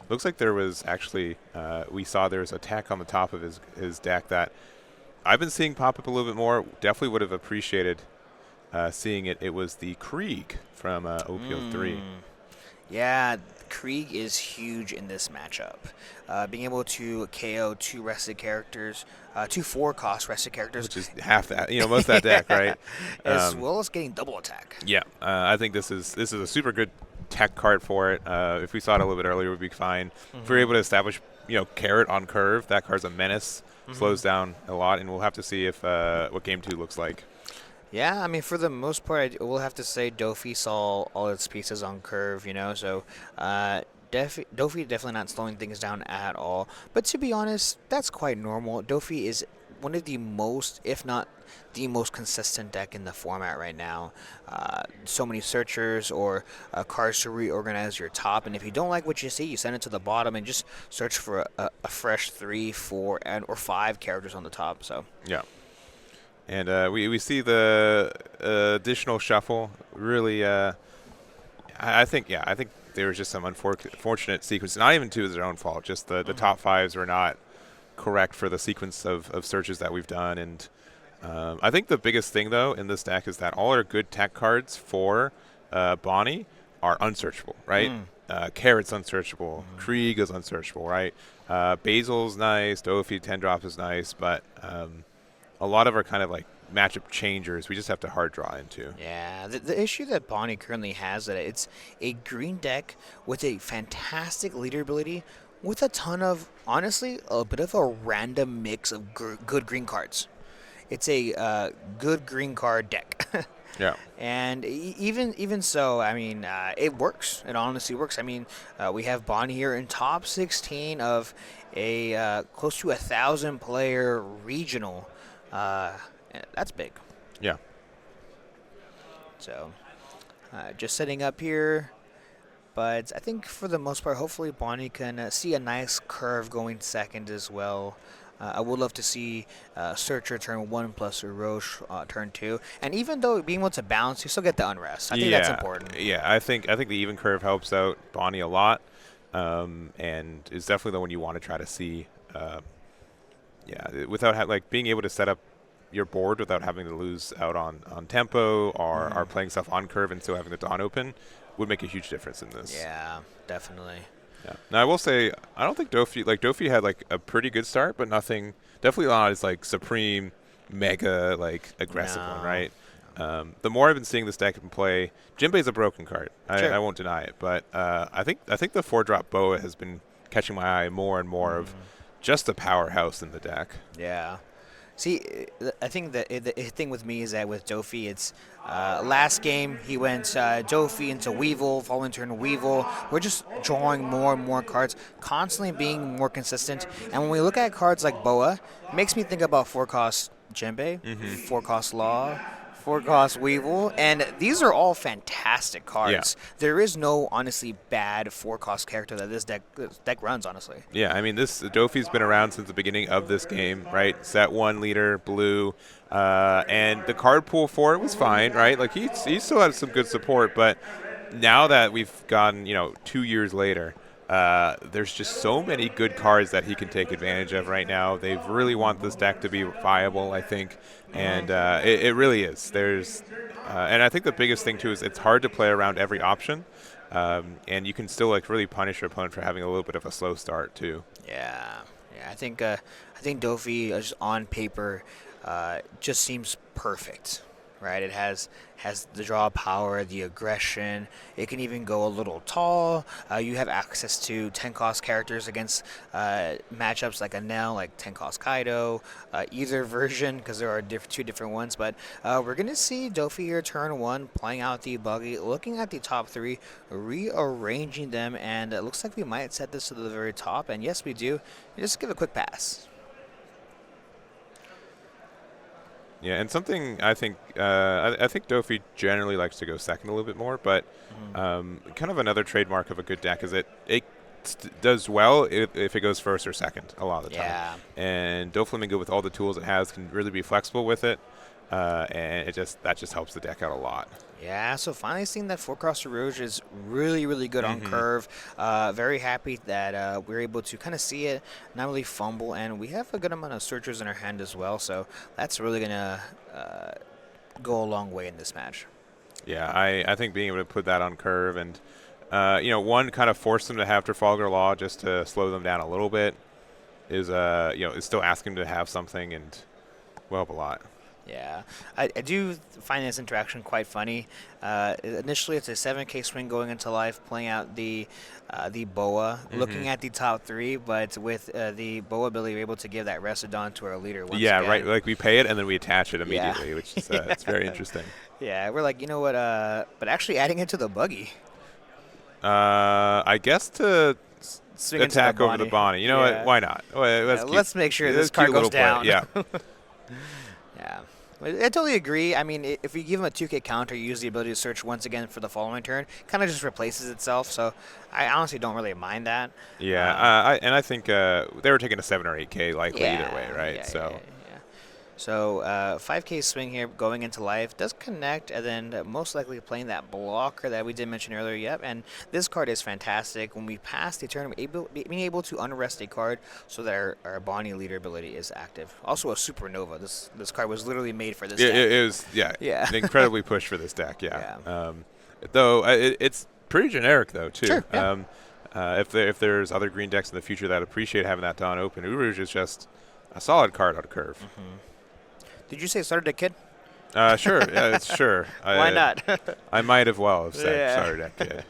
Looks like there was actually, we saw there was a tech on the top of his deck that I've been seeing pop up a little bit more. Definitely would have appreciated seeing it. It was the Krieg from OP03.
Yeah, Krieg is huge in this matchup. Being able to KO 2 rested characters, 2 4-cost rested characters.
Which is half that, most of that deck, right?
As well as getting double attack.
Yeah, I think this is a super good tech card for it. If we saw it a little bit earlier, we'd be fine. If we're able to establish, Carrot on curve, that card's a menace. Slows down a lot, and we'll have to see if what game 2 looks like.
Yeah, I mean, for the most part, I will have to say Dofy saw all its pieces on curve, so Dofy definitely not slowing things down at all. But to be honest, that's quite normal. Dofy is one of the most, if not the most consistent deck in the format right now. So many searchers or cards to reorganize your top, and if you don't like what you see, you send it to the bottom and just search for a fresh 3, 4, or 5 characters on the top. So
yeah. And we see the additional shuffle. Really, I think there was just some unfortunate sequence. Not even to their own fault. Just the top 5s were not correct for the sequence of searches that we've done. And I think the biggest thing, though, in this deck is that all our good tech cards for Bonney are unsearchable, right? Carrot's unsearchable. Krieg is unsearchable, right? Basil's nice. Dofy 10-drop is nice. But a lot of our kind of like matchup changers we just have to hard draw into.
Yeah, the issue that Bonney currently has that it's a green deck with a fantastic leader ability with a ton of, honestly, a bit of a random mix of good green cards. It's a good green card deck.
Yeah.
And even so, I mean, it works. It honestly works. I mean, we have Bonney here in top 16 of a close to 1,000-player regional. That's big.
Yeah.
So, just setting up here. But I think for the most part, hopefully Bonney can see a nice curve going second as well. I would love to see Searcher turn 1 plus Roche turn 2. And even though being able to balance, you still get the unrest. I think that's important.
Yeah, I think the even curve helps out Bonney a lot, and is definitely the one you want to try to see. Without being able to set up your board without having to lose out on tempo or are playing stuff on curve and still having the Dawn open would make a huge difference in this.
Yeah, definitely.
Yeah. Now I will say I don't think Dofy had like a pretty good start, but definitely not as like supreme, mega aggressive one, right? The more I've been seeing this deck in play, Jinbei's a broken card.
Sure.
I won't deny it, but I think the 4-drop Boa has been catching my eye more and more of just a powerhouse in the deck.
Yeah. See, I think the thing with me is that with Dofy, it's last game he went Dofy into Weevil, following turn Weevil. We're just drawing more and more cards, constantly being more consistent. And when we look at cards like Boa, it makes me think about 4-cost Jinbei, 4-cost Law, 4-cost Weevil, and these are all fantastic cards.
Yeah.
There is no honestly bad 4-cost character that this deck runs, honestly.
Yeah, I mean Dofy's been around since the beginning of this game, right? Set 1 leader, blue, and the card pool for it was fine, right? Like he still had some good support, but now that we've gone 2 years later, there's just so many good cards that he can take advantage of right now. They really want this deck to be viable, I think, and it really is. And I think the biggest thing too is it's hard to play around every option, and you can still really punish your opponent for having a little bit of a slow start too.
Yeah. I think Dofy just on paper just seems perfect. right? It has the draw power, the aggression. It can even go a little tall. You have access to 10 cost characters against matchups like Enel, like 10 cost Kaido, either version, because there are two different ones. But we're going to see Dofi here turn 1, playing out the buggy, looking at the top 3, rearranging them, and it looks like we might set this to the very top. And yes, we do. Just give a quick pass.
Yeah, and something I think I think Dofi generally likes to go second a little bit more, but kind of another trademark of a good deck is it does well if it goes first or second a lot of the time.
Yeah.
And Doflamingo, with all the tools it has, can really be flexible with it, and that just helps the deck out a lot.
Yeah, so finally seeing that 4-cost Rouge is really, really good on curve. Very happy that we're able to kind of see it, not really fumble, and we have a good amount of searchers in our hand as well, so that's really going to go a long way in this match.
Yeah, I think being able to put that on curve and, one, kind of force them to have Trafalgar Law just to slow them down a little bit is still asking them to have something and will help a lot.
Yeah, I do find this interaction quite funny. Initially, it's a 7K swing going into life, playing out the Boa, looking at the top 3, but with the Boa ability, we're able to give that Resodon to our leader once again.
Right. Like we pay it and then we attach it immediately, which is it's very interesting.
Yeah, we're like, you know what? But actually adding it to the buggy.
I guess to
Swing
attack over the Bonney. You know what? Why not?
Let's make sure this card goes down.
Yeah.
Yeah. I totally agree. I mean, if we give him a 2K counter, you use the ability to search once again for the following turn, kind of just replaces itself. So I honestly don't really mind that.
Yeah, I think they were taking a 7 or 8K likely either way, right?
Yeah. So 5K swing here going into life does connect, and then most likely playing that blocker that we did mention earlier. Yep, and this card is fantastic. When we pass the turn, being able to unrest a card so that our Bonney leader ability is active. Also a supernova. This card was literally made for this deck.
It was, incredibly pushed for this deck, though it's pretty generic, though, too.
Sure, yeah.
If there's other green decks in the future that appreciate having that Dawn open, Uruj is just a solid card on curve.
Did you say starter deck kid?
Sure. Yeah, sure.
Why not?
I might have said starter deck kid.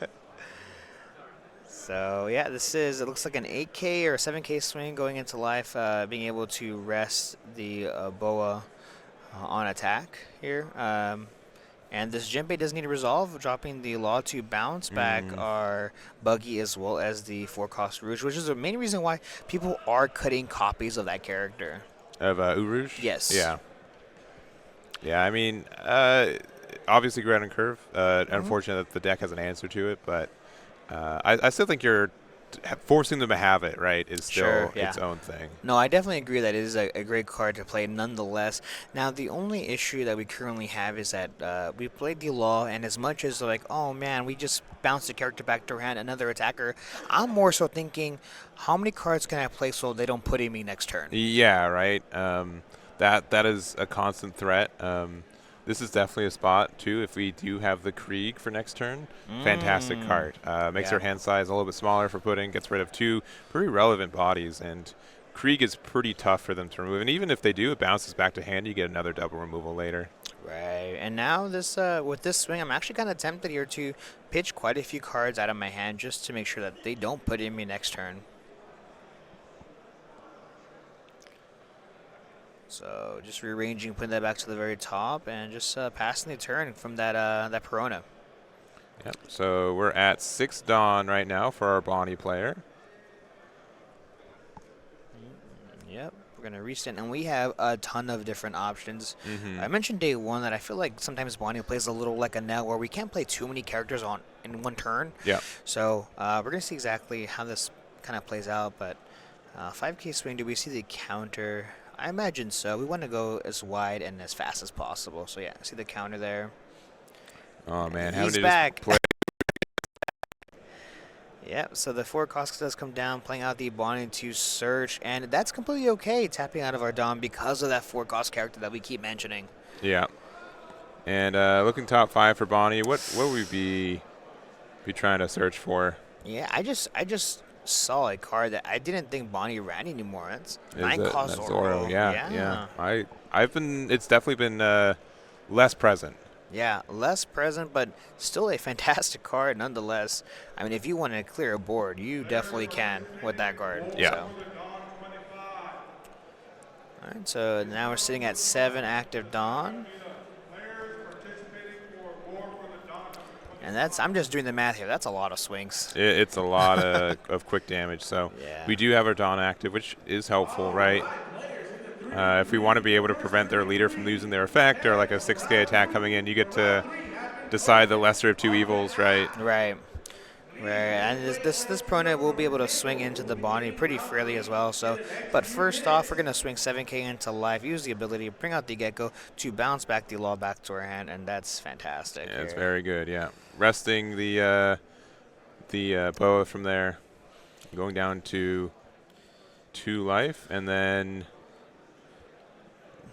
So, yeah, it looks like an 8K or a 7K swing going into life, being able to rest the Boa on attack here. And this Jinbei does need to resolve, dropping the Law to bounce back our Buggy as well as the 4-cost Rouge, which is the main reason why people are cutting copies of that character.
Of Uruj?
Yes.
Yeah. Yeah, I mean, obviously great on curve. Unfortunate that the deck has an answer to it, but I still think you're forcing them to have it, right, is still its own thing.
No, I definitely agree that it is a great card to play nonetheless. Now, the only issue that we currently have is that we played the Law, and as much as like, oh man, we just bounced the character back to our hand, another attacker, I'm more so thinking, how many cards can I play so they don't put in me next turn?
Yeah, right. That is a constant threat. This is definitely a spot, too, if we do have the Krieg for next turn. Fantastic card. Makes our hand size a little bit smaller for putting, gets rid of 2 pretty relevant bodies, and Krieg is pretty tough for them to remove. And even if they do, it bounces back to hand, you get another double removal later.
Right, and now with this swing, I'm actually kind of tempted here to pitch quite a few cards out of my hand just to make sure that they don't put in me next turn. So just rearranging, putting that back to the very top, and just passing the turn from that Perona.
Yep. So we're at 6 Dawn right now for our Bonney player.
Yep. We're going to restand, and we have a ton of different options. I mentioned day 1 that I feel like sometimes Bonney plays a little like Enel, where we can't play too many characters in one turn.
Yeah.
So we're going to see exactly how this kind of plays out, but 5K swing, do we see the counter? I imagine so. We want to go as wide and as fast as possible. So, yeah, see the counter there.
Oh, man.
He's back. Yep, so the 4-cost does come down, playing out the Bonney to search, and that's completely okay, tapping out of our Dom because of that 4-cost character that we keep mentioning.
Yeah. And looking top 5 for Bonney, what would we be trying to search for?
Yeah, I just saw a card that I didn't think Bonney ran anymore. That's 9-cost Zoro.
Yeah. It's definitely been less present.
Yeah, less present, but still a fantastic card nonetheless. I mean, if you want to clear a board, you definitely can with that card.
Yeah.
So. All right, so now we're sitting at 7 active Dawn. And I'm just doing the math here. That's a lot of swings.
It's a lot of quick damage. So
Yeah.
we do have our Dawn active, which is helpful, right? If we want to be able to prevent their leader from losing their effect, or like a 6K attack coming in, you get to decide the lesser of two evils, right?
Right. Right, and this pronet will be able to swing into the Bonney pretty freely as well. So, but first off, we're gonna swing 7K into life. Use the ability to bring out the Gecko to bounce back the law back to our hand, and that's fantastic.
Yeah, it's very good. Yeah, resting the boa from there, going down to 2 life, and then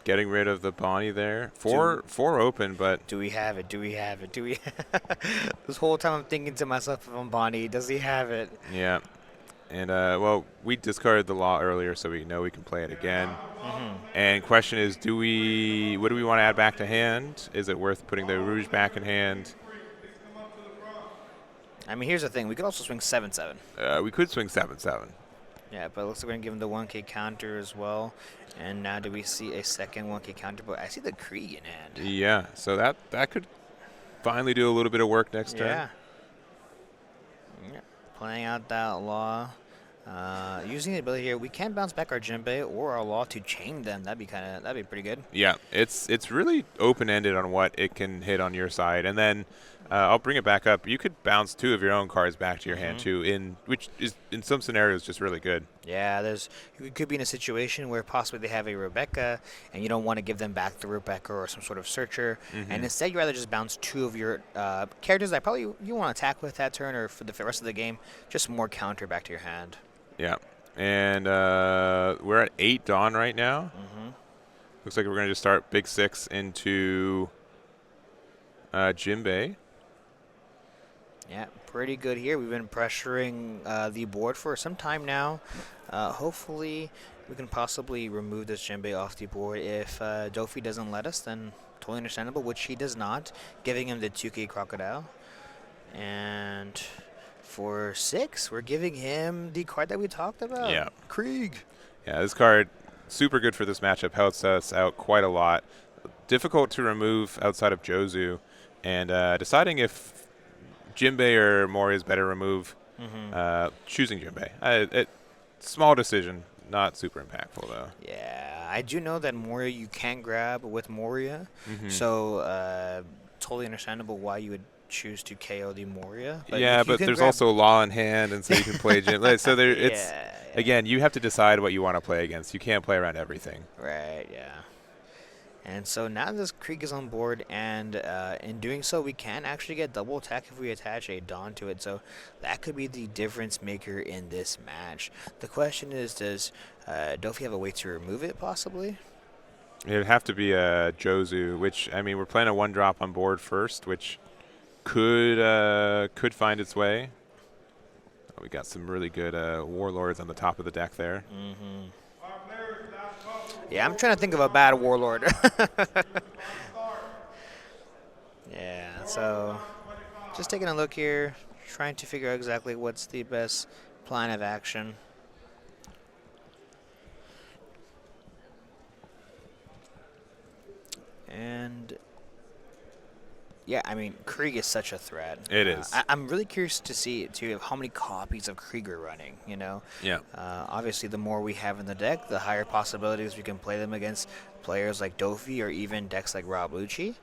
getting rid of the Bonney there. Four open, but
Do we have it? Do we have it? Do we? This whole time I'm thinking to myself, if I'm Bonney, does he have it?
yeah. And well, we discarded the law earlier, so we know we can play it again. And question is, what do we want to add back to hand? Is it worth putting the Rouge back in hand?
I mean, here's the thing. We could also swing 7/7.
We could swing 7/7.
Yeah, but it looks like we're going to give him the 1K counter as well. And now do we see a second 1K counter? But I see the Krieg in hand.
Yeah, so that could finally do a little bit of work next turn.
Yeah. Playing out that law. Using the ability here, we can bounce back our Jinbei or our law to chain them. That'd be pretty good.
Yeah, it's really open-ended on what it can hit on your side, and then I'll bring it back up. You could bounce 2 of your own cards back to your hand too, which is in some scenarios just really good.
Yeah, you could be in a situation where possibly they have a Rebecca, and you don't want to give them back the Rebecca or some sort of searcher, and instead you rather just bounce 2 of your characters that probably you want to attack with that turn or for the rest of the game, just more counter back to your hand.
Yeah, and we're at 8 Dawn right now. Looks like we're going to just start Big 6 into Jinbei.
Yeah, pretty good here. We've been pressuring the board for some time now. Hopefully, we can possibly remove this Jinbei off the board. If Dofi doesn't let us, then totally understandable, which he does not, giving him the 2K Crocodile. And for 6, we're giving him the card that we talked about.
Yeah.
Krieg.
Yeah, this card, super good for this matchup. Helps us out quite a lot. Difficult to remove outside of Jozu. And deciding if Jinbei or Moria is better remove, choosing Jinbei. Small decision, not super impactful though.
Yeah, I do know that Moria you can grab with Moria, so totally understandable why you would choose to KO the Moria. But
Yeah, but there's also Law in hand, and so you can play Jinbei. So there, it's again, you have to decide what you want to play against. You can't play around everything.
Right, yeah. And so now this Krieg is on board, and in doing so, we can actually get double attack if we attach a Dawn to it. So that could be the difference maker in this match. The question is, does Dofi have a way to remove it, possibly?
It'd have to be a Jozu, which, I mean, we're playing a 1-drop on board first, which could find its way. Oh, we got some really good Warlords on the top of the deck there.
Yeah, I'm trying to think of a bad Warlord. Yeah, so just taking a look here, trying to figure out exactly what's the best plan of action. And yeah, I mean, Krieg is such a threat.
It is.
I'm really curious to see too how many copies of Krieg are running. You know.
Yeah.
Obviously, the more we have in the deck, the higher possibilities we can play them against players like Dofi or even decks like Rob Lucci.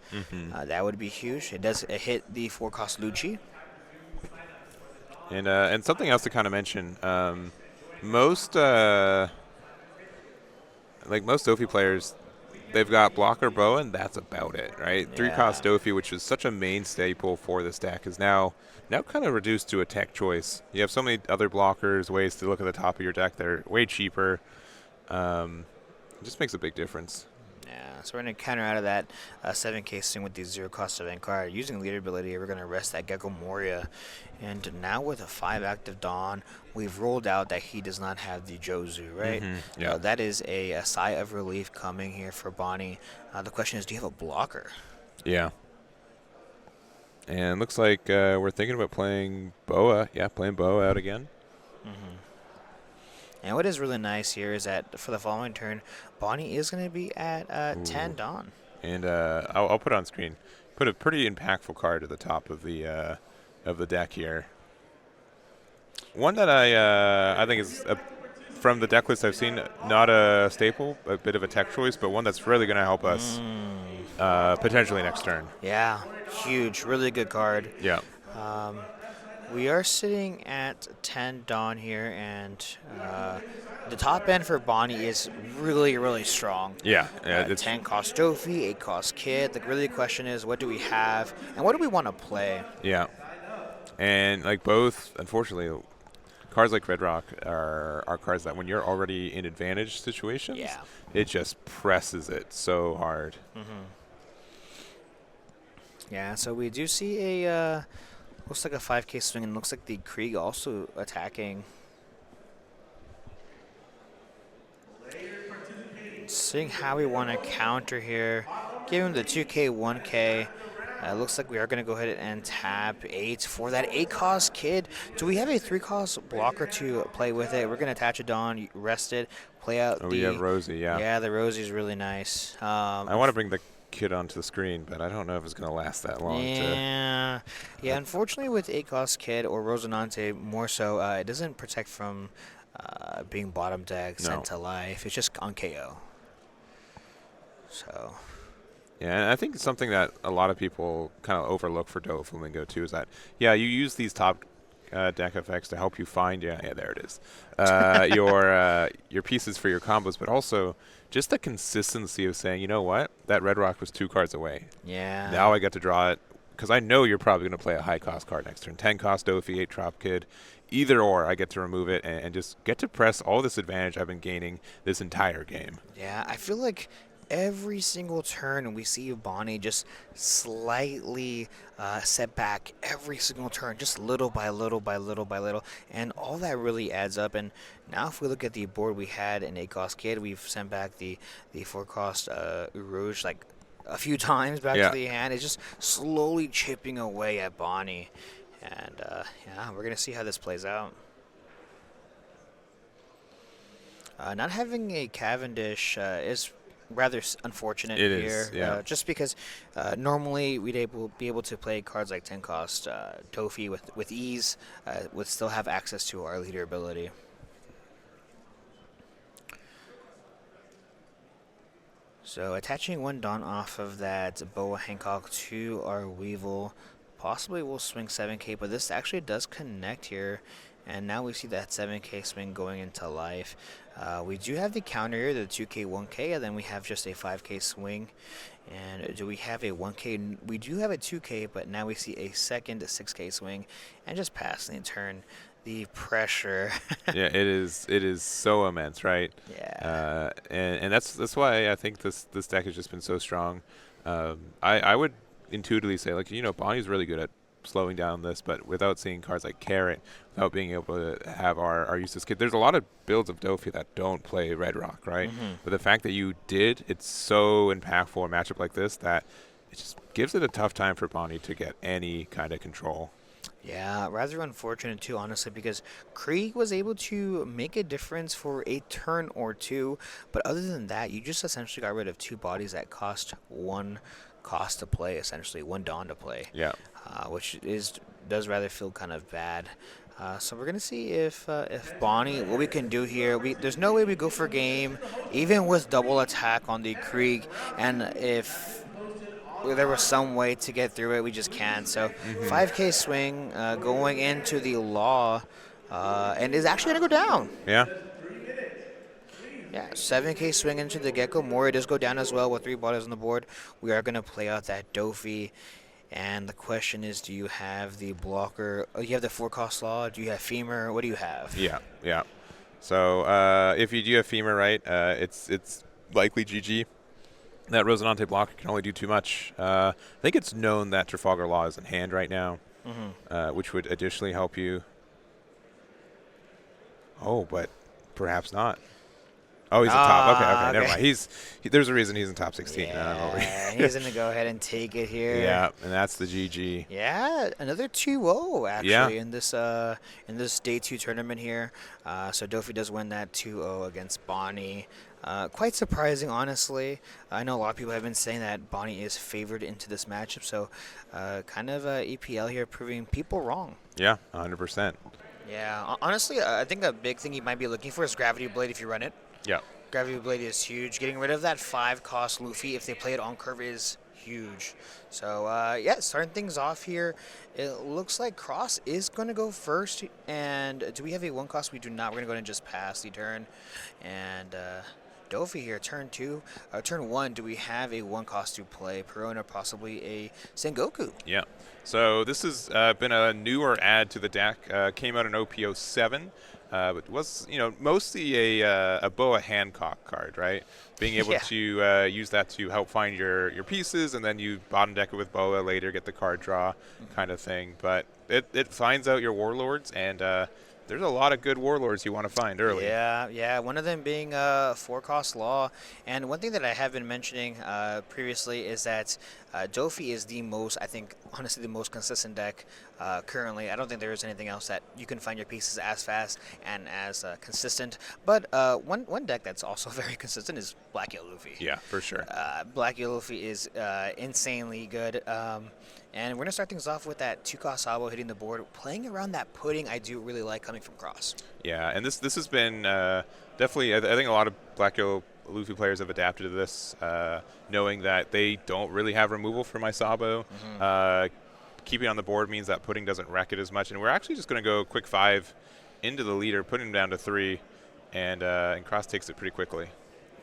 That would be huge. It does hit the 4-cost Lucci.
And something else to kind of mention, most Dofi players, they've got blocker bow, and that's about it, right?
Yeah.
3-cost Dofi, which is such a main staple for this deck, is now kind of reduced to a tech choice. You have so many other blockers, ways to look at the top of your deck. They're way cheaper. It just makes a big difference.
Yeah, so we're going to counter out of that 7K swing with the 0-cost event card. Using leader ability, we're going to rest that Gecko Moria. And now with a 5 active Dawn, we've rolled out that he does not have the Jozu, right?
Yeah.
That is a sigh of relief coming here for Bonney. The question is, do you have a blocker?
Yeah. And looks like we're thinking about playing Boa. Yeah, playing Boa out again.
And what is really nice here is that for the following turn, Bonney is going to be at 10 Dawn.
And I'll put on screen. Put a pretty impactful card at the top of the deck here. One that I think is from the deck list I've seen, not a staple, a bit of a tech choice, but one that's really going to help us potentially next turn.
Yeah, huge, really good card.
Yeah.
We are sitting at 10 Dawn here, and the top end for Bonney is really, really strong.
Yeah. It's
10 cost Dofi, 8 cost Kid. The question is, what do we have, and what do we want to play?
Yeah. And like both, unfortunately, cards like Red Rock are cards that when you're already in advantage situations, it just presses it so hard.
Yeah, so we do see a looks like a 5K swing, and looks like the Krieg also attacking. Seeing how we want to counter here. Give him the 2K, 1K. Looks like we are going to go ahead and tap 8 for that 8 cost Kid. Do we have a 3 cost blocker to play with it? We're going to attach it on, rest it, play out
We have Rosie, yeah.
Yeah, the Rosie's really nice.
I want to bring the Kid onto the screen, but I don't know if it's going to last that long.
Yeah, unfortunately with 8 cost Kid or Rosinante more so, it doesn't protect from being bottom deck, sent to life. It's just on KO. So.
Yeah, and I think something that a lot of people kind of overlook for Doflamingo too is that, you use these top deck effects to help you find, there it is, your pieces for your combos, but also just the consistency of saying, you know what, that Red Rock was 2 cards away.
Yeah.
Now I get to draw it, because I know you're probably going to play a high-cost card next turn. 10 cost Dofi, 8 Trop Kid. Either or, I get to remove it and just get to press all this advantage I've been gaining this entire game.
Yeah, I feel like every single turn we see Bonney just slightly set back every single turn, just little by little by little by little, and all that really adds up. And now if we look at the board we had an 8 cost Kid, we've sent back the 4 cost Rouge like a few times back to the hand. It's just slowly chipping away at Bonney, and we're gonna see how this plays out. Not having a Cavendish is rather unfortunate here, just because normally we'd be able to play cards like 10 cost Tofi with ease, would still have access to our leader ability. So attaching 1 Dawn off of that Boa Hancock to our Weevil, possibly we'll swing 7K, but this actually does connect here. And now we see that 7K swing going into life. We do have the counter here, the 2K, 1K, and then we have just a 5K swing. And do we have a 1K? We do have a 2K, but now we see a second 6K swing, and just passing the turn. The pressure.
Yeah, it is so immense, right?
Yeah.
And that's why I think this deck has just been so strong. I would intuitively say, like, Bonnie's really good at slowing down this, but without seeing cards like Carrot, without being able to have our useless Kid, there's a lot of builds of Dofi that don't play Red Rock, right? But the fact that you did, it's so impactful a matchup like this that it just gives it a tough time for Bonney to get any kind of control.
Yeah, rather unfortunate too, honestly, because Krieg was able to make a difference for a turn or two, but other than that, you just essentially got rid of 2 bodies that cost 1 cost to play, essentially 1 Dawn to play.
Yeah.
Which does rather feel kind of bad. So we're gonna see if Bonney, what we can do here. There's no way we go for game, even with double attack on the Krieg, and if there was some way to get through it, we just can't. So 5K swing going into the Law, and is actually gonna go down.
Yeah.
Yeah, 7K swing into the Gecko. Mori does go down as well with 3 bodies on the board. We are going to play out that Dofi. And the question is, do you have the blocker? Oh, you have the 4 cost Law? Do you have Femur? What do you have?
Yeah. So if you do have Femur, right, it's likely GG. That Rosinante blocker can only do too much. I think it's known that Trafalgar Law is in hand right now, which would additionally help you. Oh, but perhaps not. Oh, he's a top. Okay,
Ah,
never
okay.
mind. There's a reason he's in top 16.
Yeah, he's going to go ahead and take it here.
Yeah, and that's the GG.
Yeah, another 2-0 actually
Yeah.
in this day 2 tournament here. So Dofy does win that 2-0 against Bonney. Quite surprising, honestly. I know a lot of people have been saying that Bonney is favored into this matchup, so kind of EPL here proving people wrong.
Yeah, 100%.
Yeah, honestly, I think a big thing you might be looking for is Gravity Blade if you run it.
Yeah.
Gravity Blade is huge. Getting rid of that 5-cost Luffy if they play it on curve is huge. So, yeah, starting things off here, it looks like Cross is going to go first. And do we have a 1-cost? We do not. We're going to go ahead and just pass the turn. And Dofy here, turn 2. Turn 1, do we have a 1-cost to play? Perona, possibly a Sengoku.
Yeah. So this has been a newer add to the deck. Came out in OP07. But was mostly a Boa Hancock card, right? Being able
Yeah.
to use that to help find your pieces, and then you bottom deck it with Boa later, get the card draw, kind of thing. But it finds out your warlords, and there's a lot of good warlords you want to find early.
Yeah. One of them being 4-cost Law. And one thing that I have been mentioning previously is that Dofy is the most, I think, honestly, the most consistent deck currently. I don't think there is anything else that you can find your pieces as fast and as consistent. But one deck that's also very consistent is Black Yellow Luffy.
Yeah, for sure.
Black Yellow Luffy is insanely good. And we're going to start things off with that 2-cost Sabo hitting the board. Playing around that pudding, I do really like coming from Cross.
Yeah, and this has been definitely, I think a lot of Black Yellow Luffy players have adapted to this, knowing that they don't really have removal for my Sabo. Keeping on the board means that pudding doesn't wreck it as much, and we're actually just going to go quick 5 into the leader, putting him down to 3, and Cross takes it pretty quickly.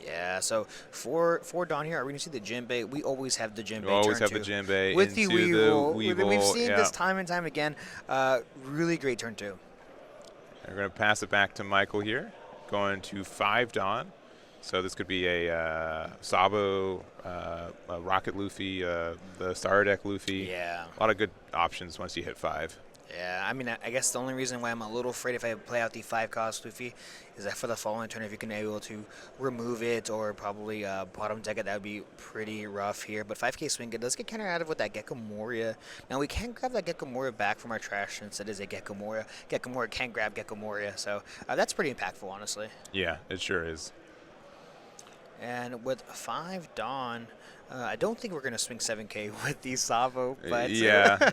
Yeah, so for Don here, are we going to see the Jinbei? We always have the Jinbei.
You always
turn
have the
2.
Jinbei
With the
into
Weevil.
the Weevil.
We've seen
yeah.
this time and time again. Really great turn 2.
We're going to pass it back to Michael here, going to 5 Don. So this could be a Sabo, a Rocket Luffy, the Star Deck Luffy.
Yeah.
A lot of good options once you hit 5.
Yeah, I mean, I guess the only reason why I'm a little afraid if I play out the 5-cost Luffy is that for the following turn, if you can be able to remove it or probably bottom deck it, that would be pretty rough here. But 5K swing, it does get countered out of with that Gecko Moria. Now, we can grab that Gecko Moria back from our trash since it is a Gecko Moria. Gecko Moria can grab Gecko Moria, so that's pretty impactful, honestly.
Yeah, it sure is.
And with 5 Dawn, I don't think we're going to swing 7K with the Sabo, but
yeah.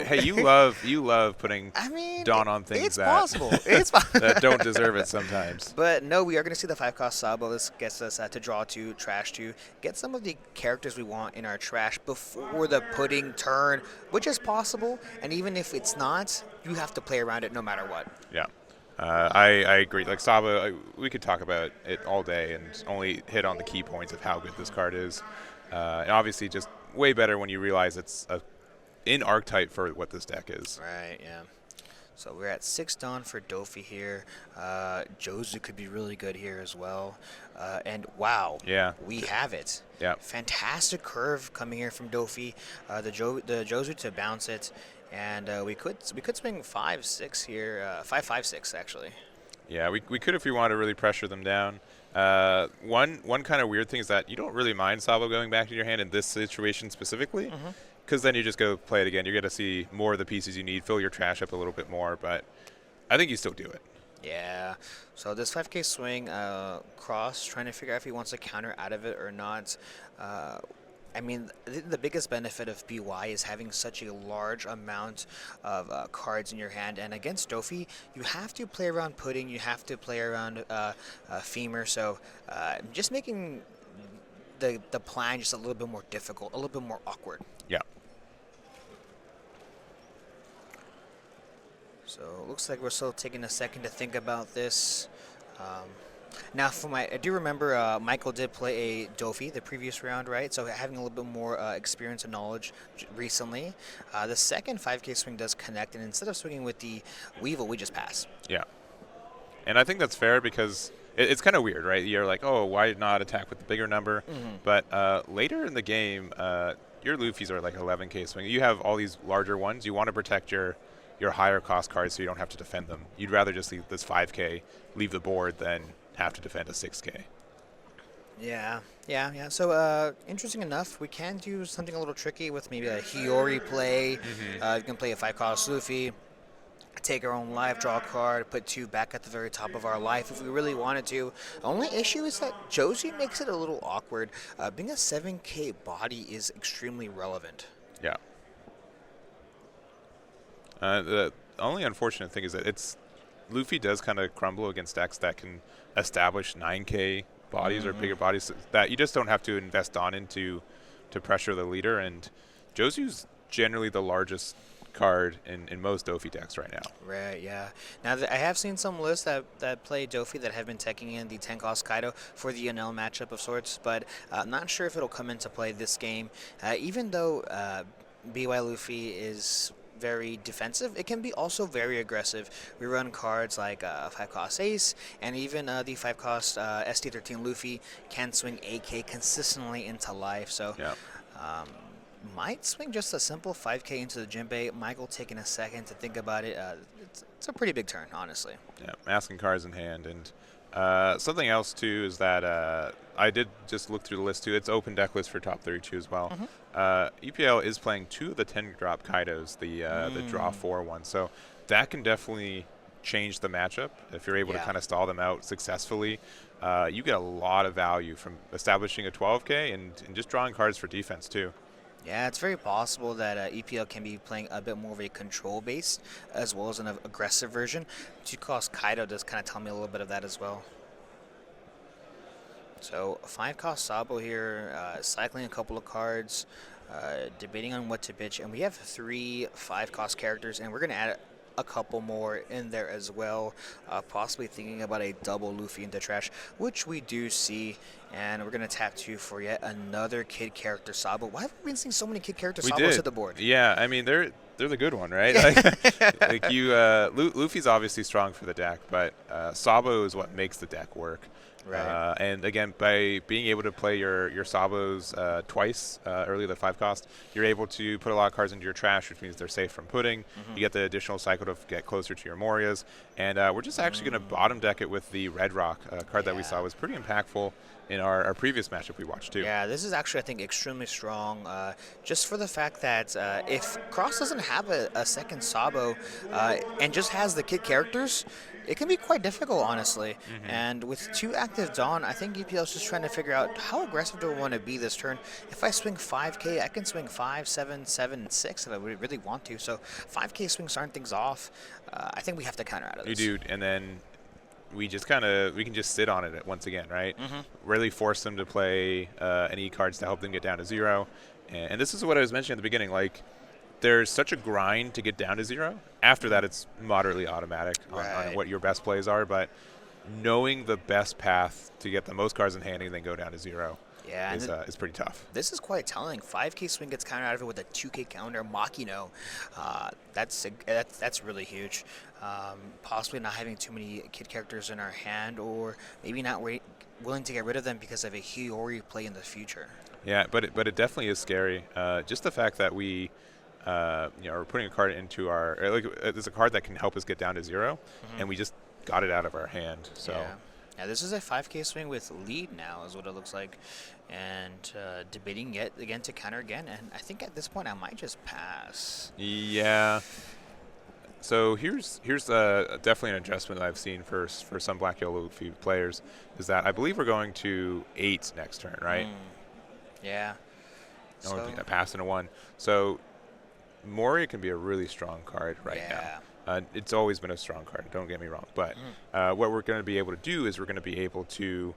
Hey, you love putting
I mean,
Dawn on things
it's
that
possible. It's possible.
that don't deserve it sometimes.
But no, we are going to see the 5-cost Sabo. This gets us to draw 2, trash 2, get some of the characters we want in our trash before the pudding turn, which is possible. And even if it's not, you have to play around it no matter what.
Yeah. I agree. Like Sabo, we could talk about it all day and only hit on the key points of how good this card is. And obviously just way better when you realize it's in archetype for what this deck is.
Right, yeah. So we're at 6 Dawn for Dofy here. Jozu could be really good here as well. And wow,
Yeah.
we have it.
Yeah.
Fantastic curve coming here from Dofy. The Jozu to bounce it. And we could swing 5-6 here, 5-5-6 actually.
Yeah, we could if we want to really pressure them down. One kind of weird thing is that you don't really mind Sabo going back to your hand in this situation specifically, because then you just go play it again. You're going to see more of the pieces you need, fill your trash up a little bit more, but I think you still do it.
Yeah. So this 5K swing, Cross trying to figure out if he wants to counter out of it or not. I mean, the biggest benefit of BY is having such a large amount of cards in your hand. And against Dofy, you have to play around pudding. You have to play around femur. So just making the plan just a little bit more difficult, a little bit more awkward.
Yeah.
So it looks like we're still taking a second to think about this. Now, I do remember Michael did play a Dofy the previous round, right? So having a little bit more experience and knowledge recently. The second 5K swing does connect, and instead of swinging with the Weevil, we just pass.
Yeah. And I think that's fair because it's kind of weird, right? You're like, oh, why not attack with the bigger number? But later in the game, your Luffys are like 11K swing. You have all these larger ones. You want to protect your higher cost cards so you don't have to defend them. You'd rather just leave this 5K, leave the board, than have to defend a 6K.
Yeah. So, interesting enough, we can do something a little tricky with maybe a Hiyori play. You can play a 5-cost Luffy, take our own life, draw a card, put 2 back at the very top of our life if we really wanted to. The only issue is that Josie makes it a little awkward. Being a 7K body is extremely relevant.
Yeah. The only unfortunate thing is that Luffy does kind of crumble against decks that can establish 9K bodies or bigger bodies that you just don't have to invest on into to pressure the leader. And Josu's generally the largest card in most Dofi decks right now.
Right, yeah. Now, I have seen some lists that play Dofi that have been taking in the 10-cost Kaido for the Enel matchup of sorts, but I'm not sure if it'll come into play this game. Even though BY Luffy is very defensive, it can be also very aggressive. We run cards like 5-cost Ace, and even the 5-cost ST13 Luffy can swing AK consistently into life. So, might swing just a simple 5K into the Jinbei. Michael taking a second to think about it. It's a pretty big turn, honestly.
Yeah, asking cards in hand. And something else, too, is that I did just look through the list, too. It's open deck list for top 32 as well. EPL is playing 2 of the 10-drop Kaidos, the draw 4 one. So that can definitely change the matchup. If you're able to kind of stall them out successfully, you get a lot of value from establishing a 12K and just drawing cards for defense, too.
Yeah, it's very possible that EPL can be playing a bit more of a control-based as well as an aggressive version. 2-cost Kaido does kind of tell me a little bit of that as well. So 5-cost Sabo here, cycling a couple of cards, debating on what to pitch, and we have 3 5-cost characters, and we're going to add a couple more in there as well, possibly thinking about a double Luffy into trash, which we do see, and we're going to tap 2 for yet another kid character Sabo. Why have we been seeing so many kid character Sabos at the board?
Yeah, I mean, they're the good one, right? Luffy's obviously strong for the deck, but Sabo is what makes the deck work.
Right.
And again, by being able to play your Sabos twice early the 5-cost, you're able to put a lot of cards into your trash, which means they're safe from putting. You get the additional cycle to get closer to your Morias. And we're just actually going to bottom deck it with the Red Rock card that we saw was pretty impactful in our previous matchup we watched too.
Yeah, this is actually, I think, extremely strong, just for the fact that if Cross doesn't have a second Sabo and just has the kid characters, it can be quite difficult, honestly. And with 2 active Dawn, I think EPL is just trying to figure out how aggressive do I want to be this turn. If I swing 5K, I can swing 5, 7, 7, and 6 if I really want to. So 5K swings aren't things off. I think we have to counter out of this.
You do, and then we can just sit on it once again, right? Really force them to play any cards to help them get down to 0. And this is what I was mentioning at the beginning, like, there's such a grind to get down to 0. After that, it's moderately automatic on what your best plays are. But knowing the best path to get the most cards in hand and then go down to 0 is pretty tough.
This is quite telling. 5K swing gets countered out of it with a 2K counter Makino. That's really huge. Possibly not having too many kid characters in our hand, or maybe not willing to get rid of them because of a Hiyori play in the future. Yeah,
but it definitely is scary. Just the fact that we we're putting a card into our there's a card that can help us get down to 0, and we just got it out of our hand. So
yeah, this is a 5K swing with lead now, is what it looks like, and debating yet again to counter again. And I think at this point I might just pass.
Yeah. So here's definitely an adjustment that I've seen for some Black Yellow Luffy players, is that I believe we're going to 8 next turn, right?
Yeah.
So a pass and a 1. So Moria can be a really strong card right now. It's always been a strong card, don't get me wrong. But what we're going to be able to do is we're going to be able to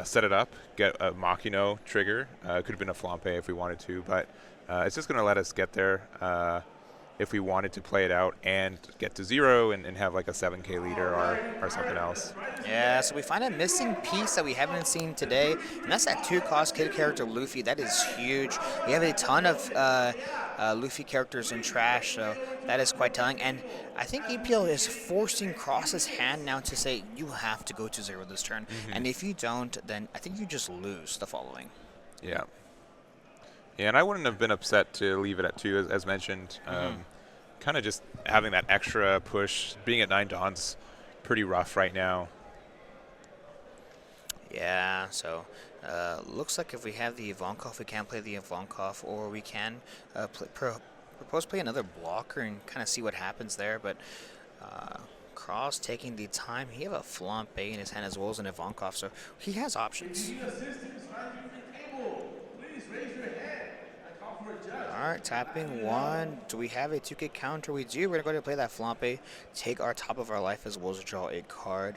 set it up, get a Makino trigger. It could have been a Flampe if we wanted to, but it's just going to let us get there if we wanted to play it out and get to 0 and have like a 7K leader or something else.
Yeah, so we find a missing piece that we haven't seen today, and that's that 2-cost kid character Luffy. That is huge. We have a ton of Luffy characters in trash, so that is quite telling. And I think EPL is forcing Cross's hand now to say, you have to go to 0 this turn. And if you don't, then I think you just lose the following.
Yeah. Yeah, and I wouldn't have been upset to leave it at 2, as mentioned. Kind of just having that extra push. Being at 9 Dawn's pretty rough right now.
Yeah, so looks like if we have the Ivankov, we can play the Ivankov, or we can propose play another blocker and kind of see what happens there. But Cross taking the time. He have a Flampe in his hand as well as an Ivankov, so he has options. Alright, tapping one. Do we have a 2K counter? We do. We're going to go ahead and play that Flampe, take our top of our life as well as draw a card.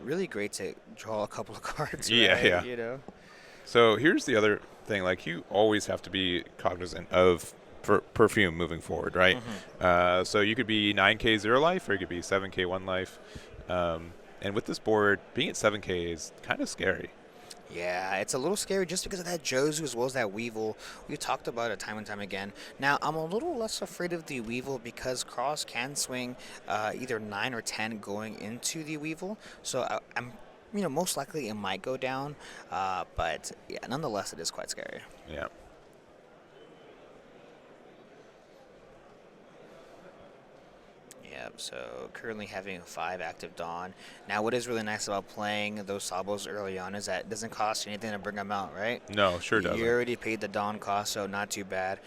Really great to draw a couple of cards,
Yeah,
right?
yeah.
You know?
So here's the other thing. Like, you always have to be cognizant of perfume moving forward, right? So you could be 9K 0 life, or you could be 7K 1 life. And with this board, being at 7K is kind of scary.
Yeah, it's a little scary just because of that Jozu as well as that Weevil. We talked about it time and time again. Now, I'm a little less afraid of the Weevil because Cross can swing either 9 or 10 going into the Weevil. So I'm, most likely it might go down. But yeah, nonetheless, it is quite scary.
Yeah.
Yep, so currently having 5 active Dawn. Now, what is really nice about playing those Sabos early on is that it doesn't cost you anything to bring them out, right?
No, sure doesn't.
You already paid the Dawn cost, so not too bad.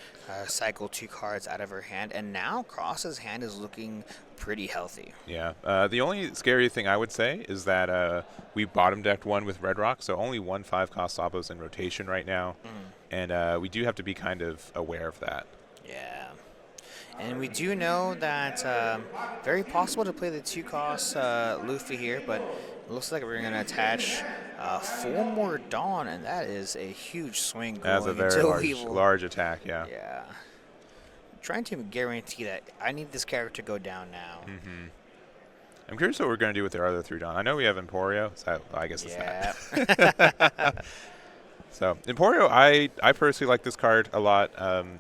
Cycle 2 cards out of her hand, and now Cross's hand is looking pretty healthy.
Yeah. The only scary thing I would say is that we bottom decked one with Red Rock, so only 1 5-cost Sabos in rotation right now. And we do have to be kind of aware of that.
Yeah. And we do know that very possible to play the 2-cost Luffy here, but it looks like we're going to attach 4 more Dawn, and that is a huge swing going
That's a very large attack, yeah.
Yeah. Trying to guarantee that I need this character to go down now.
I'm curious what we're going to do with their other 3 Dawn. I know we have Emporio, so I guess it's
that.
So, Emporio, I personally like this card a lot.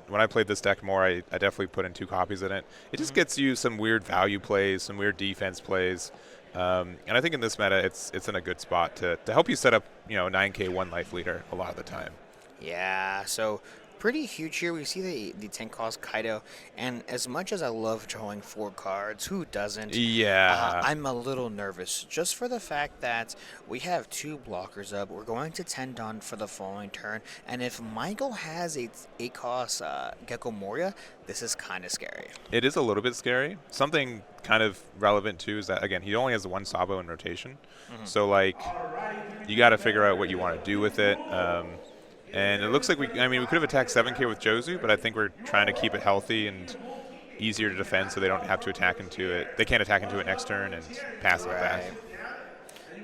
When I played this deck more, I definitely put in 2 copies in it. It just gets you some weird value plays, some weird defense plays. And I think in this meta, it's in a good spot to help you set up, 9K 1 life leader a lot of the time.
Yeah, so pretty huge here. We see the 10-cost Kaido, and as much as I love drawing 4 cards, who doesn't?
Yeah.
I'm a little nervous just for the fact that we have 2 blockers up. We're going to 10 Dawn for the following turn, and if Michael has a 8-cost Gecko Moria, this is kind of scary.
It is a little bit scary. Something kind of relevant, too, is that, again, he only has 1 Sabo in rotation. So, like, you got to figure out what you want to do with it. And it looks like we could have attacked 7K with Jozu, but I think we're trying to keep it healthy and easier to defend so they don't have to attack into it. They can't attack into it next turn and pass it back.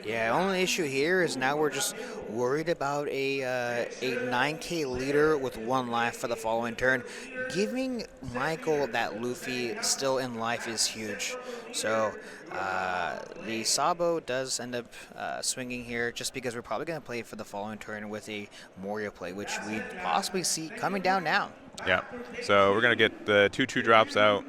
Yeah, only issue here is now we're just worried about a 9K leader with 1 life for the following turn. Giving Michael that Luffy still in life is huge. So the Sabo does end up swinging here just because we're probably going to play for the following turn with a Moria play, which we possibly see coming down now.
Yeah, so we're going to get the 2/2 drops out.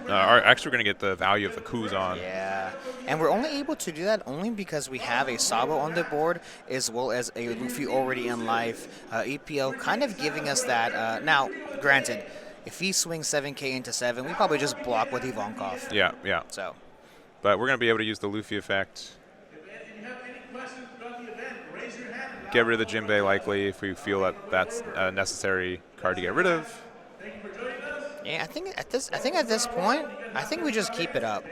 Actually, we're going to get the value of the Kuzan.
Yeah, and we're only able to do that only because we have a Sabo on the board as well as a Luffy already in life. EPO kind of giving us that. Now, granted, if he swings 7K into 7, we probably just block with Ivankov.
Yeah, yeah.
So,
but we're going to be able to use the Luffy effect. Get rid of the Jinbei likely if we feel that that's a necessary card to get rid of.
yeah, I think at this point, I think we just keep it up.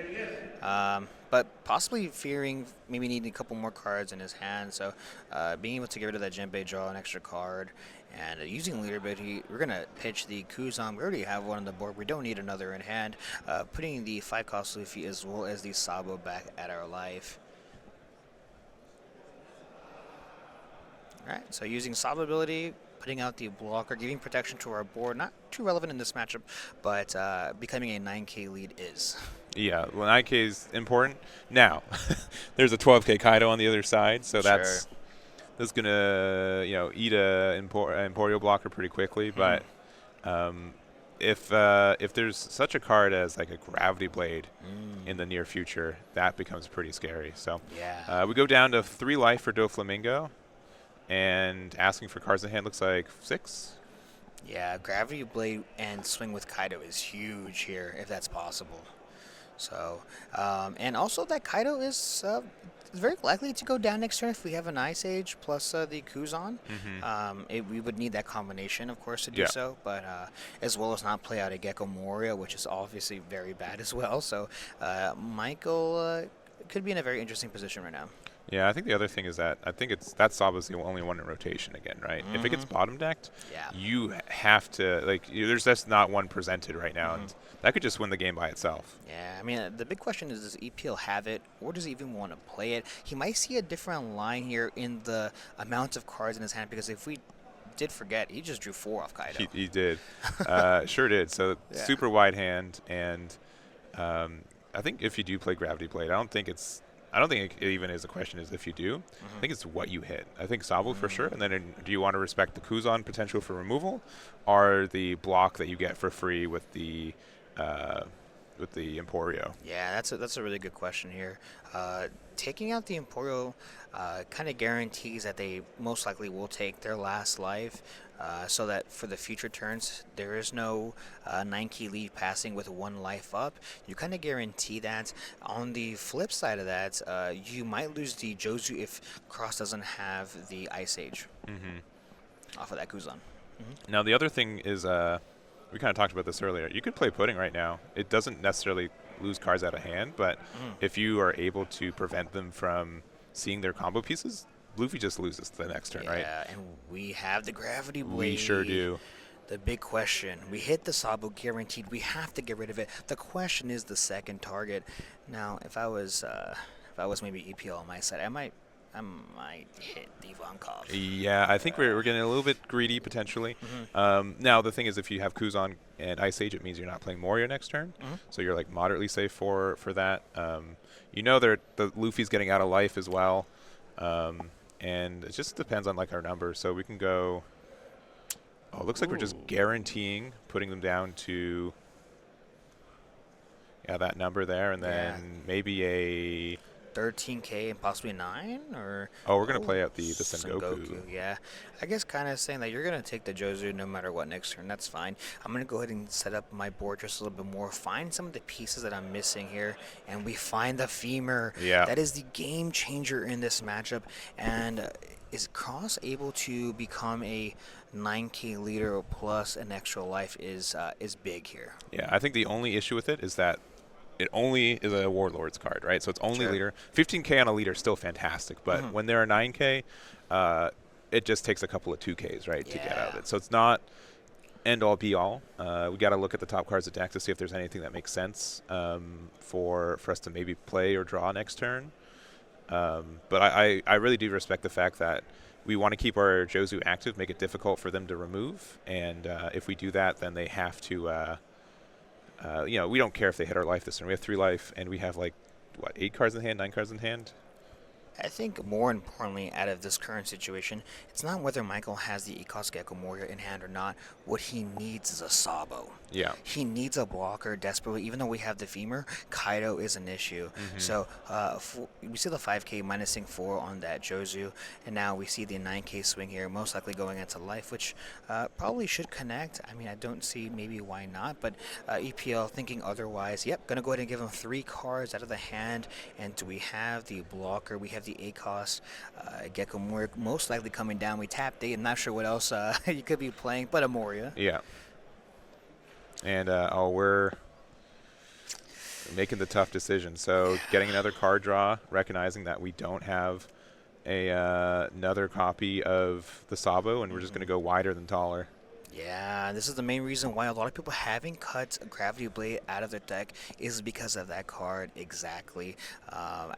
But possibly fearing maybe needing a couple more cards in his hand. So being able to get rid of that Jinbei, draw an extra card, and using leader ability, we're going to pitch the Kuzan. We already have one on the board. We don't need another in hand. Putting the 5-cost Luffy as well as the Sabo back at our life. All right, so using Sabo ability, putting out the blocker, giving protection to our board. Not too relevant in this matchup, but becoming a 9K lead is.
Yeah, well, 9K is important. Now, there's a 12K Kaido on the other side, so that's going to eat a Emporio blocker pretty quickly. But if there's such a card as like a Gravity Blade in the near future, that becomes pretty scary. So we go down to 3 life for Doflamingo, and asking for cards in hand looks like 6.
Yeah, Gravity Blade and swing with Kaido is huge here, if that's possible. So, and also that Kaido is very likely to go down next turn if we have an Ice Age plus the Kuzan. We would need that combination, of course, to do
Yeah.
so, but as well as not play out a Gecko Moria, which is obviously very bad as well. So, Michael could be in a very interesting position right now.
Yeah, I think the other thing is that I think that Saba's the only one in rotation again, right? If it gets bottom decked,
Yeah.
you have to there's just not one presented right now, and that could just win the game by itself.
Yeah, I mean, the big question is, does EPL have it, or does he even want to play it? He might see a different line here in the amount of cards in his hand, because if we did forget, he just drew 4 off Kaido.
He did, sure did. So
Yeah.
super wide hand, and I think if you do play Gravity Blade, I don't think it even is a question is if you do. I think it's what you hit. I think Sabu for sure. And then do you want to respect the Kuzan potential for removal, or the block that you get for free with the Emporio?
Yeah, that's a really good question here. Taking out the Emporio kind of guarantees that they most likely will take their last life, so that for the future turns there is no 9-key lead passing with 1 life up. You kind of guarantee that. On the flip side of that, you might lose the Jozu if Cross doesn't have the Ice Age off of that Kuzan.
Now the other thing is, we kind of talked about this earlier. You could play Pudding right now. It doesn't necessarily lose cards out of hand, but if you are able to prevent them from seeing their combo pieces, Luffy just loses the next turn, right?
Yeah, and we have the Gravity Blade.
We sure do.
The big question. We hit the Sabo guaranteed. We have to get rid of it. The question is the second target. Now, if I was maybe EPL on my side, I might hit Ivankov.
Yeah, I think we're getting a little bit greedy potentially. Now the thing is, if you have Kuzan and Ice Age, it means you're not playing Moria next turn, so you're like moderately safe for that. You know, the Luffy's getting out of life as well, and it just depends on like our numbers. So we can go. Oh, it looks like we're just guaranteeing putting them down to that number there, and then maybe a
13K and possibly 9, or
we're gonna play out the Sengoku.
Yeah, I guess kind of saying that you're gonna take the Jozu no matter what next turn. That's fine. I'm gonna go ahead and set up my board just a little bit more. Find some of the pieces that I'm missing here, and we find the Femur.
Yeah,
that is the game changer in this matchup. And is Cross able to become a 9K leader plus an extra life is big here.
Yeah, I think the only issue with it is that it only is a Warlord's card, right? So it's only leader. 15K on a leader is still fantastic, but when they're a 9K, it just takes a couple of 2Ks, right, to get out of it. So it's not end-all, be-all. We got to look at the top cards of deck to see if there's anything that makes sense for us to maybe play or draw next turn. But I really do respect the fact that we want to keep our Jozu active, make it difficult for them to remove, and if we do that, then they have to we don't care if they hit our life this turn. We have 3 life, and we have 8 cards in hand, 9 cards in hand.
I think more importantly, out of this current situation, it's not whether Michael has the Ecos Gecko Moria in hand or not. What he needs is a Sabo.
Yeah.
He needs a blocker desperately. Even though we have the Femur, Kaido is an issue. So we see the 5K minusing 4 on that Jozu, and now we see the 9K swing here, most likely going into life, which probably should connect. I mean, I don't see maybe why not, but EPL thinking otherwise. Yep, gonna go ahead and give him 3 cards out of the hand, and do we have the blocker? We have the ACOS Gecko Moria most likely coming down. We tapped 8. I'm not sure what else you could be playing, but a Moria.
Yeah. And we're making the tough decision. So getting another card draw, recognizing that we don't have another copy of the Sabo, and we're just going to go wider than taller.
Yeah, this is the main reason why a lot of people haven't cut Gravity Blade out of their deck is because of that card exactly.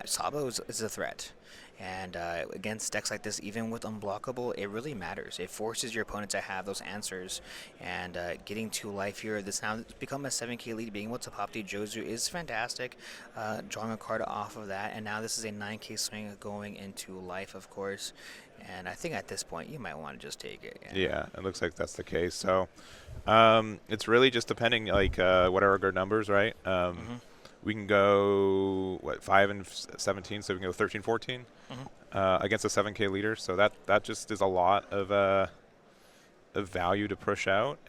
Sabo is a threat. And against decks like this, even with Unblockable, it really matters. It forces your opponent to have those answers. And getting 2 life here, this now become a 7K lead. Being able to pop the Jozu is fantastic. Drawing a card off of that. And now this is a 9K swing going into life, of course. And I think at this point, you might want to just take it.
Yeah, it looks like that's the case. So it's really just depending, what are our good numbers, right? We can go, 5 and 17, so we can go 13, 14 against a 7K leader. So that just is a lot of value to push out.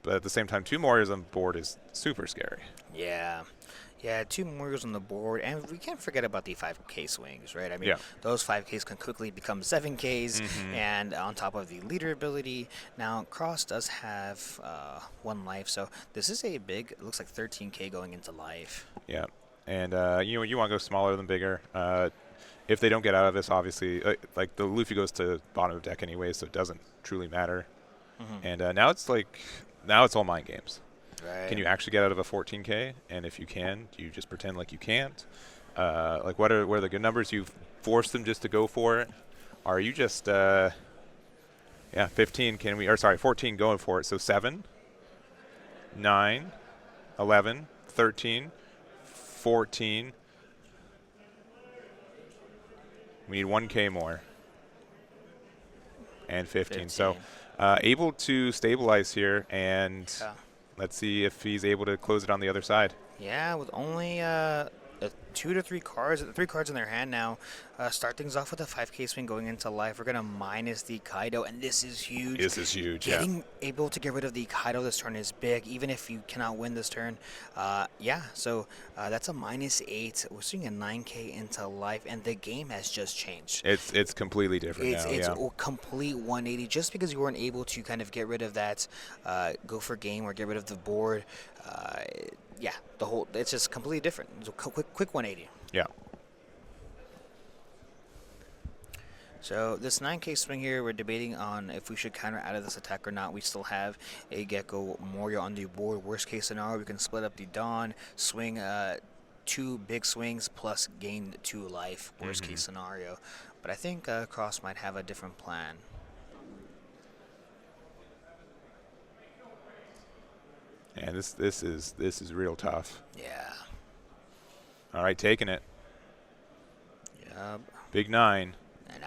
But but at the same time, 2 Morios on board is super scary.
Yeah. Yeah, 2 Morios on the board, and we can't forget about the 5K swings, right? I mean,
Yeah.
those 5Ks can quickly become 7Ks, and on top of the leader ability. Now, Cross does have 1 life, so this is a big, it looks like 13K going into life.
Yeah, and you want to go smaller than bigger. If they don't get out of this, obviously, like the Luffy goes to bottom of deck anyway, so it doesn't truly matter. And now it's all mind games.
Right.
Can you actually get out of a 14K? And if you can, do you just pretend like you can't? Like what are the good numbers? You've forced them just to go for it. Are you just 15? 14 going for it. So 7, 9, 11, 13, 14. We need 1K more. And 15. So able to stabilize here, and let's see if he's able to close it on the other side.
Yeah, with only 2 to 3 cards, 3 cards in their hand now. Start things off with a 5K swing going into life. We're going to minus the Kaido, and this is huge.
This is huge,
Getting able to get rid of the Kaido this turn is big, even if you cannot win this turn. So that's a -8. We're seeing a 9K into life, and the game has just changed.
It's completely different now.
It's a complete 180. Just because you weren't able to kind of get rid of that go for game or get rid of the board, it's just completely different. It's a quick 180.
Yeah.
So this 9K swing here, we're debating on if we should counter out of this attack or not. We still have a Gecko Morio on the board. Worst case scenario, we can split up the Dawn, swing 2 big swings plus gain 2 life. Worst case scenario. But I think Cross might have a different plan.
And this is real tough.
Yeah.
All right, taking it.
Yep.
Big 9.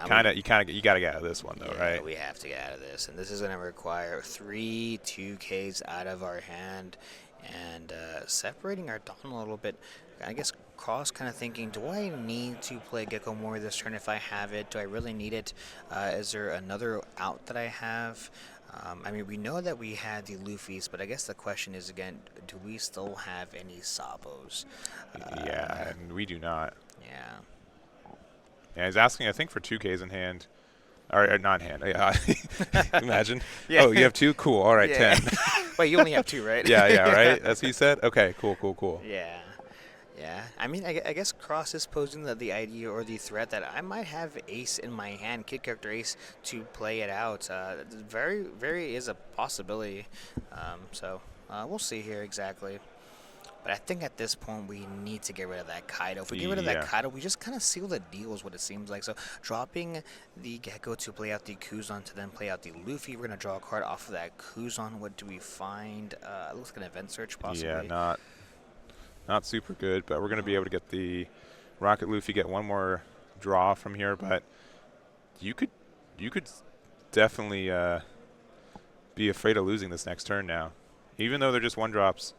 You got to get out of this one though,
Yeah,
right?
we have to get out of this, and this is going to require 3 2Ks out of our hand, and separating our Dawn a little bit. I guess Cross kind of thinking, do I need to play Gecko more this turn if I have it? Do I really need it? Is there another out that I have? I mean, we know that we had the Luffys, but I guess the question is, again, do we still have any Sabos?
Yeah, and we do not.
Yeah.
Yeah, he's asking, I think, for 2Ks in hand. Or not in hand. Yeah. Imagine.
Yeah.
Oh, you have 2? Cool. All right,
Yeah.
10.
Wait, you only have 2, right?
yeah, right? That's what he said? Okay, cool.
Yeah. Yeah. I mean, I guess Cross is posing the idea or the threat that I might have Ace in my hand, kid character Ace, to play it out. Very, very is a possibility. So we'll see here exactly. But I think at this point we need to get rid of that Kaido. If we get rid of that Kaido, we just kind of seal the deal is what it seems like. So dropping the Gecko to play out the Kuzan to then play out the Luffy. We're going to draw a card off of that Kuzan. What do we find? It looks like an event search possibly.
Yeah, not super good, but we're going to be able to get the Rocket Luffy, get one more draw from here. But you could definitely be afraid of losing this next turn now. Even though they're just 1-drops,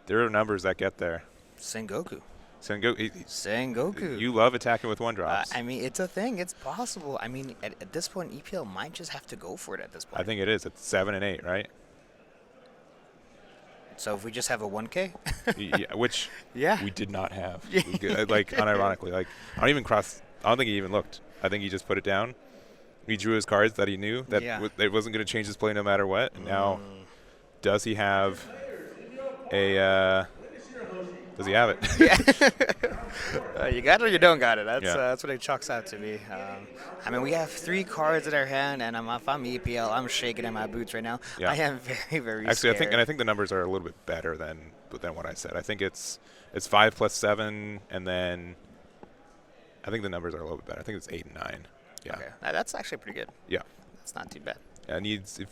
there are numbers that get there.
Sengoku.
Sengoku. You love attacking with 1-drops.
I mean, it's a thing. It's possible. I mean, at this point, EPL might just have to go for it at this point.
I think it is. It's 7 and 8, right?
So if we just have a 1K?
Yeah, which we did not have.
Yeah.
Like, unironically. Like, I don't think he even looked. I think he just put it down. He drew his cards that he knew that it wasn't going to change his play no matter what. And now, does he have does he have it?
Yeah. You got it or you don't got it. That's what it chalks out to be. I mean, we have 3 cards in our hand, and if I'm EPL, I'm shaking in my boots right now.
Yeah.
I am very, very
Actually,
scared.
I think the numbers are a little bit better than what I said. I think it's 5 plus 7, and then I think the numbers are a little bit better. I think it's 8 and 9. Yeah.
Okay. That's actually pretty good.
Yeah.
That's not too bad.
Yeah,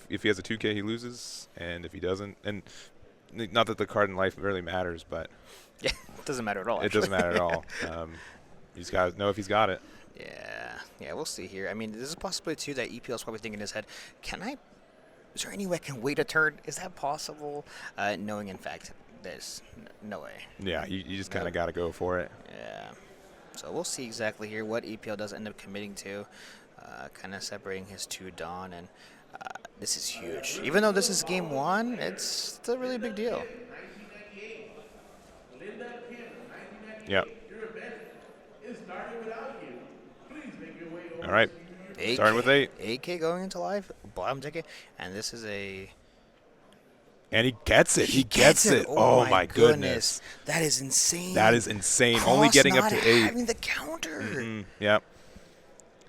if he has a 2K, he loses, and if he doesn't, and not that the card in life really matters, but
yeah, it doesn't matter at all.
It doesn't matter at all. He's got to know if he's got it.
Yeah, we'll see here. I mean, this is possibly too that EPL is probably thinking in his head, is there any way I can wait a turn? Is that possible? Knowing, in fact, there's no way.
Yeah, you just kind of got to go for it.
Yeah. So we'll see exactly here what EPL does end up committing to, kind of separating his 2 Dawn. And This is huge. Even though this is game 1, it's a really big deal.
1998. Linda Kim, 1998.
Yeah.
Your event is starting without you. Please make your way over.
All right.
8K,
Starting with 8.
8K going into live, bottom ticket, and this is a...
And he gets it. He gets it. Oh, my goodness.
That is insane.
That is insane.
Cross
Only getting up
not
to 8.
having the counter.
Yep.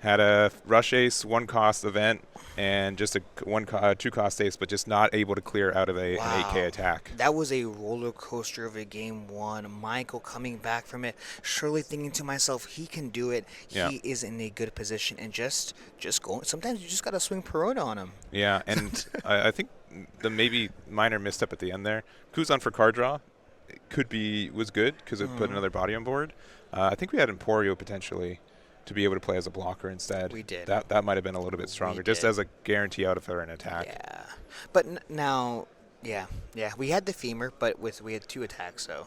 Had a rush ace, 1-cost event, and just a 2-cost ace, but just not able to clear out of an 8K attack.
That was a roller coaster of a game 1. Michael coming back from it, surely thinking to myself, he can do it.
Yeah.
He is in a good position, and just going. Sometimes you just gotta swing Perona on him.
Yeah, and I think the maybe minor misstep at the end there. Kuzan for card draw was good because it put another body on board. I think we had Emporio potentially to be able to play as a blocker instead.
We did.
That might have been a little bit stronger, just
did.
as a guarantee out of her an attack.
Yeah, but now, yeah, we had the femur, but we had 2 attacks, so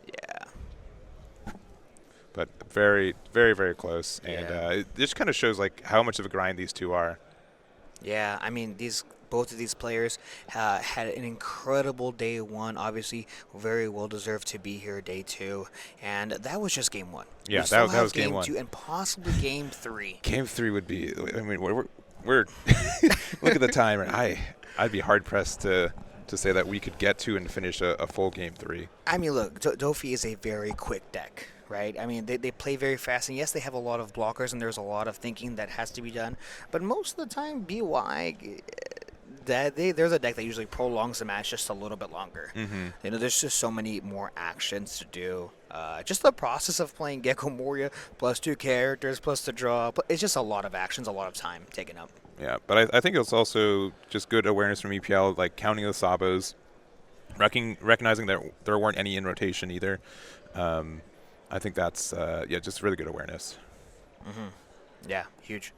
yeah.
But very, very, very close,
Yeah.
and it just kind of shows like how much of a grind these two are.
Yeah, I mean, both of these players had an incredible day 1. Obviously, very well deserved to be here day 2, and that was just game 1.
Yeah,
We still
that
have
was game 1.
2 and possibly game 3.
Game 3 would be. I mean, we're look at the timer. I'd be hard pressed to say that we could get to and finish a full game 3.
I mean, look, Dofi is a very quick deck, right? I mean, they play very fast, and yes, they have a lot of blockers, and there's a lot of thinking that has to be done. But most of the time, BY, there's a deck that usually prolongs the match just a little bit longer. You know, there's just so many more actions to do. Just the process of playing Gecko Moria plus 2 characters plus the draw, it's just a lot of actions, a lot of time taken up.
Yeah, but I think it's also just good awareness from EPL, like counting the Sabos, recognizing that there weren't any in rotation either. I think that's just really good awareness.
Yeah, huge.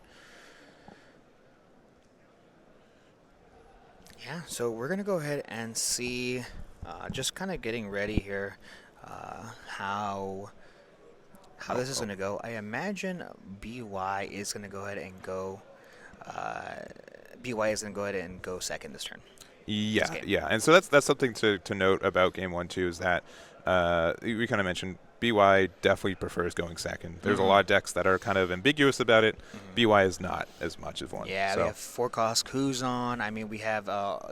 Yeah, so we're going to go ahead and see, just kind of getting ready here, how this is going to go. I imagine BY is going to go ahead and go, BY is going to go ahead and go second this turn.
Yeah, and so that's something to note about game 1 too, is that we kind of mentioned BY definitely prefers going second. There's a lot of decks that are kind of ambiguous about it. BY is not as much of one.
Yeah,
so
we have 4-cost Kuzan. I mean, we have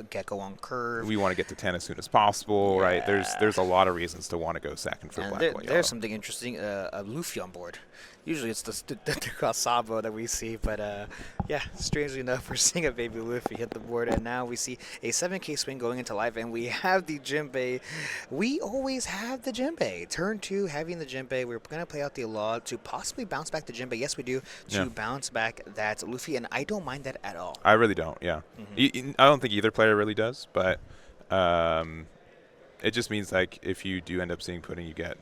Gecko on curve.
we want to get to 10 as soon as possible, right? There's a lot of reasons to want to go second for
And
Black
there,
White
there's
Yellow.
something interesting, a Luffy on board. Usually it's the cross Sabo that we see, but yeah, strangely enough, we're seeing a baby Luffy hit the board, and now we see a 7K swing going into live, and we have the Jinbei. We always have the Jinbei. Turn 2, having the Jinbei. We're going to play out the law to possibly bounce back the Jinbei. Yes, we do, to bounce back that Luffy, and I don't mind that at all.
I really don't, yeah. I don't think either player really does, but it just means like if you do end up seeing pudding, you get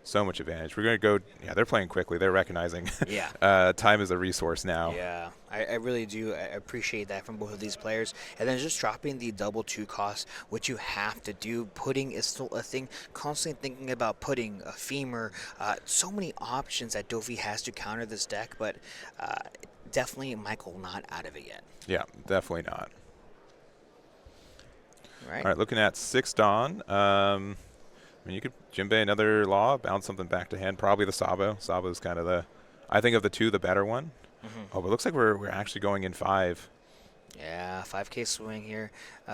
so much advantage. We're going to go, they're playing quickly. They're recognizing time is a resource now.
Yeah, I really do. I appreciate that from both of these players. And then just dropping the double 2 cost, which you have to do. Pudding is still a thing. Constantly thinking about pudding, a femur, so many options that Dofi has to counter this deck, but definitely Michael not out of it yet.
Yeah, definitely not.
Right.
All right, looking at 6 Dawn. I mean, you could Jinbei another law, bounce something back to hand. Probably the Sabo. Sabo's kind of I think of the 2, the better one. Oh, but it looks like we're actually going in 5.
Yeah, 5K swing here.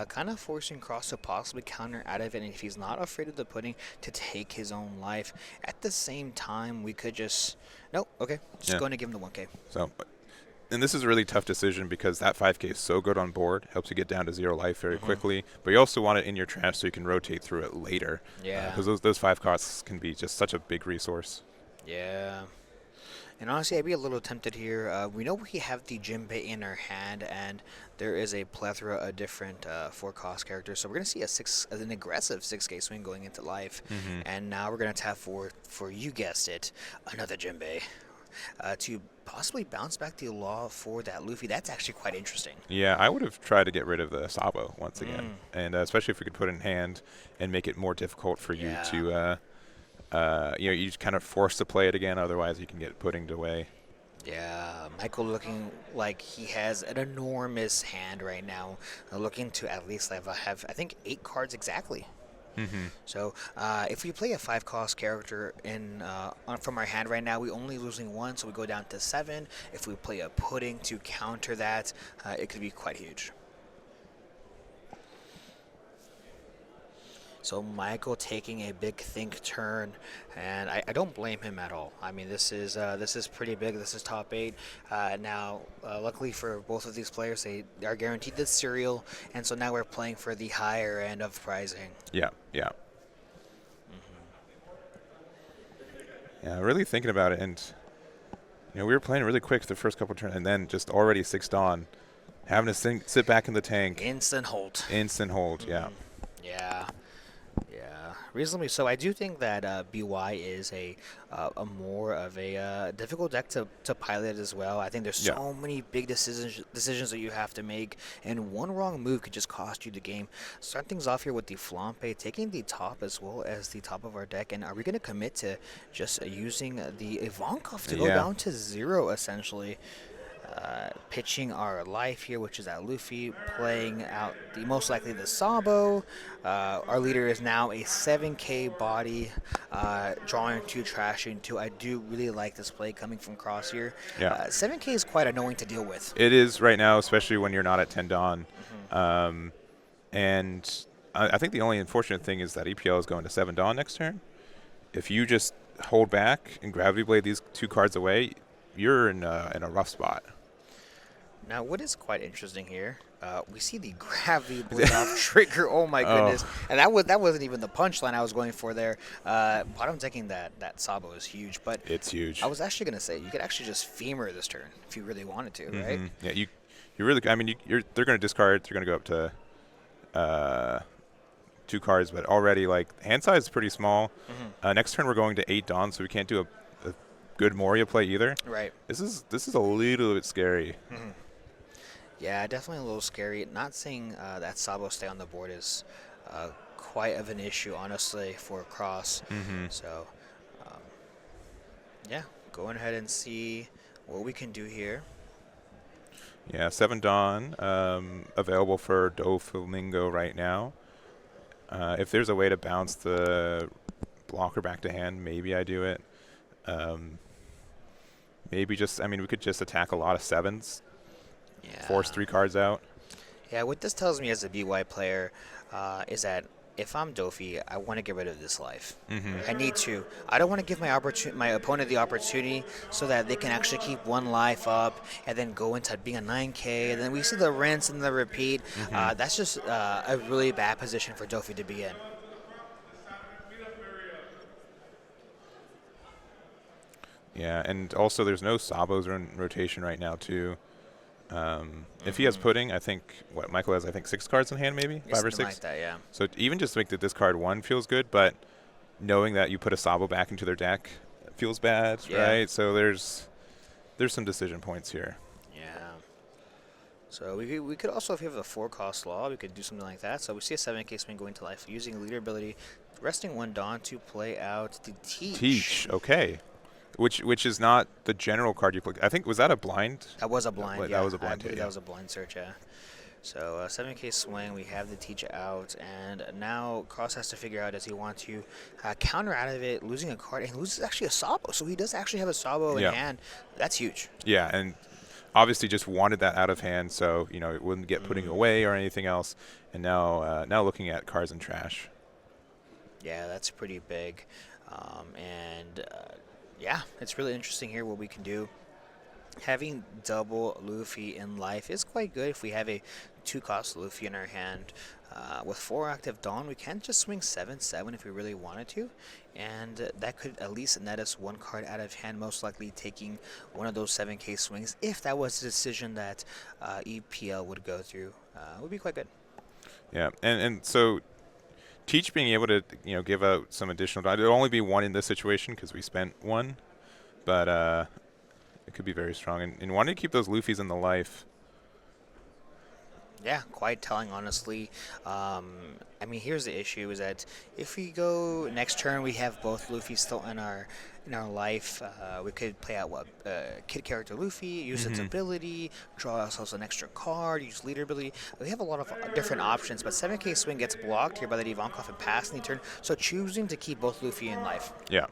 Kind of forcing Cross to possibly counter out of it. And if he's not afraid of the pudding, to take his own life. At the same time, we could just... Nope, okay. Just going to give him the 1K.
So, and this is a really tough decision because that 5K is so good on board. Helps you get down to 0 life very quickly. But you also want it in your trap so you can rotate through it later.
Yeah.
Because those 5 costs can be just such a big resource.
Yeah. And honestly, I'd be a little tempted here. We know we have the Jinbei in our hand, and there is a plethora of different 4-cost characters. So we're going to see an aggressive 6K swing going into life. And now we're going to tap for, you guessed it, another Jinbei. To possibly bounce back the law for that Luffy. That's actually quite interesting.
Yeah, I would have tried to get rid of the Sabo once again. And especially if we could put it in hand and make it more difficult for you to... you just kind of forced to play it again, otherwise you can get puddinged away.
Yeah, Michael looking like he has an enormous hand right now, looking to at least have I think 8 cards exactly. So if we play a 5 cost character from our hand right now, we only losing 1, so we go down to 7. If we play a pudding to counter that, it could be quite huge. So Michael taking a big think turn, and I don't blame him at all. I mean, this is pretty big. This is top 8. Now, luckily for both of these players, they are guaranteed the cereal, and so now we're playing for the higher end of pricing.
Yeah, yeah. Yeah, really thinking about it, and we were playing really quick the first couple turns, and then just already 6 Dawn, having to sit back in the tank.
Instant hold.
Instant hold, yeah.
Yeah. Yeah, reasonably so. I do think that BY is a more of a difficult deck to pilot as well. I think there's so many big decisions that you have to make, and one wrong move could just cost you the game. Start things off here with the Flampe, taking the top as well as the top of our deck, and are we going to commit to just using the Ivankov to go down to 0, essentially? Pitching our life here, which is at Luffy, playing out most likely the Sabo. Our leader is now a 7k body, drawing 2, trashing 2. I do really like this play coming from Cross here.
Yeah.
7k is quite annoying to deal with.
It is right now, especially when you're not at 10 Dawn. And I think the only unfortunate thing is that EPL is going to 7 Dawn next turn. If you just hold back and Gravity Blade these 2 cards away, you're in a rough spot.
Now, what is quite interesting here, we see the Gravity Blade off trigger. Oh my goodness! And that wasn't even the punchline I was going for there. Bottom decking that Sabo is huge, but
it's huge.
I was actually gonna say you could actually just femur this turn if you really wanted to, right?
Yeah, you really. I mean, they're gonna discard. They're gonna go up to 2 cards, but already like hand size is pretty small. Next turn we're going to 8 Dawn, so we can't do a good Moria play either.
Right.
This is a little bit scary.
Yeah, definitely a little scary. Not seeing that Sabo stay on the board is quite of an issue, honestly, for Cross. So, yeah, going ahead and see what we can do here.
Yeah, 7 Dawn available for Doflamingo right now. If there's a way to bounce the blocker back to hand, maybe I do it. Maybe just, I mean, we could just attack a lot of 7s.
Yeah.
Force 3 cards out.
Yeah, what this tells me as a BY player is that if I'm Dofi, I want to get rid of this life. I need to. I don't want to give my opponent the opportunity so that they can actually keep 1 life up and then go into being a 9k. And then we see the rinse and the repeat. That's just a really bad position for Dofi to be in.
Yeah, and also there's no Sabos in rotation right now, too. If he has Pudding, I think, Michael has, I think, 6 cards in hand, maybe? 5 or 6?
Like that, yeah.
So even just to make the discard 1 feels good, but knowing that you put a Sabo back into their deck feels bad, right? So there's some decision points here.
Yeah. So we could also, if we have a 4-cost law, we could do something like that. So we see a 7k swing going to life, using leader ability, resting 1 Dawn to play out the Teach.
Teach, okay. Which is not the general card you play. I think, was that a blind?
That was a blind, yeah.
That was a blind,
that was a blind search, yeah. So 7k swing, we have the Teach out, and now Cross has to figure out, does he want to counter out of it, losing a card, and he loses actually a Sabo, so he does actually have a Sabo in hand. That's huge.
Yeah, and obviously just wanted that out of hand, so it wouldn't get putting away or anything else, and now looking at cards and trash.
Yeah, that's pretty big, yeah, it's really interesting here what we can do. Having double Luffy in life is quite good if we have a 2-cost Luffy in our hand. With 4 active Dawn, we can just swing 7/7 if we really wanted to, and that could at least net us 1 card out of hand, most likely taking one of those 7k swings. If that was the decision that EPL would go through, would be quite good.
Yeah, and so Teach being able to give out some additional, there'll only be 1 in this situation because we spent 1, but it could be very strong. And wanting to keep those Luffys in the life.
Yeah, quite telling, honestly. I mean, here's the issue: is that if we go next turn, we have both Luffy still in our in our life, we could play out what kid character Luffy, use its ability, draw ourselves an extra card, use leader ability. We have a lot of different options, but 7K swing gets blocked here by the Ivankov and pass in the turn, so choosing to keep both Luffy in life.
Yeah.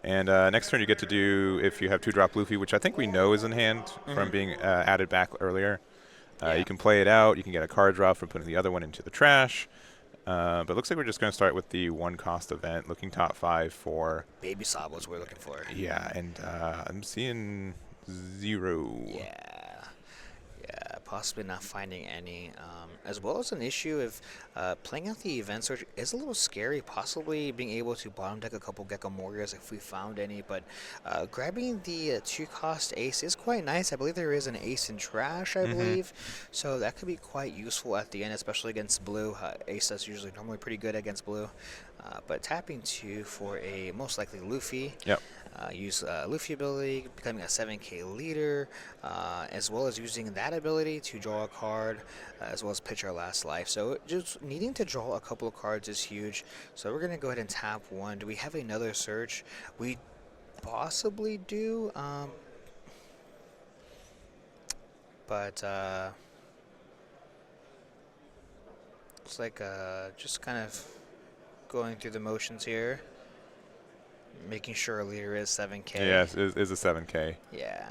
And next turn you get to do, if you have 2-drop Luffy, which I think we know is in hand from being added back earlier. You can play it out. You can get a card draw from putting the other one into the trash. But it looks like we're just going to start with the 1-cost event, looking top 5 for...
Baby Sabos we're looking for.
Yeah, and I'm seeing 0.
Yeah, possibly not finding any. As well as an issue of playing out the event search is a little scary, possibly being able to bottom deck a couple Gecko Warriors if we found any, but grabbing the 2-cost ace is quite nice. I believe there is an ace in trash, I believe, so that could be quite useful at the end, especially against blue. Ace that's usually normally pretty good against blue, but tapping 2 for a most likely Luffy.
Yep.
Use Luffy ability, becoming a 7K leader, as well as using that ability to draw a card, as well as pitch our last life. So just needing to draw a couple of cards is huge. So we're going to go ahead and tap 1. Do we have another search? We possibly do, but looks like just kind of going through the motions here. Making sure our leader is 7K.
Yes, is a 7K.
Yeah.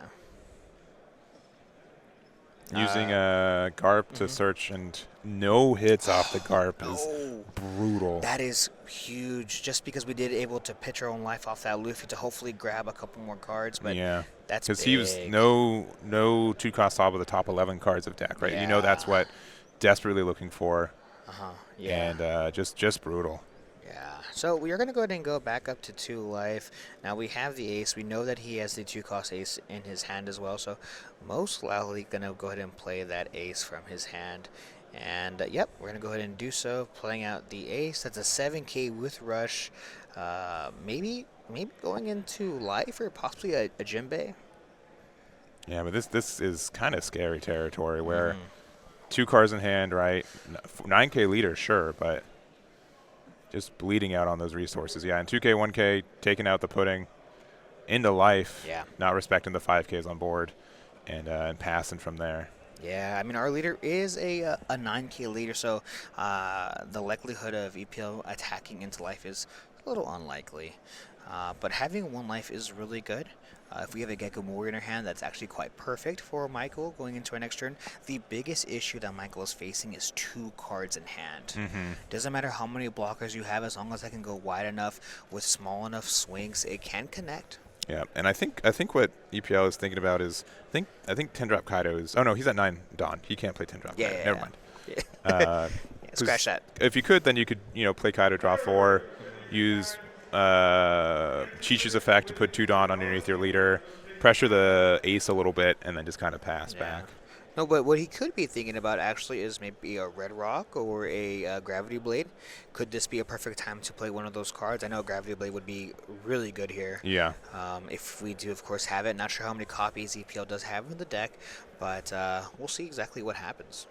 Using a Garp to search and no hits off the Garp is brutal.
That is huge. Just because we did able to pitch our own life off that Luffy to hopefully grab a couple more cards, but
yeah,
that's
because he was no 2-cost top of the top 11 cards of deck, right?
Yeah.
You know that's what desperately looking for.
Yeah.
And just brutal.
Yeah, so we are going to go ahead and go back up to 2 life. Now we have the ace. We know that he has the 2-cost ace in his hand as well, so most likely going to go ahead and play that ace from his hand. And yep, we're going to go ahead and do so, playing out the ace. That's a 7K with rush. Maybe going into life or possibly a Jinbei.
Yeah, but this is kind of scary territory where 2 cards in hand, right? 9K leader, sure, but just bleeding out on those resources. Yeah, and 2K, 1K, taking out the pudding into life.
Yeah.
Not respecting the 5Ks on board and passing from there.
Yeah, I mean, our leader is a 9K leader, so the likelihood of EPL attacking into life is a little unlikely. But having 1 life is really good. If we have a Gecko Warrior in our hand, that's actually quite perfect for Michael going into our next turn. The biggest issue that Michael is facing is 2 cards in hand. Doesn't matter how many blockers you have, as long as I can go wide enough with small enough swings, it can connect.
Yeah, and I think what EPL is thinking about is I think 10-drop Kaido is. Oh no, he's at 9 Dawn. He can't play 10-drop.
Yeah,
Kaido. Never mind.
Yeah, scratch that.
If you could, then you could play Kaido, draw 4, use Cheech's effect to put 2 Dawn underneath your leader, pressure the ace a little bit, and then just kind of pass back.
No, but what he could be thinking about actually is maybe a Red Rock or a Gravity Blade. Could this be a perfect time to play one of those cards? I know Gravity Blade would be really good here.
Yeah.
If we do, of course, have it. Not sure how many copies EPL does have in the deck, but we'll see exactly what happens.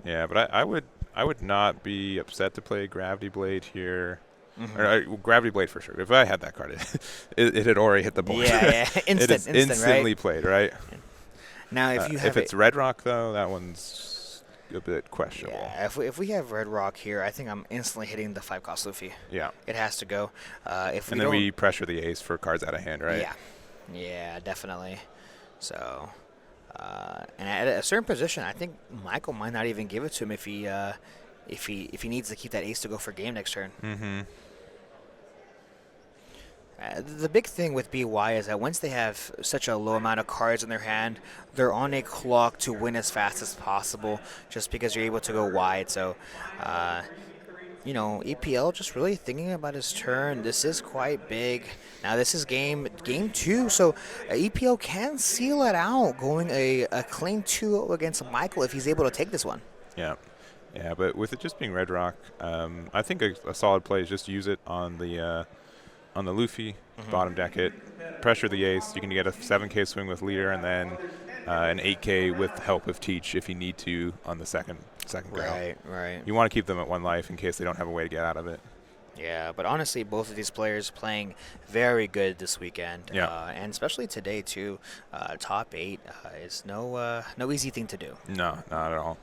Yeah, but I would not be upset to play Gravity Blade here. Or, Gravity Blade for sure. If I had that card, it had already hit the board.
Yeah,
It is instantly
right?
played, right?
Now, if you have
if it's Red Rock though, that one's a bit questionable.
Yeah, if we have Red Rock here, I think I'm instantly hitting the 5-cost Luffy.
Yeah.
It has to go.
And then we pressure the ace for cards out of hand, right?
Yeah, definitely. So, and at a certain position, I think Michael might not even give it to him if he needs to keep that ace to go for game next turn. The big thing with BY is that once they have such a low amount of cards in their hand, they're on a clock to win as fast as possible just because you're able to go wide. So, EPL just really thinking about his turn. This is quite big. Now, this is game 2, so EPL can seal it out going a claim 2 against Michael if he's able to take this one.
Yeah. Yeah, but with it just being Red Rock, I think a solid play is just use it on the Luffy, bottom deck it, pressure the ace. You can get a 7K swing with leader, and then an 8K with help of Teach if you need to on the second go.
Right.
You want to keep them at 1 life in case they don't have a way to get out of it.
Yeah, but honestly, both of these players playing very good this weekend.
Yeah.
And especially today, too. Top 8 is no easy thing to do.
No, not at all.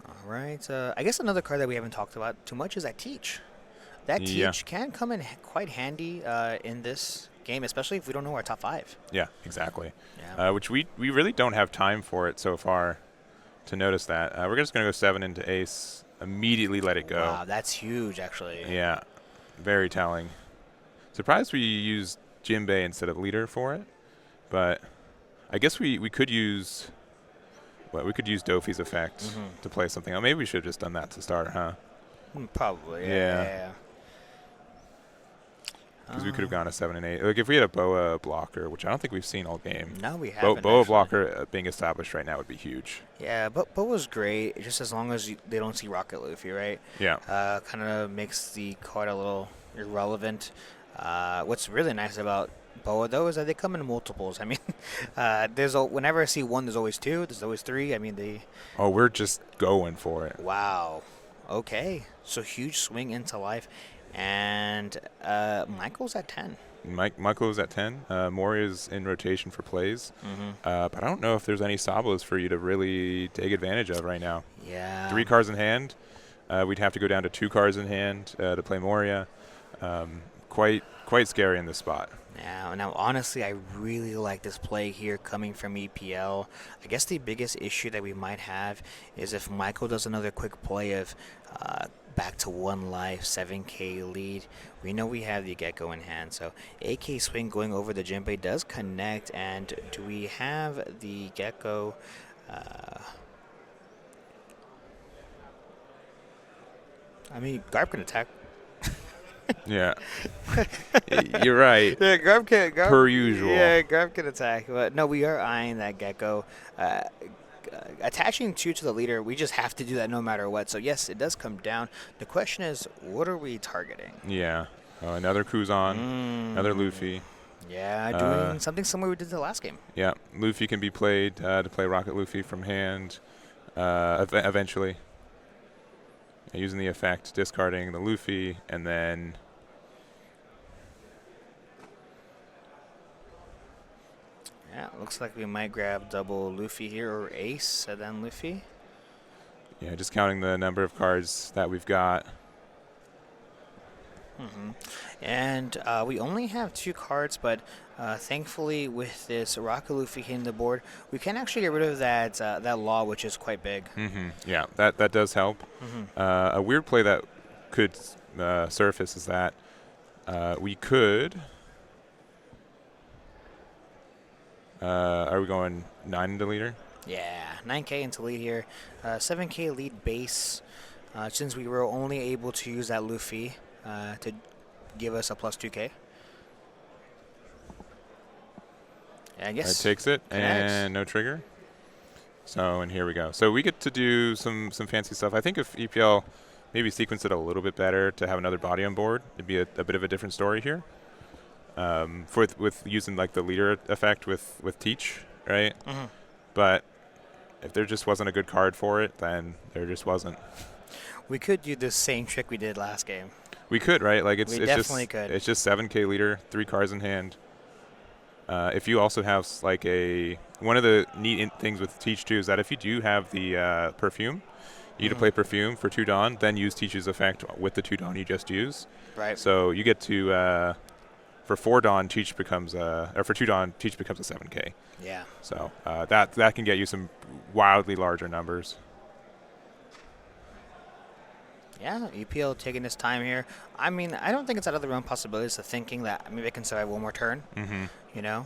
All right. I guess another card that we haven't talked about too much is that Teach. That
Yeah.
Teach can come in quite handy in this game, especially if we don't know our top 5.
Yeah, exactly.
Yeah.
Which we really don't have time for it so far to notice that. We're just going to go 7 into ace, immediately let it go.
Wow, that's huge, actually.
Yeah, very telling. Surprised we used Jinbei instead of leader for it, but I guess we could use we could use Dofi's effect to play something else. Maybe we should have just done that to start, huh?
Probably.
Yeah.
Yeah.
Because we could have gone a 7 and 8. Like if we had a Boa blocker, which I don't think we've seen all game.
No, we haven't.
Boa
actually.
blocker being established right now would be huge.
Yeah, but was great. Just as long as they don't see Rocket Luffy, right?
Yeah.
Kind of makes the card a little irrelevant. What's really nice about Boa though is that they come in multiples. I mean, whenever I see 1, there's always 2. There's always 3. I mean,
We're just going for it.
Wow. Okay. So huge swing into life, and Michael's at 10.
Michael's at 10. Moria's in rotation for plays. But I don't know if there's any Sabos for you to really take advantage of right now.
Yeah.
3 cards in hand. We'd have to go down to 2 cards in hand to play Moria. Quite scary in this spot.
Now, honestly, I really like this play here coming from EPL. I guess the biggest issue that we might have is if Michael does another quick play of back to 1 life, 7k lead. We know we have the Gecko in hand, so AK swing going over the Jinbei does connect. And do we have the Gecko? I mean, Garp can attack.
Yeah. You're right.
Yeah, Garp can.
Per usual.
Yeah, Garp can attack. But no, we are eyeing that Gecko. Attaching 2 to the leader, we just have to do that no matter what. So, yes, it does come down. The question is, what are we targeting?
Yeah. Another Kuzan. Another Luffy.
Yeah, doing something similar we did the last game.
Yeah. Luffy can be played to play Rocket Luffy from hand eventually. Using the effect, discarding the Luffy, and then
yeah, looks like we might grab double Luffy here, or ace and then Luffy.
yeah, just counting the number of cards that we've got.
And we only have 2 cards, but thankfully with this Rocket Luffy hitting the board, we can actually get rid of that that law, which is quite big.
Yeah, that does help. A weird play that could surface is that we could. Are we going 9 into leader?
Yeah, 9k into lead here, 7k lead base. Since we were only able to use that Luffy to give us a plus 2k. Yeah, I guess
It takes it,
connects.
and no trigger. So, and here we go. So we get to do some fancy stuff. I think if EPL maybe sequence it a little bit better to have another body on board, it'd be a bit of a different story here. With using like the leader effect with Teach, right? But if there just wasn't a good card for it, then there just wasn't.
We could do the same trick we did last game.
We could, right? Like
We
it's
definitely
just
could.
it's just 7k leader, 3 cards in hand. If you also have like one of the neat things with Teach too is that if you do have the perfume, you get to play perfume for 2 Dawn, then use Teach's effect with the 2 Dawn you just used.
Right.
So you get to for 4 Dawn, Teach becomes or for 2 Dawn, Teach becomes a 7k.
Yeah.
So that can get you some wildly larger numbers.
Yeah, EPL taking his time here. I mean, I don't think it's out of the realm possibilities of thinking that maybe I can survive 1 more turn. You know,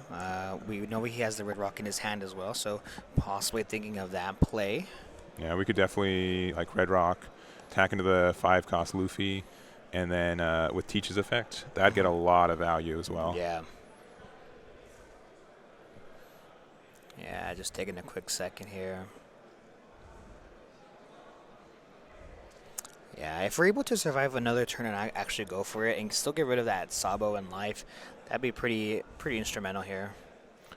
we know he has the Red Rock in his hand as well, so possibly thinking of that play.
Yeah, we could definitely like Red Rock, attack into the 5-cost Luffy, and then with Teach's effect, that'd get a lot of value as well.
Yeah. Yeah, just taking a quick second here. Yeah, if we're able to survive another turn and actually go for it and still get rid of that Sabo in life, that'd be pretty instrumental here.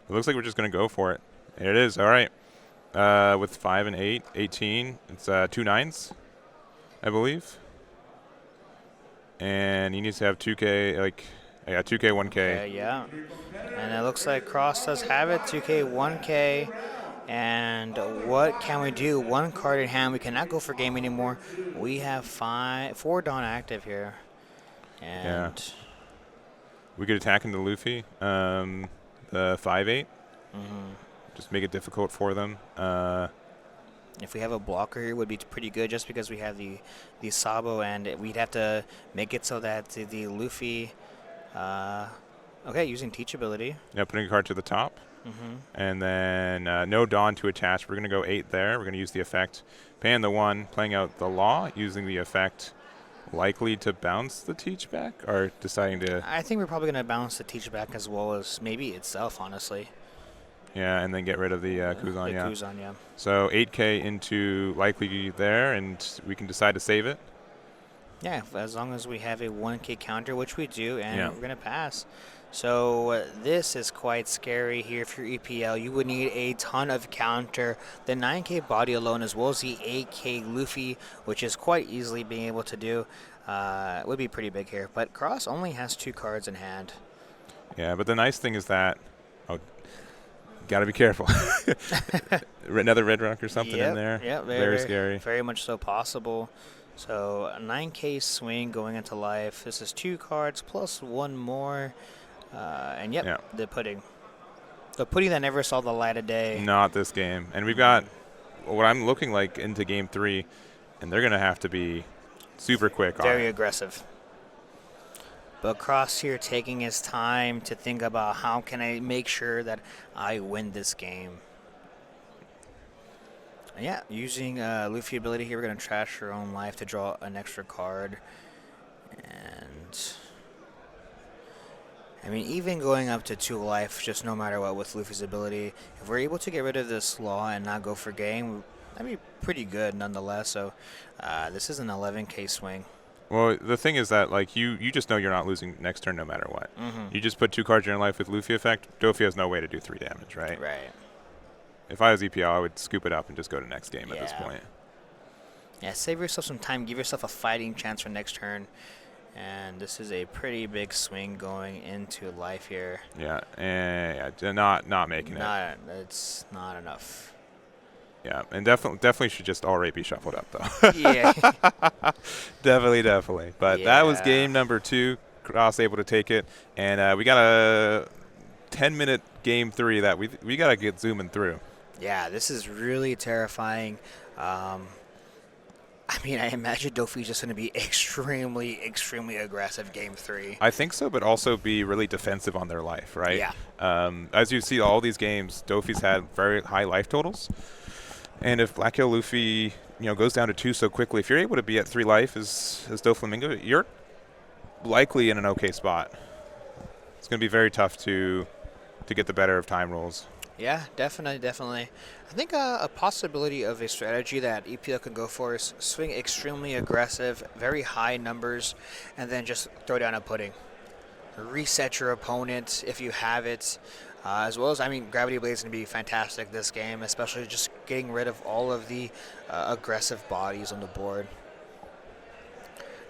It looks like we're just going to go for it. And it is. All right. With 5 and 8, 18. It's 2 9s. I believe. And he needs to have 2K, like, yeah, 2K, 1K.
Okay, yeah. And it looks like Cross does have it, 2K, 1K. And what can we do? One card in hand. We cannot go for game anymore. We have 4 Dawn active here. And
We could attack into Luffy, the 5/8. Just make it difficult for them.
if we have a blocker here, it would be pretty good just because we have the Sabo, and we'd have to make it so that the Luffy... okay, using Teachability.
Yeah, putting a card to the top. And then no Dawn to attach. We're going to go 8 there. We're going to use the effect. Paying the 1, playing out the Law, using the effect. Likely to bounce the Teach back, or deciding to...
I think we're probably going to bounce the Teach back as well as maybe itself, honestly.
Yeah, and then get rid of the Kuzan, yeah.
Kuzan, yeah.
So 8K into Likely there, and we can decide to save it.
Yeah, as long as we have a 1K counter, which we do, and
Yeah.
we're going to pass. So this is quite scary here for EPL. You would need a ton of counter. The 9K body alone, as well as the 8K Luffy, which is quite easily being able to do, would be pretty big here. But Cross only has 2 cards in hand.
Yeah, but the nice thing is that... Oh, got to be careful. Another Red Rock or something in there.
Yeah,
very scary.
Very much so possible. So a 9K swing going into life. This is 2 cards plus 1 more. And the pudding. The pudding that never saw the light of day.
Not this game. And we've got what I'm looking like into game 3, and they're going to have to be super quick.
Very aggressive. But Cross here taking his time to think about how can I make sure that I win this game. And yeah, using Luffy ability here, we're going to trash our own life to draw an extra card. And... I mean, even going up to 2 life, just no matter what with Luffy's ability, if we're able to get rid of this Law and not go for game, that'd be pretty good nonetheless. So this is an 11K swing.
Well, the thing is that, like, you just know you're not losing next turn no matter what. You just put 2 cards in your life with Luffy effect. Dofi has no way to do 3 damage, right?
Right.
If I was EPL, I would scoop it up and just go to next game at this point.
Yeah, save yourself some time. Give yourself a fighting chance for next turn. And this is a pretty big swing going into life here.
Yeah, not making it.
It's not enough.
Yeah, and definitely should just already be shuffled up, though.
Yeah.
Definitely. But that was game number 2. Cross able to take it. And we got a 10-minute game 3 that we got to get zooming through.
Yeah, this is really terrifying. I mean, I imagine Dofi's just going to be extremely, extremely aggressive game 3.
I think so, but also be really defensive on their life, right?
Yeah.
As you see, all these games, Dofi's had very high life totals. And if Black Hill Luffy, goes down to 2 so quickly, if you're able to be at 3 life as Doflamingo, you're likely in an okay spot. It's going to be very tough to get the better of time rolls.
Yeah, definitely. I think a possibility of a strategy that EPL can go for is swing extremely aggressive, very high numbers, and then just throw down a pudding. Reset your opponent if you have it. As well as, Gravity Blade is going to be fantastic this game, especially just getting rid of all of the aggressive bodies on the board.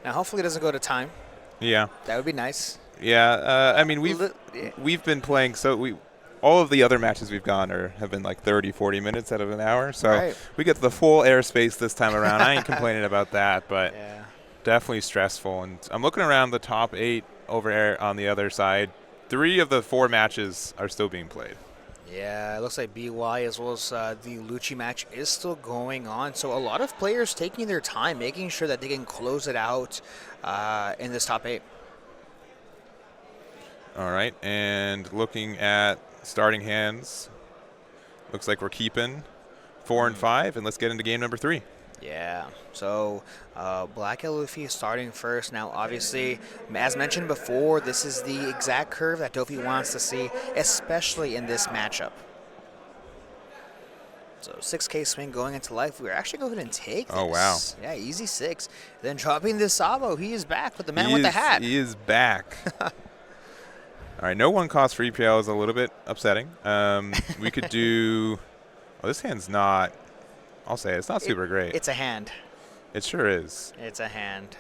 Now, hopefully it doesn't go to time.
Yeah.
That would be nice.
Yeah, we've been playing, all of the other matches we've gone have been like 30, 40 minutes out of an hour. So we get the full airspace this time around. I ain't complaining about that, but definitely stressful. And I'm looking around the top 8 over there on the other side. 3 of the 4 matches are still being played.
Yeah, it looks like BY as well as the Lucci match is still going on. So a lot of players taking their time, making sure that they can close it out in this top 8.
All right, and looking at starting hands, looks like we're keeping 4 and 5, and let's get into game number 3.
Yeah, so Black Luffy is starting first. Now, obviously, as mentioned before, this is the exact curve that Dofi wants to see, especially in this matchup. So 6K swing going into life. We're actually going to go ahead and take this.
Oh, wow.
Yeah, easy 6. Then dropping this Sabo. He is back with the man with the hat.
He is back. All right, no 1 cost for EPL is a little bit upsetting. We could do... Oh, this hand's not... I'll say it's not super great.
It's a hand.
It sure is.
It's a hand,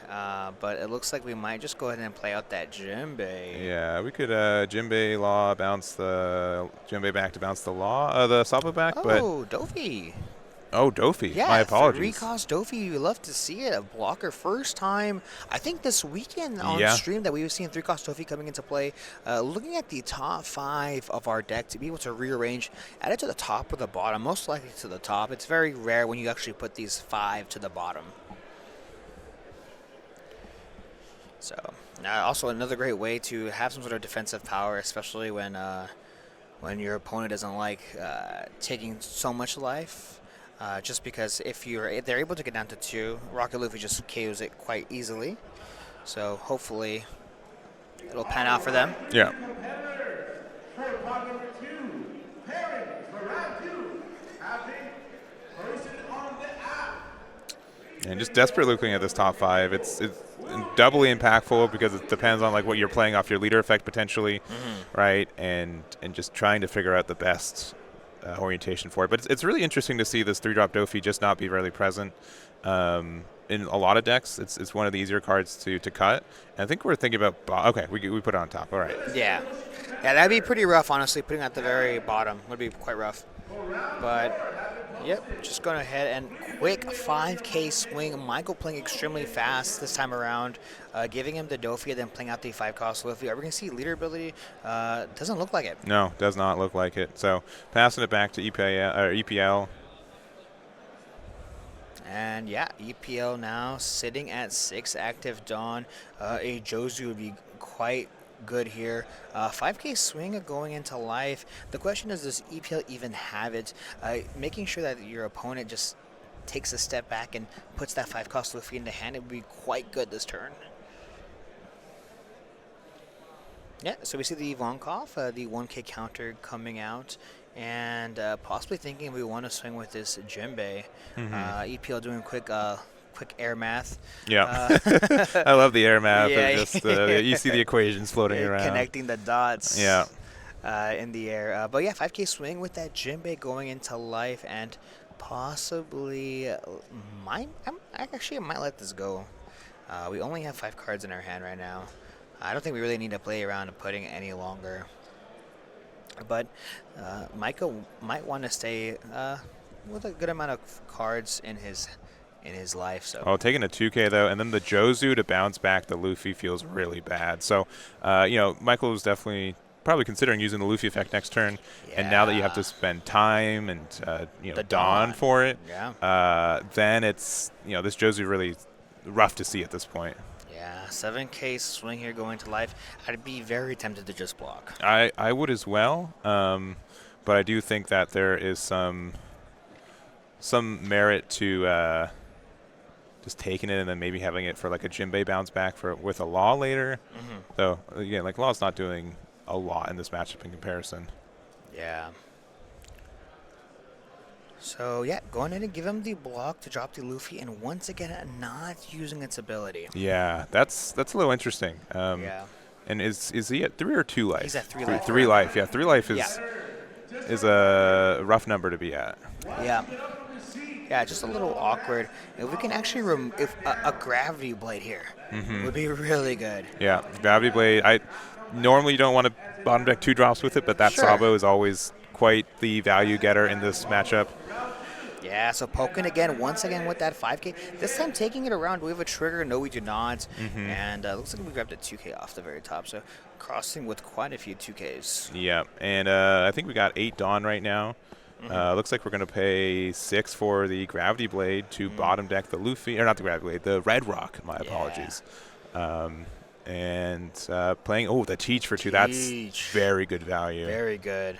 but it looks like we might just go ahead and play out that Jimbei.
Yeah, we could Jimbei Law bounce the Jimbei back to bounce the Law, the Sabo back, but
Oh, Dofy.
oh, Dofy.
Yeah,
My apologies.
3-cost Dofy. You love to see it. A blocker first time, I think this weekend on
Yeah.
stream that we've seen 3-cost Dofy coming into play. Looking at the top 5 of our deck to be able to rearrange, add it to the top or the bottom, most likely to the top. It's very rare when you actually put these 5 to the bottom. So, also another great way to have some sort of defensive power, especially when your opponent doesn't like taking so much life. Just because if they're able to get down to 2, Rocket Luffy just KOs it quite easily. So hopefully it'll pan out for them.
Yeah.
Competitors for pod number 2, pairings for round 2, have been posted on the app.
And just desperate looking at this top 5. It's doubly impactful because it depends on like what you're playing off your leader effect potentially, right? And just trying to figure out the best orientation for it. But it's really interesting to see this 3-drop Dofy just not be really present in a lot of decks. It's one of the easier cards to cut. And I think we're thinking about okay, we put it on top. All right.
Yeah, that'd be pretty rough, honestly. Putting it at the very bottom would be quite rough. But yep, just going ahead and quick 5K swing. Michael playing extremely fast this time around, giving him the Dofy, then playing out the 5-cost Luffy. Are we going to see leader ability? Doesn't look like it.
No, does not look like it. So passing it back to EPL.
And yeah, EPL now sitting at 6 active Dawn. A Jozu would be quite good here. 5K swing going into life. The question is, does EPL even have it? Making sure that your opponent just takes a step back and puts that 5-cost Luffy into hand, it would be quite good this turn. Yeah, so we see the Ivankov, the 1K counter coming out, and possibly thinking we want to swing with this Jimbei. EPL doing quick air math.
Yeah. I love the air math.
Yeah.
Just, you see the equations floating around.
Connecting the dots
Yeah.
In the air. But yeah, 5K swing with that Jimbei going into life, and possibly I might let this go. We only have 5 cards in our hand right now. I don't think we really need to play around and putting it any longer. But Michael might want to stay with a good amount of cards in his life. So.
Oh, taking a 2K though, and then the Jozu to bounce back the Luffy feels really bad. So, Michael was definitely probably considering using the Luffy effect next turn.
Yeah.
And now that you have to spend time and
The
Dawn for it,
Yeah.
then it's this Jozu really rough to see at this point.
Yeah, 7K swing here going to life. I'd be very tempted to just block.
I would as well, but I do think that there is some merit to just taking it and then maybe having it for like a Jimbei bounce back with a Law later. So again, like Law's not doing a lot in this matchup in comparison.
Yeah. So yeah, going in and give him the block to drop the Luffy, and once again not using its ability.
Yeah, that's a little interesting.
Yeah.
And is he at 3 or 2 life?
He's at 3 life.
3 life. Yeah, 3 life is
Yeah.
is a rough number to be at.
Yeah. Yeah, just a little awkward. If we can actually remove a gravity blade here, would be really good.
Yeah, Gravity Blade. I normally don't want to bottom deck 2 drops with it, but that
Sure.
Sabo is always quite the value getter in this matchup.
Yeah, so poking again, once again with that 5K. This time taking it around. Do we have a trigger? No, we do not. And looks like we grabbed a 2K off the very top. So crossing with quite a few 2Ks.
Yeah, and I think we got 8 Dawn right now. Looks like we're going to pay 6 for the Gravity Blade to bottom deck the Luffy, or not the Gravity Blade, the Red Rock. My apologies. And playing, the Teach for 2. That's
Teach.
very good value.
Very good.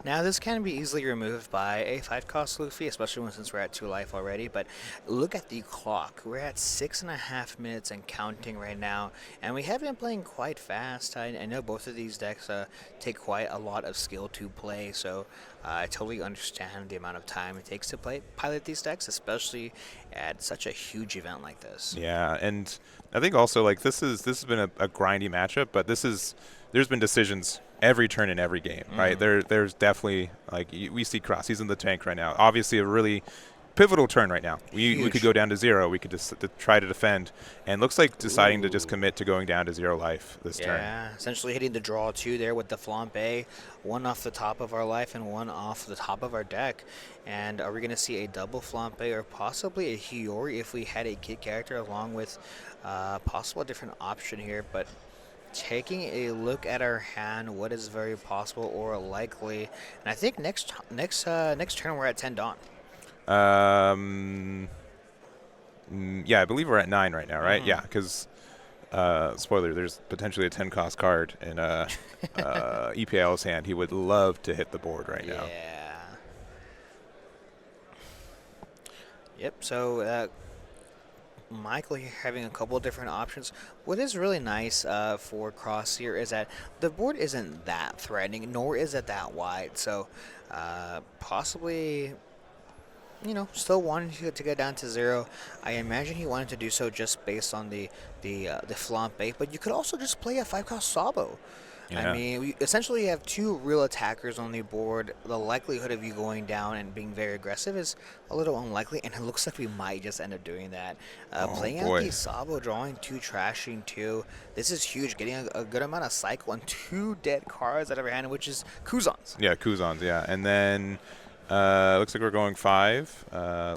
Now, this can be easily removed by a 5-cost Luffy, especially since we're at 2 life already. But look at the clock. We're at 6.5 minutes and counting right now. And we have been playing quite fast. I know both of these decks take quite a lot of skill to play. So I totally understand the amount of time it takes to pilot these decks, especially at such a huge event like this.
Yeah, and I think also like this has been a grindy matchup, but there's been decisions every turn in every game, right? There's definitely we see Cross. He's in the tank right now. Obviously, a really pivotal turn right now. We could
Huge.
go down to 0. We could just try to defend. And looks like deciding to just commit to going down to 0 life this turn.
Yeah, essentially hitting the draw 2 there with the flambe, one off the top of our life and one off the top of our deck. And are we going to see a double flambe or possibly a Hiyori if we had a kid character along with possible a different option here? But taking a look at our hand, what is very possible or likely? And I think next turn we're at 10 Dawn.
Yeah, I believe we're at 9 right now, right? Yeah, because spoiler, there's potentially a 10 cost card in EPL's hand. He would love to hit the board right now.
Yeah. Yep. So Michael here having a couple of different options. What is really nice for Cross here is that the board isn't that threatening, nor is it that wide. So possibly, still wanting to get down to 0. I imagine he wanted to do so just based on the flambe, but you could also just play a 5-cost Sabo.
Yeah.
I mean, we essentially have 2 real attackers on the board. The likelihood of you going down and being very aggressive is a little unlikely, and it looks like we might just end up doing that. Playing out the Sabo, drawing 2, trashing 2. This is huge, getting a good amount of cycle and 2 dead cards out of our hand, which is Kuzans.
Yeah, Kuzans, yeah. And then looks like we're going 5.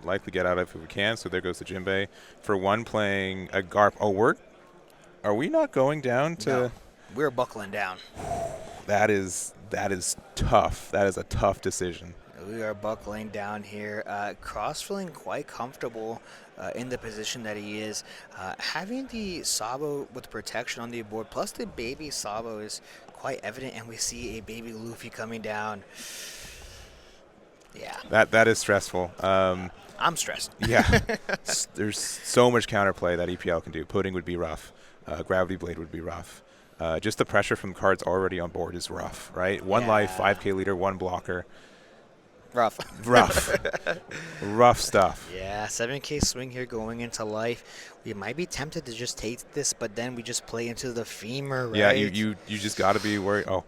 Likely get out of if we can, so there goes the Jinbei. For 1 playing a Garp. Oh, are we not going down to...
No. We're buckling down.
That is tough. That is a tough decision.
We are buckling down here. Cross feeling quite comfortable in the position that he is. Having the Sabo with protection on the board, plus the baby Sabo is quite evident, and we see a baby Luffy coming down. Yeah.
That is stressful.
I'm stressed.
Yeah. There's so much counterplay that EPL can do. Pudding would be rough. Gravity Blade would be rough. Just the pressure from cards already on board is rough, right? 1 life, 5k leader, 1 blocker.
Rough.
Rough stuff.
Yeah, 7k swing here going into life. We might be tempted to just take this, but then we just play into the femur, right?
Yeah, you just got to be worried. Oh,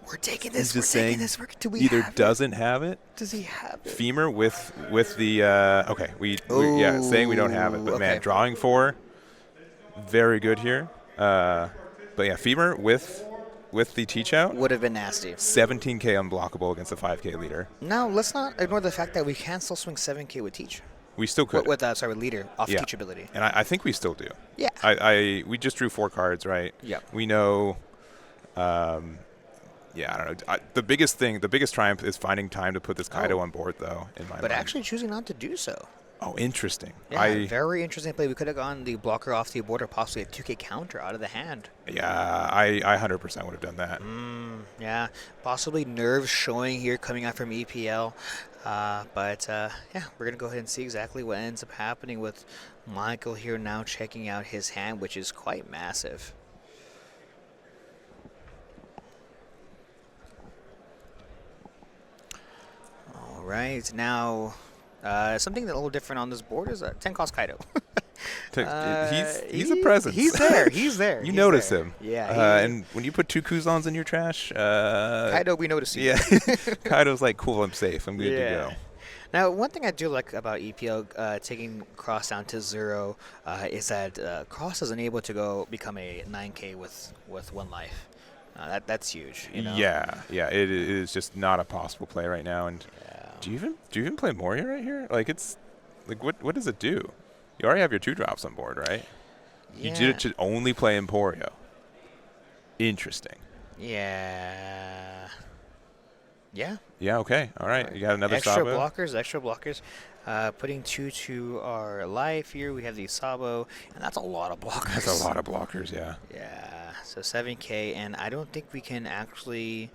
we're taking this.
He's just saying
Do we
either
have
doesn't have it.
Does he have it?
Femur with the okay. We yeah, saying we don't have it, but man,
okay.
drawing 4, very good here. But yeah, femur with the teach out
Would have been nasty.
17k unblockable against a 5k leader.
Now, let's not ignore the fact that we can still swing 7k with teach.
We still could.
With leader off
Yeah.
teach ability.
And I think we still do.
Yeah.
We just drew 4 cards, right?
Yep.
We know. Yeah, I don't know. The biggest triumph is finding time to put this Kaido on board, though. In my
But
mind.
actually choosing not to do so.
Oh, interesting.
Yeah, very interesting play. We could have gone the blocker off the board or possibly a 2k counter out of the hand.
Yeah, I 100% would have done that.
Yeah, possibly nerves showing here coming out from EPL. But yeah, we're going to go ahead and see exactly what ends up happening with Michael here now checking out his hand, which is quite massive. All right, now something a little different on this board is 10 cost Kaido.
He's a presence.
He's there. He's there.
You
He's
notice
there.
him.
Yeah.
And when you put 2 Kuzans in your trash,
Kaido, we notice you.
yeah, Kaido's like, cool, I'm safe. I'm good to go.
Now, one thing I do like about EPL taking Cross down to 0 is that Cross is unable to become a 9k with 1 life. That's huge. You know?
Yeah, it is just not a possible play right now. And do you even play Moria right here? Like it's like what does it do? You already have your 2 drops on board, right?
Yeah.
You did it to only play Emporio. Interesting.
Yeah. Yeah.
Yeah. Okay. All right. You got another
Extra
Sabo.
blockers. Putting 2 to our life here. We have the Sabo, and that's a lot of blockers.
That's a lot of blockers. Yeah.
Yeah. So 7k, and I don't think we can actually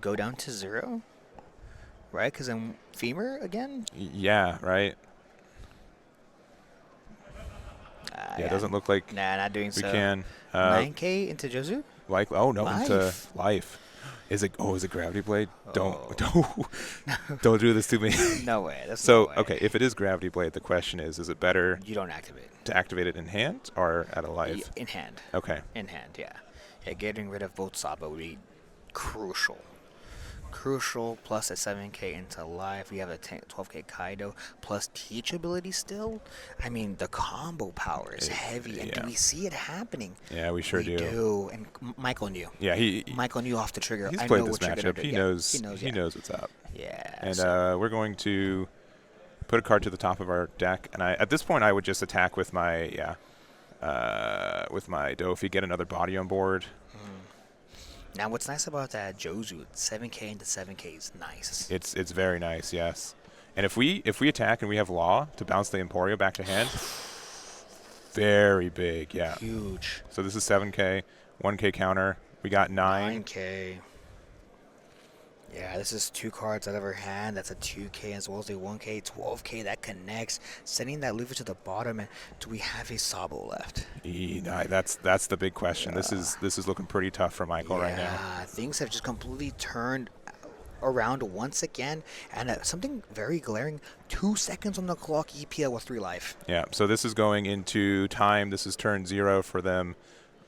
go down to 0. Right? Because then femur again?
Yeah. Right. Yeah. It doesn't look like
Nah, not doing
we
so.
can.
9k into Jozu?
Like no into
Life.
life. Is it Gravity Blade?
Oh.
Don't do this to me.
No way. That's
So
no way.
okay, if it is Gravity Blade, the question is it better
You don't activate.
to activate it in hand or at a life?
In hand.
Okay.
In hand, yeah. Yeah, getting rid of both Sabo would be crucial. Crucial plus a 7k into life. We have a 12k Kaido plus teachability still. I mean, the combo power is heavy, and do we see it happening?
Yeah, we sure
we do. And Michael knew.
Yeah,
Michael knew off the trigger.
He's
I
played
know
this
what you're gonna
matchup.
do.
He knows what's up.
Yeah.
And we're going to put a card to the top of our deck, and at this point I would just attack with my Dofi, get another body on board.
Now, what's nice about that Jozu, 7k into 7k is nice.
It's very nice, yes. And if we attack and we have Law to bounce the Emporio back to hand, very big, yeah.
Huge.
So this is 7k, 1k counter. We got
9k. Yeah, this is 2 cards out of her hand. That's a 2k as well as a 1k, 12k. That connects, sending that Luffy to the bottom. And do we have a Sabo left?
That's the big question. This is looking pretty tough for Michael right now.
Yeah, things have just completely turned around once again. And something very glaring, 2 seconds on the clock, EPL with 3 life.
Yeah, so this is going into time. This is turn 0 for them.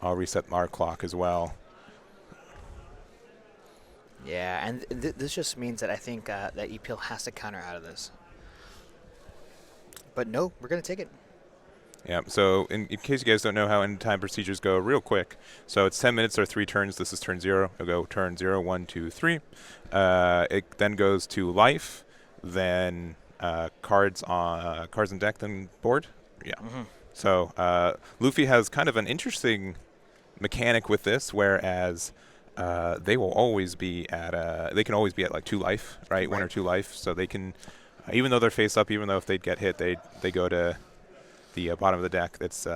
I'll reset our clock as well.
Yeah, and this just means that I think that EPL has to counter out of this. But no, we're going to take it.
Yeah, so in case you guys don't know how end time procedures go, real quick. So it's 10 minutes or 3 turns. This is turn 0. It'll go turn 0, 1, 2, 3. It then goes to life, then cards in deck, then board. Yeah. So Luffy has kind of an interesting mechanic with this, whereas they will always be at they can always be at like 2 life, right? 1 or 2 life. So they can, even though they're face up, even though if they get hit, they go to the bottom of the deck. That's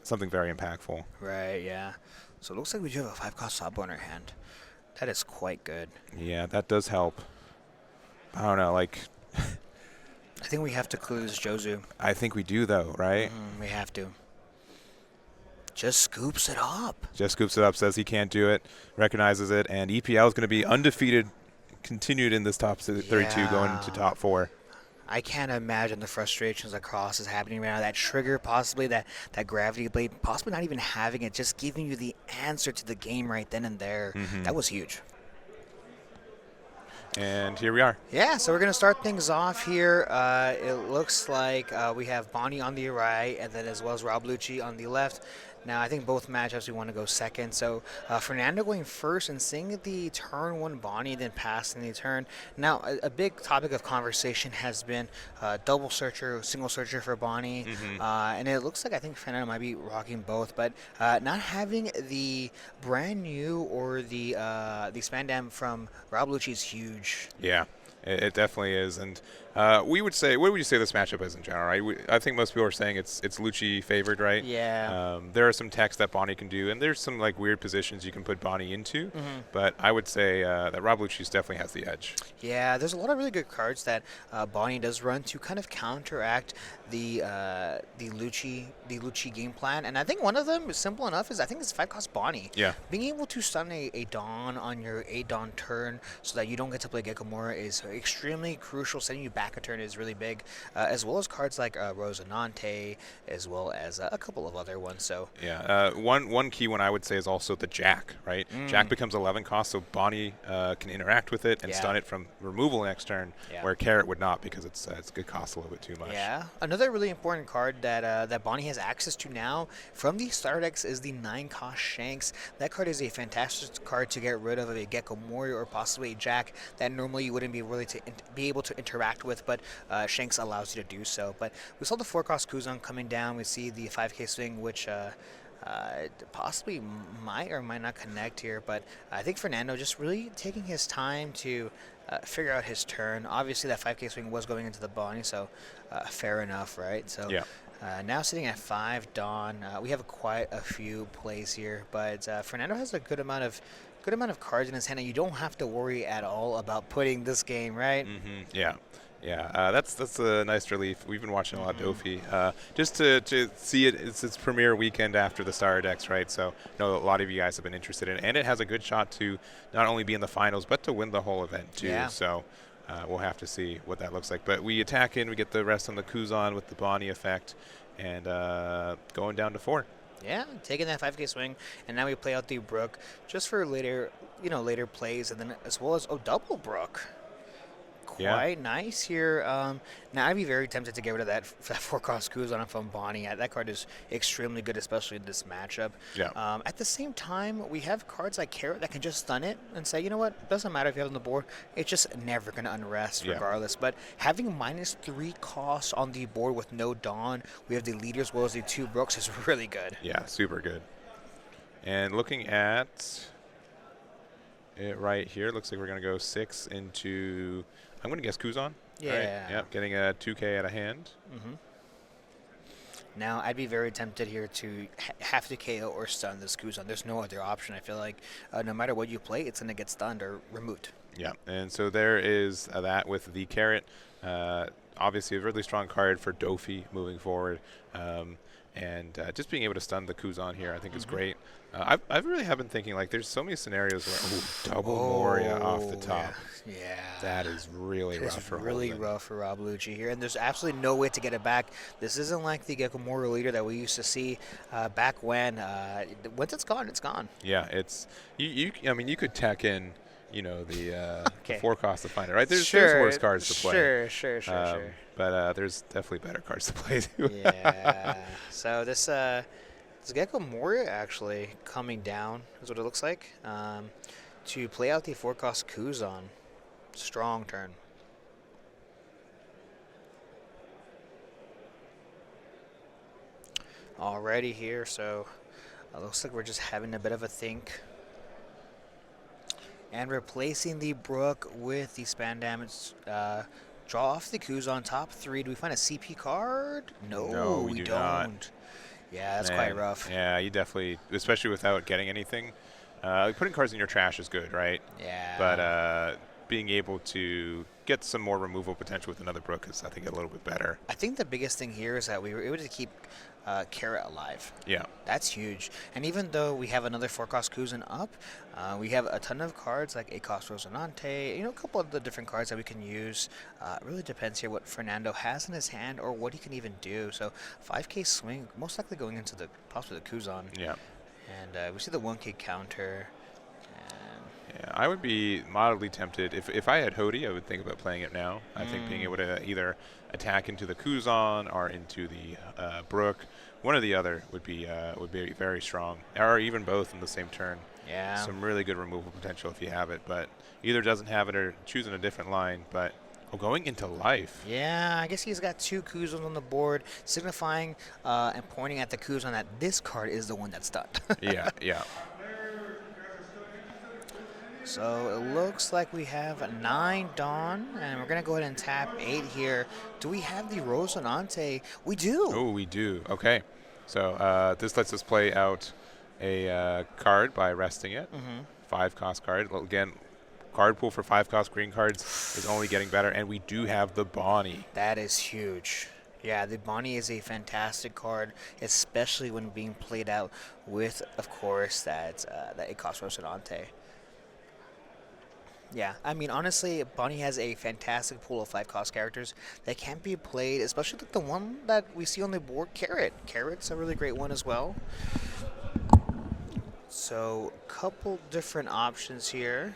something very impactful.
Right, yeah. So it looks like we do have a 5-cost Sabo in our hand. That is quite good.
Yeah, that does help. I don't know, like...
I think we have to clue this Jozu.
I think we do, though, right?
We have to. Just scoops it up.
Just scoops it up, says he can't do it, recognizes it, and EPL is going to be undefeated, continued in this top 32, going to top 4.
I can't imagine the frustrations that Cross is happening right now. That trigger, possibly that gravity blade, possibly not even having it, just giving you the answer to the game right then and there. That was huge.
And here we are.
Yeah, so we're going to start things off here. It looks like we have Bonney on the right, and then as well as Rob Lucci on the left. Now, I think both matchups we want to go second. So, Fernando going first and seeing the turn 1 Bonney, then passing the turn. Now, a big topic of conversation has been double searcher, single searcher for Bonney. And it looks like I think Fernando might be rocking both. But not having the brand new or the Spandam from Rob Lucci is huge.
Yeah. It definitely is, and we would say, what would you say this matchup is in general, right? I think most people are saying it's Lucci favored, right?
Yeah.
There are some techs that Bonney can do, and there's some like weird positions you can put Bonney into, but I would say that Rob Lucci definitely has the edge.
Yeah, there's a lot of really good cards that Bonney does run to kind of counteract the Lucci game plan, and I think one of them is simple enough. I think it's 5-cost Bonney.
Yeah.
Being able to stun a Dawn on your 8 Dawn turn so that you don't get to play Gekomura is extremely crucial. Sending you back a turn is really big, as well as cards like Rosinante, as well as a couple of other ones. So
yeah, one key one I would say is also the Jack, right? Jack becomes 11 cost, so Bonney can interact with it and stun it from removal next turn, where Carrot would not because it's good cost a little bit too much.
Yeah, another really important card that Bonney has access to now from the starter decks is the 9-cost Shanks. That card is a fantastic card to get rid of a Gekomori or possibly a Jack that normally you wouldn't be really to be able to interact with, but Shanks allows you to do so. But we saw the 4-cost Kuzan coming down. We see the 5k swing, which possibly might or might not connect here, but I think Fernando just really taking his time to figure out his turn. Obviously that 5k swing was going into the Bonney, so fair enough, right? So
yeah.
Now sitting at 5 Dawn, we have quite a few plays here, but Fernando has a good amount of cards in his hand, and you don't have to worry at all about putting this game, right?
Yeah. Yeah, that's a nice relief. We've been watching a lot of Dofi. Just to see it, it's its premiere weekend after the starter decks, right? So I know a lot of you guys have been interested in it. And it has a good shot to not only be in the finals, but to win the whole event, too.
Yeah.
So we'll have to see what that looks like. But we attack in, we get the rest on the Kuzan with the Bonney effect, and going down to 4.
Yeah, taking that 5K swing, and now we play out the Brook just for later, later plays, and then as well as double Brook.
Yeah.
Quite nice here. Now I'd be very tempted to get rid of that 4-cost Kuzan from Bonney. That card is extremely good, especially in this matchup.
Yeah.
At the same time, we have cards like Carrot that can just stun it and say, you know what, doesn't matter if you have it on the board, it's just never going to unrest regardless. But having -3 costs on the board with no Dawn, we have the leader as well as the 2 Brooks is really good.
Yeah, super good. And looking at it right here, looks like we're going to go 6 into, I'm going to guess Kuzan.
Yeah.
Right? Yep, getting a 2K out of hand.
Now, I'd be very tempted here to have to KO or stun this Kuzan. There's no other option. I feel like no matter what you play, it's going to get stunned or removed.
Yeah, and so there is that with the Carrot. Obviously, a really strong card for Dofi moving forward. And just being able to stun the Kuzan here, I think is great. I really have been thinking, like, there's so many scenarios where, double Moria off the top.
Yeah.
That is really rough for Holden.
rough for Rob Lucci here, and there's absolutely no way to get it back. This isn't like the Gecko Moria leader that we used to see back when. Once it's gone, it's gone.
Yeah, it's I mean, you could tack in, the
Okay.
4 costs to find it, right? There's worse cards to play.
Sure.
But there's definitely better cards to play too.
Yeah. So this Gecko Moria actually coming down is what it looks like to play out the 4-cost Kuzan. Strong turn. Already here, so it looks like we're just having a bit of a think. And replacing the Brook with the spam damage. Draw off the Kuzan top 3. Do we find a CP card? No, we
do
don't.
not.
Yeah, that's
Man,
quite rough.
Yeah, you definitely, especially without getting anything. Putting cards in your trash is good, right?
Yeah.
But being able to get some more removal potential with another Brook is, I think, a little bit better.
I think the biggest thing here is that we were able to keep Carrot alive.
Yeah.
That's huge. And even though we have another 4-cost Kuzan up, we have a ton of cards like 8-cost Rosinante, a couple of the different cards that we can use. It really depends here what Fernando has in his hand or what he can even do. So 5K swing, most likely going into possibly the Kuzan.
Yeah.
And we see the 1K counter.
Yeah, I would be mildly tempted. If I had Hody, I would think about playing it now. I think being able to either attack into the Kuzan or into the Brook, one or the other would be very strong, or even both in the same turn.
Yeah.
Some really good removal potential if you have it, but either doesn't have it or choosing a different line. But going into life.
Yeah, I guess he's got 2 Kuzans on the board, signifying and pointing at the Kuzan that this card is the one that's stunned.
Yeah.
So it looks like we have 9 Dawn, and we're going to go ahead and tap 8 here. Do we have the Rosinante? We do.
Oh, we do. Okay. So this lets us play out a card by resting it. 5-cost card. Again, card pool for 5-cost green cards is only getting better, and we do have the Bonney.
That is huge. Yeah, the Bonney is a fantastic card, especially when being played out with, of course, that 8-cost Rosinante. Yeah, I mean, honestly, Bonney has a fantastic pool of 5-cost characters that can be played, especially like the one that we see on the board, Carrot. Carrot's a really great one as well. So, a couple different options here.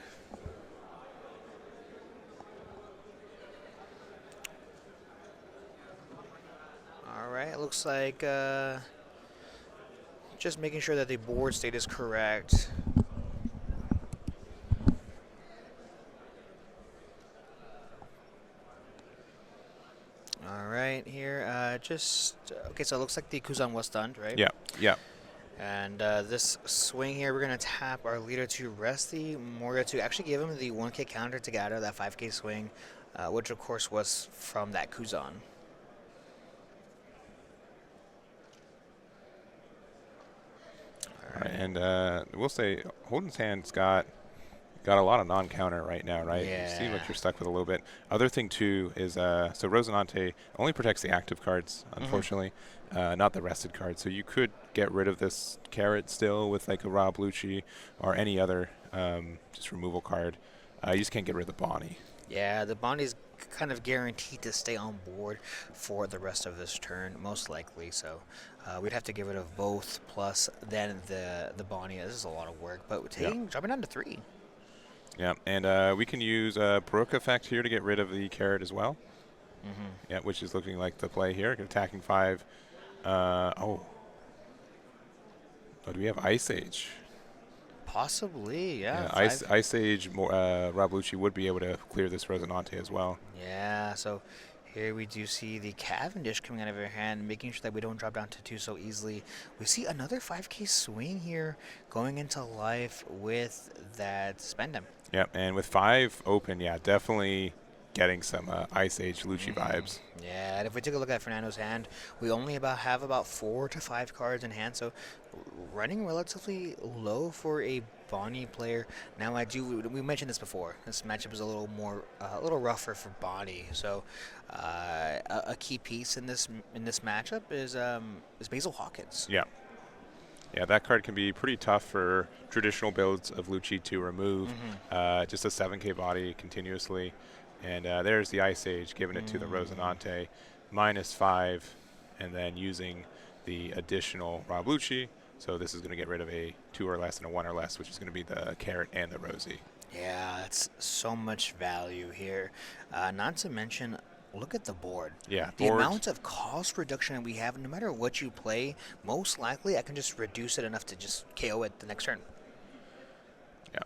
All right, it looks like just making sure that the board state is correct. All right, here, okay, so it looks like the Kuzan was stunned, right?
Yeah.
And this swing here, we're going to tap our leader to rest the Moria to actually give him the 1K counter to get out of that 5K swing, which of course was from that Kuzan.
All right, and we'll say Holden's hand's got a lot of non-counter right now, right?
Yeah.
You seem like you're stuck with a little bit. Other thing, too, is so Rosinante only protects the active cards, unfortunately, not the rested cards. So you could get rid of this Carrot still with like a Rob Lucci or any other just removal card. You just can't get rid of the Bonney.
Yeah, the Bonney's kind of guaranteed to stay on board for the rest of this turn, most likely. So we'd have to get rid of both, plus then the Bonney. This is a lot of work, but dropping down to 3.
Yeah, and we can use a Brook effect here to get rid of the carrot as well. Yeah, which is looking like the play here. Attacking 5. Oh, do we have Ice Age?
Possibly, yeah.
Ice Age, Rob Lucci would be able to clear this Rosinante as well.
Yeah, so here we do see the Cavendish coming out of your hand, making sure that we don't drop down to 2 so easily. We see another 5k swing here going into life with that Spend 'em.
Yeah, and with 5 open, yeah, definitely getting some Ice Age Lucci vibes.
Yeah, and if we take a look at Fernando's hand, we only have about 4 to 5 cards in hand, so running relatively low for a Bonney player. Now we mentioned this before. This matchup is a little rougher for Bonney. So a key piece in this matchup is Basil Hawkins.
Yeah. Yeah, that card can be pretty tough for traditional builds of Lucci to remove. Just a 7k body continuously. And there's the Ice Age, giving it to the Rosinante, -5, and then using the additional Rob Lucci. So this is going to get rid of a 2 or less and a 1 or less, which is going to be the carrot and the Rosie.
Yeah, that's so much value here. Not to mention, look at the board.
Yeah,
the amount of cost reduction that we have, no matter what you play, most likely I can just reduce it enough to just KO it the next turn.
Yeah,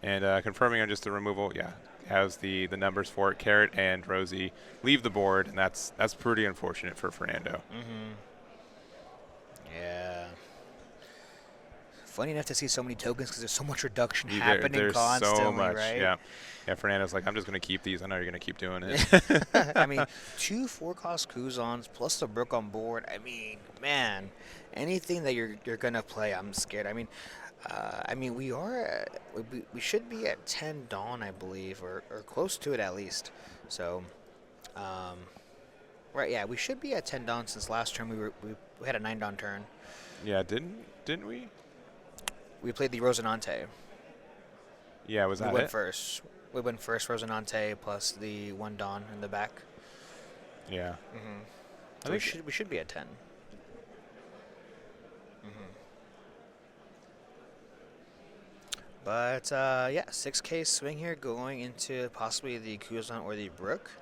and confirming on just the removal, yeah, has the numbers for it. Carrot and Rosie leave the board, and that's pretty unfortunate for Fernando.
Yeah. Funny enough to see so many tokens because there's so much reduction happening
there's
constantly,
so much,
right?
Yeah. Yeah, Fernando's like, I'm just going to keep these. I know you're going to keep doing it.
I mean, 2 4-cost Kuzons plus the Brook on board. I mean, man, anything that you're going to play, I'm scared. I mean, we should be at 10 Dawn, I believe, or close to it at least. So, right, yeah, we should be at 10 Dawn since last turn we had a 9 Dawn turn.
Yeah, didn't we?
We played the Rosinante.
Yeah, was that it?
We went first. We went first Rosinante plus the 1 Dawn in the back.
Yeah.
So we should be at 10. But yeah, 6k swing here going into possibly the Kuzan or the Brook.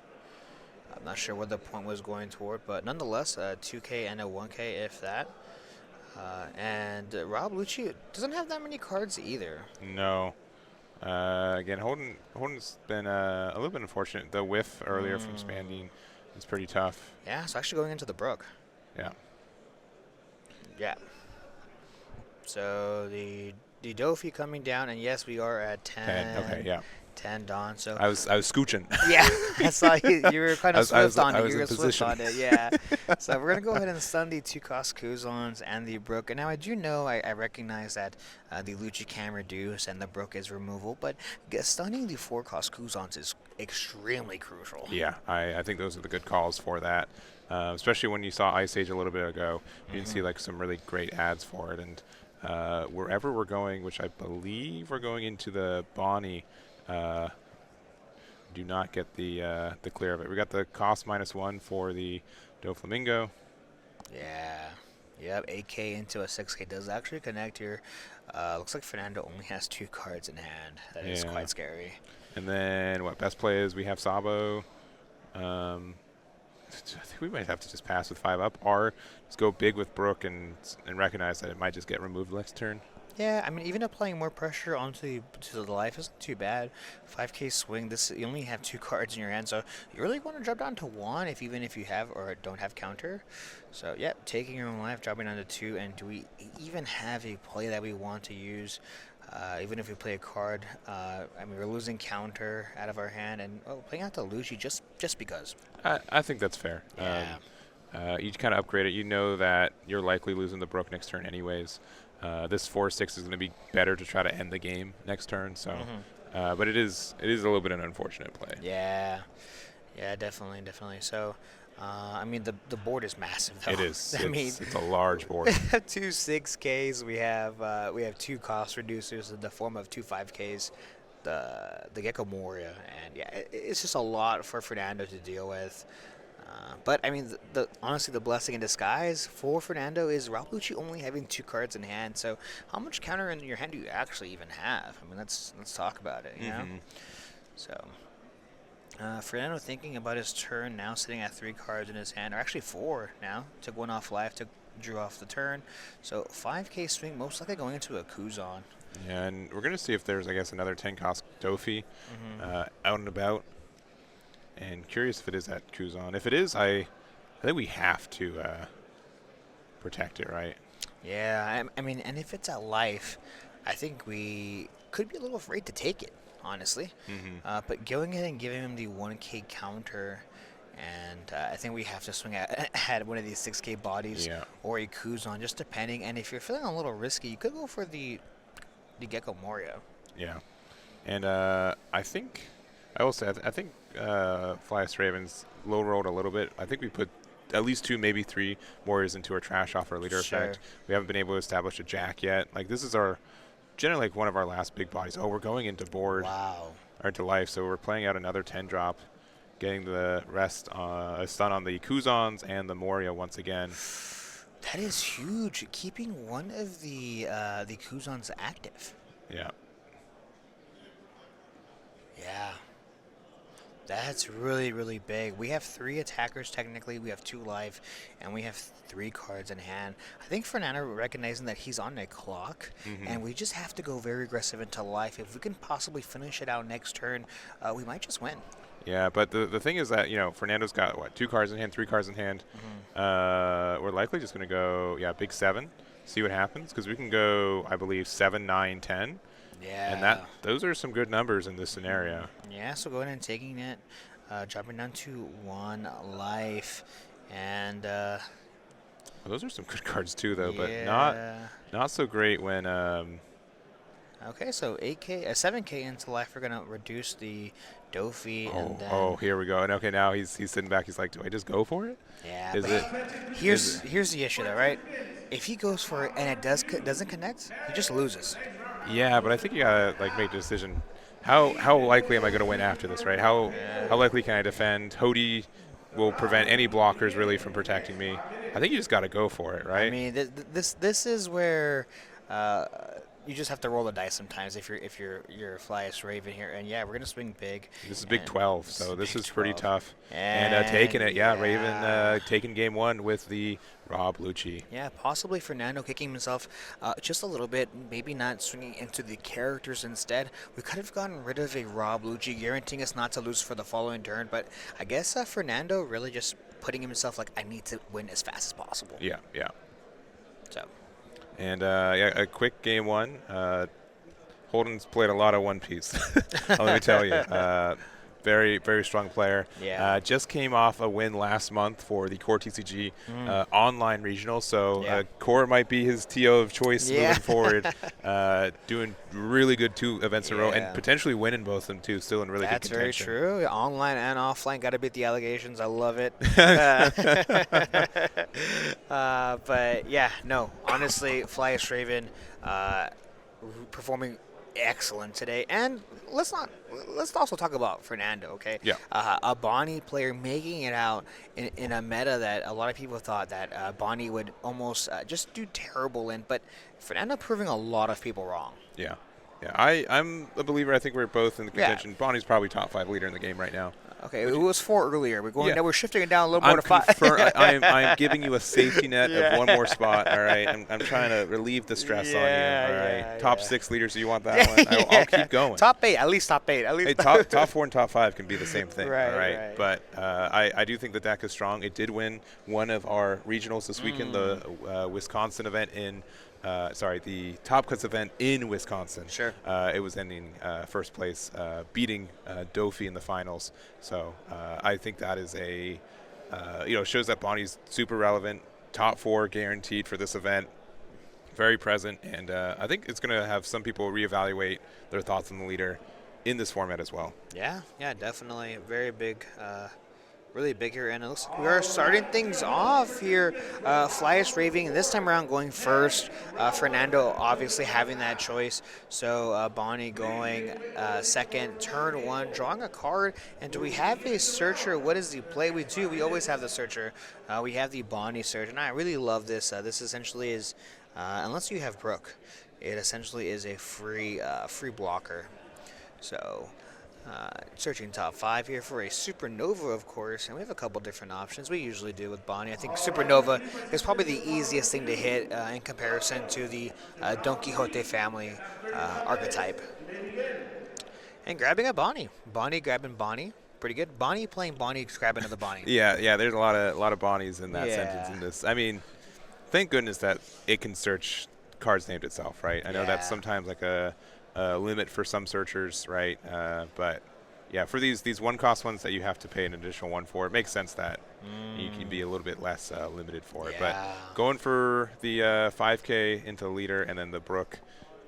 I'm not sure what the point was going toward, but nonetheless, 2k and a 1k if that. And Rob Lucci doesn't have that many cards either.
No. Again, Holden's been a little bit unfortunate. The whiff earlier from Spandine is pretty tough.
Yeah, so actually going into the Brook.
Yeah.
Yeah. So the Dofi coming down, and yes, we are at 10.
Okay, yeah.
10 Dawn. So
I was scooching.
Yeah, I saw you were kind of swift on it.
was
You were
in
swift
position.
on it, yeah. So we're going to go ahead and stun the 2-cost Kuzons and the Brook. And now I do know, I recognize that the Lucci can reduce and the Brook is removal, but stunning the 4-cost Kuzons is extremely crucial.
Yeah, I think those are the good calls for that. Especially when you saw Ice Age a little bit ago. You can see like some really great ads for it. And wherever we're going, which I believe we're going into the Bonney, do not get the clear of it. We got the cost -1 for the Doflamingo.
Yeah. Yep, 8k into a 6k does actually connect here. Looks like Fernando only has 2 cards in hand. That is quite scary.
And then what best play is we have Sabo. I think we might have to just pass with 5 up, or just go big with Brook and recognize that it might just get removed next turn.
Yeah, I mean, even applying more pressure onto the life isn't too bad. 5k swing. You only have 2 cards in your hand, so you really want to drop down to 1, even if you have or don't have counter. So yeah, taking your own life, dropping down to 2, and do we even have a play that we want to use? Even if we play a card, I mean, we're losing counter out of our hand, and playing out the Lucci just because.
I think that's fair.
Yeah.
You kind of upgrade it. You know that you're likely losing the Brook next turn anyways. This 4/6 is going to be better to try to end the game next turn. So, but it is a little bit an unfortunate play.
Yeah, definitely. So, I mean, the board is massive, though.
It is.
It's
a large board.
2 6Ks. We have 2 cost reducers in the form of 2 5Ks. the Gecko Moria, and yeah, it's just a lot for Fernando to deal with. But I mean, honestly, the blessing in disguise for Fernando is Rob Lucci only having 2 cards in hand. So how much counter in your hand do you actually even have? I mean, let's talk about it. You know, so. Fernando thinking about his turn now, sitting at 3 cards in his hand, or actually 4 now. Took 1 off life, drew off the turn. So 5k swing, most likely going into a Kuzan.
Yeah, and we're going to see if there's, I guess, another 10-cost Dofi out and about. And curious if it is at Kuzan. If it is, I think we have to protect it, right?
Yeah, I mean, and if it's at life, I think we could be a little afraid to take it, honestly. But going ahead and giving him the 1k counter, and I think we have to swing at one of these 6k bodies or a Kuzan, just depending. And if you're feeling a little risky, you could go for the Gecko Moria.
Yeah, and I think I will say I think Flyest Ravens low rolled a little bit. I think we put at least 2, maybe 3 warriors into our trash off our leader effect. We haven't been able to establish a jack yet. Like, this is generally like one of our last big bodies. Oh, we're going into board.
Wow.
Or into life, so we're playing out another 10 drop, getting the rest a stun on the Kuzans and the Moria once again.
That is huge. Keeping one of the Kuzans active.
Yeah.
Yeah. That's really, really big. We have 3 attackers, technically. We have 2 life, and we have 3 cards in hand. I think Fernando recognizing that he's on a clock, and we just have to go very aggressive into life. If we can possibly finish it out next turn, we might just win.
Yeah, but the thing is that, Fernando's got, 2 cards in hand, 3 cards in hand. We're likely just going to go, big 7, see what happens, because we can go, I believe, 7, 9, 10.
Yeah.
And those are some good numbers in this scenario.
Yeah, so going and taking it, dropping down to 1 life, and
well, those are some good cards too, though,
yeah.
but not so great when.
Okay, so 7k into life. We're gonna reduce the Dofi, and then
here we go. And okay, now he's sitting back. He's like, do I just go for it?
Yeah.
Here's
the issue, though, right? If he goes for it and it doesn't connect, he just loses.
Yeah, but I think you gotta make a decision. How likely am I going to win after this, right? How likely can I defend? Hody will prevent any blockers really from protecting me. I think you just got to go for it, right?
I mean, this is where you just have to roll the dice sometimes if you're Flyest Raven here. And yeah, we're gonna swing big.
This is big 12, so this is pretty
12.
tough.
And
taking it, Raven taking game 1 with the Rob Lucci.
Yeah, possibly Fernando kicking himself just a little bit, maybe not swinging into the characters instead. We could have gotten rid of a Rob Lucci, guaranteeing us not to lose for the following turn, but I guess Fernando really just putting himself like, I need to win as fast as possible.
Yeah.
So.
And a quick game 1. Holden's played a lot of One Piece. Let me tell you. Very, very strong player.
Yeah.
Just came off a win last month for the Core TCG online regional, so Core might be his TO of choice moving forward. Doing really good 2 events in a row and potentially winning both of them too. Still in really good contention.
That's very true. Online and offline, got to beat the allegations. I love it. But yeah, no. Honestly, Flyest Raven performing excellent today. And let's also talk about Fernando, okay?
Yeah.
A Bonney player making it out in a meta that a lot of people thought that Bonney would almost just do terrible in, but Fernando proving a lot of people wrong.
Yeah. I'm a believer. I think we're both in the contention. Bonnie's probably top 5 leader in the game right now.
Okay, it was 4 earlier. We're going. Now we're shifting it down a little more to 5.
I'm giving you a safety net of 1 more spot. All right, I'm trying to relieve the stress on you. All right, top 6 leaders. Do you want that one? I'll keep going.
Top 8, at least top 8. At least.
Hey, top 4 and top 5 can be the same thing.
Right,
all right,
right.
But I do think the deck is strong. It did win one of our regionals this weekend, the Wisconsin event in. The Top Cuts event in Wisconsin.
Sure.
It was ending first place, beating Dofi in the finals. So I think that is shows that Bonnie's super relevant. Top 4 guaranteed for this event. Very present, and I think it's going to have some people reevaluate their thoughts on the leader in this format as well.
Yeah, definitely. A very big really big here, and it looks like we are starting things off here. Flyest Raving, this time around going first. Fernando obviously having that choice. So Bonney going second, turn one, drawing a card. And do we have a searcher? What is the play? We do. We always have the searcher. We have the Bonney search, and I really love this. This essentially is, unless you have Brook, it essentially is a free blocker. So. Searching top 5 here for a Supernova, of course, and we have a couple different options. We usually do with Bonney. I think Supernova is probably the easiest thing to hit in comparison to the Don Quixote family archetype. And grabbing a Bonney. Bonney grabbing Bonney. Pretty good. Bonney playing Bonney, grabbing another Bonney.
Yeah. There's a lot of Bonnies in that sentence in this. I mean, thank goodness that it can search cards named itself, right? I know that's sometimes like a limit for some searchers, right? But yeah, for these one-cost ones that you have to pay an additional one for, it makes sense that you can be a little bit less limited for it. But going for the 5K into the leader and then the Brook.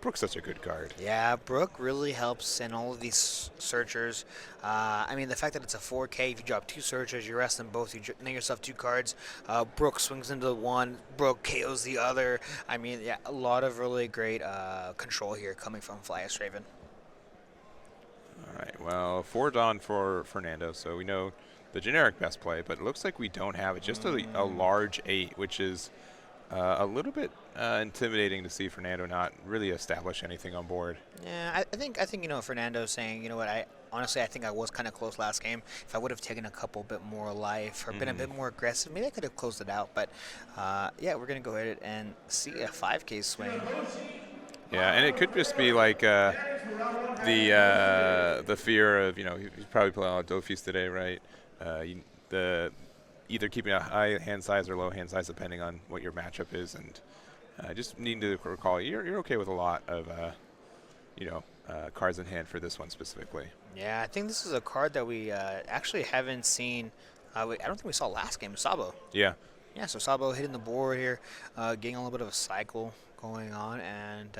Brook's such a good card.
Yeah, Brook really helps in all of these searchers. I mean, the fact that it's a 4K, if you drop 2 searchers, you rest them both, you name yourself 2 cards. Brook swings into one, Brook KOs the other. I mean, yeah, a lot of really great control here coming from Flyest Raven.
All right, well, 4 Dawn for Fernando, so we know the generic best play, but it looks like we don't have it. Just a large 8, which is a little bit intimidating to see Fernando not really establish anything on board.
Yeah, I think Fernando's saying, you know what, honestly I think I was kind of close last game. If I would have taken a couple bit more life or been a bit more aggressive, maybe I could have closed it out. But yeah, we're gonna go ahead and see a 5K swing.
Yeah, and it could just be like the fear of, he's probably playing on Dofis today, right? Either keeping a high hand size or low hand size depending on what your matchup is, and just need to recall you're okay with a lot of cards in hand for this one specifically.
Yeah, I think this is a card that we actually haven't seen. I don't think we saw last game. Sabo.
Yeah.
Yeah, so Sabo hitting the board here, getting a little bit of a cycle going on, and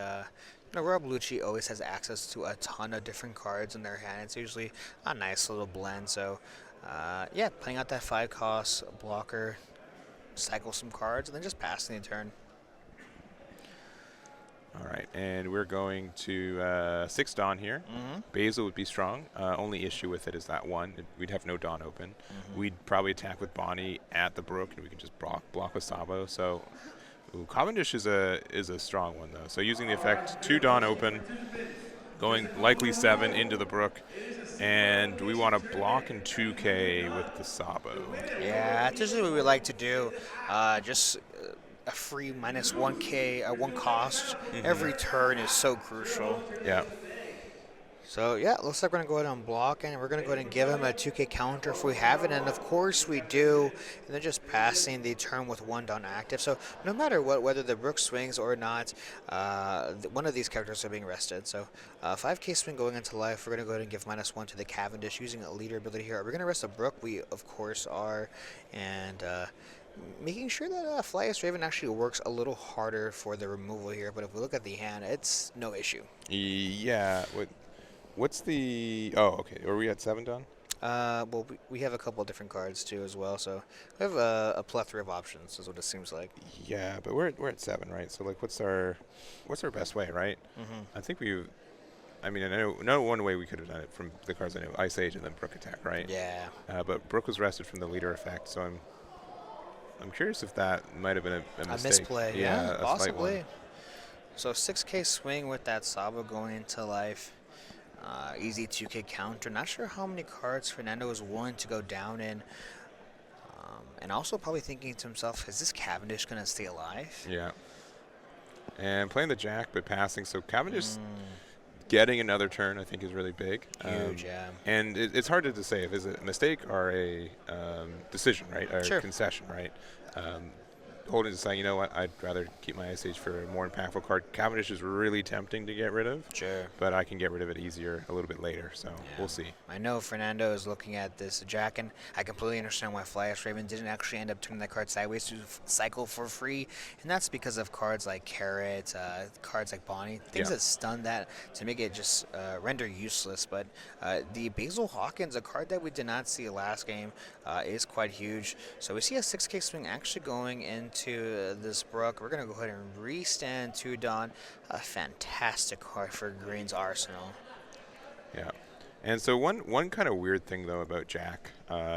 Rob Lucci always has access to a ton of different cards in their hand. It's usually a nice little blend. So yeah, playing out that 5-cost blocker, cycle some cards, and then just passing the turn.
All right, and we're going to 6 Dawn here. Basil would be strong. Only issue with it is that one. We'd have no Dawn open. We'd probably attack with Bonney at the Brook, and we can just block with Sabo. So Cavendish is a strong one, though. So using the effect, 2 Dawn open, going likely 7 into the Brook, and we want to block in 2K with the Sabo.
Yeah, that's usually what we like to do. Just a free minus 1K, 1 cost every turn is so crucial.
Yeah.
So yeah, looks like we're gonna go ahead and block, and we're gonna go ahead and give him a 2K counter if we have it, and of course we do. And then just passing the turn with 1 Dawn active. So no matter what, whether the Brook swings or not, one of these characters are being rested. So 5K swing going into life. We're gonna go ahead and give -1 to the Cavendish using a leader ability here. We're gonna rest a Brook. We of course are, and making sure that Flyest Raven actually works a little harder for the removal here. But if we look at the hand, it's no issue.
Yeah. What's the... Oh, okay. Are we at 7 Dawn?
Well, we have a couple of different cards too as well, so we have a plethora of options is what it seems like.
Yeah, but we're at 7, right? So like, what's our best way, right? I think I know one way we could have done it from the cards I know, Ice Age and then Brook attack, right?
Yeah.
But Brook was rested from the leader effect, so I'm curious if that might have been a mistake.
A misplay.
Yeah, a slight
possibly.
one.
So 6K swing with that Sabo going into life. Easy 2K counter. Not sure how many cards Fernando is willing to go down in. And also probably thinking to himself, is this Cavendish going to stay alive?
Yeah. And playing the Jack, but passing. So Cavendish getting another turn, I think, is really big.
Huge, yeah.
And it's hard to say if it's a mistake or a decision, right? Or
Sure.
concession, right? Holden's deciding, you know what, I'd rather keep my Ice Age for a more impactful card. Cavendish is really tempting to get rid of.
Sure.
But I can get rid of it easier a little bit later, so we'll see.
I know Fernando is looking at this Jack, and I completely understand why Flash Raven didn't actually end up turning that card sideways to cycle for free, and that's because of cards like Carrot, cards like Bonney, things that stun that to make it just render useless. But the Basil Hawkins, a card that we did not see last game, is quite huge. So we see a 6K swing actually going into this Brook. We're going to go ahead and restand to Dawn. A fantastic card for Green's arsenal.
Yeah. And so one kind of weird thing, though, about Jack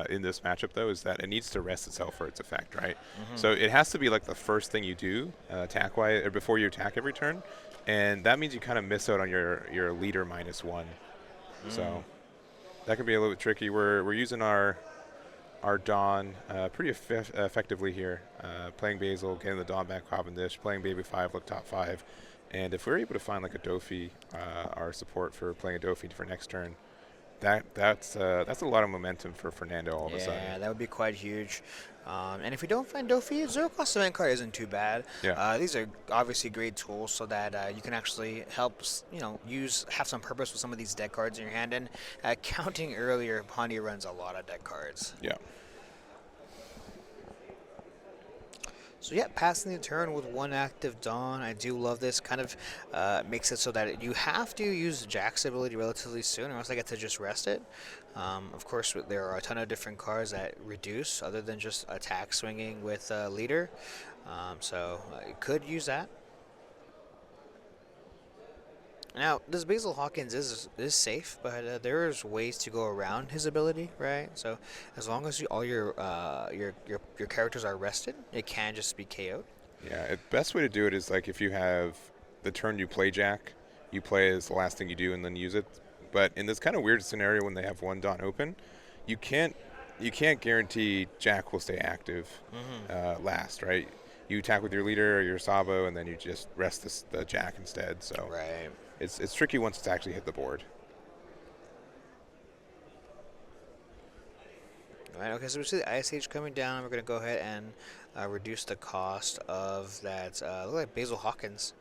in this matchup, though, is that it needs to rest itself for its effect, right? So it has to be like the first thing you do attack-wise, or before you attack every turn. And that means you kind of miss out on your leader -1. So that can be a little bit tricky. We're using our Dawn pretty effectively here, playing Basil, getting the Dawn back Cavendish, playing Baby 5, look top 5. And if we're able to find like a Dofi, our support for playing a Dofi for next turn, that's a lot of momentum for Fernando all of a sudden.
Yeah, that would be quite huge. And if we don't find Dofi, Zero Cost Event card isn't too bad.
Yeah.
These are obviously great tools so that you can actually help, have some purpose with some of these deck cards in your hand. And counting earlier, Bonney runs a lot of deck cards.
Yeah.
So yeah, passing the turn with one active Dawn. I do love this. Kind of makes it so that you have to use Jack's ability relatively soon, or else I get to just rest it. Of course, there are a ton of different cards that reduce, other than just attack swinging with leader. So you could use that. Now, this Basil Hawkins is safe, but there's ways to go around his ability, right? So as long as all your characters are rested, it can just be KO'd.
Yeah, the best way to do it is like if you have the turn you play Jack, you play as the last thing you do and then use it. But in this kind of weird scenario when they have one Dawn open, you can't guarantee Jack will stay active last, right? You attack with your leader or your Sabo, and then you just rest the Jack instead. So
right.
It's tricky once it's actually hit the board.
All right, okay, so we see the Ice Age coming down. We're going to go ahead and reduce the cost of that. Look like Basil Hawkins.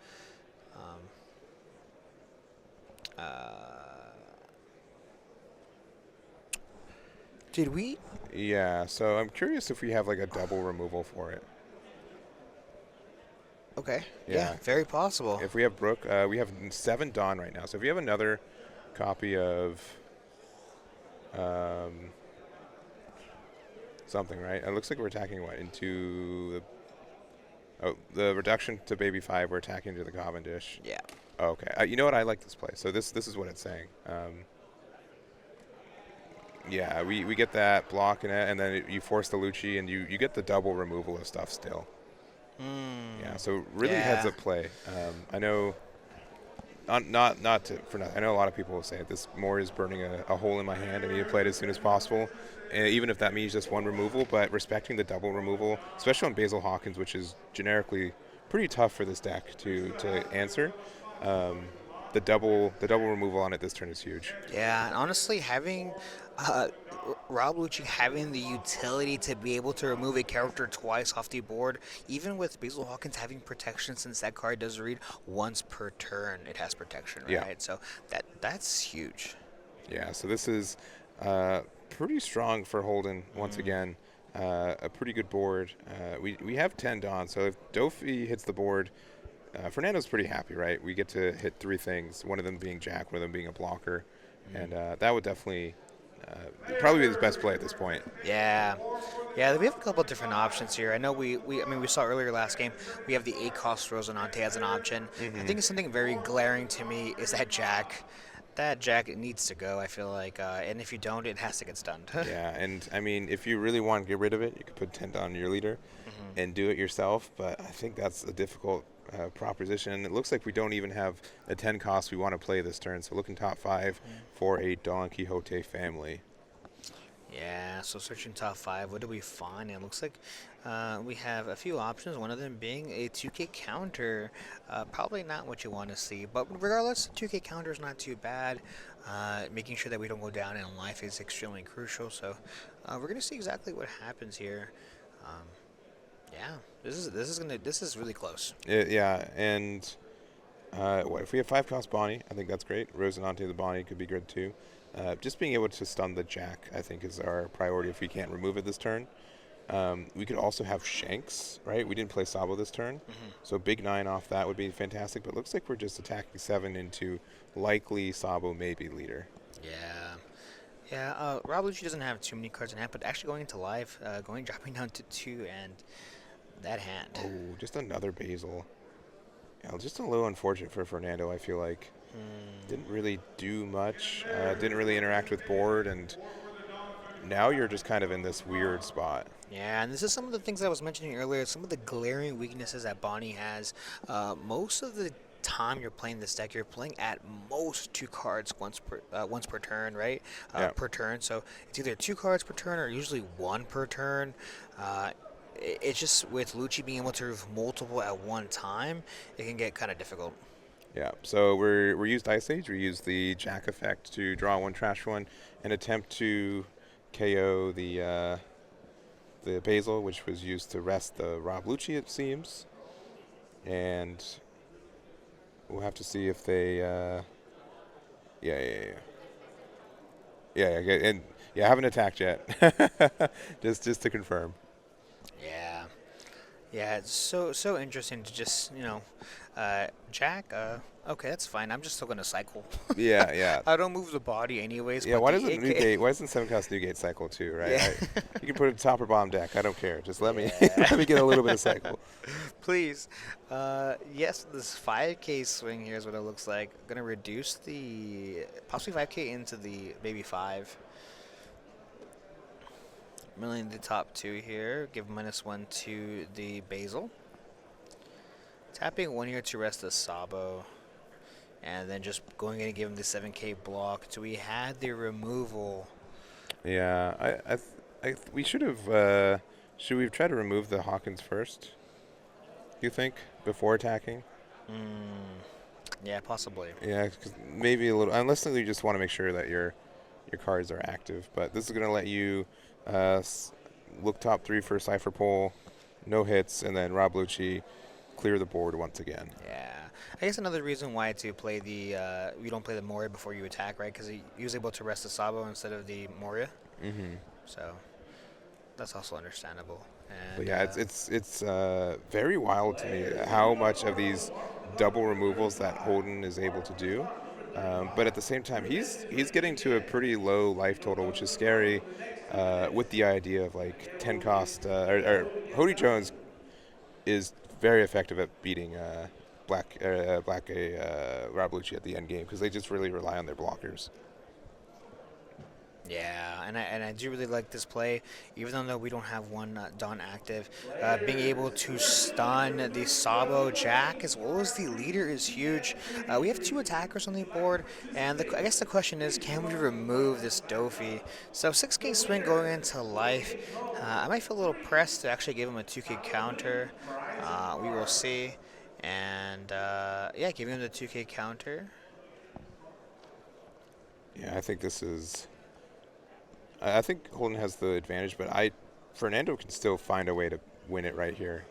Did we?
Yeah, so I'm curious if we have like a double removal for it.
Okay.
Yeah.
Yeah, very possible.
If we have Brook, we have 7 Dawn right now. So if you have another copy of something, right? It looks like we're attacking into the reduction to Baby 5. We're attacking to the Cavendish.
Yeah.
Oh, okay. You know what? I like this play. So this is what it's saying. Yeah, we get that block in it, and then you force the Lucci, and you get the double removal of stuff still. Yeah, so really heads up play. I know, not for nothing. I know a lot of people will say this more is burning a hole in my hand. I need to play it as soon as possible, and even if that means just one removal. But respecting the double removal, especially on Basil Hawkins, which is generically pretty tough for this deck to answer. The double removal on it this turn is huge.
Yeah, and honestly, having Rob Lucci having the utility to be able to remove a character twice off the board, even with Basil Hawkins having protection, since that card does read once per turn, it has protection, right?
Yeah.
So that's huge.
Yeah, so this is pretty strong for Holden once again. A pretty good board. We have 10 Dawn, so if Dofi hits the board, Fernando's pretty happy, right? We get to hit 3 things, one of them being Jack, one of them being a blocker, and that would definitely probably be his best play at this point.
Yeah, we have a couple different options here. I know we saw earlier last game, we have the 8 cost Rosinante as an option. I think something very glaring to me is that Jack. That Jack needs to go, I feel like, and if you don't, it has to get stunned.
Yeah, and I mean, if you really want to get rid of it, you could put 10 on your leader and do it yourself, but I think that's a difficult proposition. And it looks like we don't even have a 10 cost we want to play this turn, so looking top 5 for a Don Quixote family.
Yeah, so searching top 5, what do we find? It looks like we have a few options, one of them being a 2K counter. Probably not what you want to see, but regardless, 2K counter is not too bad. Making sure that we don't go down in life is extremely crucial, so we're going to see exactly what happens here. Yeah, this is really close.
Yeah, and if we have 5-cost Bonney, I think that's great. Rosinante the Bonney could be good too. Just being able to stun the Jack, I think, is our priority if we can't remove it this turn. We could also have Shanks, right? We didn't play Sabo this turn, so big 9 off that would be fantastic. But it looks like we're just attacking 7 into likely Sabo, maybe leader.
Yeah. Yeah, Rob Lucci doesn't have too many cards in hand, but actually going into live, dropping down to 2 and that hand.
Oh, just another Basil. Yeah, just a little unfortunate for Fernando, I feel like. Didn't really do much, didn't really interact with board, and now you're just kind of in this weird spot.
Yeah, and this is some of the things I was mentioning earlier, some of the glaring weaknesses that Bonney has. Most of the time you're playing this deck, you're playing at most 2 cards once per turn, right? Per turn. So it's either 2 cards per turn or usually 1 per turn. It's just with Lucci being able to remove multiple at one time, it can get kind of difficult.
Yeah, so we used Ice Age. We used the Jack effect to draw 1 trash 1 and attempt to KO the Basil, which was used to rest the Rob Lucci, it seems. And we'll have to see if they. Yeah, and I haven't attacked yet. just to confirm.
Yeah. Yeah, it's so interesting to just, Jack, okay, that's fine. I'm just still going to cycle.
Yeah.
I don't move the body anyways.
Yeah,
but
why
the
doesn't
AK
Newgate? Why doesn't 7-cost Newgate cycle too? Right?
Yeah.
You can put it top or bottom deck. I don't care. Just let me let me get a little bit of cycle.
Please. Yes, this 5K swing here is what it looks like. Going to reduce the possibly 5K into the maybe 5. Milling the top 2 here. Give -1 to the Basil. Tapping 1 here to rest the Sabo. And then just going in and give him the 7K block. So we had the removal.
Yeah, we should have. Should we have tried to remove the Hawkins first? You think before attacking?
Yeah, possibly.
Yeah, 'cause maybe a little. Unless you just want to make sure that your cards are active. But this is going to let you look top 3 for Cypher Pole, no hits, and then Rob Lucci clear the board once again.
Yeah, I guess another reason why to play the you don't play the Moria before you attack, right? Because he was able to rest the Sabo instead of the Moria. So that's also understandable. And,
But yeah, it's very wild to me how much of these double removals that Holden is able to do. But at the same time, he's getting to a pretty low life total, which is scary. With the idea of like 10-cost, or Hody Jones is very effective at beating Rob Lucci at the end game because they just really rely on their blockers.
Yeah, and I do really like this play, even though we don't have one Dawn active. Being able to stun the Sabo Jack as well as the leader is huge. We have 2 attackers on the board, and I guess the question is, can we remove this Dofi? So 6K swing going into life. I might feel a little pressed to actually give him a 2K counter. We will see. And yeah, giving him the 2K counter.
Yeah, I think this is. I think Holden has the advantage, but Fernando can still find a way to win it right here.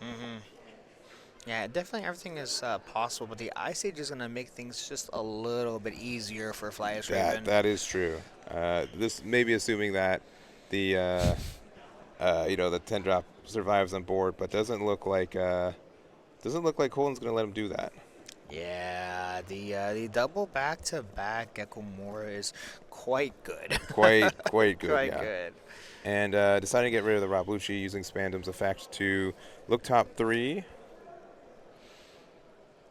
Yeah, definitely everything is possible, but the Ice Age is going to make things just a little bit easier for Flyers Raven.
That is true. This may be assuming that the the 10-drop survives on board, but doesn't look like Holden's going to let him do that.
Yeah, the double back-to-back Gecko Mora is quite good.
Quite good.
Quite
yeah.
good.
And deciding to get rid of the Rob Lucci using Spandam's effect to look top 3,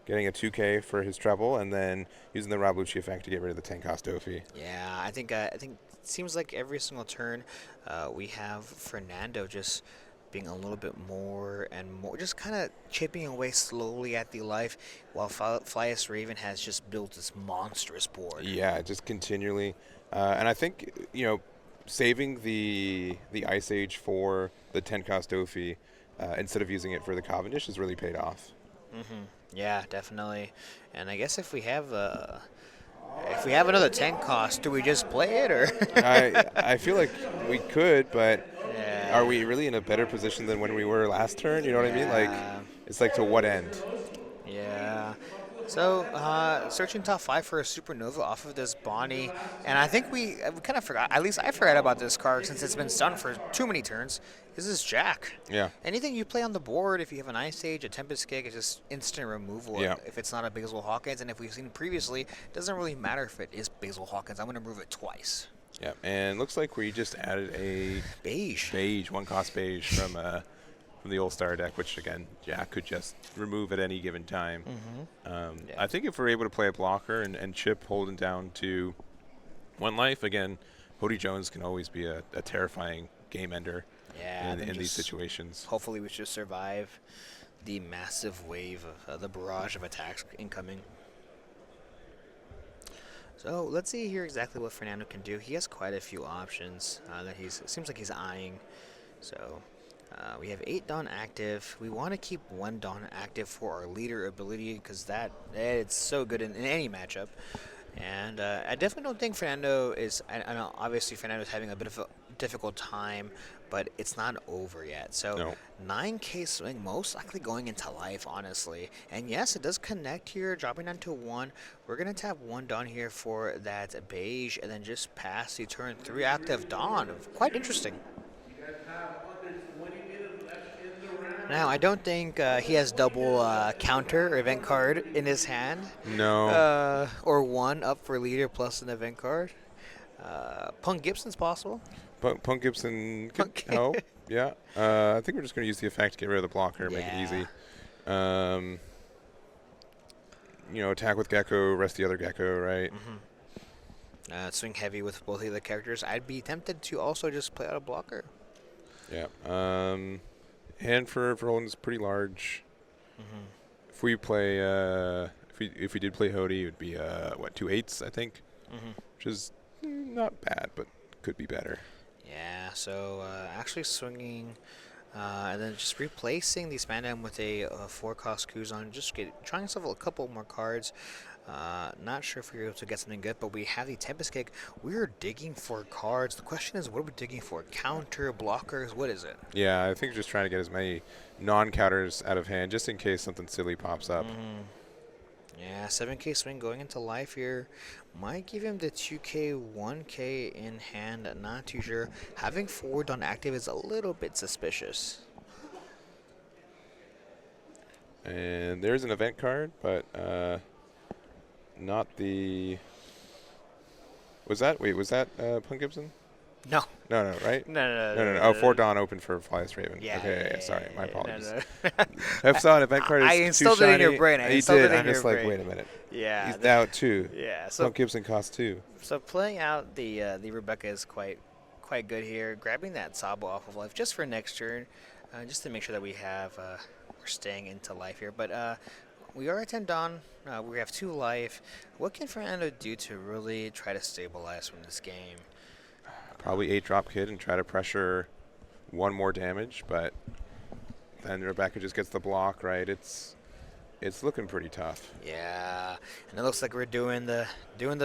getting a 2K for his treble, and then using the Rob Lucci effect to get rid of the 10-cost Dofi.
Yeah, I think it seems like every single turn we have Fernando just being a little bit more and more, just kind of chipping away slowly at the life, while Flyers Raven has just built this monstrous board.
Yeah, just continually. And I think, saving the Ice Age for the 10-cost Dofi instead of using it for the Cavendish has really paid off.
Yeah, definitely. And I guess if we have another 10 cost, do we just play it or?
I feel like we could, but
Yeah.
are we really in a better position than when we were last turn? You know what I mean? Like,
Yeah.
it's like to what end?
Yeah. So, searching top 5 for a supernova off of this Bonney, and I think we kind of forgot, at least I forgot about this card since it's been stunned for too many turns. This is Jack.
Yeah.
Anything you play on the board, if you have an Ice Age, a Tempest Kick, it's just instant removal
Yeah.
if it's not a Basil Hawkins, and if we've seen previously, it doesn't really matter if it is Basil Hawkins. I'm going to remove it twice.
Yeah. And looks like we just added a
Beige.
1 cost beige from the All-Star deck, which again Jack could just remove at any given time.
Yeah.
I think if we're able to play a blocker and chip holding down to 1 life, again, Hody Jones can always be a terrifying game ender
Yeah,
in these situations.
Hopefully we should survive the massive wave of the barrage of attacks incoming. So let's see here exactly what Fernando can do. He has quite a few options that seems like he's eyeing. So we have 8 Dawn active. We want to keep 1 Dawn active for our leader ability because it's so good in any matchup. And I definitely don't think Fernando is. I know obviously Fernando's having a bit of a difficult time, but it's not over yet. So
No.
9K swing, most likely going into life, honestly. And yes, it does connect here, dropping down to 1. We're going to tap 1 Dawn here for that beige, and then just pass the turn 3 active Dawn. Quite interesting. Now, I don't think he has double counter or event card in his hand.
No.
Or 1 up for leader plus an event card. Punk Gibson's possible.
Punk Gibson could
Punk.
help. Yeah. I think we're just going to use the effect to get rid of the blocker, make it easy. Attack with Gecko, rest the other Gecko, right?
Swing heavy with both of the characters. I'd be tempted to also just play out a blocker.
Yeah. Hand for Roland is pretty large. If we play, if we did play Hody, it would be 2 8s, I think, which is not bad, but could be better.
Yeah. So actually swinging, and then just replacing the Spandam with a 4-cost Kuzan. Just trying yourself a couple more cards. Not sure if we're able to get something good, but we have the Tempest Kick. We're digging for cards. The question is, what are we digging for? Counter, blockers, what is it?
Yeah, I think just trying to get as many non-counters out of hand, just in case something silly pops up.
Yeah, 7K swing going into life here. Might give him the 2K, 1K in hand. Not too sure. Having 4 Dawn active is a little bit suspicious.
And there's an event card, but not the. Was that Punk Gibson?
No.
No, right?
No.
Oh, 4 Dawn open for Flyest Raven.
Yeah.
Okay, sorry, my apologies.
No.
I saw an event card.
I installed it in your brain.
He did. I'm just like, wait a minute.
Yeah.
He's now 2.
Yeah. So
Punk Gibson costs 2.
So playing out the Rebecca is quite good here. Grabbing that Sabo off of life just for next turn, just to make sure that we're staying into life here. But we are at 10 Dawn. We have 2 life. What can Fernando do to really try to stabilize from this game?
Probably 8 drop kid and try to pressure 1 more damage, but then Rebecca just gets the block, right? It's looking pretty tough.
Yeah, and it looks like we're doing the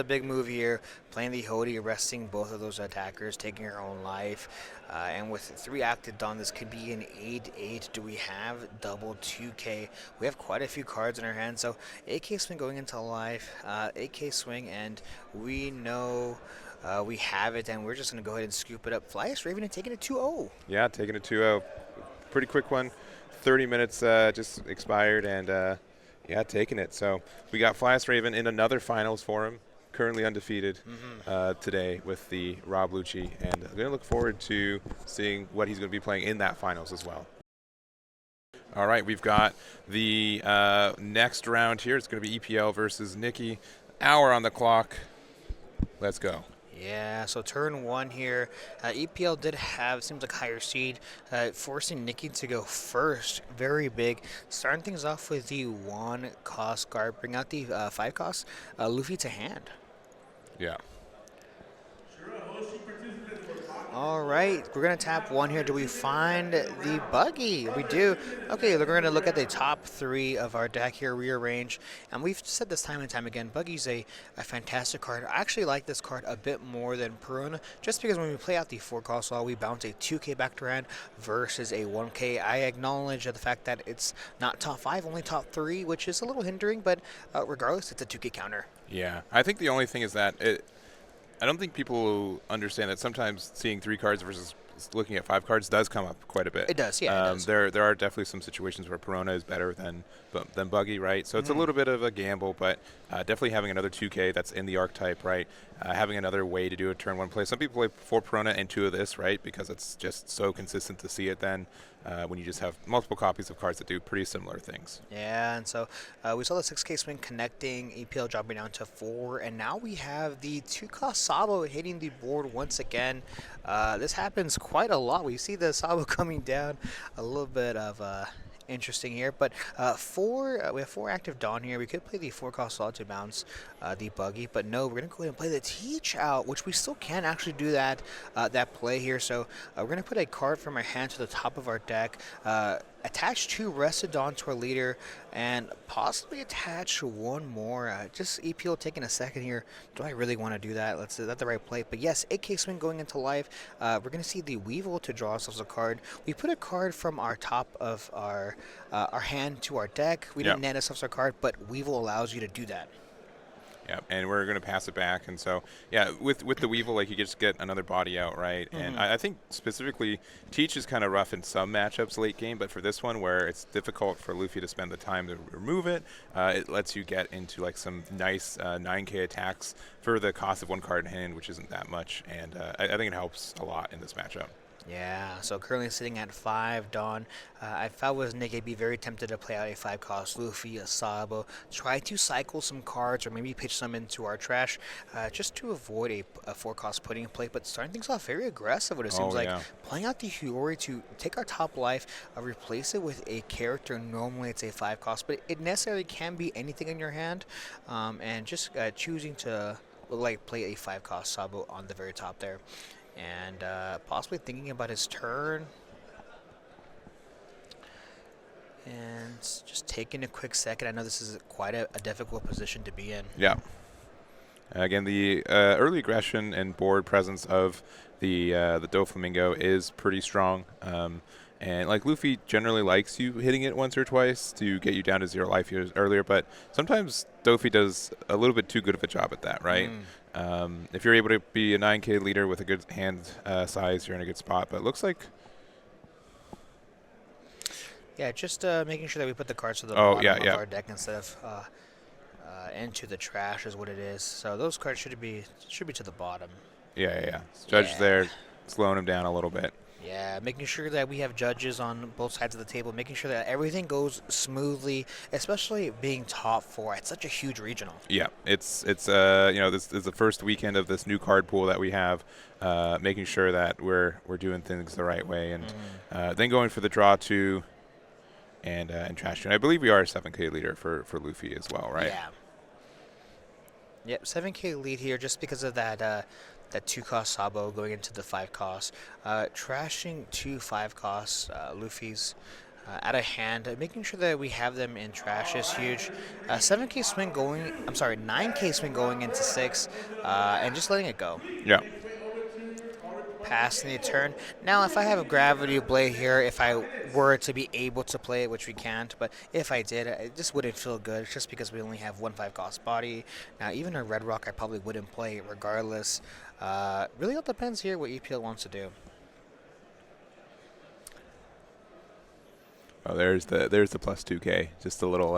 big move here, playing the Hody, arresting both of those attackers, taking her own life, and with 3 active Dawn, this could be an 8-8. Do we have double 2K? We have quite a few cards in our hand, so 8K swing going into life, 8K swing, and we know we have it, and we're just going to go ahead and scoop it up. Flyest Raven and taking it 2-0.
Yeah, taking it 2-0. Pretty quick one. 30 minutes just expired, and taking it. So we got Flyest Raven in another finals for him, currently undefeated today with the Rob Lucci, and I'm going to look forward to seeing what he's going to be playing in that finals as well. All right, we've got the next round here. It's going to be EPL versus Nikki. Hour on the clock. Let's go.
Yeah, so turn 1 here. EPL did have, seems like, higher seed, forcing Nikki to go first. Very big. Starting things off with the 1-cost guard. Bring out the 5-cost Luffy to hand.
Yeah.
All right, we're gonna tap one here. Do we find the buggy? We do. Okay, we're gonna look at the top 3 of our deck here, rearrange. And we've said this time and time again, buggy's a fantastic card. I actually like this card a bit more than Peruna, just because when we play out the 4-cost law, we bounce a 2K back to hand versus a 1K. I acknowledge the fact that it's not top 5, only top 3, which is a little hindering, but regardless, it's a 2K counter.
Yeah, I think the only thing is that I don't think people understand that sometimes seeing 3 cards versus looking at 5 cards does come up quite a bit.
It does, yeah. It does.
There are definitely some situations where Peruna is better than Buggy, right? So it's a little bit of a gamble, but definitely having another 2K that's in the archetype, right? Having another way to do a turn 1 play. Some people play 4 Peruna and 2 of this, right? Because it's just so consistent to see it then when you just have multiple copies of cards that do pretty similar things.
Yeah, and so we saw the 6K swing connecting, EPL dropping down to 4, and now we have the 2-cost Sabo hitting the board once again. This happens quite a lot. We see the Sabo coming down, a little bit of interesting here, but we have 4 active Dawn here. We could play the 4-cost Saw to bounce the buggy, but no, we're gonna go ahead and play the Teach out, which we still can actually do that play here. So we're gonna put a card from our hand to the top of our deck, attach 2 Rested Dawn to our leader, and possibly attach 1 more. Just EPL taking a second here. Do I really want to do that? Is that the right play? But yes, 8K swing going into life. We're going to see the Weevil to draw ourselves a card. We put a card from our top of our hand to our deck. We didn't net ourselves a card, but Weevil allows you to do that.
Yeah, and we're going to pass it back. And so, yeah, with the Weevil, like, you just get another body out, right? And I think specifically Teach is kind of rough in some matchups late game, but for this one where it's difficult for Luffy to spend the time to remove it, it lets you get into, like, some nice 9K attacks for the cost of 1 card in hand, which isn't that much. And I think it helps a lot in this matchup.
Yeah, so currently sitting at 5 Dawn. If I was Nick, I'd be very tempted to play out a 5-cost Luffy, a Sabo, try to cycle some cards or maybe pitch some into our trash just to avoid a 4-cost putting play, but starting things off very aggressive, what it seems like. Playing out the Hiyori to take our top life, replace it with a character. Normally it's a 5-cost, but it necessarily can be anything in your hand, and just choosing to play a 5-cost Sabo on the very top there. And possibly thinking about his turn. And just taking a quick second. I know this is quite a difficult position to be in.
Yeah. Again, the early aggression and board presence of the Doflamingo is pretty strong. And like Luffy generally likes you hitting it once or twice to get you down to 0 life earlier, but sometimes Dofi does a little bit too good of a job at that, right? If you're able to be a 9K leader with a good hand size, you're in a good spot. But it looks like...
Yeah, just making sure that we put the cards to the bottom of our deck instead of into the trash is what it is. So those cards should be to the bottom.
Yeah. Judge there, slowing him down a little bit.
Yeah, making sure that we have judges on both sides of the table, making sure that everything goes smoothly, especially being top 4 at such a huge regional. Yeah,
it's this is the first weekend of this new card pool that we have, making sure that we're doing things the right way, and then going for the draw 2 and trash 2. And I believe we are a 7K leader for Luffy as well, right?
Yeah. Yep, 7K lead here just because of that that 2-cost Sabo going into the 5-cost. Trashing 2 5-costs Luffy's out of hand. Making sure that we have them in trash is huge. 9K swing going into 6 and just letting it go.
Yeah.
Passing the turn. Now, if I have a Gravity Blade here, if I were to be able to play it, which we can't, but if I did, it just wouldn't feel good just because we only have 1 5-cost body. Now, even a Red Rock, I probably wouldn't play regardless. Really all depends here what EPL wants to do.
Oh, there's the plus 2K, just a little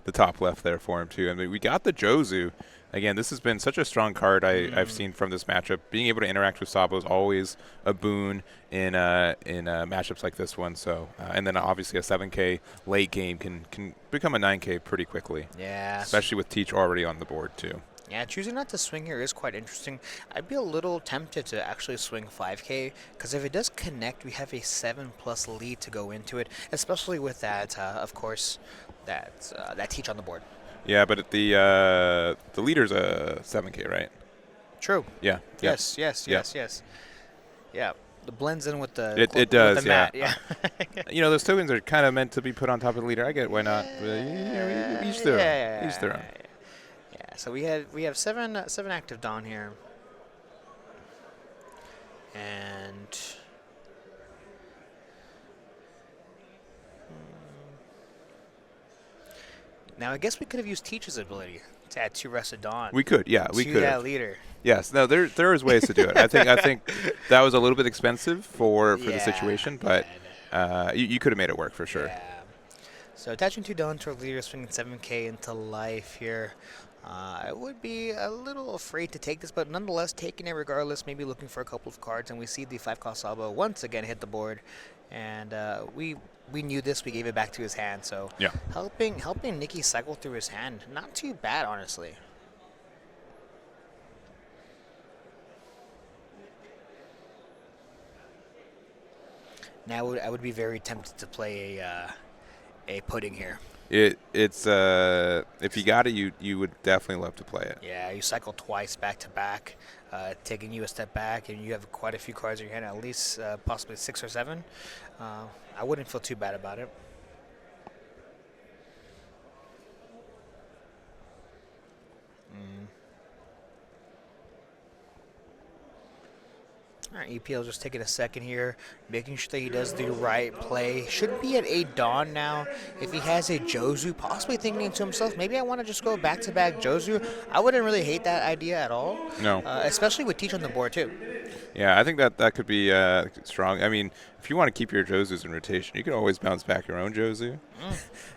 the top left there for him too. I mean, we got the Jozu. Again, this has been such a strong card I've seen from this matchup. Being able to interact with Sabo is always a boon in matchups like this one. So, and then obviously a 7K late game can become a 9K pretty quickly.
Yeah.
Especially with Teach already on the board too.
Yeah, choosing not to swing here is quite interesting. I'd be a little tempted to actually swing 5K, because if it does connect, we have a 7+ lead to go into it, especially with that, of course, that Teach on the board.
Yeah, but the leader's a 7K, right?
True.
Yeah.
Yes. Yeah, it blends in with the
It
with
does,
the mat.
yeah.
Yeah.
You know, those tokens are kind of meant to be put on top of the leader. I get why not, but each their own. Each their own.
Yeah. So we have seven active Dawn here, and now I guess we could have used Teach's ability to add 2 rested Dawn.
We could, yeah, we
to
could.
that leader.
Yes, no, there is ways to do it. I think that was a little bit expensive for the
Yeah,
situation, but you could have made it work for sure.
Yeah. So attaching 2 Dawn to our leader, swinging 7k into life here. I would be a little afraid to take this, but nonetheless, taking it regardless, maybe looking for a couple of cards, and we see the 5-cost Sabo once again hit the board, and we knew this, we gave it back to his hand, so
Yeah.
helping Nicky cycle through his hand, not too bad, honestly. Now I would be very tempted to play a pudding here.
It's if you got it, you would definitely love to play it.
Yeah, you cycle twice back to back, taking you a step back, and you have quite a few cards in your hand, at least possibly 6 or 7. I wouldn't feel too bad about it. All right, EPL just taking a second here, making sure that he does the right play. Should be at 8 Dawn now. If he has a Jozu, possibly thinking to himself, maybe I want to just go back-to-back Jozu. I wouldn't really hate that idea at all.
No.
Especially with Teach on the board, too.
Yeah, I think that could be strong. I mean, if you want to keep your Jozus in rotation, you can always bounce back your own Jozu.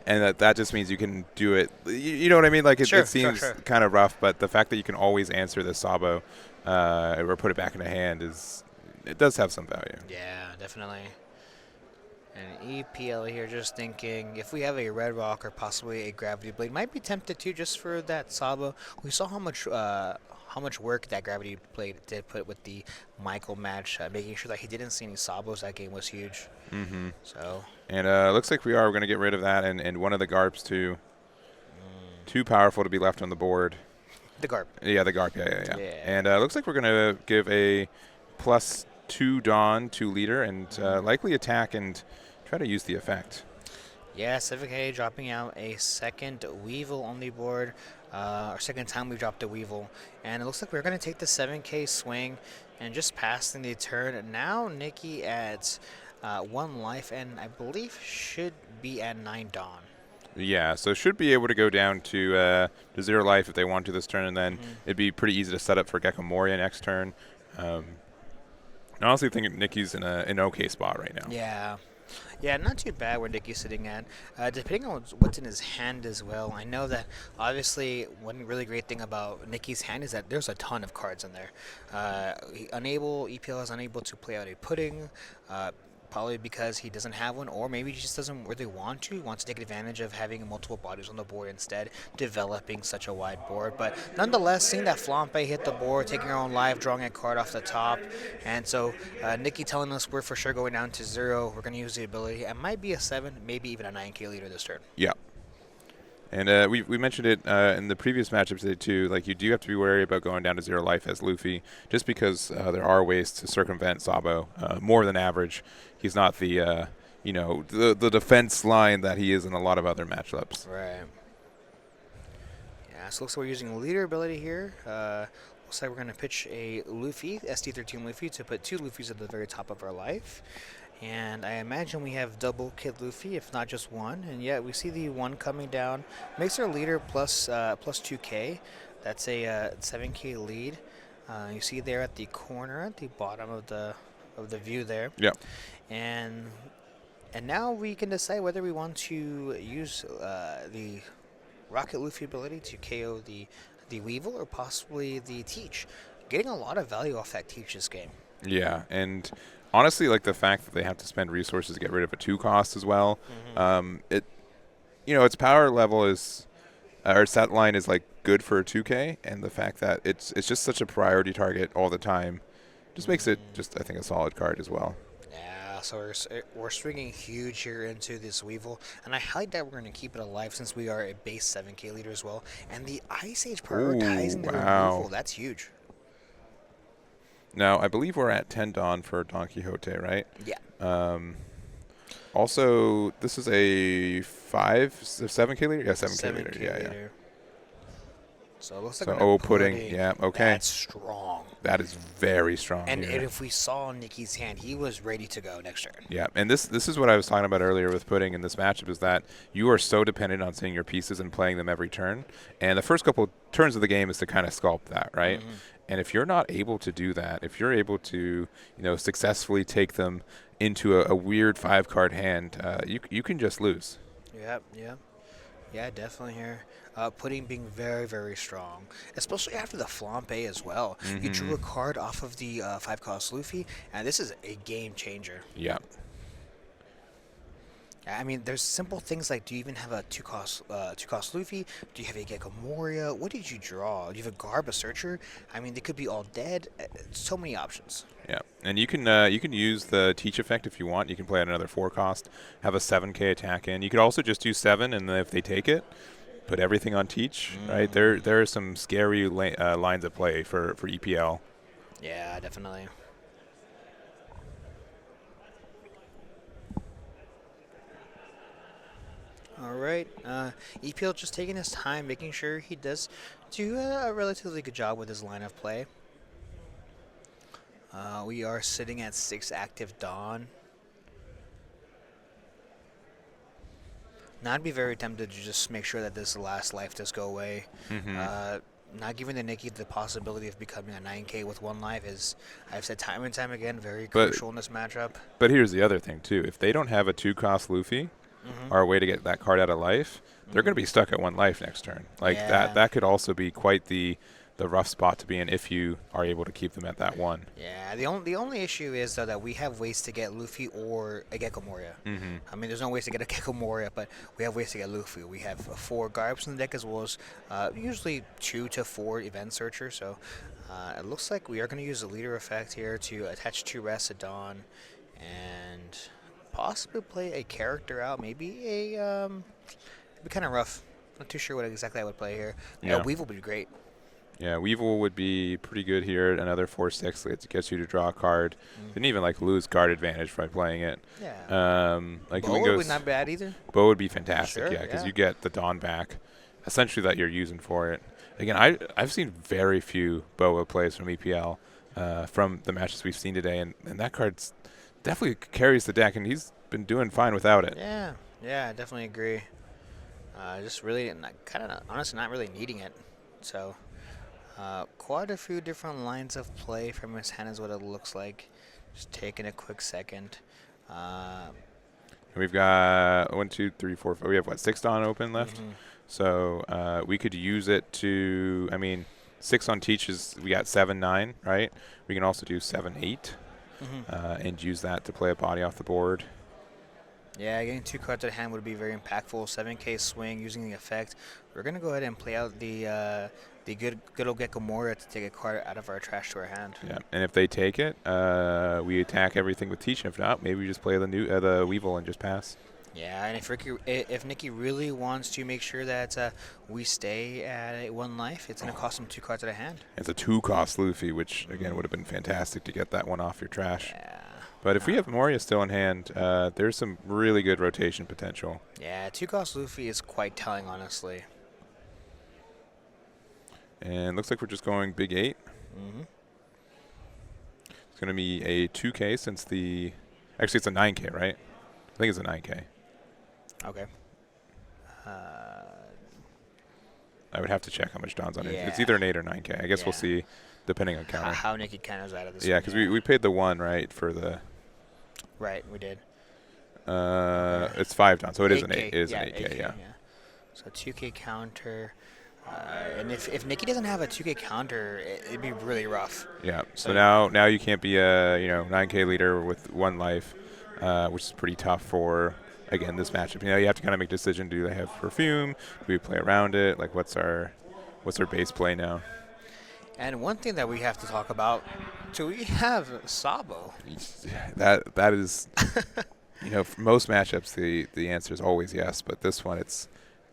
And that just means you can do it. You know what I mean? Like, it seems kind of rough, but the fact that you can always answer the Sabo or put it back in the hand it does have some value.
Yeah, definitely. And EPL here just thinking, if we have a Red Rock or possibly a Gravity Blade, might be tempted to just for that Sabo. We saw how much work that Gravity Blade did put with the Michael match, making sure that he didn't see any Sabos that game was huge.
Mm-hmm.
So.
And looks like we're going to get rid of that, and one of the Garps too powerful to be left on the board.
The Garp.
Yeah, the Garp, yeah. And looks like we're going to give a +2 Dawn to leader and likely attack and try to use the effect.
Yeah, 7k dropping out a second Weevil on the board. Our second time we dropped a Weevil. And it looks like we're going to take the 7k swing and just passing the turn. Now Nicky adds 1 life and I believe should be at 9 Dawn.
Yeah, so should be able to go down to 0 life if they want to this turn, and then it'd be pretty easy to set up for Gecko Moria next turn. I honestly think Nicky's in an okay spot right now.
Yeah, not too bad where Nicky's sitting at. Depending on what's in his hand as well, I know that obviously one really great thing about Nicky's hand is that there's a ton of cards in there. EPL is unable to play out a pudding, probably because he doesn't have one, or maybe he just doesn't really want to. He wants to take advantage of having multiple bodies on the board instead, developing such a wide board. But nonetheless, seeing that Flampe hit the board, taking our own life, drawing a card off the top, and so Nicky telling us we're for sure going down to 0. We're going to use the ability. It might be a 7, maybe even a 9k leader this turn.
Yeah. And we mentioned it in the previous matchup today too. Like, you do have to be wary about going down to 0 life as Luffy, just because there are ways to circumvent Sabo more than average. He's not the the defense line that he is in a lot of other matchups.
Right. Yeah. So looks like we're using leader ability here. Looks like we're going to pitch a Luffy, SD13 Luffy, to put 2 Luffys at the very top of our life. And I imagine we have double Kid Luffy, if not just 1. And yet we see the 1 coming down. Makes our leader plus 2k. That's a 7k lead. You see there at the corner, at the bottom of the view there.
Yeah.
And now we can decide whether we want to use the Rocket Luffy ability to KO the Weevil or possibly the Teach. Getting a lot of value off that Teach this game.
Yeah, and honestly, like the fact that they have to spend resources to get rid of a 2 cost as well, its power level is, or set line is like good for a 2k, and the fact that it's just such a priority target all the time just makes it just, I think, a solid card as well.
Yeah, so we're swinging huge here into this Weevil, and I highlight that we're going to keep it alive since we are a base 7k leader as well. And the Ice Age prioritizing the removal, that's huge.
Now, I believe we're at 10 Dawn for Don Quixote, right?
Yeah.
Also, this is a 7K leader? Yeah, 7K leader.
7K
Yeah, yeah.
leader. So it looks like
So,
we're
pudding. Yeah, okay.
That's strong.
That is very strong
And
here.
if we saw Nicky's hand, he was ready to go next turn.
Yeah, and this is what I was talking about earlier with pudding in this matchup, is that you are so dependent on seeing your pieces and playing them every turn. And the first couple turns of the game is to kind of sculpt that, right? And if you're not able to do that, if you're able to, successfully take them into a weird 5-card hand, you can just lose.
Yep. Yeah, definitely here. Pudding being very, very strong, especially after the flambe as well. You drew a card off of the 5-cost Luffy, and this is a game changer.
Yeah.
I mean, there's simple things like, do you even have a 2-cost Luffy? Do you have a Gecko Moria? What did you draw? Do you have a Garb, a Searcher? I mean, they could be all dead. So many options.
Yeah, and you can use the teach effect if you want. You can play at another 4-cost, have a 7K attack in. You could also just do 7, and then if they take it, put everything on teach. Right there are some scary lines of play for EPL.
Yeah, definitely. All right, EPL just taking his time, making sure he does do a relatively good job with his line of play. We are sitting at 6 active Dawn. Now I'd be very tempted to just make sure that this last life does go away. Not giving the Nikki the possibility of becoming a 9K with 1 life is, I've said time and time again, very crucial in this matchup.
But here's the other thing, too. If they don't have a 2-cost Luffy or a way to get that card out of life, they're going to be stuck at 1 life next turn. Like, that could also be quite the rough spot to be in if you are able to keep them at that 1.
Yeah, the only issue is, though, that we have ways to get Luffy or a Gecko Moria. I mean, there's no ways to get a Gecko Moria, but we have ways to get Luffy. We have 4 Garbs in the deck, as well as usually 2 to 4 Event Searcher. So it looks like we are going to use the leader effect here to attach 2 Rest at Dawn and possibly play a character out. Maybe it'd be kind of rough. Not too sure what exactly I would play here.
Yeah.
Weevil would be great.
Yeah, Weevil would be pretty good here. Another 4/6 it gets you to draw a card. Didn't even lose card advantage by playing it.
Yeah. Boa would not bad either.
Boa would be fantastic.
Sure,
yeah, because you get the Dawn back, essentially that you're using for it. Again, I've seen very few Boa plays from EPL from the matches we've seen today, and that card definitely carries the deck, and he's been doing fine without it.
Yeah, I definitely agree. Just really, honestly, not really needing it. So. Quite a few different lines of play from his hand is what it looks like. Just taking a quick second.
We've got 1, 2, 3, 4, 5. We have 6 Dawn open left. So we could use it to. I mean, 6 on teach is we got 7, 9, right? We can also do 7, 8, and use that to play a body off the board.
Yeah, getting 2 cards at hand would be very impactful. 7K swing using the effect. We're gonna go ahead and play out the good old Gecko Moria to take a card out of our trash to our hand.
Yeah, and if they take it, we attack everything with teach. If not, maybe we just play the Weevil and just pass.
Yeah, and if Nicky really wants to make sure that we stay at 1 life, it's gonna cost him 2 cards at a hand.
It's a 2-cost Luffy, which again would have been fantastic to get that one off your trash.
Yeah.
But if we have Moria still in hand, there's some really good rotation potential.
Yeah, 2-cost Luffy is quite telling, honestly.
And looks like we're just going big 8. It's going to be a 2K since the... Actually, it's a 9K, right? I think it's a 9K.
Okay.
I would have to check how much Dawn's on it.
Yeah.
It's either an 8 or 9K. I guess we'll
Yeah.
see, depending on counter.
How Nicky counters out of this.
Yeah, because we paid the 1, right, for the...
Right, we did.
It's 5 Dawn, so it is an 8.
8K.
It is an 8K, yeah.
So 2K counter. And if Nicky doesn't have a 2K counter, it'd be really rough.
Yeah. So now you can't be a 9K leader with 1 life, which is pretty tough for again this matchup. You have to kind of make a decision: do they have perfume? Do we play around it? Like what's our base play now?
And one thing that we have to talk about, do we have Sabo?
That is, for most matchups the answer is always yes, but this one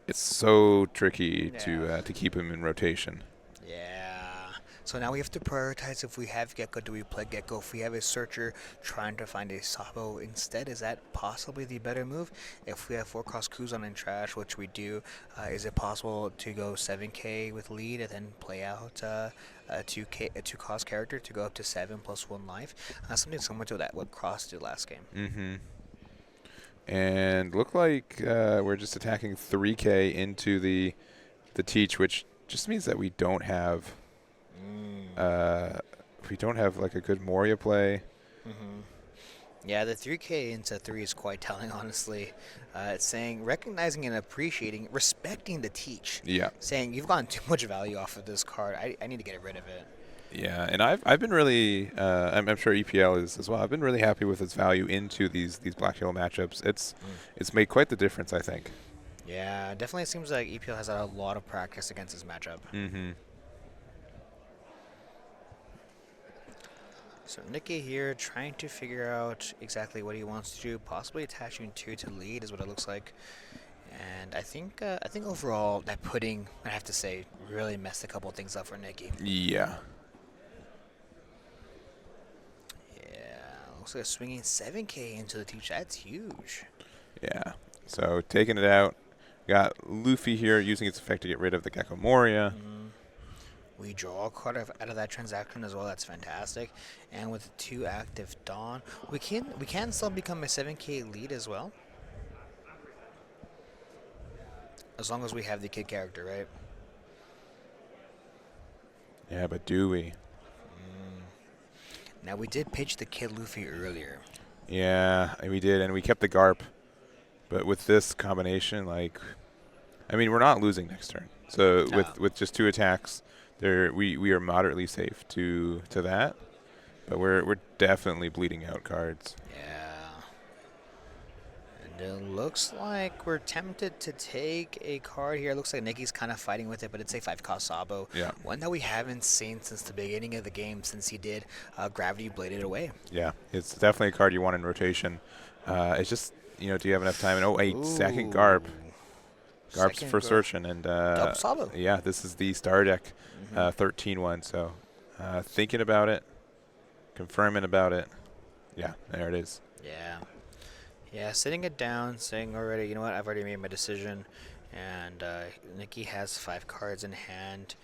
it's so tricky to keep him in rotation.
Yeah. So now we have to prioritize. If we have Gecko, do we play Gecko? If we have a Searcher trying to find a Sabo instead, is that possibly the better move? If we have 4-cost Kuzan in trash, which we do, is it possible to go 7k with lead and then play out a 2-cost character to go up to 7 plus 1 life? Something similar to that what Cross did last game.
Mm-hmm. And look like we're just attacking 3k into the Teach, which just means that we don't have like a good Moria play.
Yeah, the 3k into 3 is quite telling, honestly. It's saying, recognizing and appreciating, respecting the Teach.
Yeah.
Saying, you've gotten too much value off of this card. I need to get rid of it.
Yeah, and I've been really, I'm sure EPL is as well. I've been really happy with its value into these black yellow matchups. It's made quite the difference, I think.
Yeah, definitely seems like EPL has had a lot of practice against this matchup. So Nicky here trying to figure out exactly what he wants to do, possibly attaching 2 to lead is what it looks like. And I think overall that pudding, I have to say, really messed a couple of things up for Nicky.
Yeah.
Looks like swinging 7k into the Teach. That's huge.
Yeah. So taking it out. Got Luffy here using its effect to get rid of the Gecko Moria.
We draw a card out of that transaction as well. That's fantastic. And with 2 active Dawn, we can still become a 7k lead as well. As long as we have the kid character, right?
Yeah, but do we?
Now, we did pitch the kid Luffy earlier.
Yeah, we did, and we kept the Garp. But with this combination, like, I mean, we're not losing next turn. So with just 2 attacks, we are moderately safe to that. But we're definitely bleeding out cards.
Yeah. And it looks like we're tempted to take a card here. It looks like Nicky's kind of fighting with it, but it's a 5-cost Sabo.
Yeah.
One that we haven't seen since the beginning of the game, since he did Gravity Bladed away.
Yeah, it's definitely a card you want in rotation. It's just, do you have enough time? And second Garp. Garp's for searching. And
Double Sabo.
Yeah, this is the star deck 13 one. So thinking about it, confirming about it. Yeah, there it is.
Yeah. Yeah, sitting it down, saying already, you know what, I've already made my decision. And Nicky has 5 cards in hand.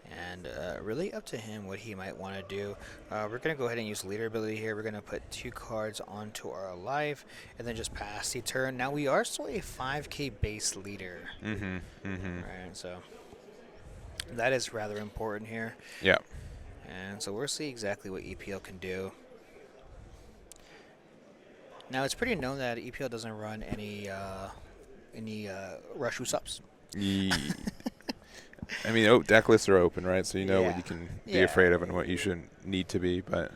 And really up to him what he might want to do. We're going to go ahead and use leader ability here. We're going to put 2 cards onto our life and then just pass the turn. Now we are still a 5k base leader. Right, so that is rather important here.
Yeah.
And so we'll see exactly what EPL can do. Now it's pretty known that EPL doesn't run any rush subs.
I mean, deck lists are open, right? So you know what you can be afraid of and what you shouldn't need to be. But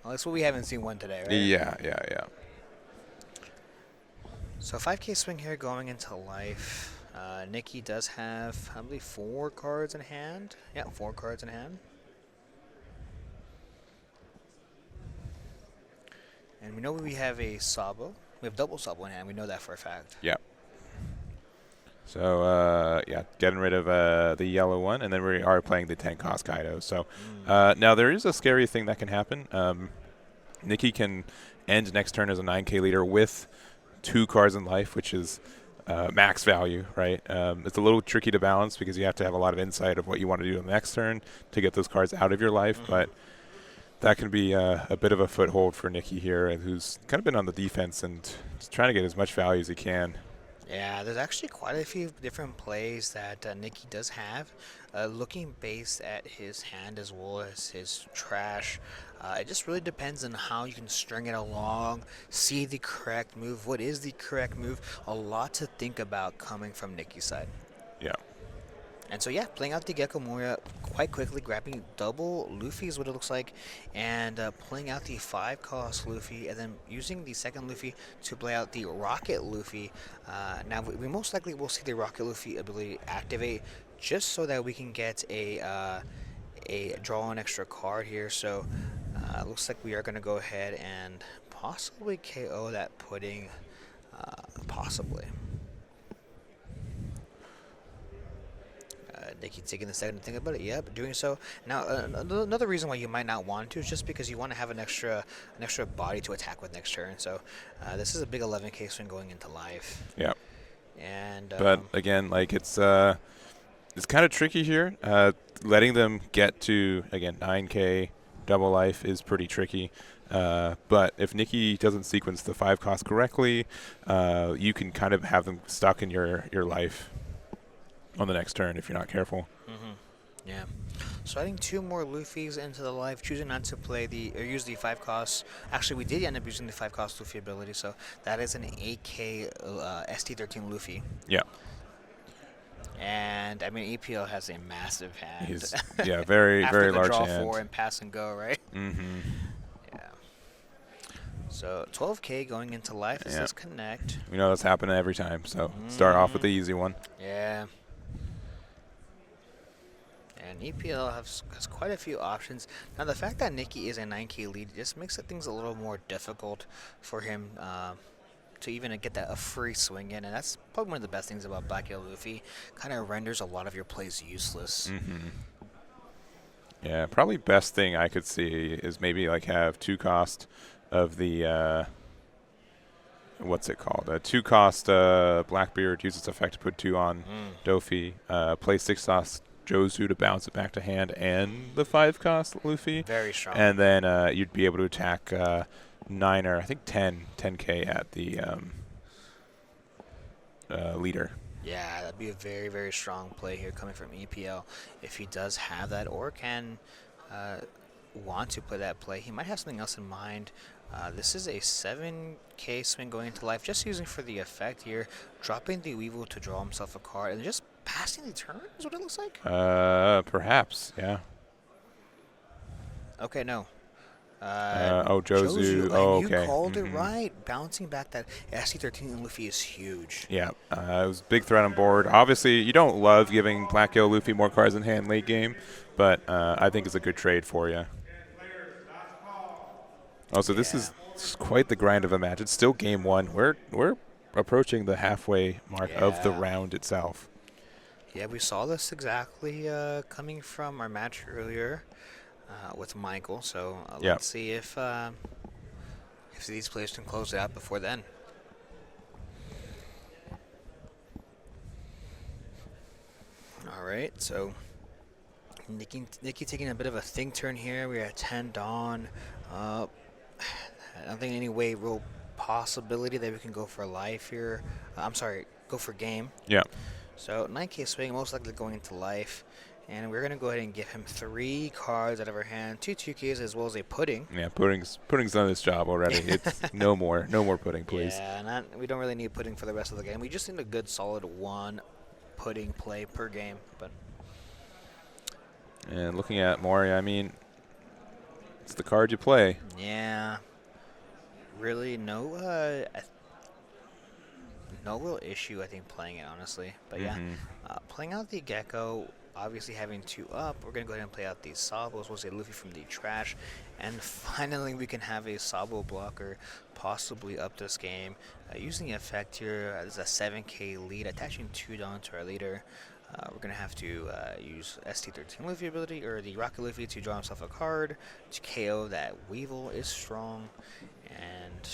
well, that's what we haven't seen one today, right?
Yeah.
So 5k swing here going into life. Nicky does have, I believe, 4 cards in hand. Yeah, 4 cards in hand. And we know we have a Sabo. We have double Sabo in hand. We know that for a fact.
Yeah. So, getting rid of the yellow one, and then we are playing the 10-cost Kaido. So, now there is a scary thing that can happen. Nicky can end next turn as a 9k leader with 2 cards in life, which is max value, right? It's a little tricky to balance because you have to have a lot of insight of what you want to do in the next turn to get those cards out of your life, but that can be a bit of a foothold for Nicky here, who's kind of been on the defense and just trying to get as much value as he can.
Yeah, there's actually quite a few different plays that Nicky does have. Looking based at his hand as well as his trash, it just really depends on how you can string it along, see the correct move. What is the correct move? A lot to think about coming from Nicky's side.
Yeah.
And so, yeah, playing out the Gecko Moria quite quickly, grabbing double Luffy is what it looks like, and playing out the 5-cost Luffy, and then using the second Luffy to play out the Rocket Luffy. Now, we most likely will see the Rocket Luffy ability activate just so that we can get a draw an extra card here. So, looks like we are going to go ahead and possibly KO that pudding, possibly. Nikki taking the second to think about it. Yep, doing so. Now, another reason why you might not want to is just because you want to have an extra body to attack with next turn. So this is a big 11K swing going into life.
Yeah.
And
But again, like it's kind of tricky here. Letting them get to, again, 9K double life is pretty tricky. But if Nikki doesn't sequence the 5 cost correctly, you can kind of have them stuck in your life on the next turn if you're not careful.
Yeah. So adding 2 more Luffys into the life, choosing not to play or use the 5 cost. Actually, we did end up using the 5 cost Luffy ability, so that is an 8K ST13 Luffy.
Yeah.
And I mean, EPL has a massive hand.
He's, yeah, very, very large
draw
hand.
4 and pass and go, right?
Mm-hmm.
Yeah. So 12K going into life. Does this connect?
We know that's happening every time, so start off with the easy one.
Yeah. And EPL has quite a few options. Now, the fact that Nikki is a 9K lead just makes things a little more difficult for him to even get a free swing in. And that's probably one of the best things about Black Yellow Luffy. Kind of renders a lot of your plays useless.
Yeah, probably best thing I could see is maybe like have 2 cost of the what's it called? 2 cost Blackbeard, use its effect to put 2 on Dofi. Play 6 cost Jozu to bounce it back to hand, and the 5 cost Luffy.
Very strong.
And then you'd be able to attack 9 or I think 10K at the leader.
Yeah, that'd be a very, very strong play here coming from EPL. If he does have that or can want to play that play, he might have something else in mind. This is a 7K swing going into life, just using for the effect here, dropping the Weevil to draw himself a card, and just passing the turn is what it looks like?
Perhaps, yeah.
Okay, no.
Jozu. Oh, okay.
You called it right. Bouncing back that ST13 Luffy is huge.
Yeah, it was a big threat on board. Obviously, you don't love giving Black Yellow Luffy more cards in hand late game, but I think it's a good trade for you. Also, this is quite the grind of a match. It's still game 1. We're approaching the halfway mark of the round itself.
Yeah, we saw this exactly coming from our match earlier with Michael. So let's see if these players can close it out before then. All right, so Nikki taking a bit of a think turn here. We're at 10 Dawn. I don't think any way, real possibility that we can go for life here. I'm sorry, go for game.
Yeah.
So 9K swing, most likely going into life. And we're going to go ahead and give him 3 cards out of our hand, 2 2Ks as well as a pudding.
Yeah, pudding's done its job already. It's no more pudding, please.
Yeah, we don't really need pudding for the rest of the game. We just need a good solid 1 pudding play per game. But
and looking at Mori, I mean, it's the card you play.
yeah, really no real issue, I think, playing it, honestly. But yeah, playing out the Gecko, obviously having 2 up, we're going to go ahead and play out these Sabos. We'll say Luffy from the trash. And finally, we can have a Sabo blocker possibly up this game. Using the effect here, this is a 7K lead, attaching 2 down to our leader. We're going to have to use ST13 Luffy ability, or the Rocket Luffy, to draw himself a card to KO that Weevil is strong, and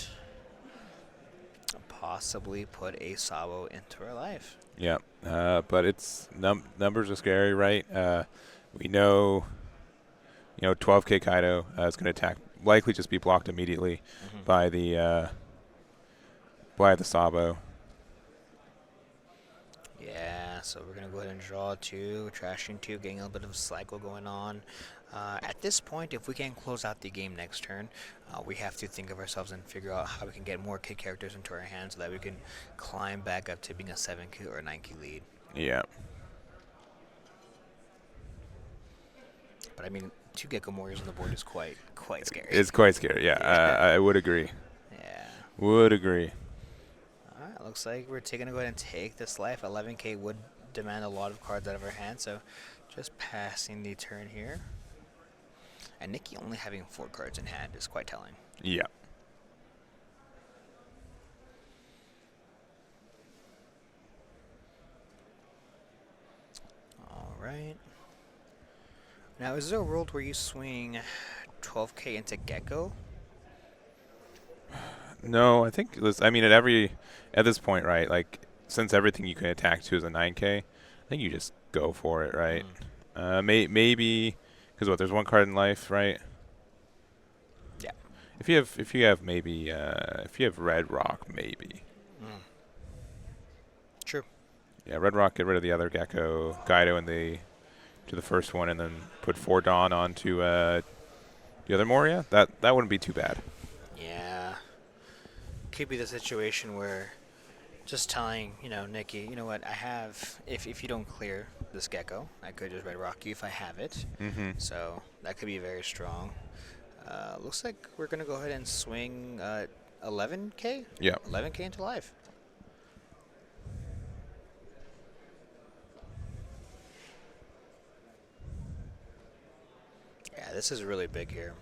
possibly put a Sabo into our life.
Yeah, but it's numbers are scary, right? We know, 12K Kaido is going to attack, likely just be blocked immediately by the Sabo.
Yeah, so we're going to go ahead and draw 2, trashing 2, getting a bit of a cycle going on. At this point, if we can close out the game next turn, we have to think of ourselves and figure out how we can get more kid characters into our hands so that we can climb back up to being a 7K or a 9K lead.
Yeah.
But I mean, 2 Gecko Warriors on the board is quite scary.
It's quite scary, yeah. I would agree.
Yeah.
Would agree.
Alright, looks like we're going to go ahead and take this life. 11K would demand a lot of cards out of our hand, so just passing the turn here. And Nikki only having 4 cards in hand is quite telling.
Yeah.
All right. Now, is there a world where you swing 12K into Gecko?
No, I think I mean at this point, right? Like since everything you can attack to is a 9K, I think you just go for it, right? Maybe because what? There's one card in life, right?
Yeah.
If you have maybe if you have Red Rock, maybe.
True.
Yeah, Red Rock, get rid of the other Gecko, Guido to the first one, and then put 4 Dawn onto the other Moria. That wouldn't be too bad.
Yeah. Could be the situation where just telling, Nikki, you know what, I have, if you don't clear this Gecko, I could just Red Rock you if I have it.
Mm-hmm.
So that could be very strong. Looks like we're going to go ahead and swing 11K?
Yeah.
11K into life. Yeah, this is really big here.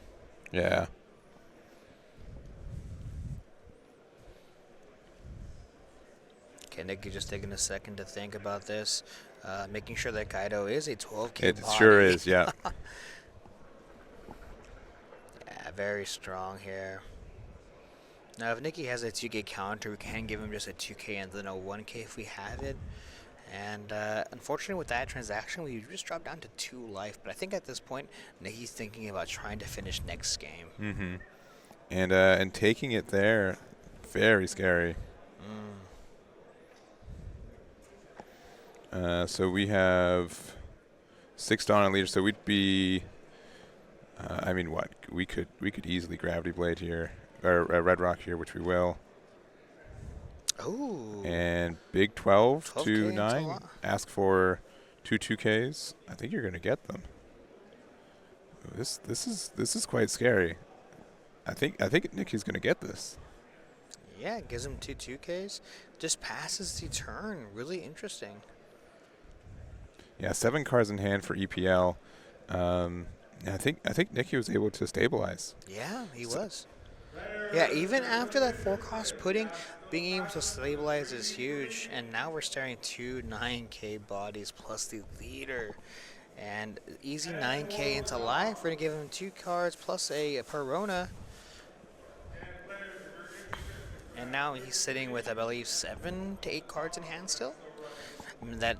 Yeah.
Okay, Nick, you're just taking a second to think about this. Making sure that Kaido is a 12K
It
body.
sure is, yeah.
Yeah, very strong here. Now, if Nikki has a 2K counter, we can give him just a 2K and then a 1K if we have it. And unfortunately, with that transaction, we just dropped down to 2 life. But I think at this point, Nikki's thinking about trying to finish next game.
Mm-hmm. And taking it there, very scary. So we have 6 Dawn and Leader, so we'd be. I mean, what we could easily Gravity Blade here, or Red Rock here, which we will.
Oh.
And big 12
12K
to
into
9.
lot.
Ask for 2 2Ks. I think you're gonna get them. This is quite scary. I think Nicky's gonna get this.
Yeah, gives him 2 2Ks. Just passes the turn. Really interesting.
Yeah, 7 cards in hand for EPL. I think Nicky was able to stabilize.
Yeah, he was. Yeah, even after that 4-cost pudding, being able to stabilize is huge. And now we're staring 2 9K bodies plus the leader. And easy 9K into life. We're going to give him 2 cards plus a Perona. And now he's sitting with, I believe, 7 to 8 cards in hand still. I mean, that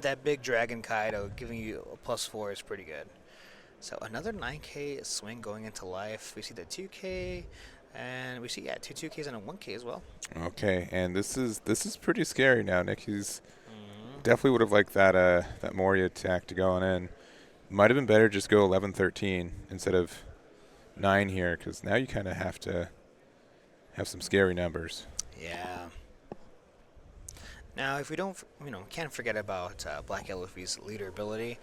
that big Dragon Kaido giving you a +4 is pretty good. So another 9K swing going into life. We see the 2K, and we see 2 2Ks and a 1K as well.
Okay, and this is pretty scary now. Nicky's definitely would have liked that Moria attack to go on in. Might have been better just go 11-13 instead of 9 here, because now you kind of have to have some scary numbers.
Yeah. Now, if we don't, can't forget about Black Luffy's leader ability.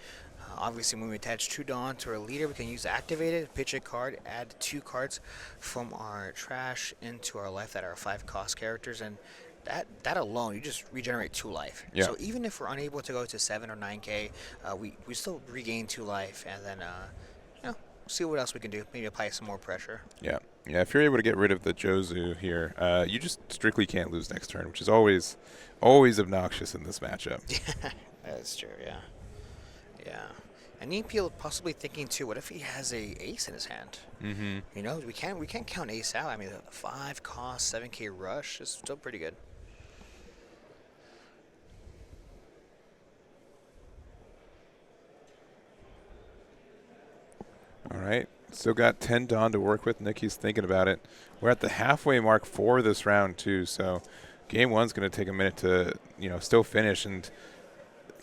Obviously, when we attach 2 Dawn to our leader, we can use Activated, pitch a card, add 2 cards from our trash into our life that are 5-cost characters, and that alone, you just regenerate 2 life.
Yeah.
So even if we're unable to go to 7 or 9K, we still regain 2 life, and then see what else we can do. Maybe apply some more pressure.
Yeah. Yeah, if you're able to get rid of the Jozu here, you just strictly can't lose next turn, which is always obnoxious in this matchup.
That's true, yeah. Yeah. And EPL possibly thinking too, what if he has a ace in his hand?
Mm-hmm.
We can't count ace out. I mean, 5 cost, 7K rush is still pretty good.
All right. Still got 10 Dawn to work with. Nicky's thinking about it. We're at the halfway mark for this round, too. So game 1's going to take a minute to, still finish, and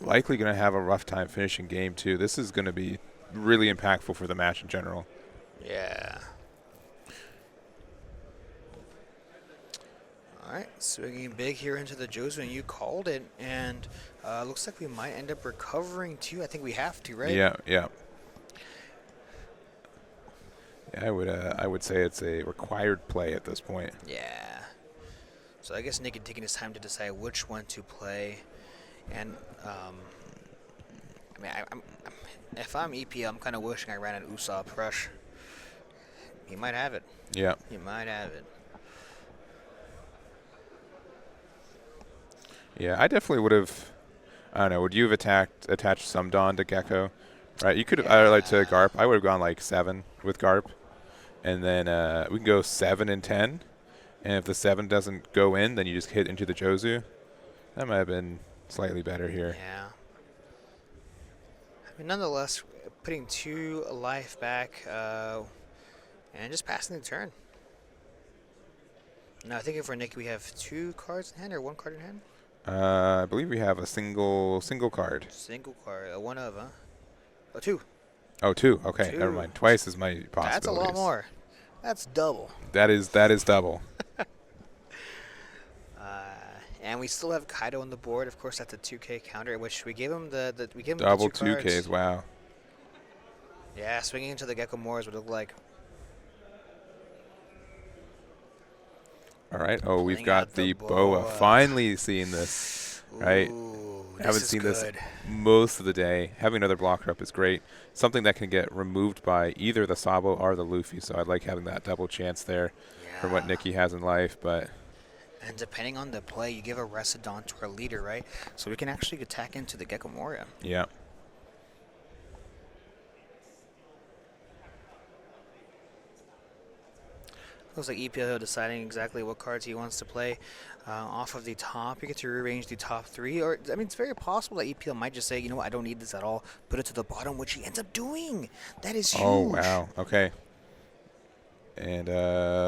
likely going to have a rough time finishing game 2. This is going to be really impactful for the match in general.
Yeah. All right, swinging big here into the Jozu, and you called it. And looks like we might end up recovering, too. I think we have to, right?
Yeah. Yeah, I would say it's a required play at this point.
Yeah. So I guess Nick is taking his time to decide which one to play. And, if I'm EPL, I'm kind of wishing I ran an Usopp rush. He might have it.
Yeah.
He might have it.
Yeah, I definitely would have. I don't know. Would you have attached some Dawn to Gecko? Right. You could have either like to Garp. I would have gone like 7 with Garp, and then we can go 7 and 10. And if the 7 doesn't go in, then you just hit into the Jozu. That might have been slightly better here.
Yeah. I mean, nonetheless, putting 2 life back and just passing the turn. Now, I think for Nick, we have 2 cards in hand or 1 card in hand?
I believe we have a single card.
Single card. 1 of, huh? Oh, 2.
Oh, 2. Okay,
2.
never mind. Twice as many possibilities.
That's a lot more. That's double.
That is double.
And we still have Kaido on the board. Of course, that's a 2K counter, which we gave him the
Double
the 2
2Ks.
cards.
Wow.
Yeah, swinging into the Gecko Moors would look like.
All right. Oh, we've
Pulling
got
out the
the boa.
boa.
Finally seeing this. Right.
Ooh,
I haven't
is
seen
good.
this most of the day. Having another blocker up is great. Something that can get removed by either the Sabo or the Luffy. So I'd like having that double chance there for what
Yeah.
Nikki has in life. But
And depending on the play, you give a Residon to our leader, right? So we can actually attack into the Gecko Moria.
yeah.
Looks like EPL deciding exactly what cards he wants to play off of the top. You get to rearrange the top 3. Or, I mean, it's very possible that EPL might just say, you know what, I don't need this at all. Put it to the bottom, which he ends up doing. That is huge.
Oh, wow. Okay. And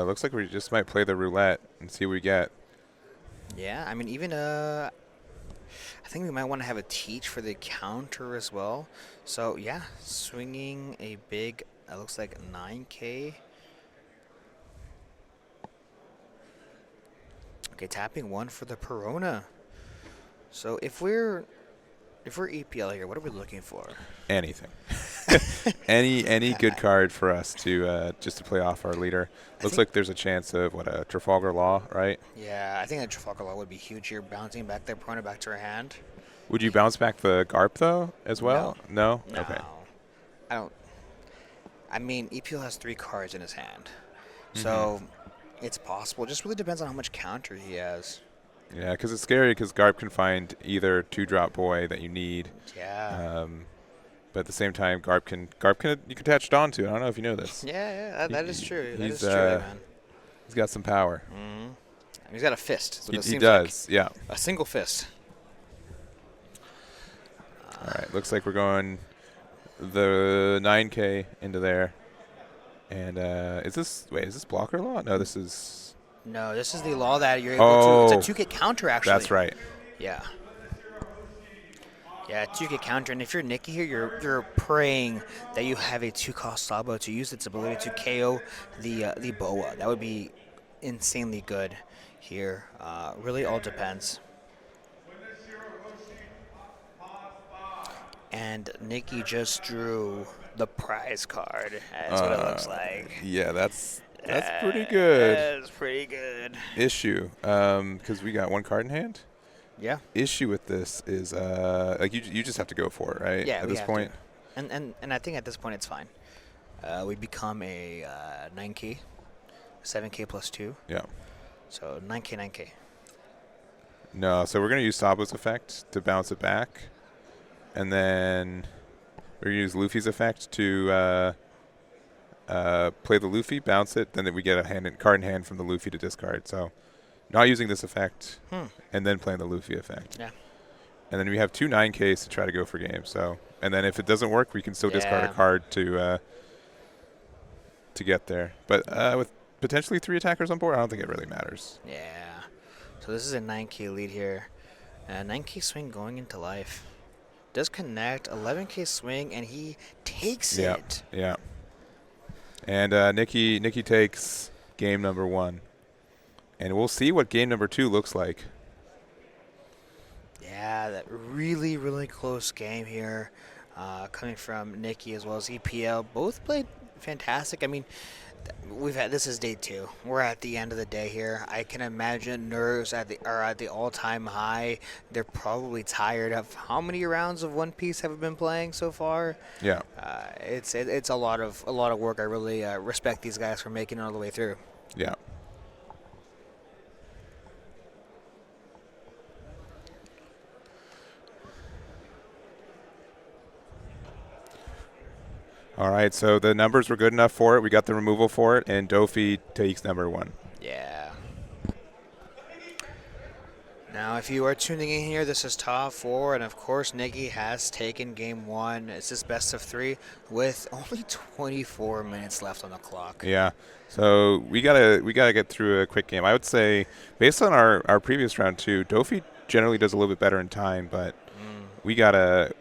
looks like we just might play the roulette and see what we get.
Yeah, I mean, even I think we might want to have a teach for the counter as well. So, yeah, swinging a big, looks like 9K. Okay, tapping 1 for the Perona. So if we're EPL here, what are we looking for?
Anything. any good card for us to just to play off our leader. Looks like there's a chance of a Trafalgar Law, right?
Yeah, I think that Trafalgar Law would be huge here, bouncing back their Perona back to her hand.
Would you bounce back the Garp though as well? No.
No,
Okay.
I don't. I mean, EPL has 3 cards in his hand, so it's possible. It just really depends on how much counter he has.
Yeah, because it's scary because Garp can find either 2-drop boy that you need.
Yeah.
But at the same time, Garp can you can attach Dawn to. I don't know if you know this.
Yeah, that is true. That is
He's
true, man.
he's got some power.
He's got a fist. So
He does. Yeah.
A single fist.
All right. Looks like we're going the 9K into there. And is this blocker law? No, this is.
No, this is the law that you're able to. It's a 2K counter, actually.
That's right.
Yeah. Yeah, 2K counter. And if you're Nikki here, you're praying that you have a 2-cost Sabo to use its ability to KO the Boa. That would be insanely good here. Really all depends. And Nikki just drew the prize card. That's what it looks like.
Yeah, that's pretty good.
That's pretty good.
Issue, because we got 1 card in hand.
Yeah.
Issue with this is like you just have to go for it, right?
Yeah.
At
we
this
have
point.
to. And I think at this point it's fine. We become a 9K, 7K plus 2.
Yeah.
So 9K.
No, so we're gonna use Sabo's effect to bounce it back, and then we're gonna use Luffy's effect to play the Luffy, bounce it, then we get a card in hand from the Luffy to discard. So not using this effect, and then playing the Luffy effect.
Yeah.
And then we have 2 9Ks to try to go for game. So, and then if it doesn't work, we can still discard a card to get there. But with potentially 3 attackers on board, I don't think it really matters.
Yeah. So this is a 9K lead here. 9K swing going into life. Does connect, 11K swing, and he takes it.
Yeah. And Nikki takes game number 1. And we'll see what game number 2 looks like.
Yeah, that really, really close game here. Coming from Nikki as well as EPL. Both played fantastic. I mean, this is day 2. We're at the end of the day here. I can imagine nerves are at the all-time high. They're probably tired of how many rounds of One Piece have we been playing so far.
Yeah.
It's a lot of work. I really respect these guys for making it all the way through.
Yeah. All right, so the numbers were good enough for it. We got the removal for it, and Dofi takes number 1.
Yeah. Now, if you are tuning in here, this is top 4, and of course, Nikki has taken game 1. It's his best of 3 with only 24 minutes left on the clock.
Yeah, so we gotta get through a quick game. I would say, based on our previous round too, Dofi generally does a little bit better in time, but we gotta.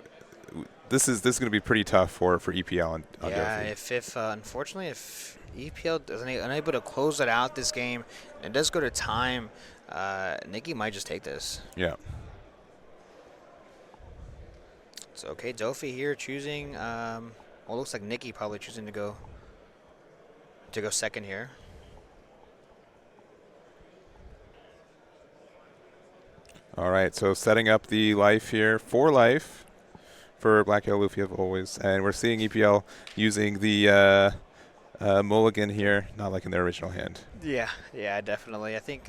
This is going to be pretty tough for EPL and
Yeah,
Dofi.
if unfortunately if EPL doesn't unable to close it out this game, and it does go to time, Nikki might just take this.
Yeah.
So okay, Dofi here choosing. Well, it looks like Nikki probably choosing to go second here.
All right, so setting up the life here for life for Black Yellow Luffy as always, and we're seeing EPL using the mulligan here, not like in their original hand.
Yeah, definitely. I think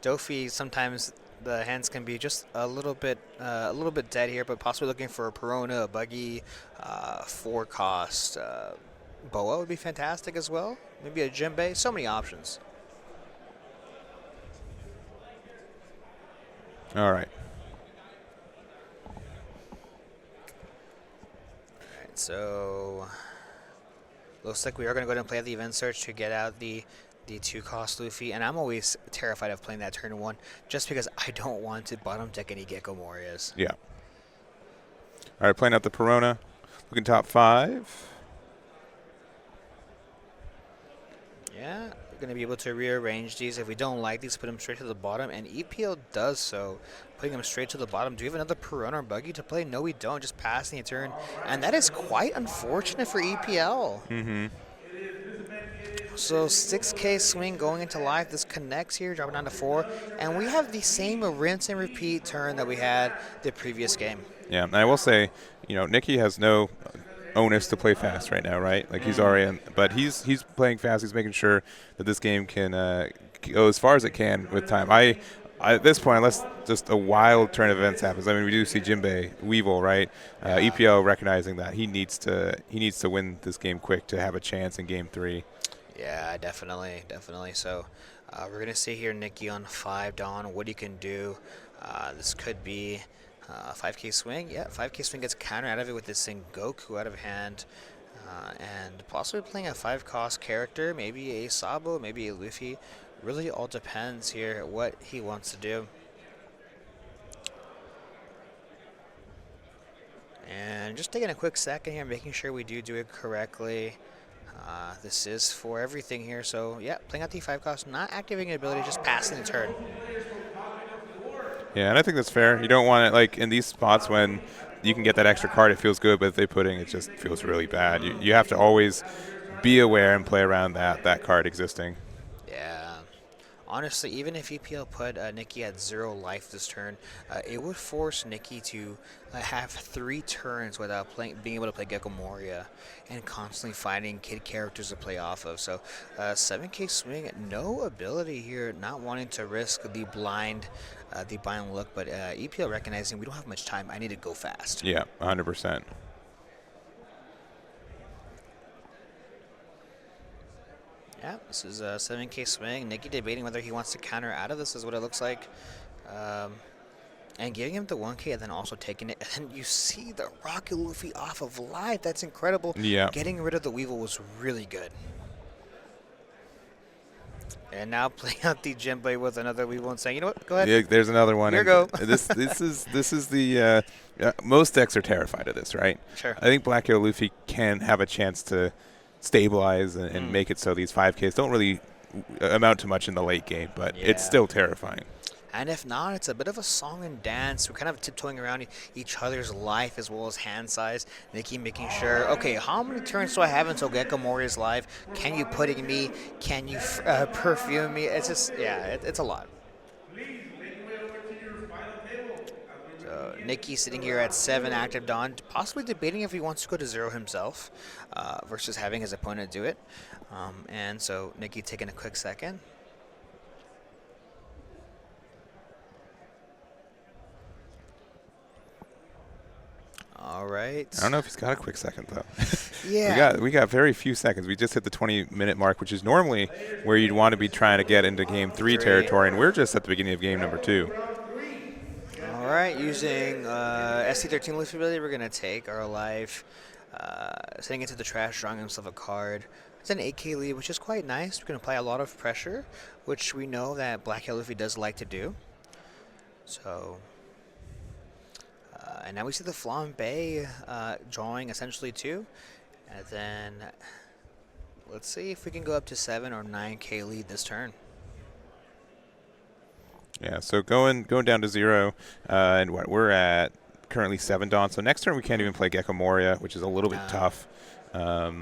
Dofi sometimes the hands can be just a little bit dead here, but possibly looking for a Perona, a Buggy, 4-cost. Boa would be fantastic as well. Maybe a Jinbei. So many options.
All right.
So looks like we are going to go ahead and play the event search to get out the 2-cost Luffy, and I'm always terrified of playing that turn 1 just because I don't want to bottom deck any Gecko Morias.
Yeah. All right, playing out the Perona, looking top 5.
Yeah, we're going to be able to rearrange these. If we don't like these, put them straight to the bottom, and EPL does so, putting them straight to the bottom. Do we have another Perona or Buggy to play? No, we don't. Just passing a turn, and that is quite unfortunate for EPL.
Mm-hmm.
So 6K swing going into live. This connects here, dropping down to 4, and we have the same rinse and repeat turn that we had the previous game.
Yeah, and I will say, Nikki has no onus to play fast right now, right? Like he's already in, but he's playing fast. He's making sure that this game can go as far as it can with time. I at this point, unless just a wild turn of events happens, I mean, we do see Jinbei Weevil, right? EPL recognizing that he needs to win this game quick to have a chance in game 3.
Yeah, definitely. So we're going to see here Nikki on 5 Dawn, what he can do. This could be 5K swing. Yeah, 5K swing gets countered out of it with this Sengoku out of hand. And possibly playing a 5-cost character, maybe a Sabo, maybe a Luffy. Really all depends here what he wants to do. And just taking a quick second here, making sure we do it correctly. This is for everything here, so yeah, playing out the 5-cost, not activating ability, just passing the turn.
Yeah, and I think that's fair. You don't want it, like, in these spots when you can get that extra card, it feels good, but if they pudding, it just feels really bad. You have to always be aware and play around that card existing.
Yeah. Honestly, even if EPL put Nikki at 0 life this turn, it would force Nikki to have 3 turns without being able to play Gecko Moria and constantly finding kid characters to play off of. So 7K swing, no ability here, not wanting to risk the blind look, but EPL recognizing we don't have much time. I need to go fast.
Yeah, 100%.
Yeah, this is a 7K swing. Nikki debating whether he wants to counter out of this is what it looks like. And giving him the 1K and then also taking it. And you see the Rocket Luffy off of live. That's incredible.
Yeah.
Getting rid of the Weevil was really good. And now playing out the Jinbei with another Weevil and saying, you know what, go ahead.
Yeah, there's another one.
Here you go.
this is the most decks are terrified of this, right?
Sure.
I think Black Yellow Luffy can have a chance to stabilize and make it so these 5Ks don't really amount to much in the late game, but it's still terrifying.
And if not, it's a bit of a song and dance. We're kind of tiptoeing around each other's life as well as hand size. Nikki making sure, okay, how many turns do I have until Gecko Moria's live? Can you pudding me? Can you perfume me? It's just, yeah, it's a lot. So Nikki sitting here at 7 active Dawn, possibly debating if he wants to go to 0 himself versus having his opponent do it. And so Nikki taking a quick second. All right.
I don't know if he's got a quick second though.
Yeah.
we got very few seconds. We just hit the 20-minute mark, which is normally where you'd want to be trying to get into game 3 territory, and we're just at the beginning of game number 2.
All right, using SC13 Luffy ability, we're gonna take our life, sending it to the trash, drawing himself a card. It's an 8K lead, which is quite nice. We can apply a lot of pressure, which we know that Black Hair Luffy does like to do. So, and now we see the Flambe drawing essentially 2, and then let's see if we can go up to 7 or 9K lead this turn.
Yeah, so going down to 0, and what we're at currently 7 Dawn. So next turn we can't even play Gecko Moria, which is a little bit tough. I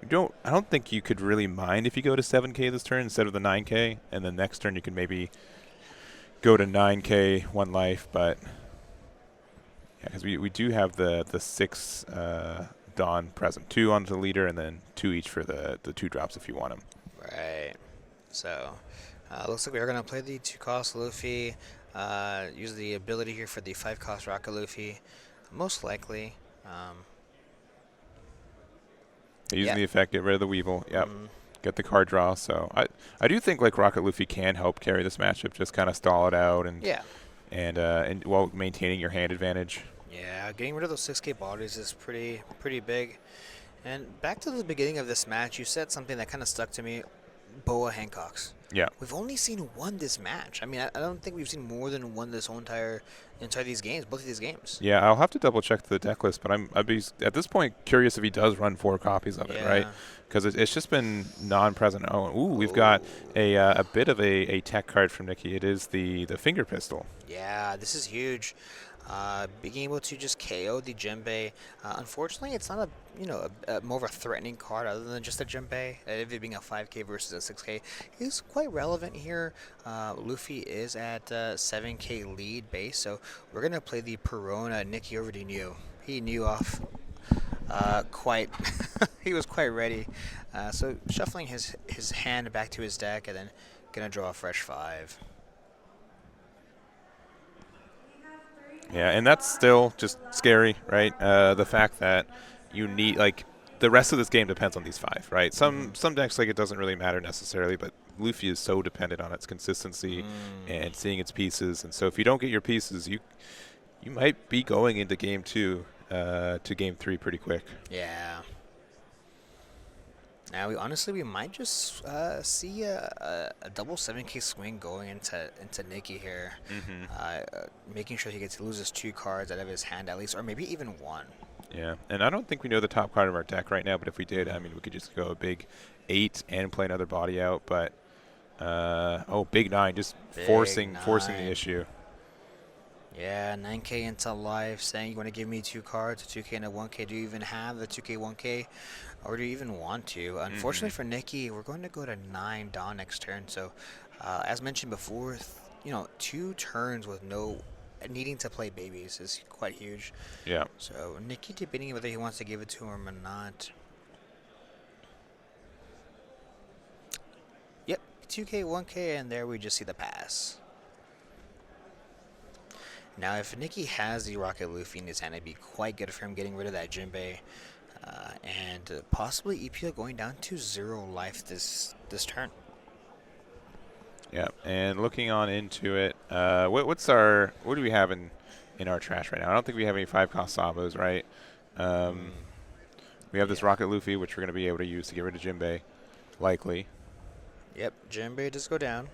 don't think you could really mind if you go to 7K this turn instead of the 9K, and then next turn you can maybe go to 9K 1 life, but yeah, because we do have the 6 Dawn present, 2 onto the leader, and then 2 each for the 2 drops if you want them.
Right. So. Looks like we are going to play the 2-cost Luffy, use the ability here for the 5-cost Rocket Luffy, most likely.
Using the effect, get rid of the Weevil, get the card draw. So I do think like Rocket Luffy can help carry this matchup, just kind of stall it out and while maintaining your hand advantage.
Yeah, getting rid of those 6K bodies is pretty big. And back to the beginning of this match, you said something that kind of stuck to me. Boa Hancocks.
Yeah.
We've only seen 1 this match. I mean, I don't think we've seen more than 1 this whole entire these games, both of these games.
Yeah, I'll have to double check the deck list, but I'd be at this point curious if he does run 4 copies of it, right? Because it's just been non-present. We've got a bit of a tech card from Nikki. It is the finger pistol.
Yeah, this is huge. Being able to just KO the Jinbei. Unfortunately, it's not a more of a threatening card other than just a Jinbei. If it being a 5K versus a 6K is quite relevant here. Luffy is at 7K lead base, so we're gonna play the Perona. Nikki already knew. He knew off quite. He was quite ready. So shuffling his hand back to his deck and then gonna draw a fresh 5.
Yeah, and that's still just scary, right? The fact that you need, like, the rest of this game depends on these 5, right? Some decks, like, it doesn't really matter necessarily, but Luffy is so dependent on its consistency and seeing its pieces. And so if you don't get your pieces, you might be going into game 2 to game 3 pretty quick.
Yeah. Now, we might just see a double 7K swing going into Nikki here, making sure he gets to lose his 2 cards out of his hand at least, or maybe even 1.
Yeah, and I don't think we know the top card of our deck right now, but if we did, I mean, we could just go a big 8 and play another body out, but big 9, just forcing the issue.
Yeah, 9K into life, saying you want to give me 2 cards, a 2K and a 1K. Do you even have the 2K, 1K, or do you even want to? Unfortunately for Nikki, we're going to go to 9 Dawn next turn. So, as mentioned before, 2 turns with no needing to play babies is quite huge.
Yeah.
So, Nikki debating whether he wants to give it to him or not. Yep, 2K, 1K, and there we just see the pass. Now, if Nikki has the Rocket Luffy in his hand, it'd be quite good for him getting rid of that Jinbei, and possibly EPL going down to 0 life this turn.
Yeah, and looking on into it, what do we have in our trash right now? I don't think we have any 5-cost Sabos, right? We have this Rocket Luffy, which we're going to be able to use to get rid of Jinbei, likely.
Yep, Jinbei does go down.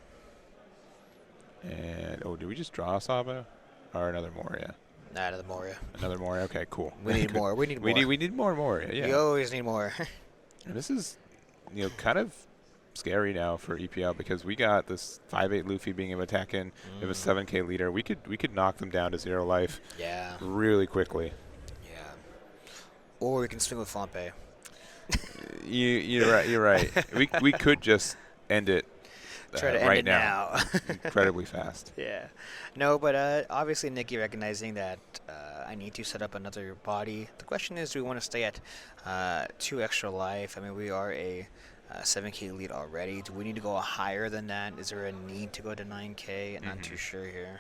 And, did we just draw a Sabo? Or another Moria?
Nah, another Moria.
Another Moria? Okay, cool.
We need more. We need more.
We need more Moria, yeah.
We always need more.
And this is, kind of scary now for EPL because we got this 5/8 Luffy being able to attack in. We have a 7K leader. We could knock them down to 0 life.
Yeah.
Really quickly.
Yeah. Or we can swing with Flampe.
You're right. We could just end it.
Try to
right
end it now.
Incredibly fast.
Yeah. No, but obviously Nikki recognizing that I need to set up another body. The question is, do we want to stay at 2 extra life? I mean, we are a 7K lead already. Do we need to go higher than that? Is there a need to go to 9K? I'm not too sure here.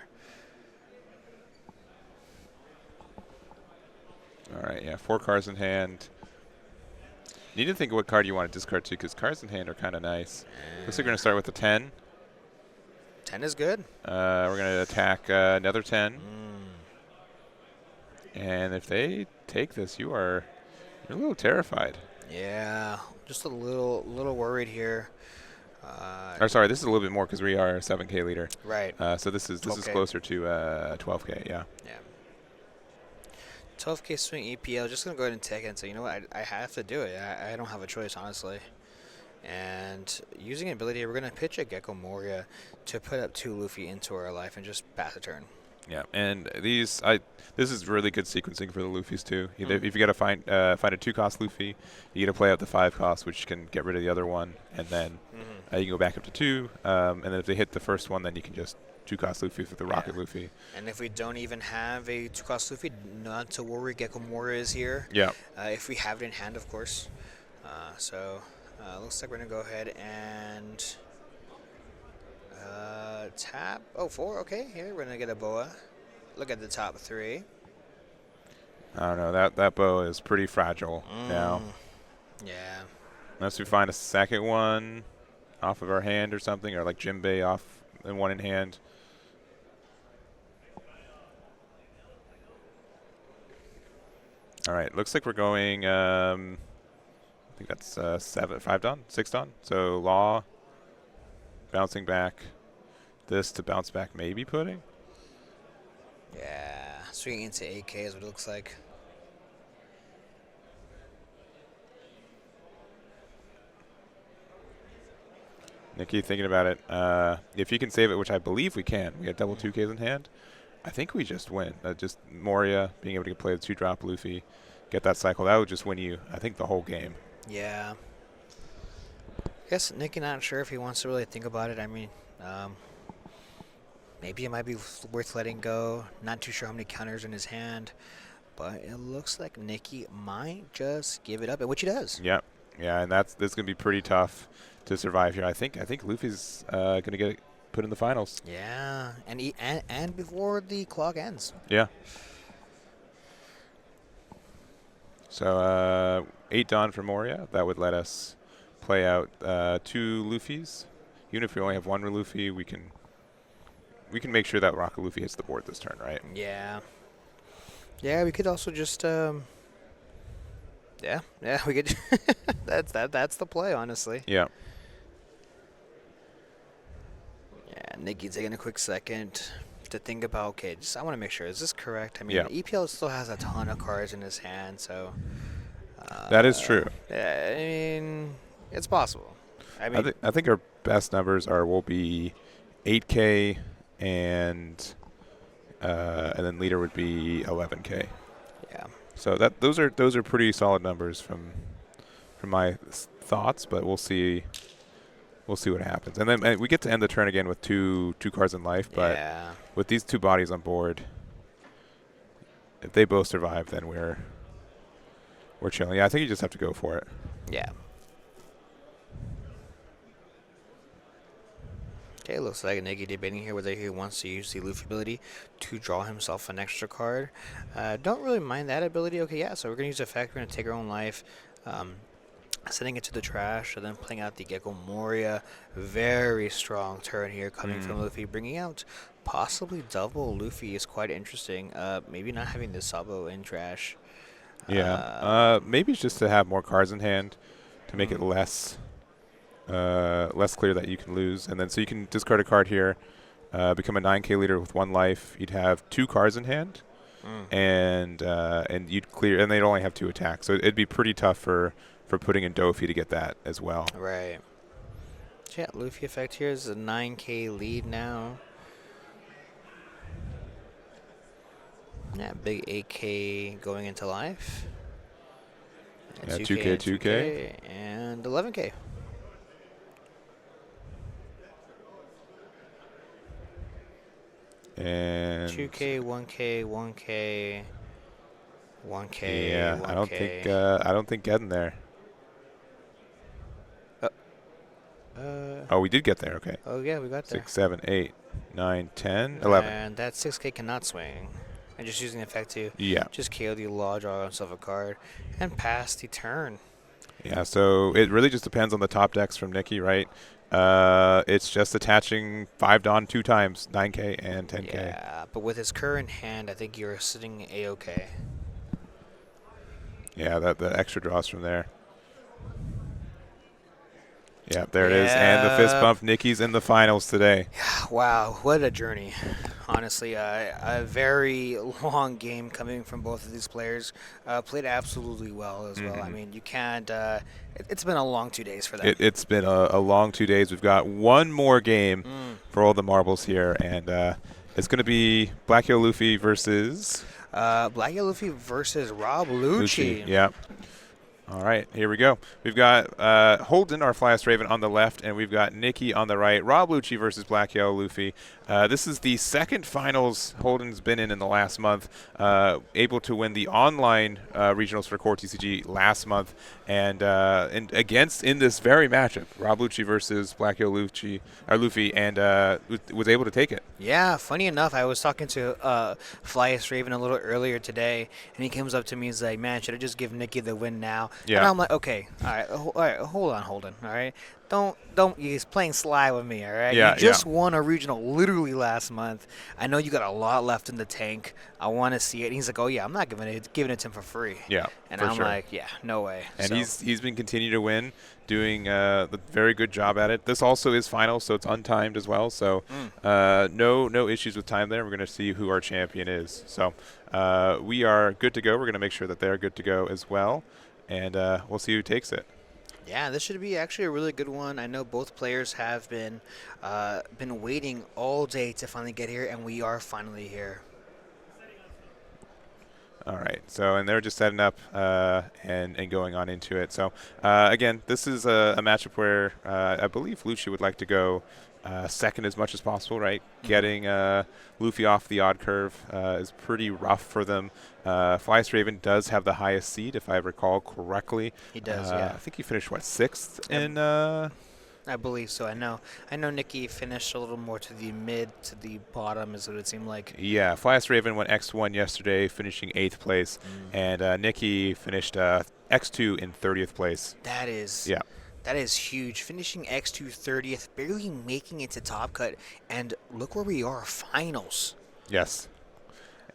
All right, yeah, 4 cards in hand. You need to think of what card you want to discard too, because cards in hand are kind of nice. Looks like we're going to start with the 10.
10 is good.
We're going to attack another 10.
Mm.
And if they take this, you're a little terrified.
Yeah, just a little worried here.
Or sorry, this is a little bit more because we are a 7K leader.
Right.
So this is
12K.
closer to 12K. Yeah.
Yeah. 12K swing EPL. Just gonna go ahead and take it and say, you know what, I have to do it. I don't have a choice, honestly. And using an ability, we're gonna pitch a Gecko Moria to put up 2 Luffy into our life and just pass a turn.
Yeah, and this is really good sequencing for the Luffys too. If you gotta find a 2-cost Luffy, you gotta play out the 5-cost, which can get rid of the other one, and then you can go back up to 2. And then if they hit the first one, then you can just 2-cost Luffy with the Rocket Luffy.
And if we don't even have a 2-cost Luffy, not to worry, Gecko Moria is here.
Yeah.
If we have it in hand, of course. Looks like we're gonna go ahead and tap. Oh, 4. Okay, here we're gonna get a boa. Look at the top 3.
I don't know. That bow is pretty fragile now.
Yeah.
Unless we find a second one off of our hand or something, or like Jimbei off and one in hand. All right, looks like we're going. I think that's 5 done, 6 done. So Law, bouncing back. This to bounce back, maybe putting.
Yeah. Swinging into 8K is what it looks like.
Nikki, thinking about it, if you can save it, which I believe we can, we got double 2Ks in hand. I think we just win. Just Moria being able to play the 2-drop Luffy, get that cycle, that would just win you, I think, the whole game.
Yeah. I guess Nicky not sure if he wants to really think about it. I mean, maybe it might be worth letting go. Not too sure how many counters in his hand, but it looks like Nicky might just give it up, which he does.
Yeah, yeah, and this is gonna be pretty tough to survive here. I think Luffy's gonna get put in the finals.
Yeah, and before the clock ends.
Yeah. So 8 Dawn for Moria. That would let us play out 2 Luffys. Even if we only have 1 Luffy, we can make sure that Rocket Luffy hits the board this turn, right?
Yeah. Yeah, we could also just yeah, we could that's the play, honestly.
Yeah.
Yeah, Nicky taking a quick second to think about, okay, I want to make sure, is this correct? I mean,
Yeah.
EPL still has a ton of cards in his hand, so
That is true.
yeah, I mean, it's possible. I mean,
I think our best numbers will be 8K and then leader would be 11K.
yeah.
So those are pretty solid numbers from my thoughts, but we'll see what happens. And then we get to end the turn again with two cards in life, but
Yeah.
with these 2 bodies on board, if they both survive, then we're chilling. Yeah, I think you just have to go for it.
Yeah. Okay, looks like Nicky debating here whether he wants to use the Luffy ability to draw himself an extra card. Don't really mind that ability. Okay, yeah, so we're going to use effect. We're going to take our own life, sending it to the trash, and then playing out the Gecko Moria. Very strong turn here coming from Luffy, bringing out possibly double Luffy is quite interesting. Maybe not having the Sabo in trash.
Yeah. Maybe it's just to have more cards in hand to make it less clear that you can lose. And then so you can discard a card here, become a 9K leader with 1 life. You'd have 2 cards in hand, and you'd clear, and they'd only have 2 attacks. So it'd be pretty tough for putting in Dofi to get that as well.
Right. So yeah, Luffy effect here is a 9K lead now. Yeah, big 8K going into life.
Yeah, 2K,
and 11K.
And
2K, 1K, 1K, 1K.
yeah,
1K.
I don't think getting there. Oh, we did get there. Okay.
Oh yeah, we got there.
6, 7, 8, 9, 10, 11.
And that 6K cannot swing. and just using the effect to
Yeah.
just KO the law, draw himself a card, and pass the turn.
Yeah, so it really just depends on the top decks from Nikki, right? It's just attaching 5 Dawn 2 times, 9K and 10K.
Yeah, but with his current hand, I think you're sitting A-OK.
Yeah, the extra draws from there. Yeah, there it is. And the fist bump. Nikki's in the finals today.
Wow, what a journey. Honestly, a very long game coming from both of these players. Played absolutely well as well. I mean, you can't. It's been a long 2 days for them.
It's been a long 2 days. We've got one more game for all the marbles here, and it's going to be Black Hill Luffy versus
Black Hill Luffy versus Rob Lucci.
Yeah. All right, here we go. We've got Holden, our Flyest Raven, on the left, and we've got Nikki on the right. Rob Lucci versus Black Hill Luffy. This is the second finals Holden's been in the last month, able to win the online regionals for Core TCG last month, and against in this very matchup, Rob Lucci versus Black Hill Luffy, and was able to take it.
Yeah, funny enough, I was talking to Flyest Raven a little earlier today, and he comes up to me and he's like, man, should I just give Nikki the win now?
Yeah.
And I'm like, okay, all right, hold on, Holden, all right? Don't, he's playing sly with me, all right?
Yeah,
you just won a regional literally last month. I know you got a lot left in the tank. I want to see it. And he's like, oh, yeah, I'm not giving it to him for free.
Yeah,
and
for
I'm
sure.
like, yeah, no way.
And
So,
he's been continuing to win, doing a very good job at it. This also is final, so it's untimed as well. So no issues with time there. We're going to see who our champion is. So we are good to go. We're going to make sure that they're good to go as well, and we'll see who takes it.
yeah, this should be actually a really good one. I know both players have been waiting all day to finally get here, and we are finally here.
All right. So, and they're just setting up and going on into it. So, again, this is a matchup where I believe Lucci would like to go second as much as possible, right? Getting Luffy off the odd curve is pretty rough for them. Flyest Raven does have the highest seed, if I recall correctly.
He does, yeah.
I think he finished, what, 6th in...
I believe so. I know Nikki finished a little more to the mid to the bottom is what it seemed like.
Yeah, Flyest Raven went X1 yesterday, finishing 8th place, and Nikki finished X2 in 30th place.
That is
Yeah.
That is huge. Finishing X2 30th, barely making it to top cut, and look where we are, finals.
Yes.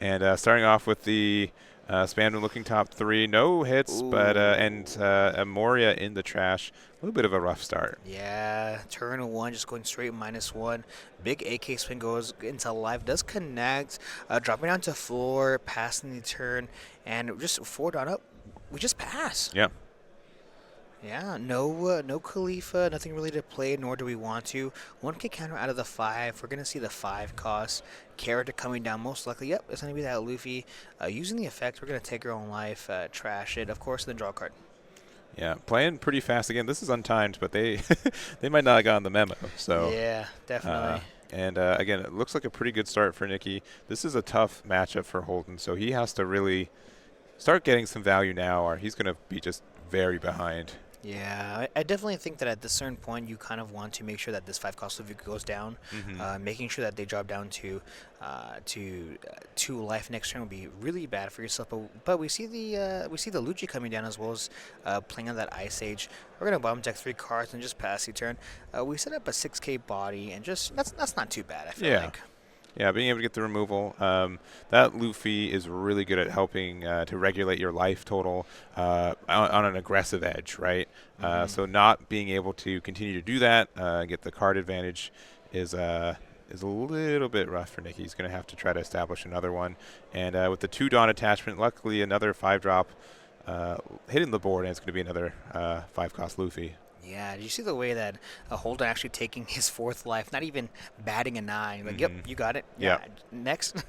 And starting off with the Spandam looking top 3, no hits, but Moria in the trash. A little bit of a rough start.
Yeah, turn 1, just going straight -1. Big AK spin goes into live, does connect, dropping down to 4, passing the turn, and just 4 dot up. We just pass.
Yeah.
Yeah, no Khalifa, nothing really to play, nor do we want to. 1K counter out of the 5. We're going to see the 5 cost. Character coming down most likely. Yep, it's going to be that Luffy. Using the effect, we're going to take our own life, trash it, of course, then draw a card.
Yeah, playing pretty fast. Again, this is untimed, but they they might not have gotten the memo. So
yeah, definitely.
And again, it looks like a pretty good start for Nikki. This is a tough matchup for Holden, so he has to really start getting some value now, or he's going to be just very behind.
Yeah, I definitely think that at this certain point, you kind of want to make sure that this 5 cost Luffy goes down. Making sure that they drop down to 2 life next turn would be really bad for yourself. But we see the Lucci coming down as well as playing on that Ice Age. We're gonna bottom deck 3 cards and just pass the turn. We set up a 6K body and just that's not too bad. I feel like.
Yeah, being able to get the removal. That Luffy is really good at helping to regulate your life total on an aggressive edge, right? So not being able to continue to do that, get the card advantage, is a little bit rough for Nikki. He's going to have to try to establish another one. And with the 2 Dawn attachment, luckily another 5-drop hitting the board, and it's going to be another 5-cost Luffy.
Yeah, did you see the way that Holden actually taking his 4th life, not even batting an eye? Like, yep, you got it.
Yeah.
Next.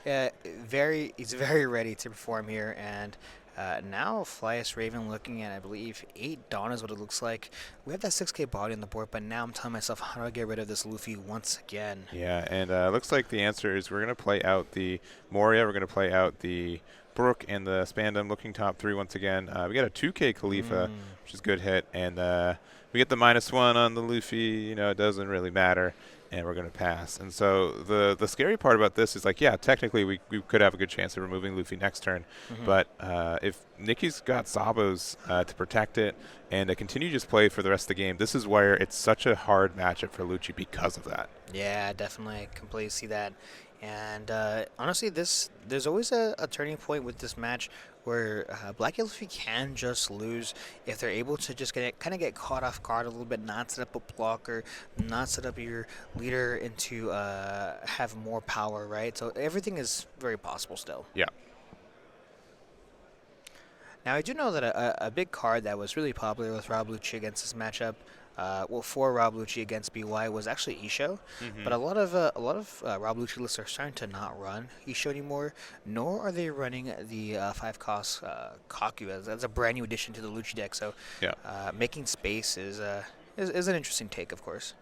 He's very ready to perform here. And now Flyest Raven looking at, I believe, 8 Dawn is what it looks like. We have that 6K body on the board, but now I'm telling myself, how do I get rid of this Luffy once again?
Yeah, and it looks like the answer is we're going to play out the Moria. We're going to play out the Brook and the Spandam looking top 3 once again. We got a 2K Khalifa, which is a good hit, and we get the -1 on the Luffy. You know, it doesn't really matter. and we're going to pass. And so the scary part about this is, like, yeah, technically we could have a good chance of removing Luffy next turn, but if Nicky's got Sabos to protect it and to continue just play for the rest of the game, this is where it's such a hard matchup for Lucci because of that.
Yeah, definitely. I completely see that. And honestly, there's always a turning point with this match where Black Luffy can just lose if they're able to just kind of get caught off guard a little bit, not set up a blocker, not set up your leader into have more power, right? So everything is very possible still.
Yeah.
Now, I do know that a big card that was really popular with Rob Lucci against this matchup, for Rob Lucci against BY was actually Isho, but a lot of Rob Lucci lists are starting to not run Isho anymore, nor are they running the 5-cost Kaku as a brand new addition to the Lucci deck. So,
Yeah.
Making space is an interesting take, of course.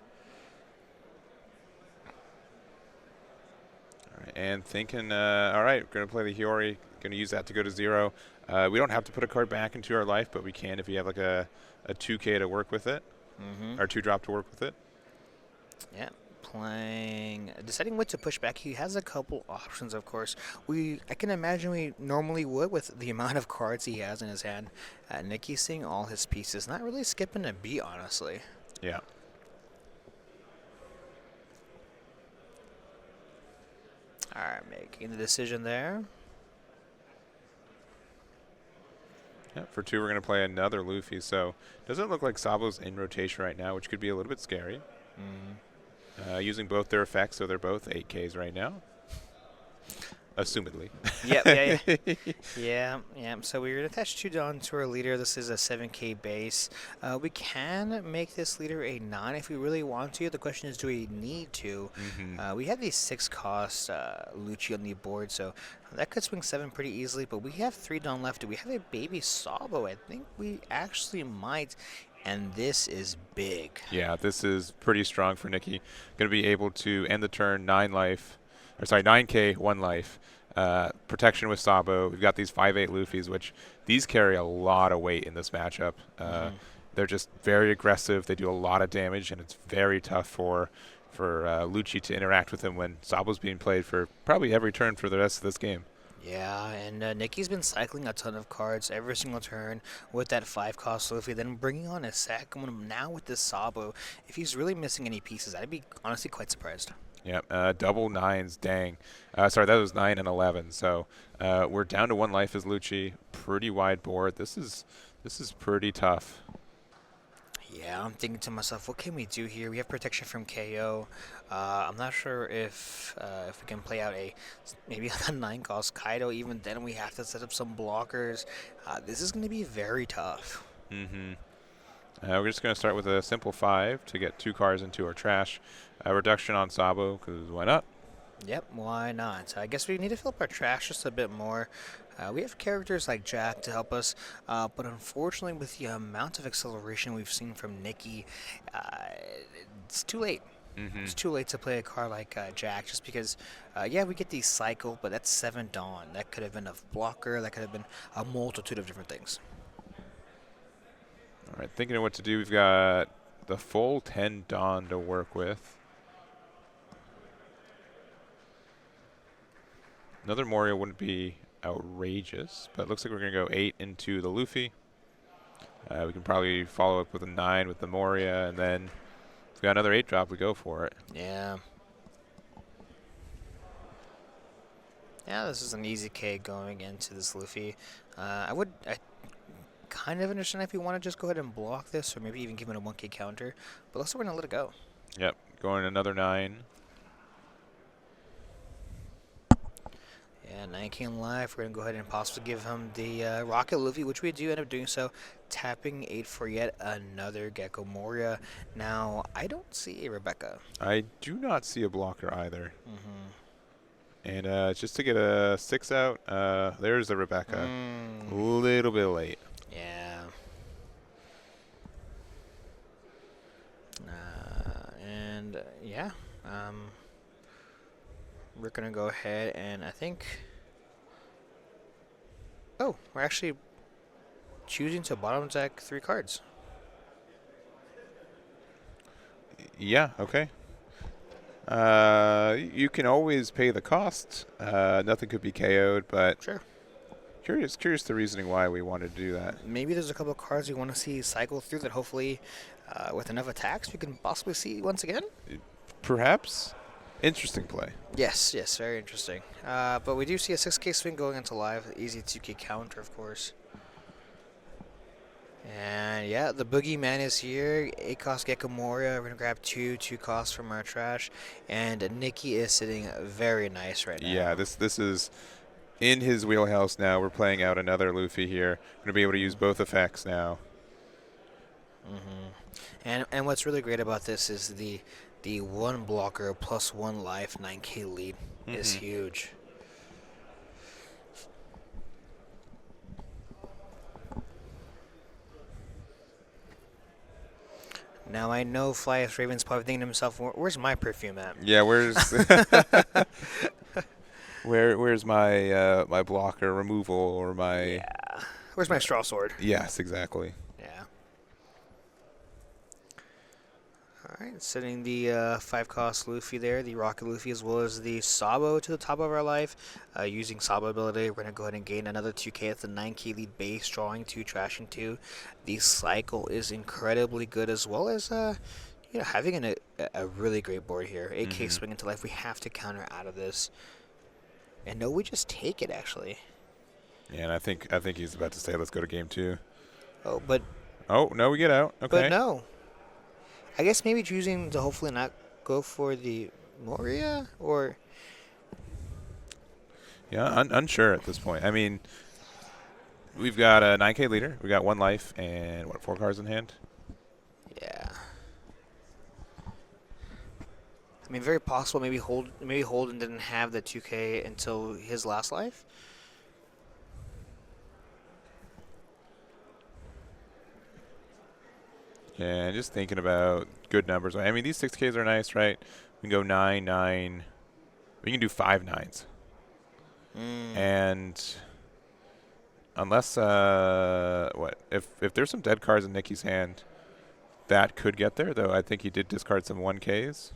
All right, and thinking, all right, we're going to play the Hiyori, going to use that to go to 0. We don't have to put a card back into our life, but we can if you have like a 2K to work with it, or 2-drop to work with it.
Yeah, deciding what to push back. He has a couple options, of course. I can imagine we normally would with the amount of cards he has in his hand. Nicky's seeing all his pieces, not really skipping a beat, honestly.
Yeah.
All right, making the decision there.
Yeah, for 2, we're going to play another Luffy. So doesn't look like Sabo's in rotation right now, which could be a little bit scary. Using both their effects, so they're both 8Ks right now. Assumedly.
Yeah. So we're going to attach 2 Dawn to our leader. This is a 7K base. We can make this leader a 9 if we really want to. The question is, do we need to? We have the 6-cost Lucci on the board, so that could swing 7 pretty easily, but we have 3 Dawn left. Do we have a baby Sabo? I think we actually might. And this is big.
Yeah, this is pretty strong for Nicky. Going to be able to end the turn 9K, 1 life. Protection with Sabo. We've got these 5/8 Luffys, which these carry a lot of weight in this matchup. They're just very aggressive. They do a lot of damage, and it's very tough for Lucci to interact with them when Sabo's being played for probably every turn for the rest of this game.
Yeah, and Nicky's been cycling a ton of cards every single turn with that 5-cost Luffy, then bringing on a second one now with this Sabo. If he's really missing any pieces, I'd be honestly quite surprised.
Yep, double 9s, dang. Sorry, that was 9 and 11. So we're down to 1 life as Lucci. Pretty wide board. This is pretty tough.
Yeah, I'm thinking to myself, what can we do here? We have protection from KO. I'm not sure if we can play out maybe a 9-cost Kaido. Even then, we have to set up some blockers. This is going to be very tough.
We're just going to start with a simple 5 to get 2 cards into our trash. Reduction on Sabo, because why not?
Yep, why not? I guess we need to fill up our trash just a bit more. We have characters like Jack to help us, but unfortunately with the amount of acceleration we've seen from Nicky, it's too late. It's too late to play a card like Jack, just because, yeah, we get the cycle, but that's 7 Dawn. That could have been a blocker. That could have been a multitude of different things.
All right, thinking of what to do. We've got the full 10 Dawn to work with. Another Moria wouldn't be outrageous, but it looks like we're going to go 8 into the Luffy. We can probably follow up with a 9 with the Moria, and then if we got another 8-drop, we go for it.
Yeah. Yeah, this is an easy K going into this Luffy. I kind of understand if you want to just go ahead and block this, or maybe even give it a 1K counter, but looks like we're going to let it go.
Yep, going another 9.
Yeah, 19 life. We're going to go ahead and possibly give him the Rocket Luffy, which we do end up doing so. Tapping 8 for yet another Gecko Moria. Now, I don't see a Rebecca.
I do not see a blocker either. And just to get a 6 out, there's a Rebecca. A little bit late.
Yeah. Yeah. We're going to go ahead and I think... Oh, we're actually choosing to bottom deck 3 cards.
Yeah, okay. You can always pay the cost. Nothing could be KO'd, but
Sure.
curious the reasoning why we wanted to do that.
Maybe there's a couple of cards we want to see cycle through that hopefully, with enough attacks, we can possibly see once again.
Perhaps. Interesting play.
Yes, very interesting. But we do see a 6K swing going into live. Easy 2K counter, of course. And yeah, the Boogeyman is here. 8-cost Gecko Moria. We're going to grab 2 costs from our trash. And Nikki is sitting very nice right now.
Yeah, this is in his wheelhouse now. We're playing out another Luffy here. Going to be able to use both effects now.
And what's really great about this is the 1 blocker plus 1 life 9K lead is huge. Now I know Flyest Raven's probably thinking to himself, "Where's my perfume at?"
Yeah, where's where's my my blocker removal or my?
Yeah. Where's my straw sword?
Yes, exactly.
Yeah. All right, setting the 5-cost Luffy there, the Rocket Luffy, as well as the Sabo to the top of our life. Using Sabo ability, we're going to go ahead and gain another 2K at the 9K lead base, drawing 2, trashing 2. The cycle is incredibly good, as well as having a really great board here. 8K swing into life, we have to counter out of this. And no, we just take it, actually.
Yeah, and I think he's about to say, let's go to game 2.
Oh, but...
Oh, no, we get out. Okay.
But no. I guess maybe choosing to hopefully not go for the Moria, or...
Yeah, unsure at this point. I mean, we've got a 9K leader. We got 1 life and, 4 cards in hand?
Yeah. I mean, very possible maybe Holden didn't have the 2K until his last life.
Yeah, just thinking about good numbers. I mean, these 6Ks are nice, right? We can go 9, 9. We can do 5 9s. And unless, if there's some dead cards in Nikki's hand, that could get there, though I think he did discard some 1Ks.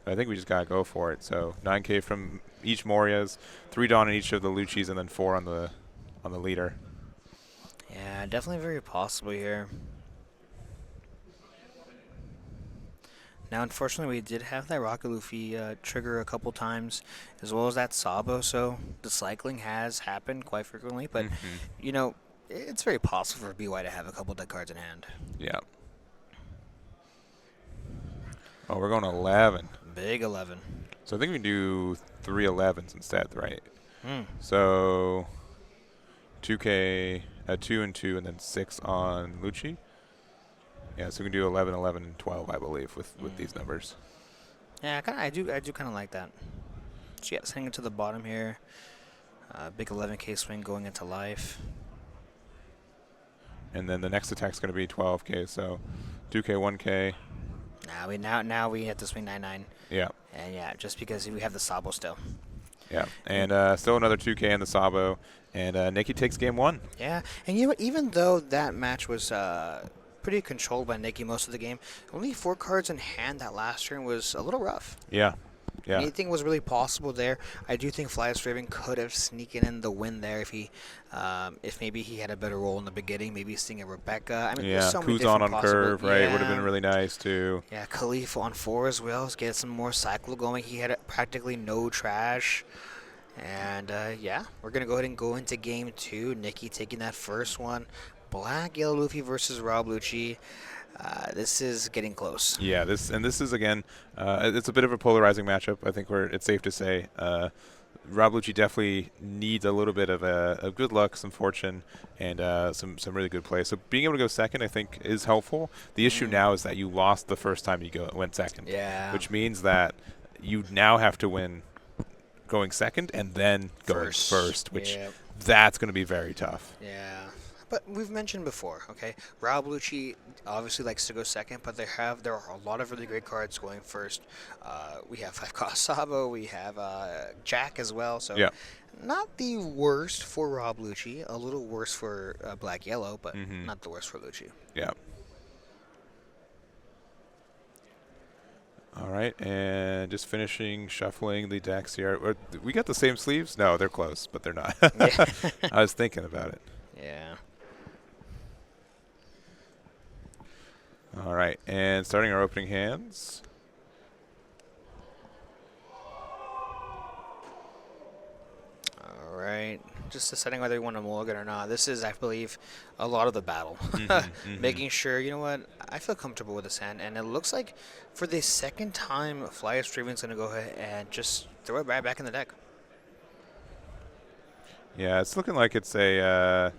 I think we just got to go for it. So 9K from each Morias, 3 Dawn in each of the Luccis, and then 4 on the leader.
Yeah, definitely very possible here. Now, unfortunately, we did have that Rocket Luffy trigger a couple times, as well as that Sabo, so the cycling has happened quite frequently. But, it's very possible for BY to have a couple dead cards in hand.
Yeah. Oh, we're going 11.
Big 11.
So I think we can do 3 11s instead, right? So 2K, 2 and 2, and then 6 on Lucci. Yeah, so we can do 11, 11, and 12, I believe, with these numbers.
Yeah, I do kind of like that. So yeah, sending it to the bottom here. Big 11K swing going into life.
And then the next attack's going to be 12K, so 2K, 1K.
Now we have to swing 9-9.
Yeah.
And yeah, just because we have the Sabo still.
Yeah, and still another 2K in the Sabo, and Nikki takes game 1.
Yeah, and even though that match was pretty controlled by Nikki most of the game, only 4 cards in hand that last turn was a little rough.
Yeah. Yeah.
Anything was really possible there. I do think Flyest Raven could have sneaked in the win there if maybe he had a better role in the beginning, maybe seeing a Rebecca. I mean,
yeah,
there's so many
Kuzan
different
on curve, right?
Yeah.
Would have been really nice too.
Yeah, Khalif on 4 as well. Get some more cycle going. He had practically no trash. And yeah, we're going to go ahead and go into game 2. Nikki taking that first one. Black Yellow Luffy versus Rob Lucci. This is getting close.
Yeah, this is again, it's a bit of a polarizing matchup. I think it's safe to say. Rob Lucci definitely needs a little bit of good luck, some fortune, and some really good play. So being able to go second, I think, is helpful. The issue now is that you lost the first time you went second.
Yeah.
Which means that you now have to win going second and then going first, which that's going to be very tough.
Yeah. But we've mentioned before, okay, Rob Lucci obviously likes to go second, but there are a lot of really great cards going first. We have 5-cost Sabo, we have Jack as well, so not the worst for Rob Lucci, a little worse for Black Yellow, but not the worst for Lucci.
Yeah. All right, and just finishing shuffling the decks here. We got the same sleeves? No, they're close, but they're not.
Yeah.
I was thinking about it.
Yeah.
All right, and starting our opening hands.
All right. Just deciding whether you want to mulligan or not. This is, I believe, a lot of the battle. Making sure, you know what, I feel comfortable with this hand. And it looks like for the second time, Flyers Draven's going to go ahead and just throw it right back in the deck.
Yeah, it's looking like it's a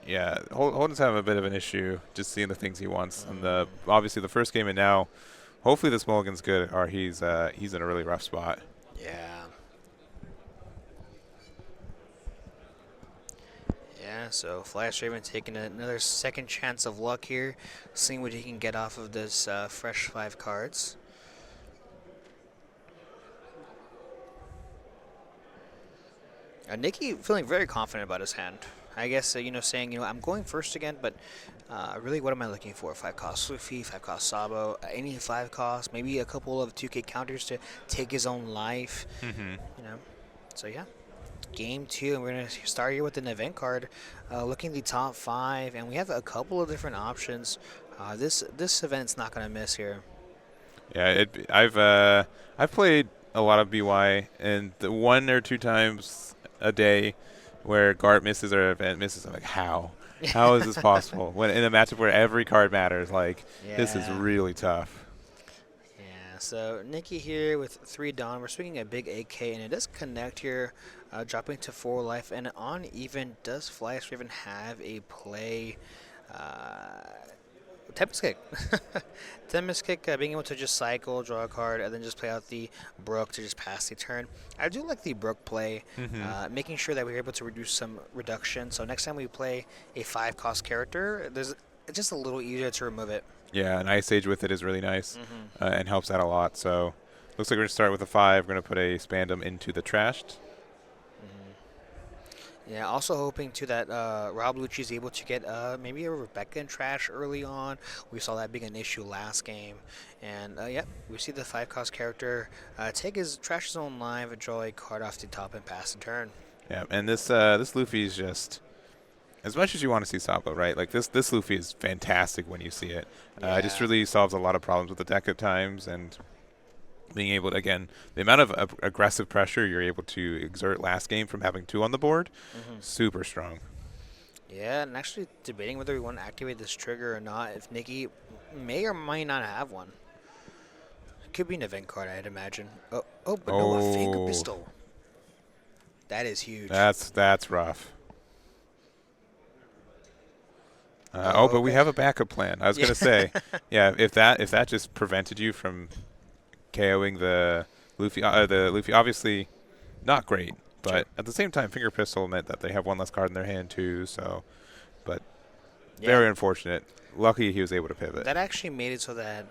yeah. Holden's having a bit of an issue just seeing the things he wants, and obviously the first game and now, hopefully this mulligan's good, or he's in a really rough spot.
Yeah. Yeah, so Flash Raven taking another second chance of luck here, seeing what he can get off of this fresh 5 cards. Nikki feeling very confident about his hand. I guess, you know, saying, you know, I'm going first again, but really what am I looking for? 5 cost Luffy, 5 cost Sabo, any 5 cost, maybe a couple of 2K counters to take his own life. You know, so yeah. Game 2, and we're going to start here with an event card, looking at the top 5, and we have a couple of different options. This event's not going to miss here.
Yeah, I've played a lot of BY, and the 1 or 2 times a day where Gart misses or event misses, I'm like, how? How is this possible? When in a matchup where every card matters, like this is really tough.
Yeah, so Nikki here with 3 Dawn. We're swinging a big AK, and it does connect here, dropping to 4 life. And on even, does Flyers Raven have a play? Tempest Kick. Tempest Kick, being able to just cycle, draw a card, and then just play out the Brook to just pass the turn. I do like the Brook play, making sure that we're able to reduce some reduction. So next time we play a 5 cost character, it's just a little easier to remove it.
Yeah, an Ice Age with it is really nice and helps out a lot. So looks like we're going to start with a 5. We're going to put a Spandam into the Trashed.
Yeah, also hoping too that Rob Lucci is able to get maybe a Rebecca in trash early on. We saw that being an issue last game. And yeah, we see the 5 cost character take his trash his own life, draw a card off the top, and pass the turn.
Yeah, and this Luffy is just, as much as you want to see Sabo, right? Like this Luffy is fantastic when you see it. It just really solves a lot of problems with the deck at times, and being able to, again, the amount of aggressive pressure you're able to exert last game from having 2 on the board, super strong.
Yeah, and actually debating whether we want to activate this trigger or not, if Nikki may or might not have one. Could be an event card, I'd imagine. Oh, but no, a finger pistol. That is huge.
That's rough. But we have a backup plan. I was going to say, yeah, if that just prevented you from KOing the Luffy, obviously not great, but at the same time, Finger Pistol meant that they have 1 less card in their hand too. So, but very unfortunate. Lucky he was able to pivot.
That actually made it so that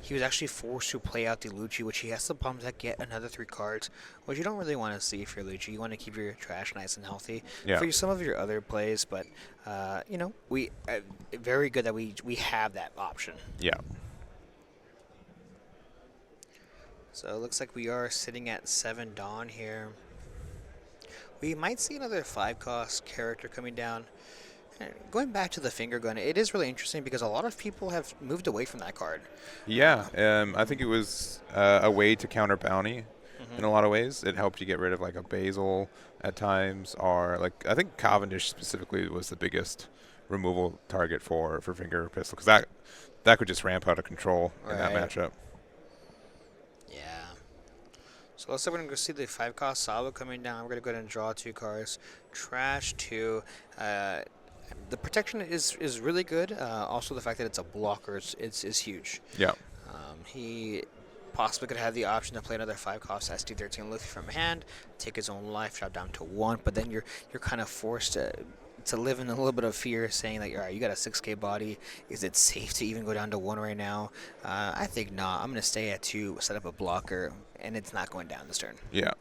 he was actually forced to play out the Lucci, which he has to bump that get another 3 cards, which you don't really want to see for Lucci. You want to keep your trash nice and healthy for some of your other plays, but you know, we very good that we have that option.
Yeah.
So it looks like we are sitting at 7 Dawn here. We might see another 5 cost character coming down. Going back to the finger gun, it is really interesting because a lot of people have moved away from that card.
Yeah, I think it was a way to counter bounty in a lot of ways. It helped you get rid of like a Basil at times, or like I think Cavendish specifically was the biggest removal target for Finger Pistol, because that could just ramp out of control in that matchup.
So let's say we're going to go see the 5 cost Sabo coming down. We're going to go ahead and draw 2 cards. Trash 2. The protection is really good. Also, the fact that it's a blocker is huge.
Yeah.
He possibly could have the option to play another 5 cost SD13 Luffy from hand, take his own life, drop down to 1. But then you're kind of forced to live in a little bit of fear, saying like, all right, you got a 6K body. Is it safe to even go down to 1 right now? I think not. I'm going to stay at 2, set up a blocker, and it's not going down this turn.
Yeah.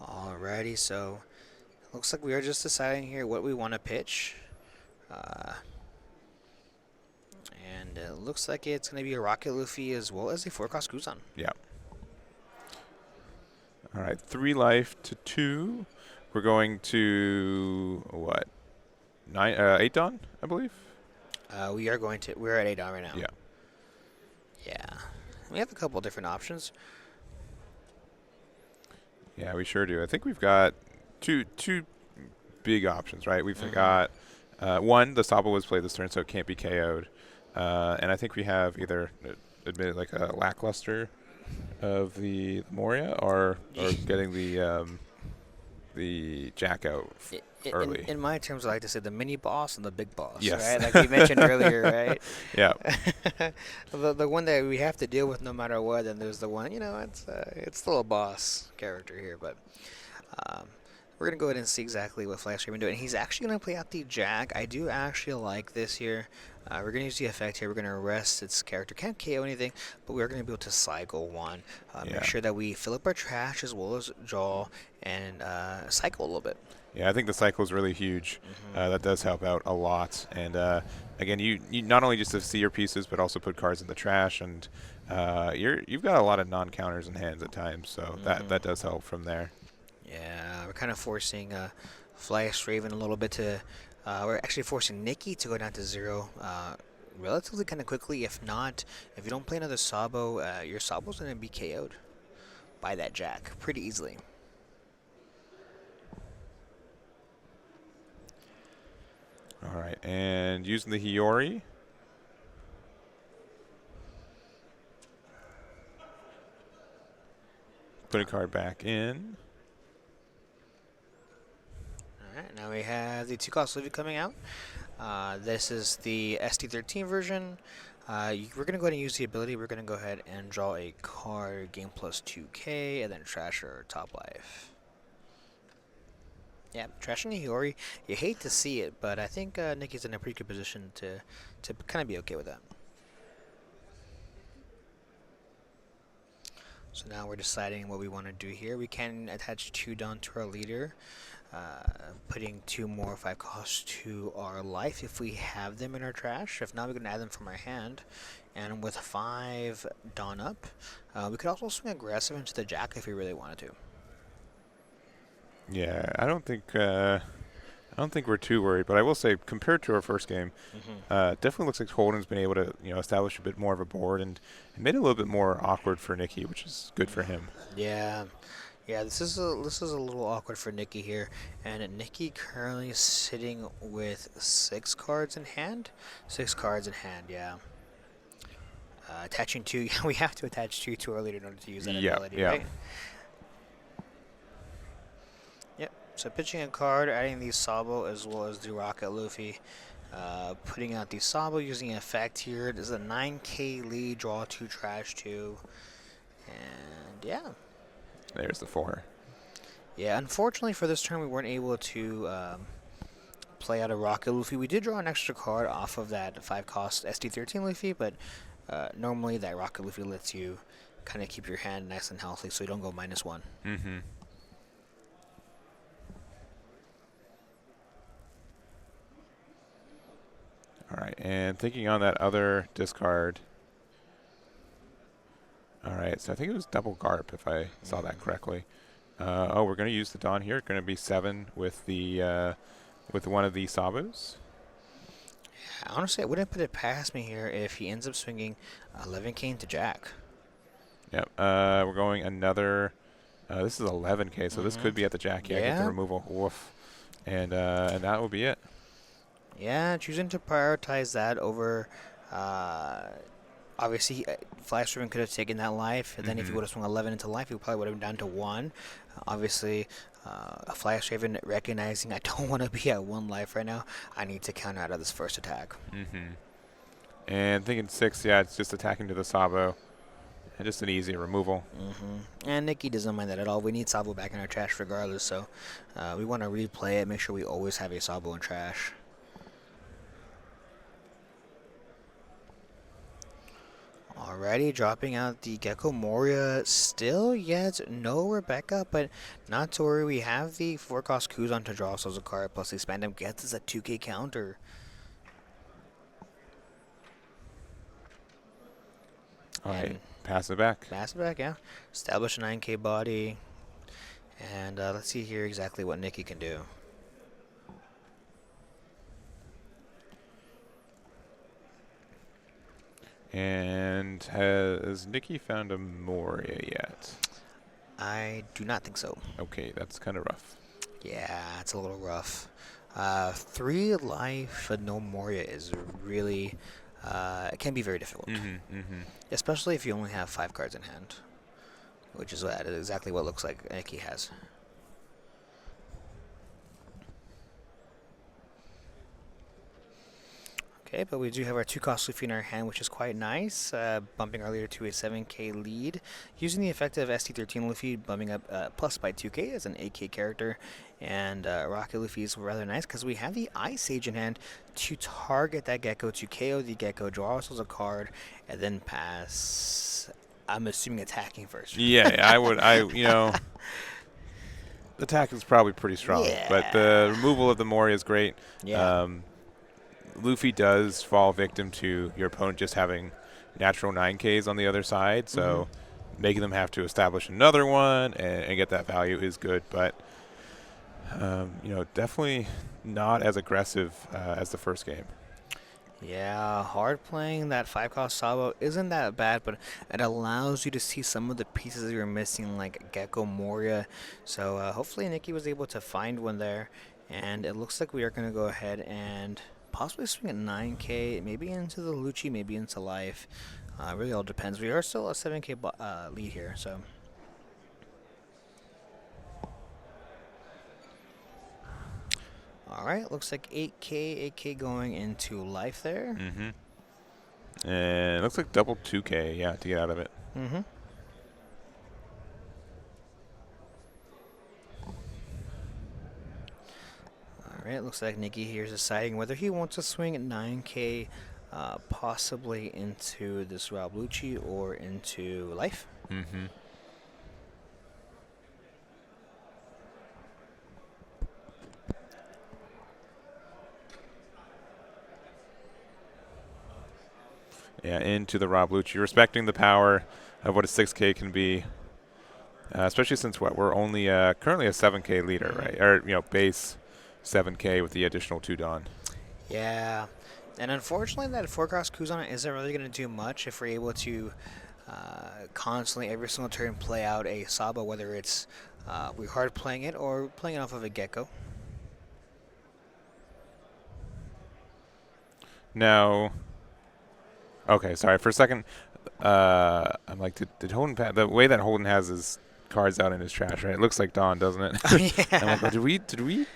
Alrighty, so Looks like we are just deciding here what we want to pitch. And it looks like it's going to be a Rocket Luffy as well as a 4-cost Guzan.
Yeah. All right, 3 life to 2. We're going to what? 8 Dawn, I believe.
We're at 8 on right now.
Yeah.
Yeah. We have a couple different options.
Yeah, we sure do. I think we've got two big options, right? We've got one, the Sabo was played this turn, so it can't be KO'd. And I think we have either admitted like a lackluster of the Moria or getting the Jack out early.
In my terms, I like to say the mini boss and the big boss,
Yes.
right? Like we mentioned earlier, right?
Yeah.
the one that we have to deal with no matter what, and there's the one, it's still a boss character here, but we're going to go ahead and see exactly what Flash Raven doing. And he's actually going to play out the Jack. I do actually like this here. We're going to use the effect here. We're going to arrest its character. Can't KO anything, but we're going to be able to cycle one. Make sure that we fill up our trash as well as jaw and cycle a little bit.
Yeah, I think the cycle is really huge. That does help out a lot. And again, you not only just to see your pieces, but also put cards in the trash. And you've got a lot of non-counters in hands at times, so that does help from there.
Yeah, we're kind of forcing Flash Raven a little bit to. We're actually forcing Nikki to go down to 0 relatively kind of quickly. If not, if you don't play another Sabo, your Sabo's going to be KO'd by that Jack pretty easily.
All right, and using the Hiyori. Put a card back in.
Alright, now we have the 2-cost Luffy coming out. This is the SD13 version. We're going to go ahead and use the ability. We're going to go ahead and draw a card, gain plus 2k, and then trash our top life. Yeah, trashing a Hiyori, you hate to see it, but I think Nikki's in a pretty good position to kind of be okay with that. So now we're deciding what we want to do here. We can attach 2 Dawn to our leader, putting 2 more 5 costs to our life if we have them in our trash. If not, we're going to add them from our hand. And with 5 Dawn up, we could also swing aggressive into the Jack if we really wanted to.
Yeah, I don't think we're too worried, but I will say compared to our first game, definitely looks like Holden's been able to establish a bit more of a board and made it a little bit more awkward for Nikki, which is good for him.
Yeah, this is a little awkward for Nikki here, and Nikki currently sitting with 6 cards in hand. 6 cards in hand, yeah. Attaching 2, we have to attach 2 to our leader in order to use that ability, right? So pitching a card, adding the Sabo as well as the Rocket Luffy. Putting out the Sabo using an effect here. This is a 9k lead, draw 2, trash 2. And yeah.
There's the 4.
Yeah, unfortunately for this turn we weren't able to play out a Rocket Luffy. We did draw an extra card off of that 5-cost SD13 Luffy, but normally that Rocket Luffy lets you kind of keep your hand nice and healthy so you don't go -1.
All right, and thinking on that other discard. All right, so I think it was double Garp if I saw that correctly. We're going to use the Dawn here. It's going to be 7 with the with one of the Sabos.
Yeah, honestly, I wouldn't put it past me here if he ends up swinging 11k into Jack.
Yep. We're going another. This is 11k, so this could be at the Jack. Yeah, get the removal. Woof. And that will be it.
Yeah, choosing to prioritize that over, obviously, Flash Raven could have taken that life, and then if he would have swung 11 into life, he probably would have been down to 1. Obviously, Flash Raven recognizing I don't want to be at 1 life right now, I need to counter out of this first attack.
And thinking 6, yeah, it's just attacking to the Sabo. And just an easy removal.
And Nikki doesn't mind that at all. We need Sabo back in our trash regardless, so we want to replay it, make sure we always have a Sabo in trash. Alrighty, dropping out the Gecko Moria. Still yet no Rebecca, but not to worry. We have the 4-cost Kuzan to draw ourselves a card, plus the Expandum gets us a 2k counter.
All right,
And
pass it back.
pass it back, yeah. Establish a 9k body. And let's see here exactly what Nikki can do.
And has Nikki found a Moria yet?
I do not think so.
Okay, that's kind of rough.
Yeah, it's a little rough. 3 life, no Moria is really, it can be very difficult. Especially if you only have 5 cards in hand, which is exactly what looks like Nikki has. Okay, but we do have our 2-cost Luffy in our hand, which is quite nice, bumping our leader to a 7k lead. Using the effect of ST13 Luffy, bumping up plus by 2k as an 8k character. And Rocket Luffy is rather nice because we have the Ice Age in hand to target that Gecko, to KO the Gecko, draw ourselves a card, and then pass. I'm assuming attacking first.
Yeah, I would. The attack is probably pretty strong, but the removal of the Moria is great.
Yeah.
Luffy does fall victim to your opponent just having natural 9Ks on the other side, so making them have to establish another one and get that value is good, but definitely not as aggressive as the first game.
Yeah, hard playing that 5-cost Sabo isn't that bad, but it allows you to see some of the pieces you're missing, like Gecko Moria. So hopefully Nikki was able to find one there, and it looks like we are going to go ahead and possibly swing at 9k, maybe into the Lucci, maybe into life. Really all depends. We are still a 7k lead here, so. Alright, looks like 8k going into life there.
And it looks like double 2K, yeah, to get out of it.
Alright, looks like Nikki here is deciding whether he wants to swing at 9k, possibly into this Rob Lucci or into life.
Yeah, into the Rob Lucci, respecting the power of what a 6K can be, especially since we're only currently a 7K leader, right? Or base 7K with the additional 2 Dawn.
Yeah, and unfortunately that 4-cost Kuzan isn't really going to do much if we're able to constantly every single turn play out a Sabo, whether it's we're hard playing it or playing it off of a Gecko.
Now, okay, sorry. For a second, I'm like, did Holden the way that Holden has his cards out in his trash, right? It looks like Dawn, doesn't it?
Oh, yeah.
I'm like, oh, did we?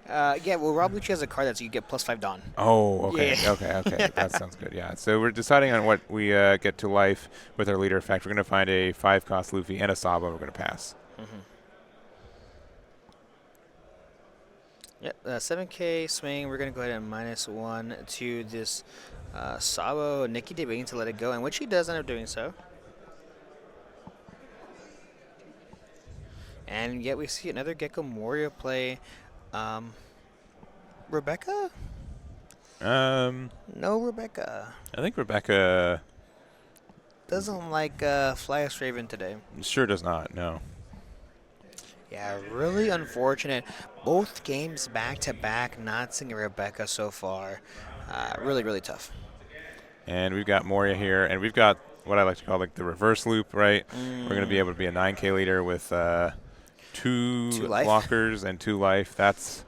Yeah, well, Rob Lucci has a card that you get +5 Dawn.
Oh, okay,
Yeah.
okay. That sounds good. Yeah. So we're deciding on what we get to life with our leader effect. We're going to find a 5-cost Luffy and a Sabo. We're going to pass.
Yep, 7k swing. We're going to go ahead and -1 to this Sabo. Nikki debating to let it go, and which he does end up doing so. And yet we see another Gecko Moria play. Rebecca? No Rebecca.
I think Rebecca
Doesn't like Flyest Raven today.
sure does not. No.
Yeah, really unfortunate. Both games back-to-back, not seeing Rebecca so far. Really, really tough.
And we've got Moria here, and we've got what I like to call like the reverse loop, right? We're going to be able to be a 9K leader with 2
life.
blockers and 2 life. That's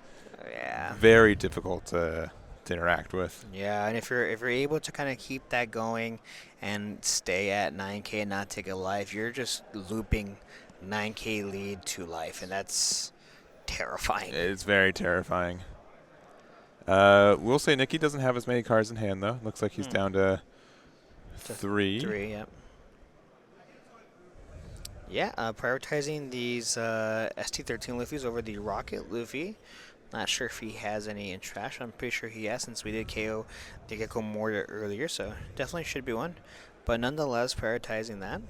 Yeah.
very difficult to interact with.
Yeah, and if you're able to kind of keep that going and stay at 9k and not take a life, you're just looping 9k lead to life, and that's terrifying.
It's very terrifying. We'll say Nikki doesn't have as many cards in hand, though. Looks like he's down to 3.
3, yep. Yeah, prioritizing these ST13 Luffys over the Rocket Luffy. Not sure if he has any in trash. I'm pretty sure he has, since we did KO the Gecko Moria earlier, so definitely should be one. but nonetheless prioritizing that.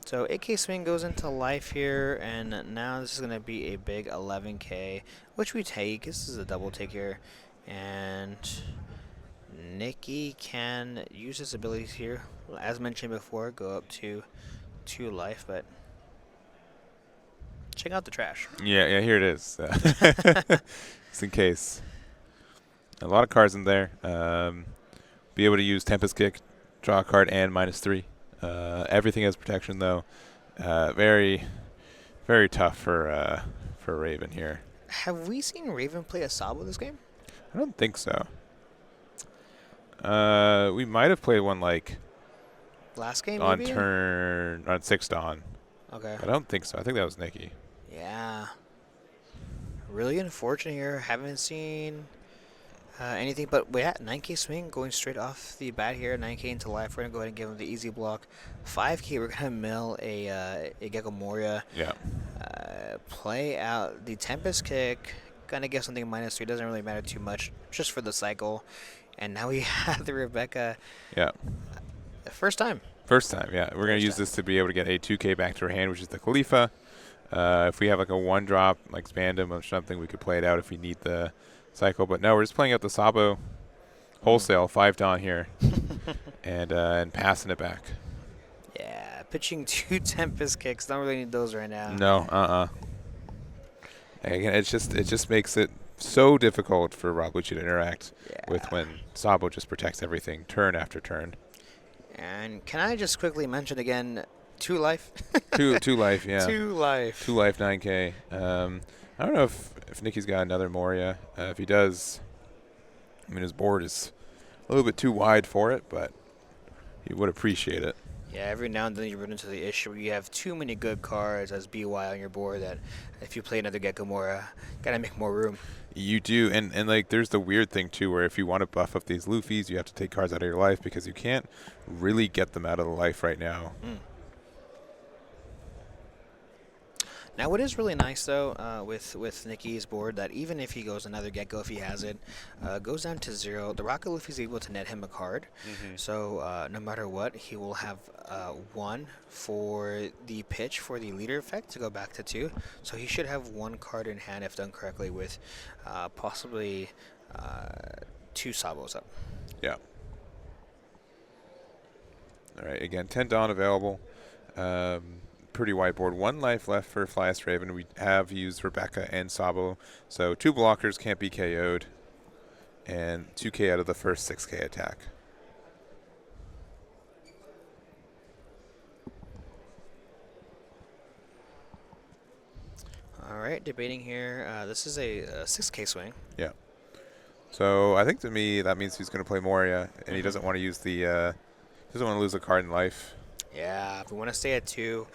So 8K swing goes into life here, and now this is going to be a big 11K, which we take. This is a double take here, and Nikki can use his abilities here. As mentioned before, go up to 2 life, but check out the trash.
Yeah, here it is. Just in case. A lot of cards in there. Be able to use Tempest Kick, draw a card, and -3. Everything has protection, though. Very, very tough for Raven here.
Have we seen Raven play a Sabo this game?
I don't think so. We might have played one like
Last game,
on
maybe?
on 6 Dawn.
Okay.
I don't think so. I think that was Nikki.
Yeah. Really unfortunate here. Haven't seen anything, but we had 9K swing going straight off the bat here. 9K into life. We're going to go ahead and give him the easy block. 5K, we're going to mill a Gecko Moria.
Yeah.
Play out the Tempest Kick. Going to get something -3. Doesn't really matter too much, just for the cycle. And now we have the Rebecca.
Yeah.
First time.
First time, yeah. We're going to use
time.
this to be able to get a 2K back to our hand, which is the Khalifa. If we have like a 1-drop, like Spandam or something, we could play it out if we need the cycle. But no, we're just playing out the Sabo wholesale 5 Dawn here and passing it back.
Yeah, pitching 2 Tempest Kicks. Don't really need those right now.
No, Again, it just makes it so difficult for Rob Lucci to interact with when Sabo just protects everything turn after turn.
And can I just quickly mention again, 2 life?
two life, yeah.
2 life.
2 life, 9K. I don't know if Nikki's got another Moria. If he does, I mean, his board is a little bit too wide for it, but he would appreciate it.
Yeah, every now and then you run into the issue where you have too many good cards as BY on your board that if you play another Gecko Moria, gotta make more room.
You do, and like there's the weird thing too, where if you want to buff up these Luffys, you have to take cards out of your life because you can't really get them out of the life right now.
Now, what is really nice though with Nikki's board, that even if he goes another Gecko, if he has it, goes down to 0. The Rocket Luffy is able to net him a card, so no matter what, he will have 1 for the pitch for the leader effect to go back to 2. So he should have 1 card in hand if done correctly, with possibly 2 Sabos up.
Yeah. All right. Again, 10 Dawn available. Pretty wide board. 1 life left for Flyest Raven. We have used Rebecca and Sabo, so 2 blockers can't be KO'd, and 2K out of the first 6K attack.
All right, debating here. This is a 6K swing.
Yeah. So I think to me that means he's going to play Moria, and he doesn't want to use the doesn't want to lose a card in life.
Yeah, if we want to stay at 2,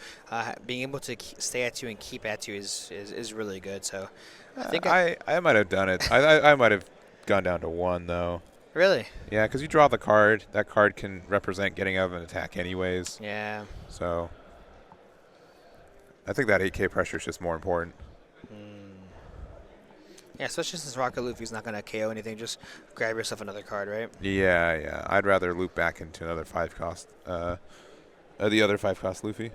being able to stay at 2 and keep at 2 is really good. So I think
I might have done it. I might have gone down to 1 though.
Really?
Yeah, because you draw the card. That card can represent getting out of an attack anyways.
Yeah.
So I think that 8K pressure is just more important.
Yeah, especially since Rocket Luffy's not going to KO anything. Just grab yourself another card, right?
Yeah. I'd rather loop back into another 5 cost. The other 5 cost Luffy.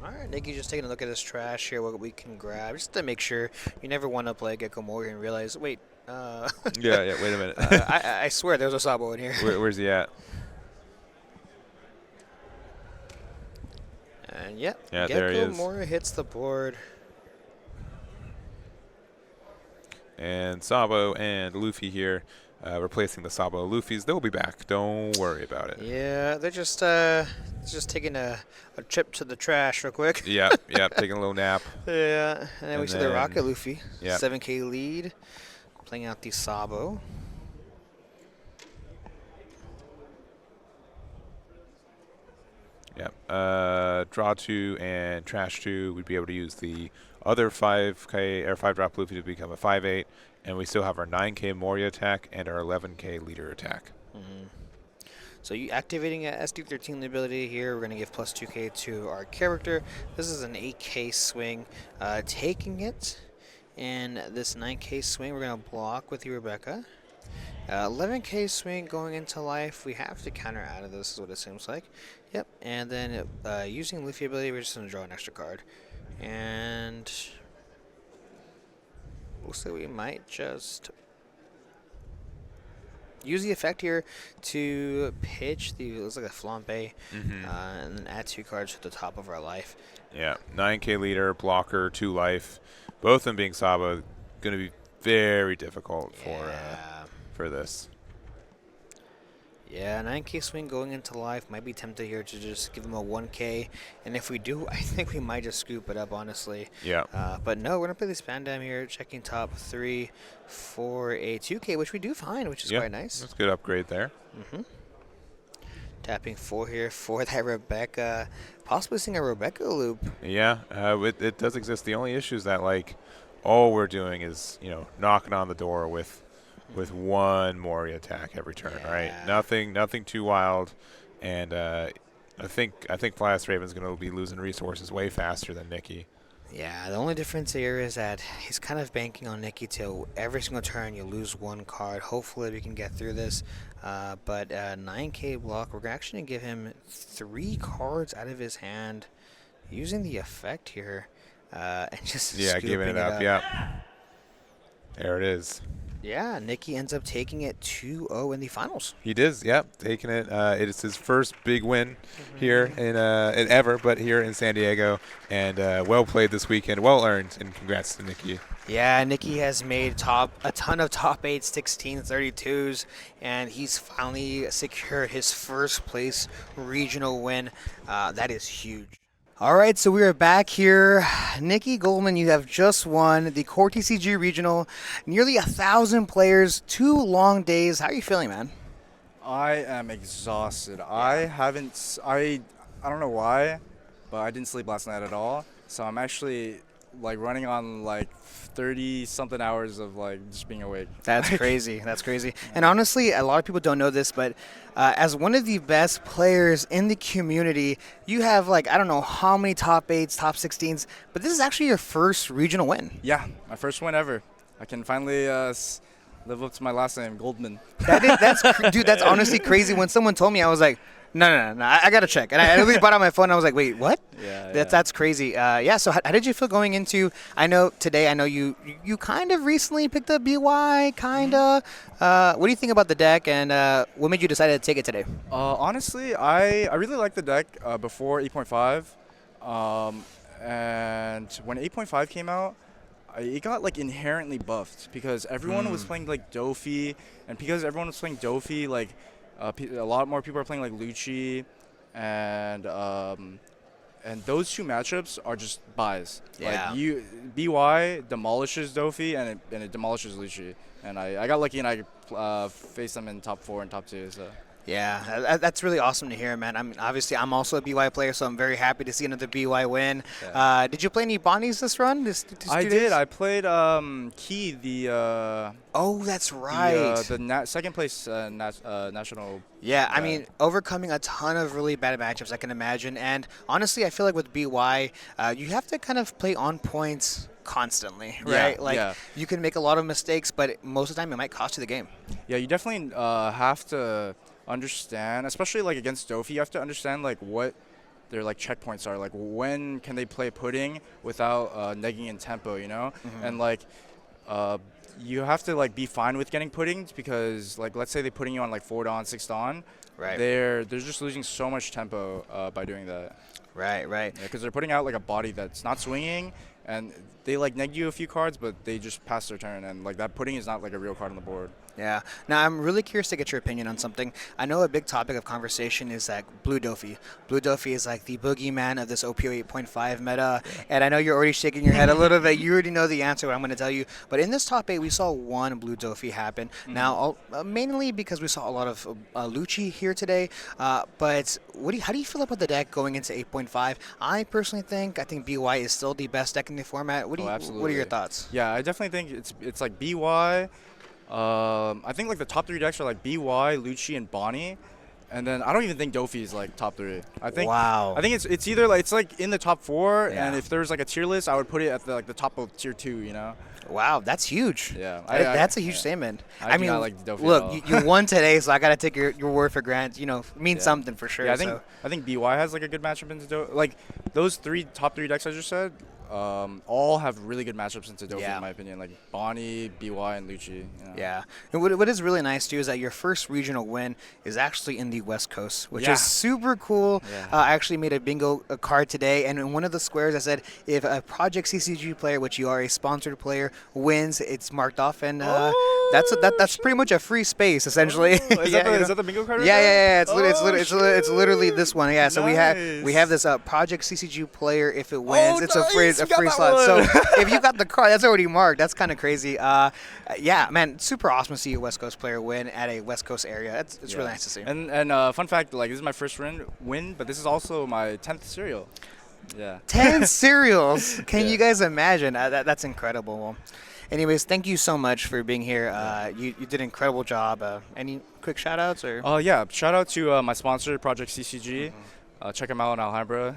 All right, Nikki, just taking a look at this trash here, what we can grab, just to make sure. You never want to play Gecko Moria and realize, wait.
Yeah, wait a minute.
I swear there's a Sabo in here.
Where's he at?
And yeah,
there he
Gecko
is.
Moria hits the board.
And Sabo and Luffy here, replacing the Sabo Luffys. They'll be back. Don't worry about it.
Yeah, they're just taking a trip to the trash real quick.
Yep, taking a little nap.
Yeah, and then we see the
then-
Rocket Luffy,
Yep.
7K lead, playing out the Sabo.
Yep. Draw 2 and trash 2. We'd be able to use the other 5K or 5-drop Luffy to become a 5/8, and we still have our 9K Moria attack and our 11K leader attack.
So you activating a SD13 ability here, we're going to give plus 2K to our character. This is an 8K swing. Taking it, and this 9K swing, we're going to block with you, Rebecca. 11k swing going into life. We have to counter out of this, is what it seems like. Yep, and then using Luffy ability, we're just going to draw an extra card. And looks like we might just use the effect here to pitch the, looks like a flambe, and then add 2 cards to the top of our life.
Yeah, 9k leader, blocker, 2 life. Both of them being Saba, going to be very difficult for this.
Yeah, 9k swing going into life. Might be tempted here to just give him a 1k. And if we do, I think we might just scoop it up, honestly.
Yeah.
But no, we're going to play this Bandam here, checking top 3 for a 2k, which we do find, which is quite nice.
That's a good upgrade there.
Tapping 4 here for that Rebecca. Possibly seeing a Rebecca loop.
Yeah, it does exist. The only issue is that, like, all we're doing is, you know, knocking on the door with 1 Mori attack every turn, right? Nothing too wild, and I think Flyest Raven's going to be losing resources way faster than Nikki.
Yeah, the only difference here is that he's kind of banking on Nikki till every single turn you lose 1 card. Hopefully we can get through this. But 9k block, we're actually going to give him 3 cards out of his hand using the effect here. And just
giving it up. Yeah, there it is.
Yeah, Nikki ends up taking it 2-0 in the finals.
He does, taking it. It is his first big win here in ever, but here in San Diego, and well played this weekend, well earned, and congrats to Nikki.
Yeah, Nikki has made a ton of top 8, 16, 32s, and he's finally secured his first place regional win. That is huge. All right, so we are back here. Nikki Goldman, you have just won the Core TCG Regional. Nearly 1,000 players, 2 long days. How are you feeling, man?
I am exhausted. I don't know why, but I didn't sleep last night at all. So I'm actually like running on like 30-something hours of like just being awake.
That's crazy. That's crazy. And honestly, a lot of people don't know this, but as one of the best players in the community, you have like, I don't know how many top 8s, top 16s, but this is actually your first regional win.
Yeah, my first win ever. I can finally live up to my last name, Goldman.
Dude, that's honestly crazy. When someone told me, I was like, no, I got to check. And I literally brought out my phone and I was like, wait, what? That's crazy. So how did you feel going into, I know you kind of recently picked up BY, kind of. What do you think about the deck, and what made you decide to take it today?
Honestly, I really liked the deck before 8.5. And when 8.5 came out, it got like inherently buffed because everyone was playing like Dofy, and because everyone was playing Dofy, like a lot more people are playing like Lucci, and those 2 matchups are just buys.
Yeah.
Like BY demolishes Dofy and it demolishes Lucci, and I got lucky and I faced them in top 4 and top 2. So.
Yeah, that's really awesome to hear, man. I mean, obviously, I'm also a BY player, so I'm very happy to see another BY win. Yeah. Did you play any Bonnies this run?
I did. I played Key, the...
oh, that's right.
The second place national...
Yeah, I mean, overcoming a ton of really bad matchups, I can imagine. And honestly, I feel like with BY, you have to kind of play on points constantly, right? You can make a lot of mistakes, but most of the time it might cost you the game. Yeah,
you definitely have to understand, especially like against Dofy, you have to understand like what their like checkpoints are, like when can they play pudding without negging in tempo, you know? And like you have to like be fine with getting puddings, because like let's say they're putting you on like 4 on 6 on, right? They're just losing so much tempo by doing that.
Right.
Because they're putting out like a body that's not swinging, and they like neg you a few cards, but they just pass their turn, and like that pudding is not like a real card on the board.
Yeah. Now, I'm really curious to get your opinion on something. I know a big topic of conversation is like Blue Dofy. Blue Dofy is like the boogeyman of this OP08.5 meta, and I know you're already shaking your head a little bit. You already know the answer, what I'm going to tell you. But in this top 8, we saw 1 Blue Dofy happen. Now, mainly because we saw a lot of Lucci here today. But how do you feel about the deck going into 8.5? I personally think BY is still the best deck in the format. What are your thoughts?
Yeah, I definitely think it's like BY. I think like the top 3 decks are like BY, Lucci, and Bonney. And then I don't even think Dofi is like top 3. I think
Wow.
I think it's either like it's like in the top 4,
Yeah.
and if there's like a tier list, I would put it at the top of tier 2. You know?
Wow, that's huge.
Yeah.
That's a huge statement.
I do not like Doflamingo at
look,
all.
you won today, so I gotta take your word for granted. You know, it means
Yeah.
something for sure.
Yeah,
so.
I think BY has like a good matchup into Doflamingo. Like those top 3 decks I just said, all have really good matchups into Doflamingo
Yeah.
in my opinion. Like Bonney, BY, and Lucci. You know?
Yeah, and what is really nice too is that your first regional win is actually in the West Coast, which
Yeah.
is super cool.
Yeah.
I actually made a bingo card today, and in one of the squares I said if a Project CCG player, which you are a sponsored player, wins, it's marked off, and that's pretty much a free space essentially.
Oh, is,
Yeah,
that the,
you
is
know?
that the bingo card? Right
Yeah,
there?
yeah, yeah. It's
Oh,
literally this one. Yeah. So we
Nice.
have this Project CCG player. If it wins, it's a free
nice. You got that
slot.
one.
So if you got the card, that's already marked. That's kind of crazy. Yeah, man, super awesome to see a West Coast player win at a West Coast area. It's really nice to see.
And fun fact, like this is my first win, but this is also my 10th cereal. Yeah.
10 cereals. Can
Yeah.
you guys imagine? That's incredible. Well, anyways, thank you so much for being here. You did an incredible job. Any quick shout outs or?
Yeah. Shout out to my sponsor, Project CCG. Check them out in Alhambra.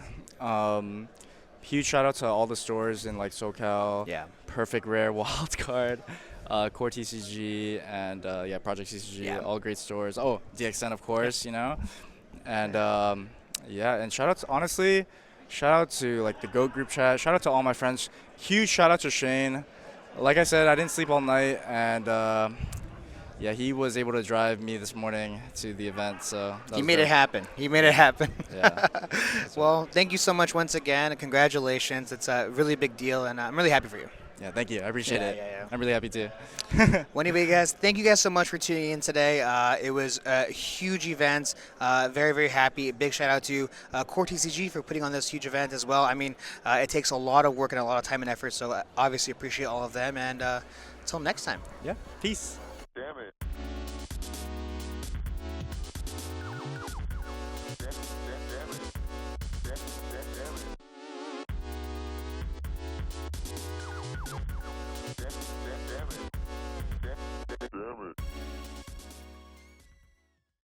Huge shout out to all the stores in like SoCal.
Yeah.
Perfect Rare, Wildcard, Core TCG, and yeah, Project CCG.
Yeah.
All great stores. Oh, DXN of course, you know. And yeah, and shout out to like the GOAT group chat. Shout out to all my friends. Huge shout out to Shane. Like I said, I didn't sleep all night, and yeah, he was able to drive me this morning to the event. So that
He
was
made it
dope.
happen. He made it happen.
Yeah.
Well, thank you so much once again, and congratulations. It's a really big deal, and I'm really happy for you.
Yeah, thank you. I appreciate
Yeah,
it.
yeah, yeah.
I'm really happy too.
Well, anyway, guys, thank you guys so much for tuning in today. It was a huge event. Very, very happy. Big shout out to Core TCG for putting on this huge event as well. I mean, it takes a lot of work and a lot of time and effort, so obviously appreciate all of them. And until next time.
Yeah. Peace.
Damn it. Damn it.